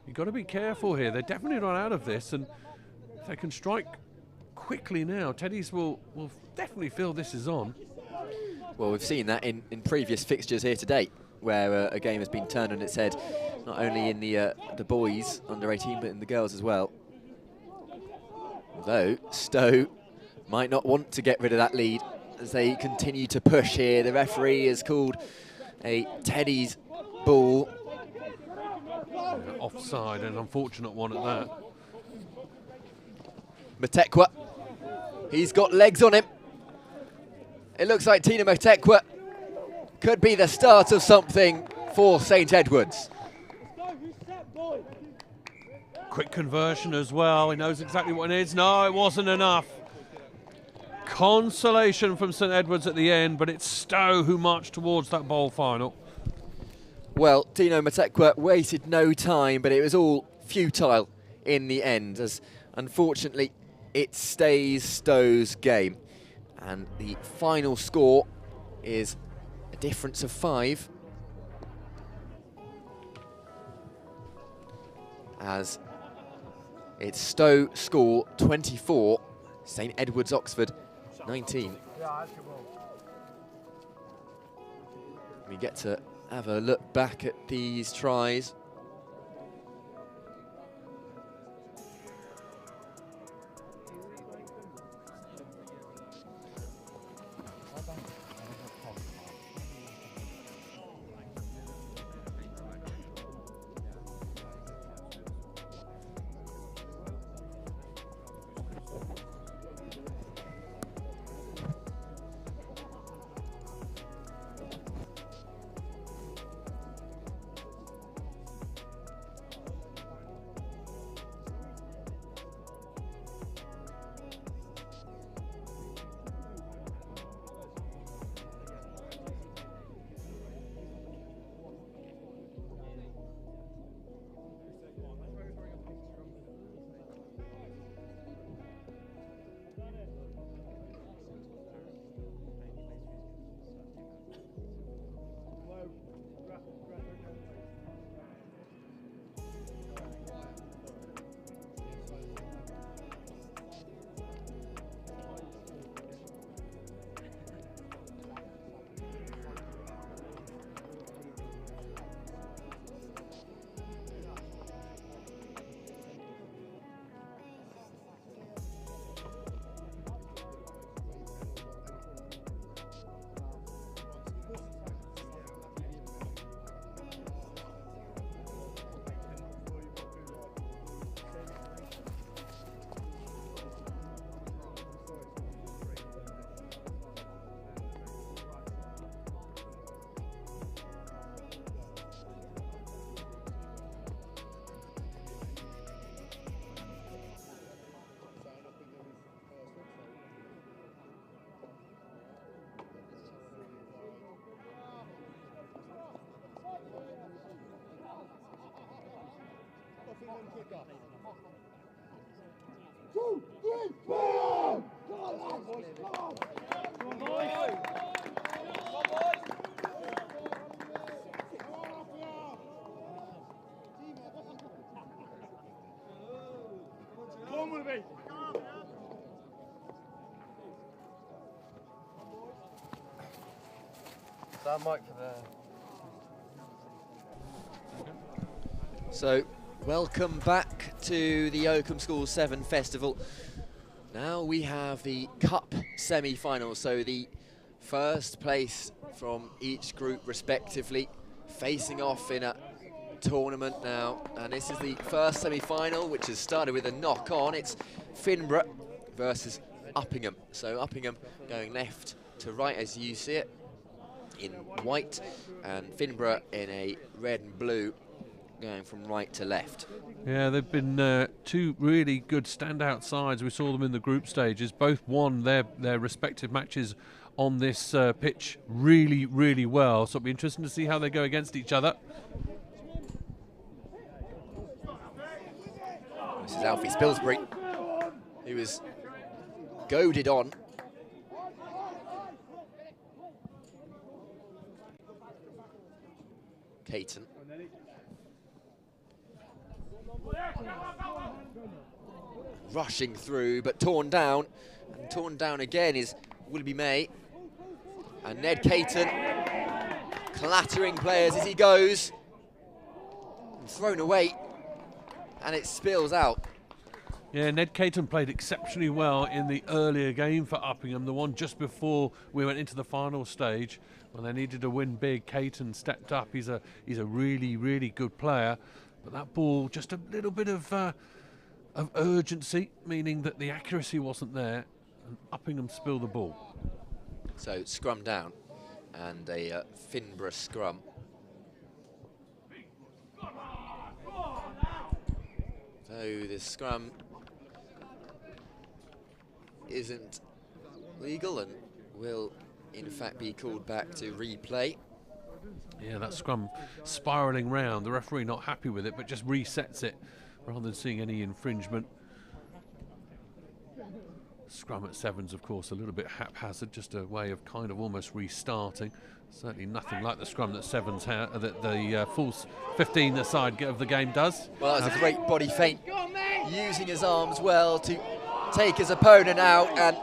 you've got to be careful here. They're definitely not out of this, and if they can strike quickly now, Teddies will definitely feel this is on. Well, we've seen that in previous fixtures here to date, where a game has been turned on its head, not only in the boys under 18, but in the girls as well. Although Stow might not want to get rid of that lead as they continue to push here. The referee has called a Teddy's ball. Offside, an unfortunate one at that. Matekwa, he's got legs on him. It looks like Tina Matekwa could be the start of something for St Edwards. Quick conversion as well. He knows exactly what it is. No, it wasn't enough. Consolation from St Edwards at the end, but it's Stow who marched towards that bowl final. Well, Tino Matekwa wasted no time, but it was all futile in the end, as unfortunately it stays Stow's game. And the final score is a difference of 5. As it's Stow School 24, St Edwards Oxford 19. We get to have a look back at these tries. So, welcome back to the Oakham School 7 Festival. Now we have the Cup semi-final, so the first place from each group respectively facing off in a tournament now. And this is the first semi-final, which has started with a knock-on. It's Finborough versus Uppingham. So Uppingham going left to right as you see it in white, and Finborough in a red and blue, going from right to left. Yeah, they've been two really good standout sides. We saw them in the group stages. Both won their respective matches on this pitch really, really well. So it'll be interesting to see how they go against each other. This is Alfie Spilsbury, who was goaded on. Eton. Rushing through, but torn down. And torn down again is Willoughby May. And Ned Caton clattering players as he goes. And thrown away. And it spills out. Yeah, Ned Caton played exceptionally well in the earlier game for Uppingham, the one just before we went into the final stage. When they needed to win big, Caton stepped up. He's a really, really good player. But that ball, just a little bit of urgency, meaning that the accuracy wasn't there, and Uppingham spilled the ball. So scrum down, and a Finborough scrum. So the scrum isn't legal and will in fact be called back to replay. Yeah, that scrum spiralling round, the referee not happy with it, but just resets it rather than seeing any infringement. Scrum at Sevens, of course, a little bit haphazard, just a way of kind of almost restarting. Certainly nothing like the scrum that Sevens that the full 15 aside of the game does. Well, that was a great body feint, using his arms well to take his opponent out, and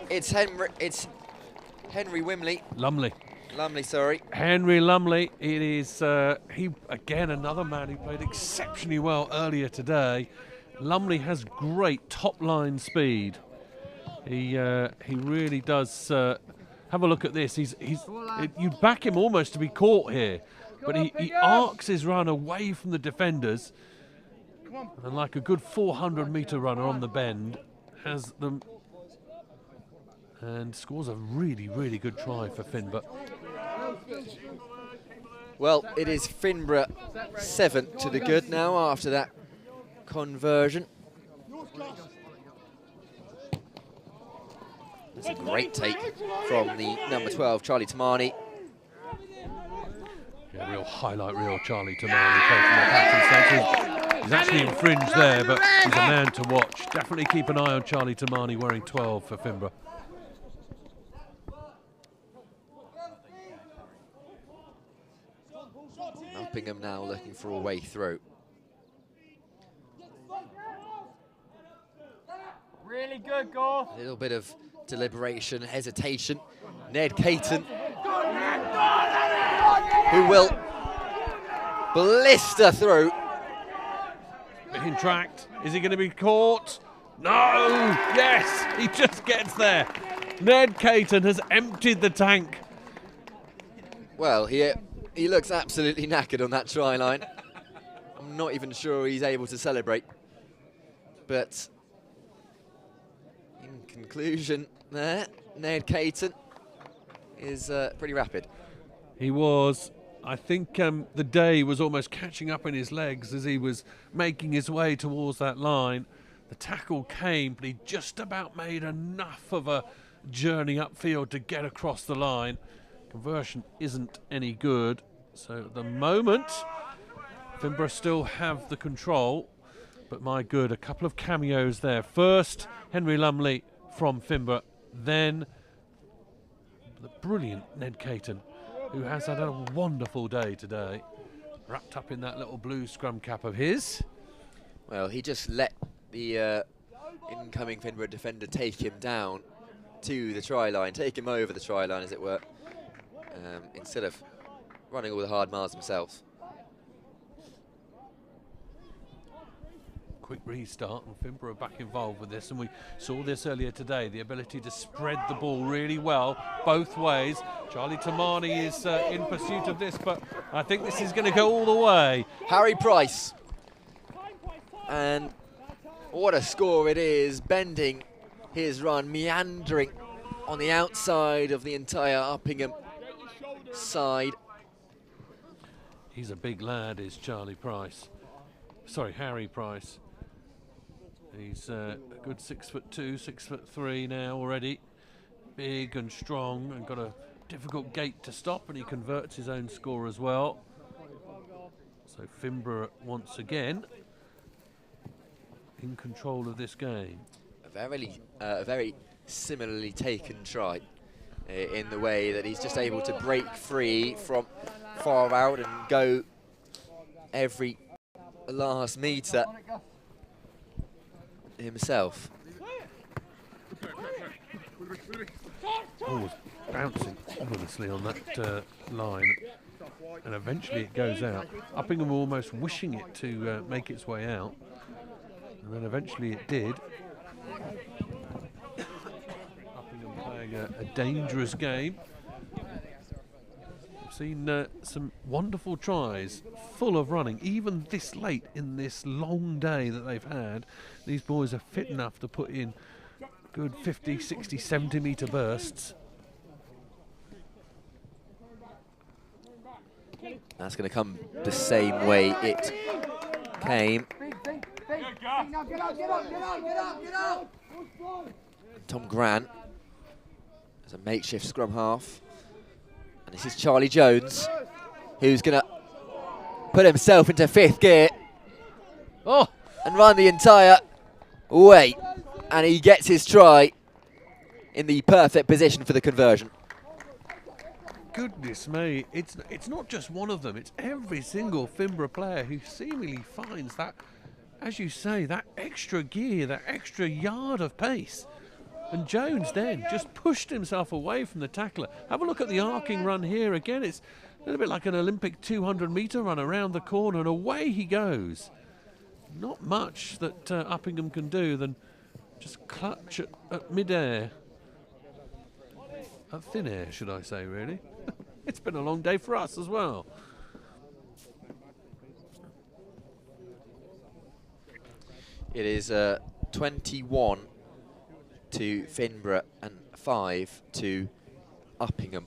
it's Henry Wimley. Lumley, sorry. Henry Lumley. It is he again, another man who played exceptionally well earlier today. Lumley has great top line speed. He really does. Have a look at this. You'd back him almost to be caught here, but he arcs his run away from the defenders, and like a good 400-metre runner on the bend, has them and scores a really, really good try for Finborough. Well, it is Finborough 7 to the good now after that conversion. That's a great take from the number 12, Charlie Tamani. Yeah, real highlight reel, Charlie Tamani. He's actually infringed there, but he's a man to watch. Definitely keep an eye on Charlie Tamani wearing 12 for Finborough. Uppingham now looking for a way through. Really good goal. A little bit of deliberation, hesitation. Ned Caton, who will blister through. In tracked. Is he going to be caught? No! Yes! He just gets there. Ned Caton has emptied the tank. Well, he looks absolutely knackered on that try line. I'm not even sure he's able to celebrate. But in conclusion there, Ned Caton is pretty rapid. He was. I think the day was almost catching up in his legs as he was making his way towards that line. The tackle came, but he just about made enough of a journey upfield to get across the line. Conversion isn't any good. So at the moment, Finborough still have the control, but my good, a couple of cameos there. First, Henry Lumley from Finborough, then the brilliant Ned Caton, who has had a wonderful day today, wrapped up in that little blue scrum cap of his. Well, he just let the incoming Finborough defender take him down to the try line, take him over the try line, as it were, instead of running all the hard miles themselves. Quick restart, and Finborough back involved with this, and we saw this earlier today, the ability to spread the ball really well both ways. Charlie Tamani is in pursuit of this, but I think this is going to go all the way. Harry Price, and what a score it is, bending his run, meandering on the outside of the entire Uppingham side. He's a big lad, is Charlie Price. Sorry, Harry Price. He's a good 6'2", 6'3" now already. Big and strong, and got a difficult gate to stop, and he converts his own score as well. So Finborough once again in control of this game. A very similarly taken try in the way that he's just able to break free from far out and go every last metre himself. Oh, bouncing ominously on that line, and eventually it goes out. Uppingham were almost wishing it to make its way out, and then eventually it did. Uppingham playing a dangerous game. Seen some wonderful tries, full of running, even this late in this long day that they've had. These boys are fit enough to put in good 50, 60, 70 metre bursts. That's going to come the same way it came. Tom Grant as a makeshift scrum half. And this is Charlie Jones, who's going to put himself into fifth gear and run the entire way. And he gets his try in the perfect position for the conversion. Goodness me, it's not just one of them, it's every single Finborough player who seemingly finds that, as you say, that extra gear, that extra yard of pace. And Jones then just pushed himself away from the tackler. Have a look at the arcing run here again. It's a little bit like an Olympic 200-metre run around the corner, and away he goes. Not much that Uppingham can do than just clutch at mid-air. At thin air, should I say, really. It's been a long day for us as well. It is 21 to Finborough and 5 to Uppingham.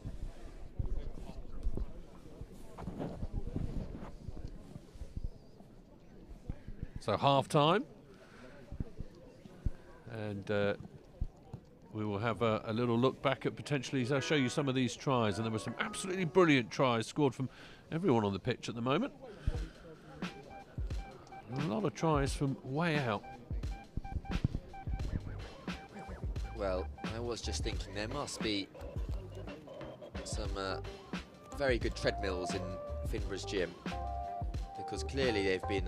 So half time, and we will have a little look back at potentially. I'll show you some of these tries, and there were some absolutely brilliant tries scored from everyone on the pitch at the moment. A lot of tries from way out. Well, I was just thinking there must be some very good treadmills in Finborough's gym, because clearly they've been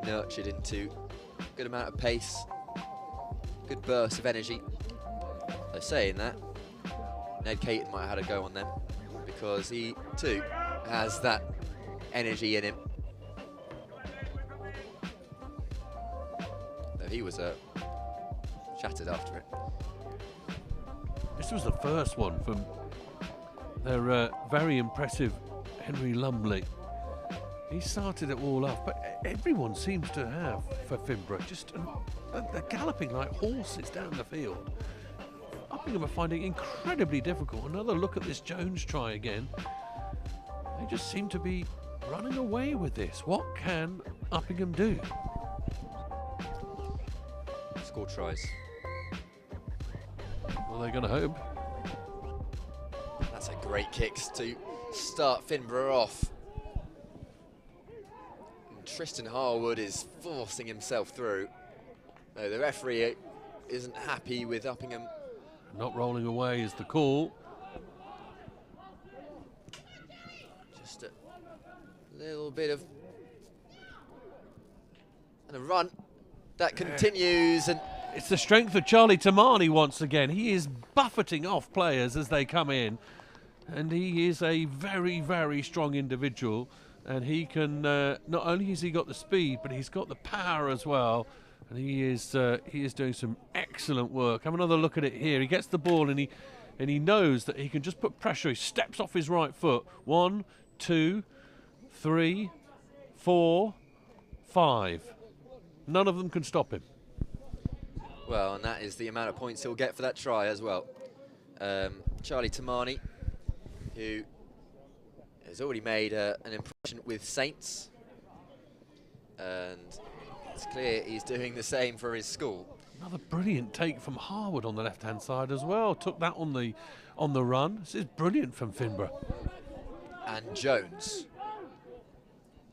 nurtured into a good amount of pace, good burst of energy. So saying that, Ned Caton might have had a go on them, because he too has that energy in him. Though he was shattered after it. This was the first one from their very impressive Henry Lumley. He started it all off, but everyone seems to have, for Finborough, just they're galloping like horses down the field. Uppingham are finding it incredibly difficult. Another look at this Jones try again. They just seem to be running away with this. What can Uppingham do? Score tries. Well, they're going to hope. That's a great kick to start Finborough off. Tristan Harwood is forcing himself through. No, the referee isn't happy with Uppingham. Not rolling away is the call. Just a little bit of... and a run that continues, and it's the strength of Charlie Tamani once again. He is buffeting off players as they come in, and he is a very, very strong individual, and he can not only has he got the speed, but he's got the power as well, and he is doing some excellent work. Have another look at it here. He gets the ball and he knows that he can just put pressure. He steps off his right foot. 1, 2, 3, 4, 5. None of them can stop him. well, and that is the amount of points he'll get for that try as well. Charlie Tamani, who has already made an impression with Saints, and it's clear he's doing the same for his school. Another brilliant take from Harwood on the left-hand side as well. Took that on the run. This is brilliant from Finborough. And Jones.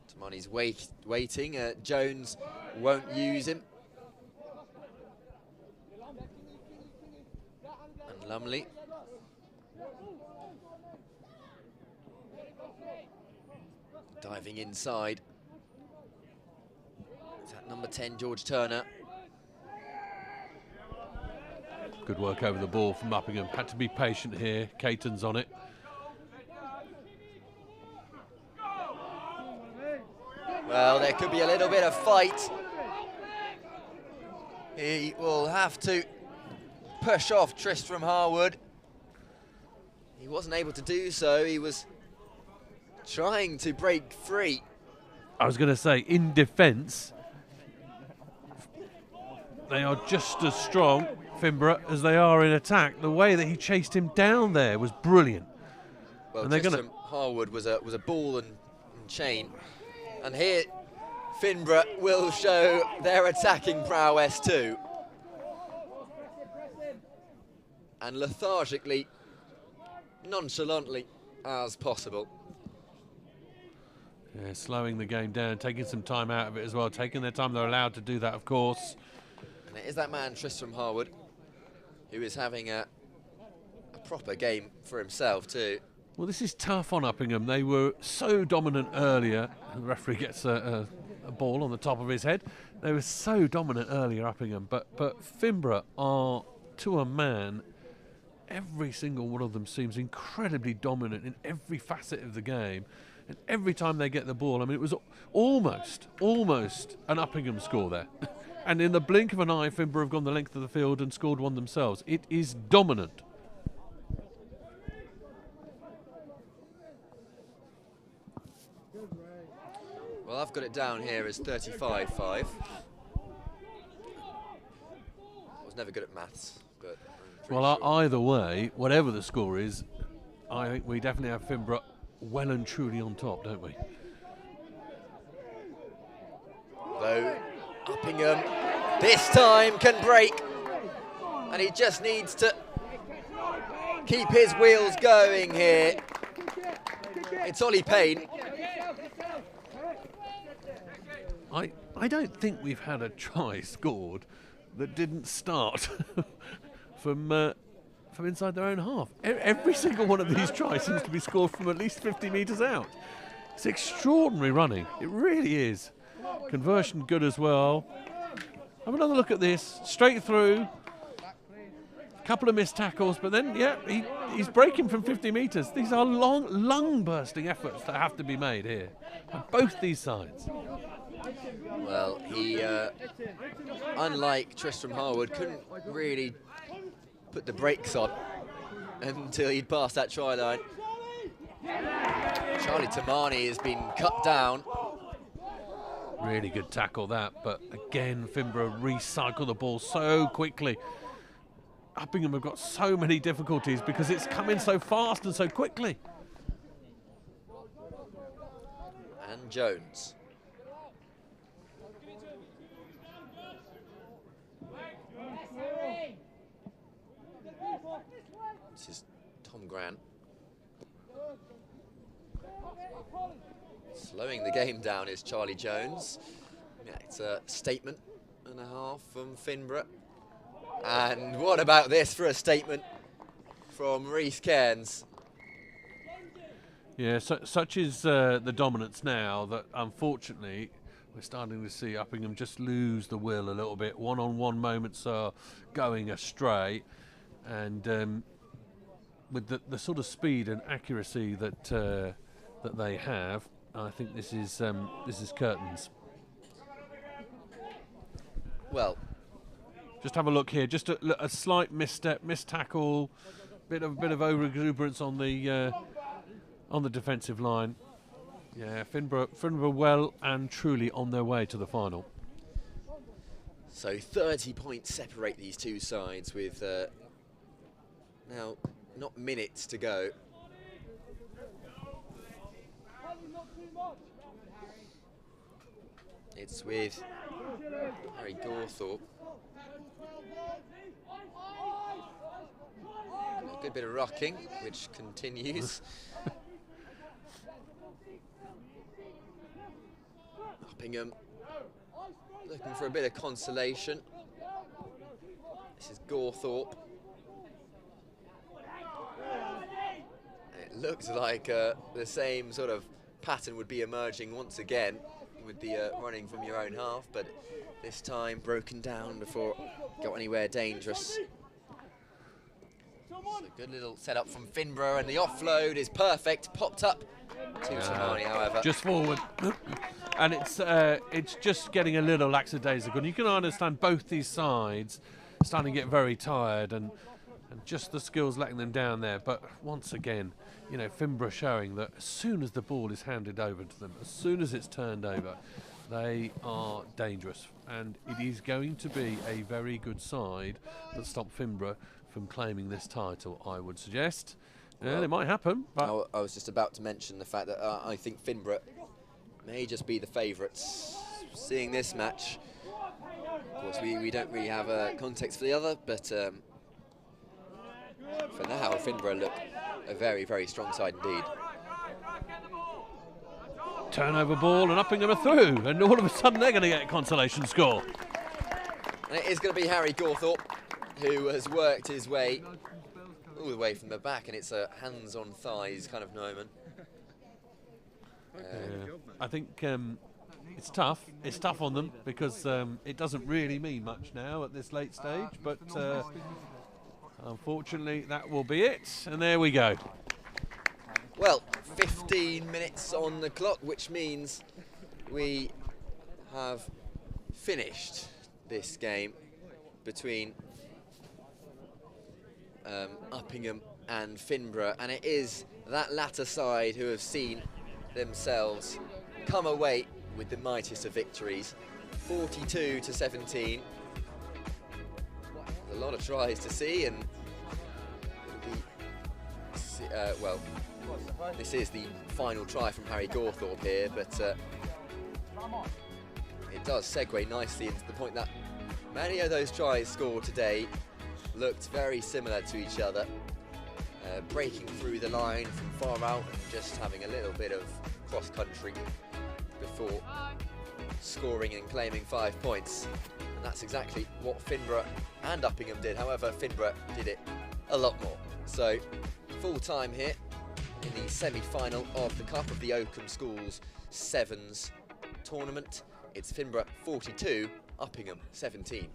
Tamani's waiting. Jones won't use him. And Lumley. Diving inside. Is that number 10, George Turner? Good work over the ball from Uppingham. Had to be patient here. Caton's on it. Well, there could be a little bit of fight. He will have to push off Tristram Harwood. He wasn't able to do so. He was trying to break free. I was going to say, in defence, they are just as strong, Finborough, as they are in attack. The way that he chased him down there was brilliant. Well, and they're Tristram Harwood was a ball and chain. And here, Finborough will show their attacking prowess too. And lethargically, nonchalantly as possible. Yeah, slowing the game down, taking some time out of it as well, taking their time. They're allowed to do that, of course. And it is that man, Tristram Harwood, who is having a proper game for himself too. Well, this is tough on Uppingham. They were so dominant earlier. The referee gets a ball on the top of his head. They were so dominant earlier, Uppingham. But Finborough are, to a man, every single one of them seems incredibly dominant in every facet of the game. And every time they get the ball, I mean, it was almost an Uppingham score there. And in the blink of an eye, Finborough have gone the length of the field and scored one themselves. It is dominant. Well, I've got it down here as 35-5. I was never good at maths, but I'm pretty Well, sure. either way, whatever the score is, I think we definitely have Finborough well and truly on top, don't we? Though Uppingham this time can break, and he just needs to keep his wheels going here. It's Ollie Payne. I don't think we've had a try scored that didn't start from inside their own half. Every single one of these tries seems to be scored from at least 50 metres out. It's extraordinary running. It really is. Conversion good as well. Have another look at this. Straight through. A couple of missed tackles, but then, yeah, he's breaking from 50 metres. These are long, lung-bursting efforts that have to be made here on both these sides. Well, he, unlike Tristram Harwood, couldn't really put the brakes on until he'd passed that try line. Charlie Tamani has been cut down. Really good tackle that, but again, Finborough recycle the ball so quickly. Uppingham have got so many difficulties because it's coming so fast and so quickly. And Jones. This is Tom Grant. Slowing the game down is Charlie Jones. Yeah, it's a statement and a half from Finborough. And what about this for a statement from Reece Cairns? Yeah, such is the dominance now that unfortunately we're starting to see Uppingham just lose the will a little bit. One-on-one moments are going astray, and with the sort of speed and accuracy that that they have, I think this is curtains. Well, just have a look here. Just a slight misstep, missed tackle, bit of over-exuberance on the defensive line. Yeah, Finborough well and truly on their way to the final. So 30 points separate these two sides with now not minutes to go. It's with Harry Gawthorpe. A good bit of rocking, which continues. Uppingham looking for a bit of consolation. This is Gawthorpe. It looks like the same sort of pattern would be emerging once again with the running from your own half, but this time broken down before it got anywhere dangerous. So good little setup from Finborough, and the offload is perfect. Popped up to Tamani, however. Just forward. And it's just getting a little lackadaisical. And you can understand both these sides starting to get very tired, and just the skills letting them down there. But once again, you know, Finborough showing that as soon as the ball is handed over to them, as soon as it's turned over, they are dangerous. And it is going to be a very good side that stop Finborough from claiming this title, I would suggest. Well, it might happen. But I was just about to mention the fact that I think Finborough may just be the favourites. Seeing this match, of course, we don't really have a context for the other, but for now, Finborough look a very, very strong side indeed. Turnover ball, and Uppingham are through, and all of a sudden they're going to get a consolation score. And it is going to be Harry Gawthorpe, who has worked his way all the way from the back, and it's a hands on thighs kind of moment. I think it's tough. It's tough on them because it doesn't really mean much now at this late stage, but unfortunately that will be it, and there we go. Well, 15 minutes on the clock, which means we have finished this game between Uppingham and Finborough, and it is that latter side who have seen themselves come away with the mightiest of victories, 42-17. A lot of tries to see, and well, this is the final try from Harry Gawthorpe here, but it does segue nicely into the point that many of those tries scored today looked very similar to each other, breaking through the line from far out and just having a little bit of cross-country before scoring and claiming 5 points. And that's exactly what Finborough and Uppingham did. However, Finborough did it a lot more. So, full time here in the semi-final of the Cup of the Oakham Schools Sevens tournament. It's Finborough 42, Uppingham 17.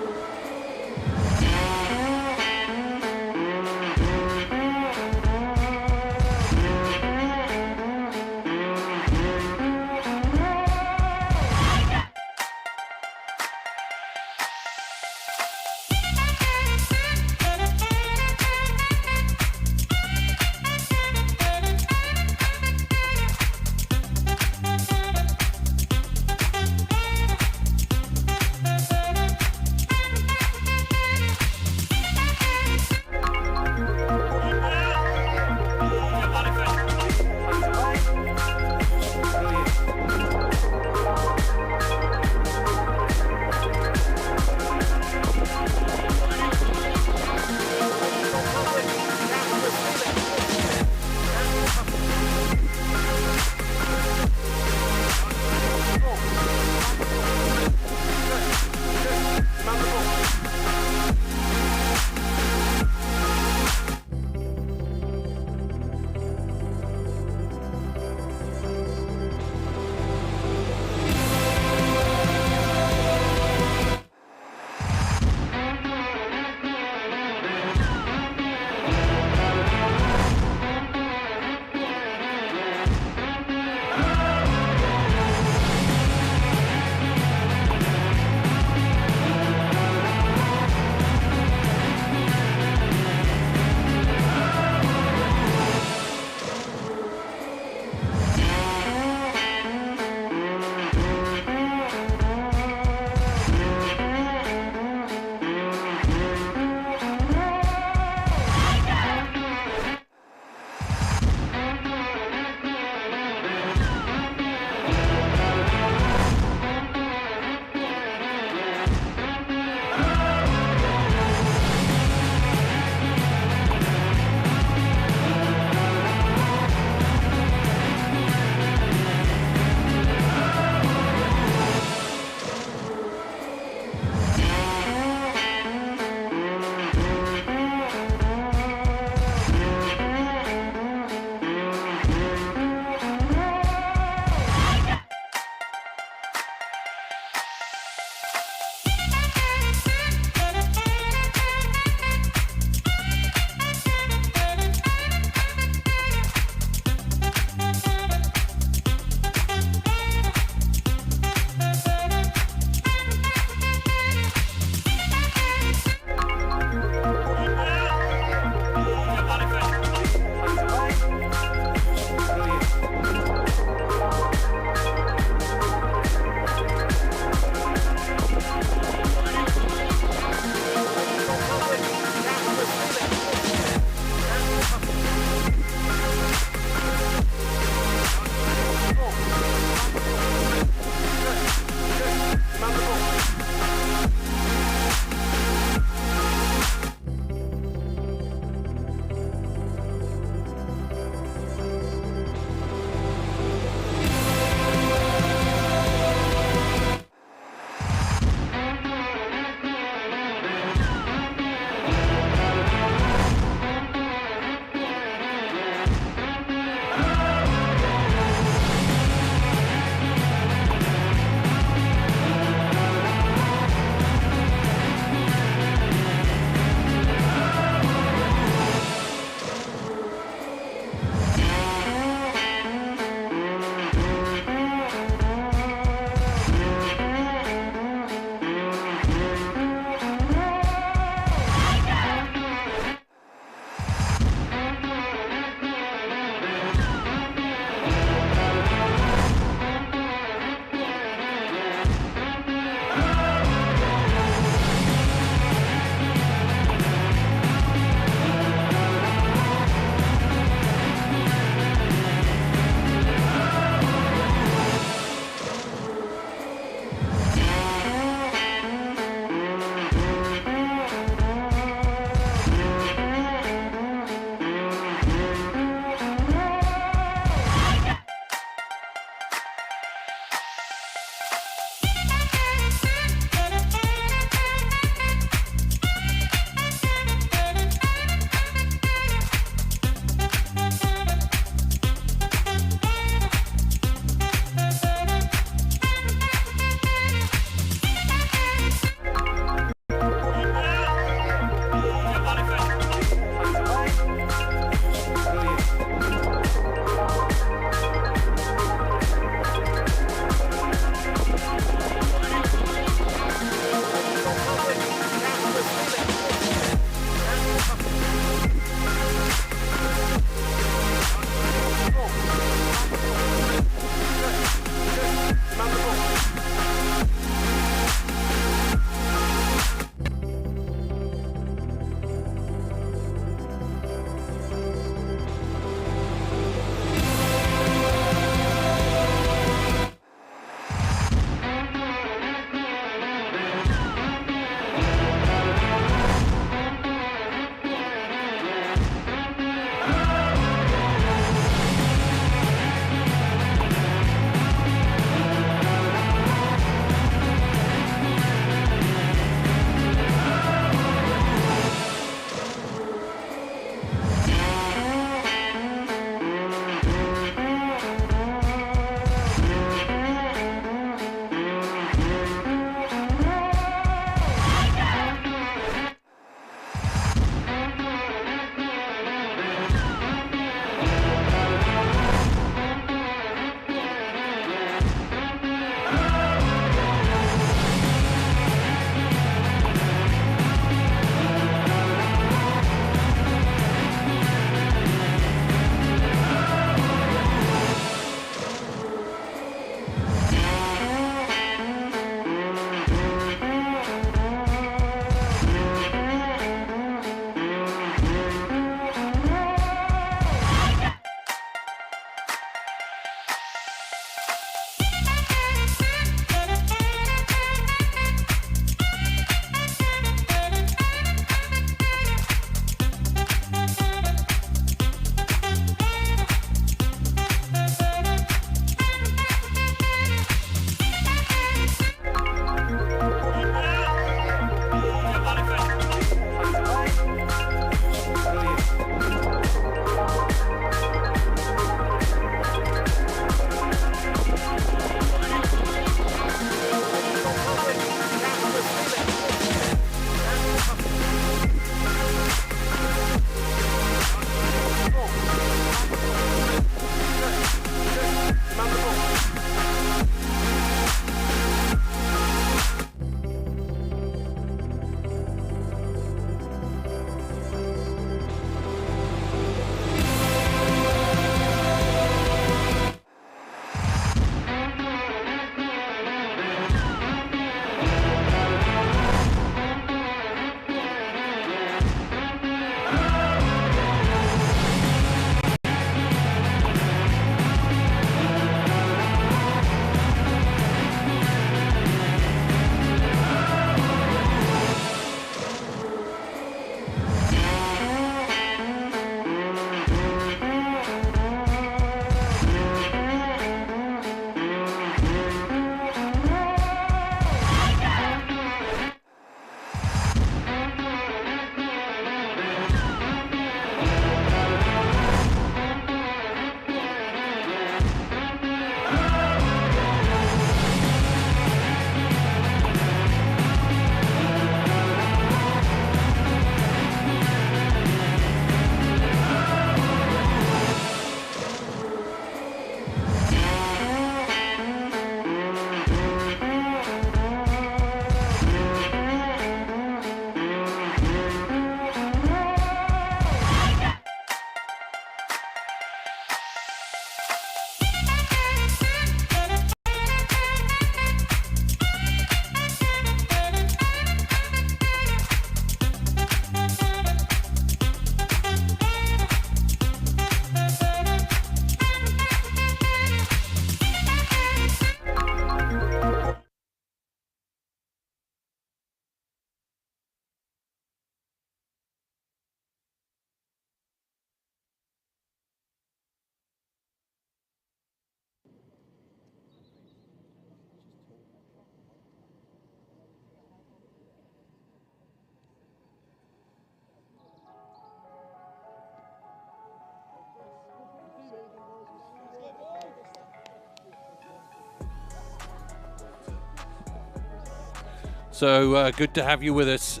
So good to have you with us.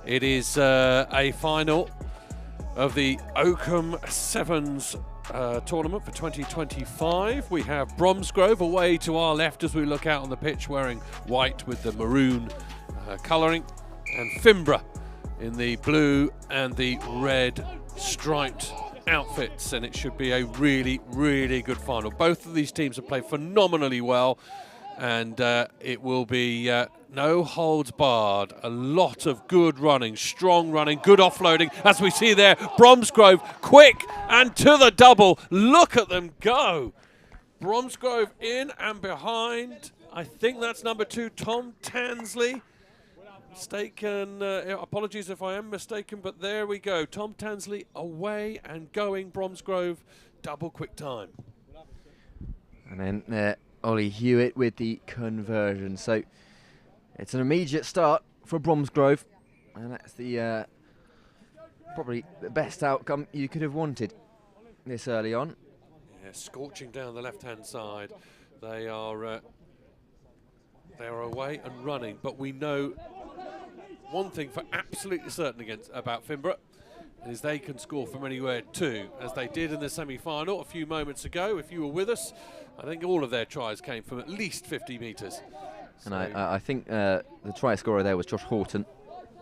It is a final of the Oakham Sevens tournament for 2025. We have Bromsgrove away to our left as we look out on the pitch wearing white with the maroon colouring, and Finborough in the blue and the red striped outfits, and it should be a really, really good final. Both of these teams have played phenomenally well, and it will be no holds barred. A lot of good running, strong running, good offloading, as we see there. Bromsgrove quick and to the double. Look at them go. Bromsgrove in and behind. I think that's number 2, Tom Tansley. Mistaken, apologies if I am mistaken, but there we go. Tom Tansley away and going. Bromsgrove double quick time. And then Ollie Hewitt with the conversion. So it's an immediate start for Bromsgrove, and that's the probably the best outcome you could have wanted this early on. Yeah, scorching down the left-hand side. They are away and running, but we know one thing for absolutely certain about Finborough is they can score from anywhere too, as they did in the semi-final a few moments ago. If you were with us, I think all of their tries came from at least 50 metres. And I think the try scorer there was Josh Horton,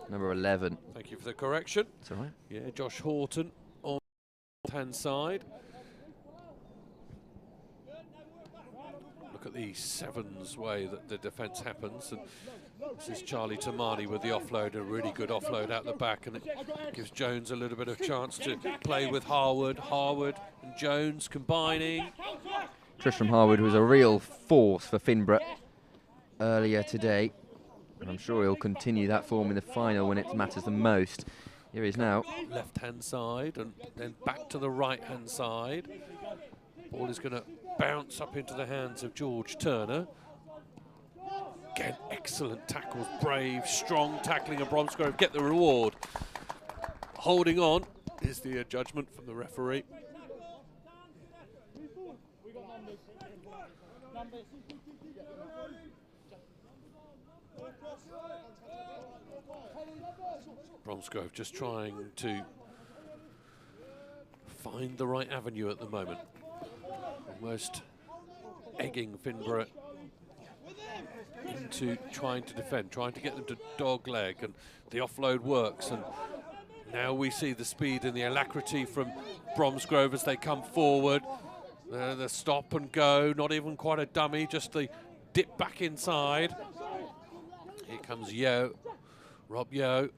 number 11. Thank you for the correction. That's all right. Yeah, Josh Horton on the left-hand side. Look at the Sevens way that the defence happens, and this is Charlie Tamani with the offload, a really good offload out the back, and it gives Jones a little bit of chance to play with Harwood. Harwood and Jones combining. Tristram Harwood was a real force for Finborough earlier today, and I'm sure he'll continue that form in the final when it matters the most. Here he is now. Left-hand side and then back to the right-hand side. Ball is going to bounce up into the hands of George Turner. Again, excellent tackles, brave, strong tackling of Bromsgrove. Get the reward. Holding on is the judgment from the referee. Bromsgrove just trying to find the right avenue at the moment. Almost egging Finborough into trying to defend, trying to get them to dog leg, and the offload works. And now we see the speed and the alacrity from Bromsgrove as they come forward. The stop and go, not even quite a dummy, just the dip back inside. Here comes Yo, Rob Yo.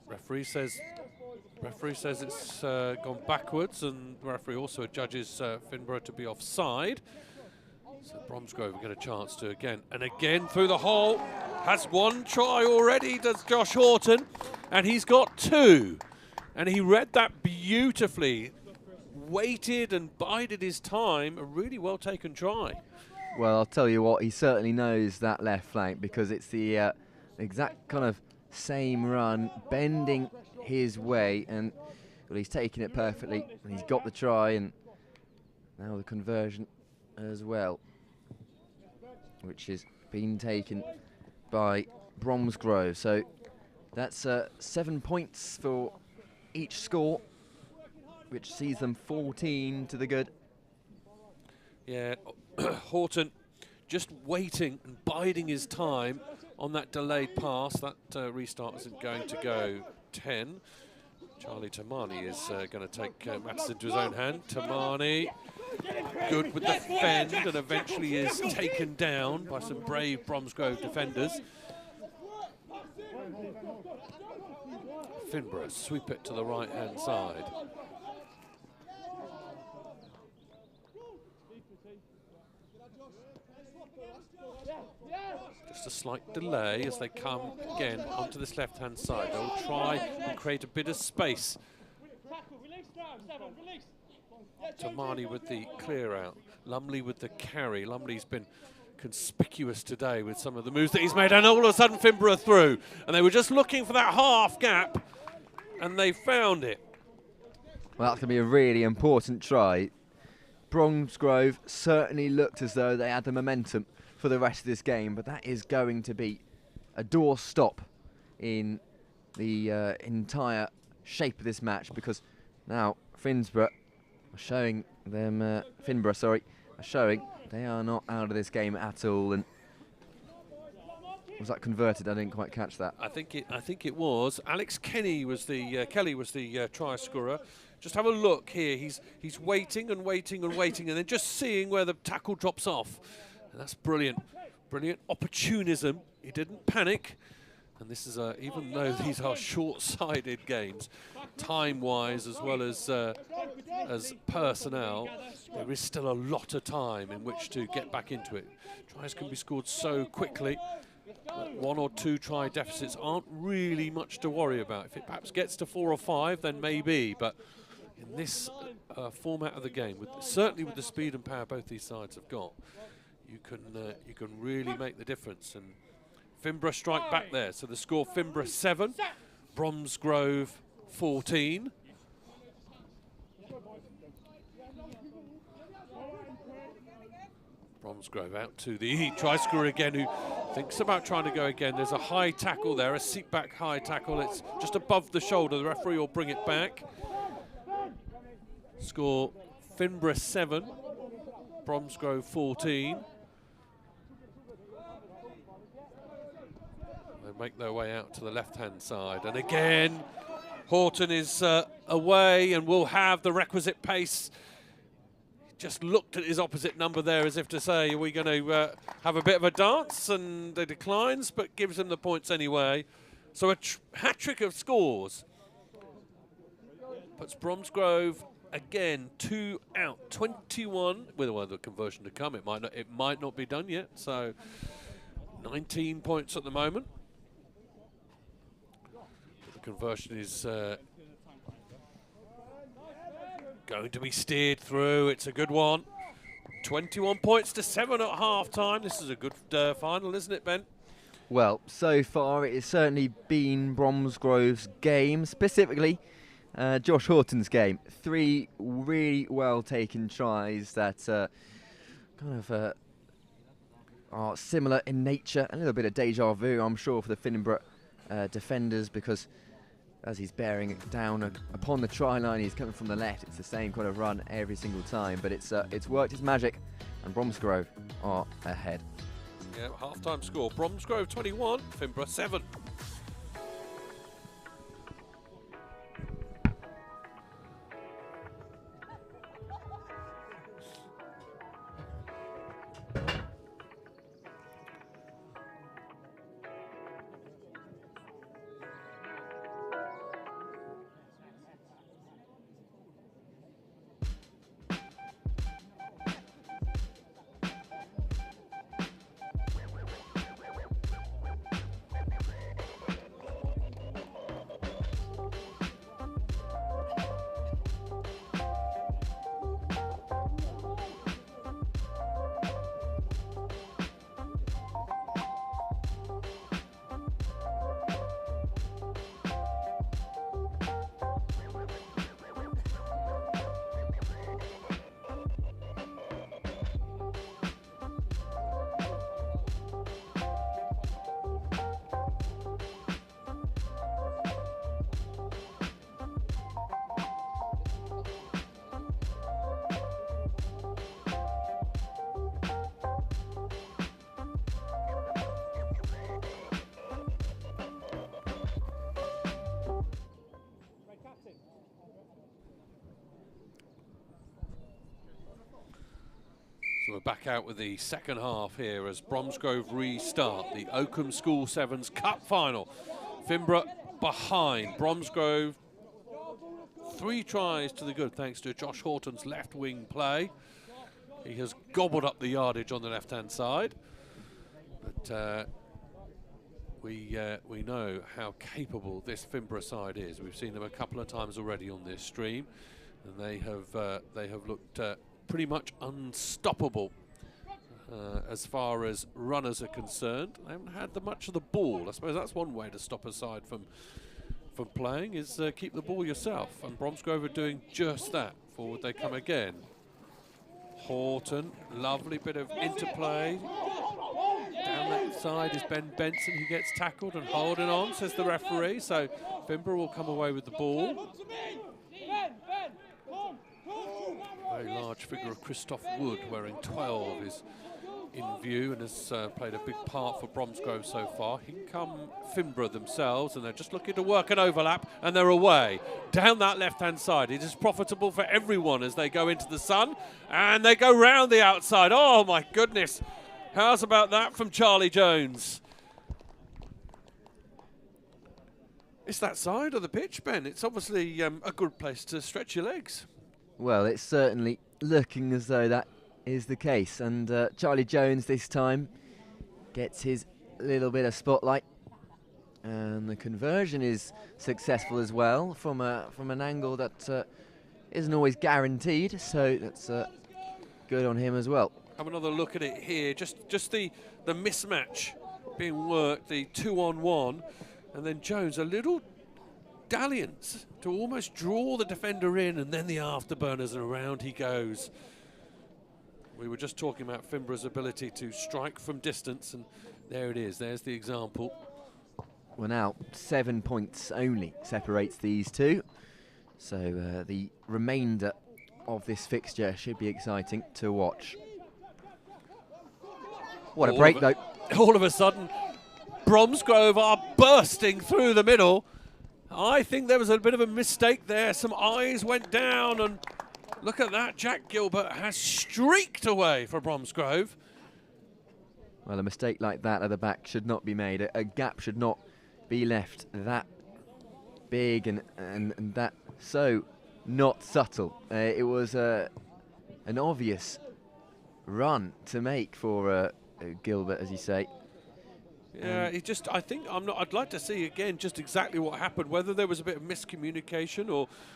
Referee says it's gone backwards, and the referee also judges Finborough to be offside. So Bromsgrove get a chance to again through the hole. Has one try already, does Josh Horton, and he's got 2. And he read that beautifully, waited and bided his time. A really well taken try. Well, I'll tell you what, he certainly knows that left flank, because it's the exact kind of same run, bending his way, and well, he's taken it perfectly, and he's got the try, and now the conversion as well, which has been taken by Bromsgrove. So that's 7 points for each score, which sees them 14 to the good. Yeah, Horton just waiting and biding his time on that delayed pass. That restart isn't going to go 10. Charlie Tamani is going to take matters into his own hand. Tamani, good with the fend, and eventually is taken down by some brave Bromsgrove defenders. Finborough sweep it to the right-hand side. Just a slight delay as they come again onto this left-hand side. They'll try and create a bit of space. Tamani with the clear out. Lumley with the carry. Lumley's been conspicuous today with some of the moves that he's made, and all of a sudden Finborough through. And they were just looking for that half gap, and they found it. Well, that's going to be a really important try. Bromsgrove certainly looked as though they had the momentum for the rest of this game, but that is going to be a doorstop in the entire shape of this match, because now Finborough are showing they are not out of this game at all. And was that converted? I didn't quite catch that. I think it was. Alex Kelly was the try scorer. Just have a look here. He's waiting and waiting and waiting, and then just seeing where the tackle drops off. And that's brilliant. Brilliant opportunism. He didn't panic. And this is even though these are short-sided games, time-wise as well as personnel, there is still a lot of time in which to get back into it. Tries can be scored so quickly. 1 or 2 try deficits aren't really much to worry about. If it perhaps gets to 4 or 5, then maybe. But in this format of the game, certainly with the speed and power both these sides have got, you can really make the difference. And Finborough strike back there. So the score: Finborough 7, Bromsgrove 14. Bromsgrove out to the try scorer again, who thinks about trying to go again. There's a high tackle there, a seat back high tackle. It's just above the shoulder. The referee will bring it back. Score: Finborough 7, Bromsgrove 14. They make their way out to the left-hand side. And again, Horton is away and will have the requisite pace. Just looked at his opposite number there as if to say, are we going to have a bit of a dance? And they declines, but gives him the points anyway. So a hat-trick of scores puts Bromsgrove again 2 out, 21 with the conversion to come. It might not be done yet. So 19 points at the moment. The conversion is going to be steered through. It's a good one. 21 points to 7 at half-time. This is a good final, isn't it, Ben? Well, so far it has certainly been Bromsgrove's game, specifically Josh Horton's game. 3 really well-taken tries that are similar in nature. A little bit of deja vu, I'm sure, for the Finborough defenders, because as he's bearing it down upon the try line, he's coming from the left. It's the same kind of run every single time, but it's worked its magic, and Bromsgrove are ahead. Yeah, half-time score: Bromsgrove 21, Finborough 7. So we're back out with the second half here as Bromsgrove restart the Oakham School Sevens Cup Final. Finborough behind. Bromsgrove 3 tries to the good thanks to Josh Horton's left wing play. He has gobbled up the yardage on the left-hand side. But we know how capable this Finborough side is. We've seen them a couple of times already on this stream, and they have looked pretty much unstoppable as far as runners are concerned. They haven't had much of the ball. I suppose that's one way to stop a side from playing, is keep the ball yourself. And Bromsgrove are doing just that. Forward they come again. Horton, lovely bit of interplay. Down that side is Ben Benson, who gets tackled and holding on, says the referee. So Finborough will come away with the ball. Very large figure of Christoph Wood, wearing 12, is in view and has played a big part for Bromsgrove so far. Here come Finborough themselves, and they're just looking to work an overlap, and they're away down that left-hand side. It is profitable for everyone as they go into the sun, and they go round the outside. Oh my goodness, how's about that from Charlie Jones? It's that side of the pitch, Ben. It's obviously a good place to stretch your legs. Well, it's certainly looking as though that is the case, and Charlie Jones this time gets his little bit of spotlight, and the conversion is successful as well from an angle that isn't always guaranteed, so that's good on him as well. Have another look at it here, just the mismatch being worked, the 2-on-1, and then Jones a little dalliance to almost draw the defender in, and then the afterburners, and around he goes. We were just talking about Finborough's ability to strike from distance, and there it is. There's the example. Well, now 7 points only separates these two, so the remainder of this fixture should be exciting to watch. What a break, though. All of a sudden, Bromsgrove are bursting through the middle. I think there was a bit of a mistake there. Some eyes went down, and look at that. Jack Gilbert has streaked away for Bromsgrove. Well, a mistake like that at the back should not be made. A gap should not be left that big and that so not subtle. It was an obvious run to make for Gilbert, as you say. Yeah, I'd like to see again just exactly what happened, whether there was a bit of miscommunication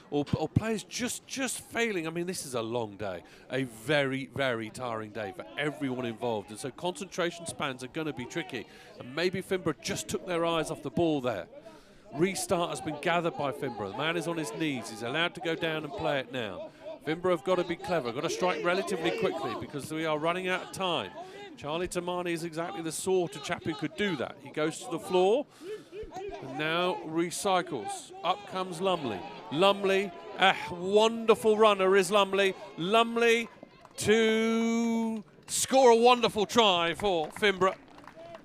or players just failing. I mean, this is a long day, a very, very tiring day for everyone involved, and so concentration spans are going to be tricky, and maybe Finborough just took their eyes off the ball there. Restart has been gathered by Finborough. The man is on his knees. He's allowed to go down and play it now. Finborough have got to be clever, got to strike relatively quickly because we are running out of time. Charlie Tamani is exactly the sort of chap who could do that. He goes to the floor and now recycles. Up comes Lumley. Lumley, a wonderful runner is Lumley. Lumley to score a wonderful try for Finborough.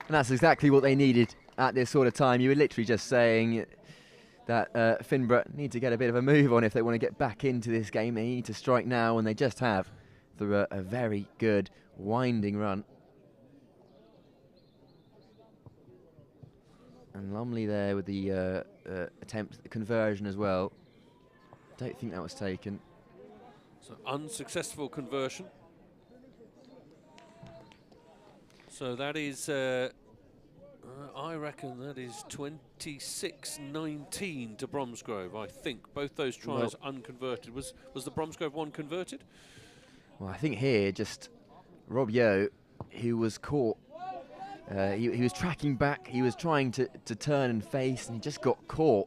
And that's exactly what they needed at this sort of time. You were literally just saying that Finborough need to get a bit of a move on if they want to get back into this game. They need to strike now, and they just have through a very good winding run. And Lumley there with the attempt at the conversion as well. Don't think that was taken. So unsuccessful conversion. So that is, I reckon that is 26-19 to Bromsgrove, I think. Both those tries unconverted. Was the Bromsgrove one converted? Well, I think here just Rob Yeo, who was caught. He was tracking back, he was trying to turn and face, and he just got caught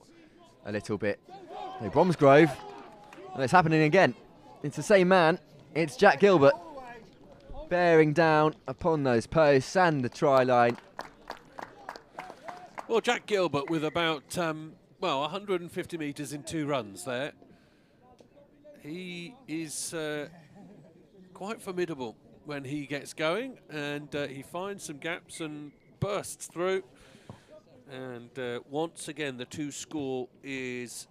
a little bit. So Bromsgrove, and it's happening again. It's the same man, it's Jack Gilbert, bearing down upon those posts and the try line. Well, Jack Gilbert with about, 150 metres in 2 runs there. He is quite formidable when he gets going, and he finds some gaps and bursts through. And once again, the 2 score is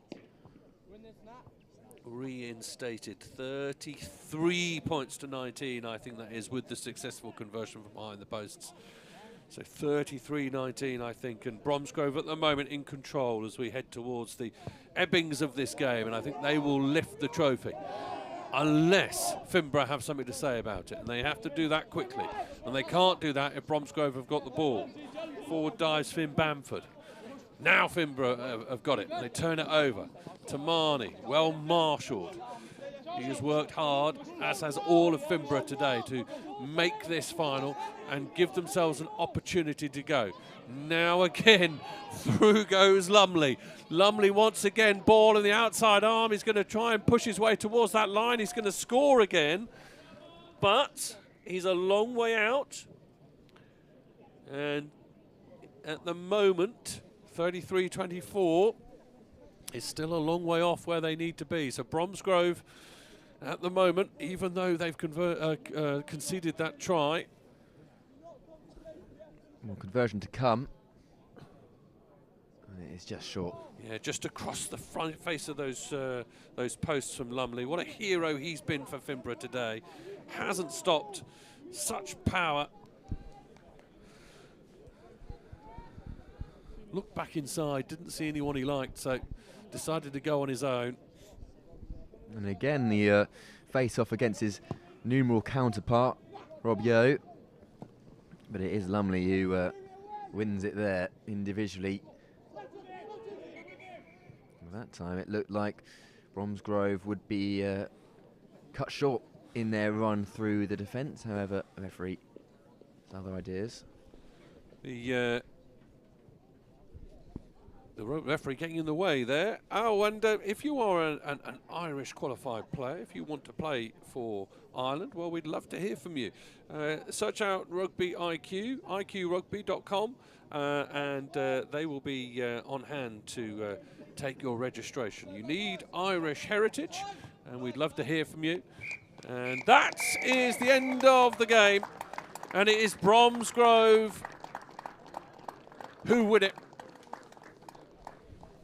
reinstated. 33 points to 19, I think that is, with the successful conversion from behind the posts. So 33-19, I think, and Bromsgrove at the moment in control as we head towards the ebbings of this game, and I think they will lift the trophy. Unless Finborough have something to say about it, and they have to do that quickly. And they can't do that if Bromsgrove have got the ball. Forward dives Finn Bamford. Now Finborough have got it. They turn it over. Tamani, well marshalled. He has worked hard, as has all of Finborough today, to make this final and give themselves an opportunity to go. Now again, through goes Lumley. Lumley once again, ball in the outside arm. He's going to try and push his way towards that line. He's going to score again. but he's a long way out. And at the moment, 33-24 is still a long way off where they need to be. So Bromsgrove, at the moment, even though they've conceded that try. More conversion to come. And it is just short. Yeah, just across the front face of those posts from Lumley. What a hero he's been for Finborough today. Hasn't stopped. Such power. Looked back inside, didn't see anyone he liked, so decided to go on his own. And again, the face-off against his numeral counterpart, Rob Yeo. But it is Lumley who wins it there individually. That time it looked like Bromsgrove would be cut short in their run through the defence. However, the referee has other ideas. The referee getting in the way there. Oh, and if you are an Irish qualified player, if you want to play for Ireland, well, we'd love to hear from you. Search out Rugby IQ, iqrugby.com, and they will be on hand to take your registration. You need Irish heritage, and we'd love to hear from you. And that is the end of the game, and it is Bromsgrove who win it.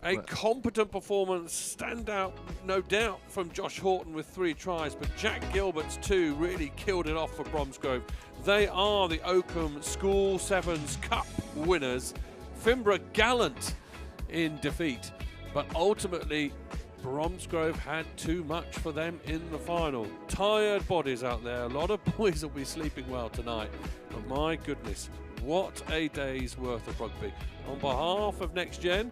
A competent performance, standout, no doubt, from Josh Horton with 3 tries, but Jack Gilbert's 2 really killed it off for Bromsgrove. They are the Oakham School Sevens Cup winners. Finborough gallant in defeat, but ultimately Bromsgrove had too much for them in the final. Tired bodies out there. A lot of boys will be sleeping well tonight, but my goodness, what a day's worth of rugby. On behalf of Next Gen,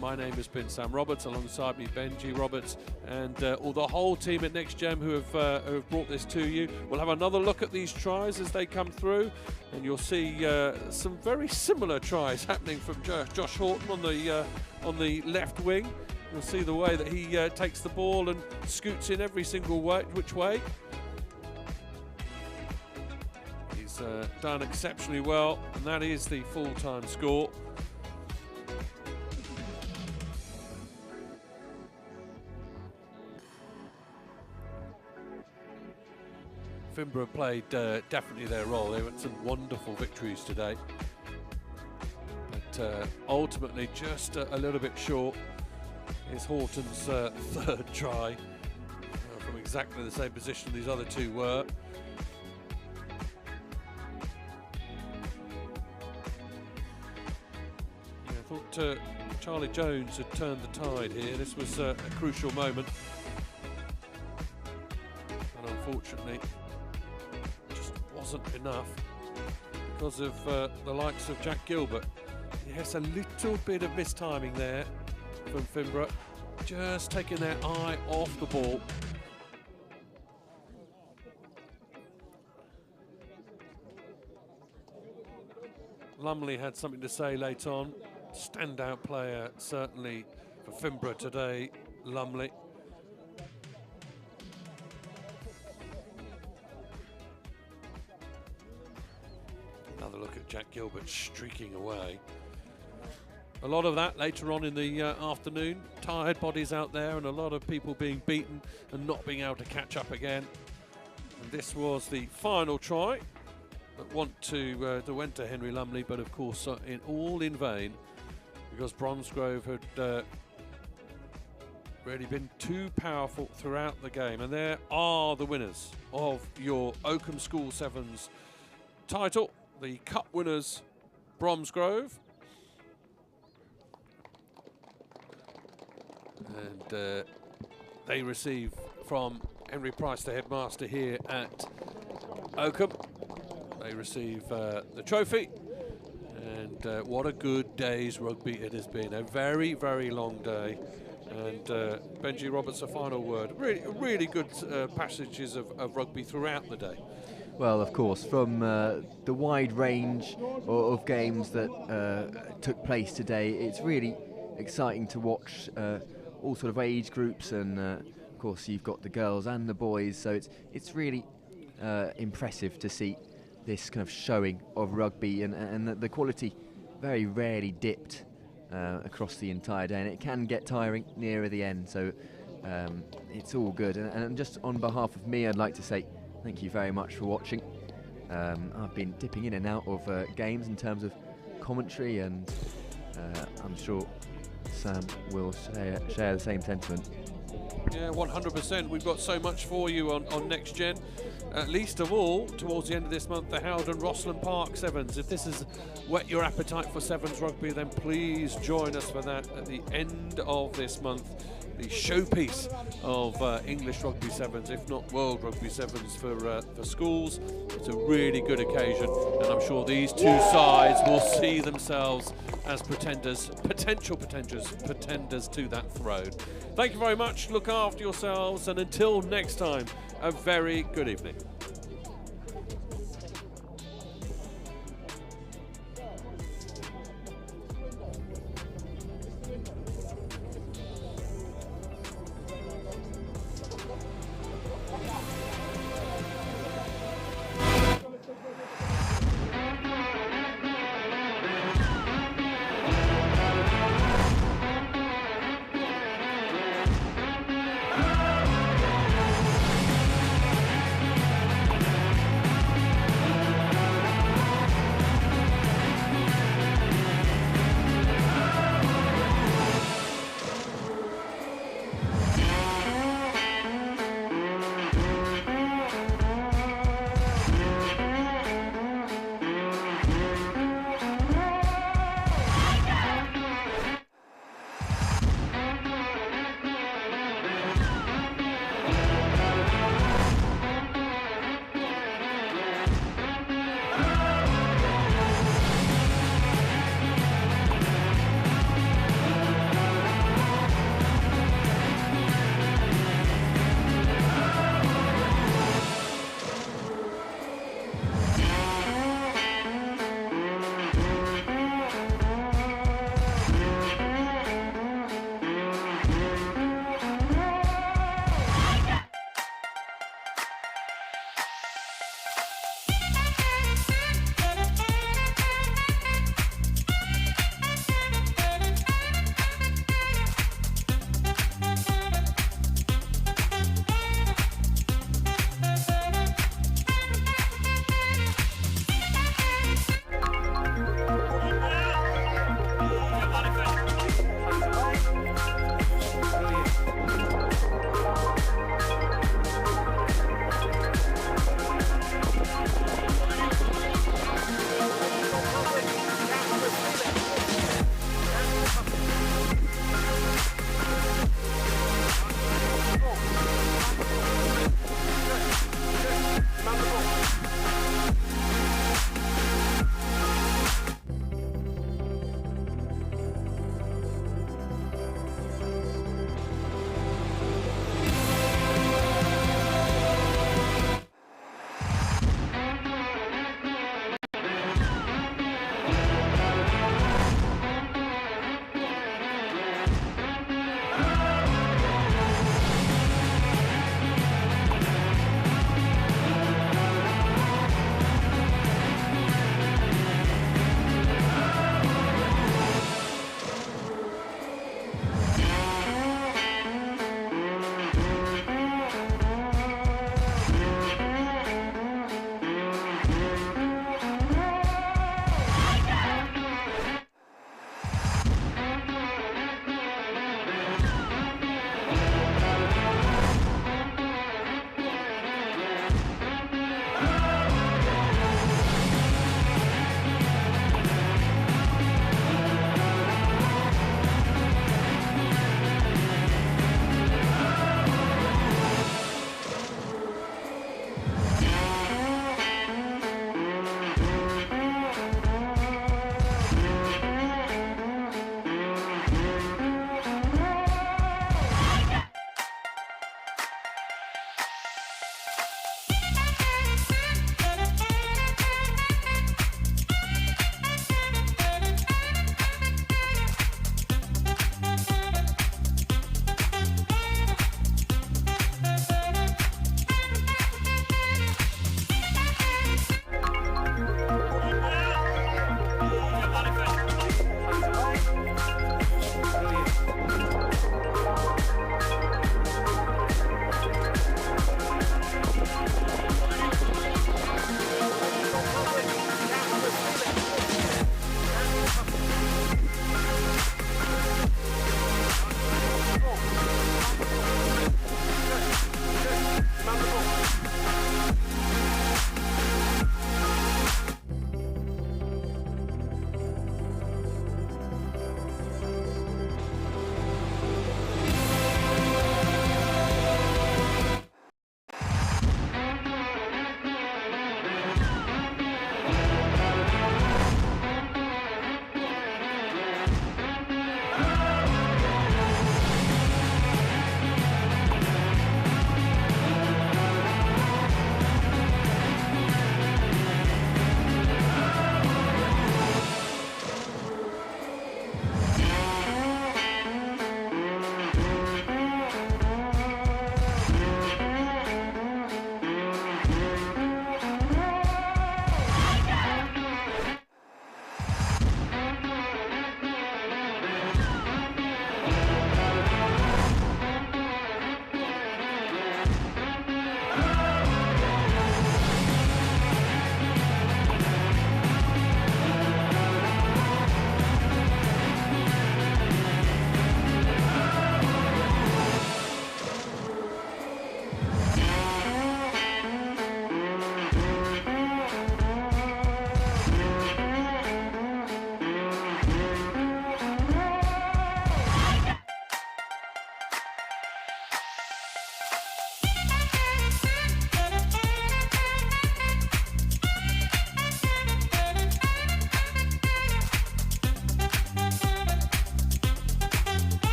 my name has been Sam Roberts, alongside me Benji Roberts, and all the whole team at Next Gen who have brought this to you. We'll have another look at these tries as they come through, and you'll see some very similar tries happening from Josh Horton on the left wing. You'll see the way that he takes the ball and scoots in every single which way. He's done exceptionally well, and that is the full-time score. Finborough played definitely their role. They had some wonderful victories today, but ultimately just a little bit short. Is Horton's 3rd try from exactly the same position these other 2 were. Yeah, I thought Charlie Jones had turned the tide here. This was a crucial moment, and unfortunately just wasn't enough because of the likes of Jack Gilbert. Yes, a little bit of mistiming there from Finborough, just taking their eye off the ball. Lumley had something to say late on. Standout player, certainly, for Finborough today, Lumley. Another look at Jack Gilbert streaking away. A lot of that later on in the afternoon. Tired bodies out there, and a lot of people being beaten and not being able to catch up again. And this was the final try that went to Henry Lumley, but of course all in vain, because Bromsgrove had really been too powerful throughout the game. And there are the winners of your Oakham School Sevens title, the cup winners, Bromsgrove. And they receive from Henry Price, the headmaster here at Oakham. They receive the trophy. And what a good day's rugby it has been. A very, very long day. And Benji Roberts, a final word. Really good passages of rugby throughout the day. Well, of course, from the wide range of games that took place today, it's really exciting to watch all sort of age groups, and of course you've got the girls and the boys, so it's really impressive to see this kind of showing of rugby, and the quality very rarely dipped across the entire day, and it can get tiring nearer the end, so it's all good. And just on behalf of me, I'd like to say thank you very much for watching. I've been dipping in and out of games in terms of commentary, and I'm sure Sam will share the same sentiment. Yeah, 100%. We've got so much for you on Next Gen. Least of all, towards the end of this month, the Howden Rosslyn Park Sevens. If this has whet your appetite for Sevens rugby, then please join us for that at the end of this month. The showpiece of English Rugby Sevens, if not World Rugby Sevens for schools. It's a really good occasion, and I'm sure these two sides will see themselves as potential pretenders to that throne. Thank you very much, look after yourselves, and until next time, a very good evening.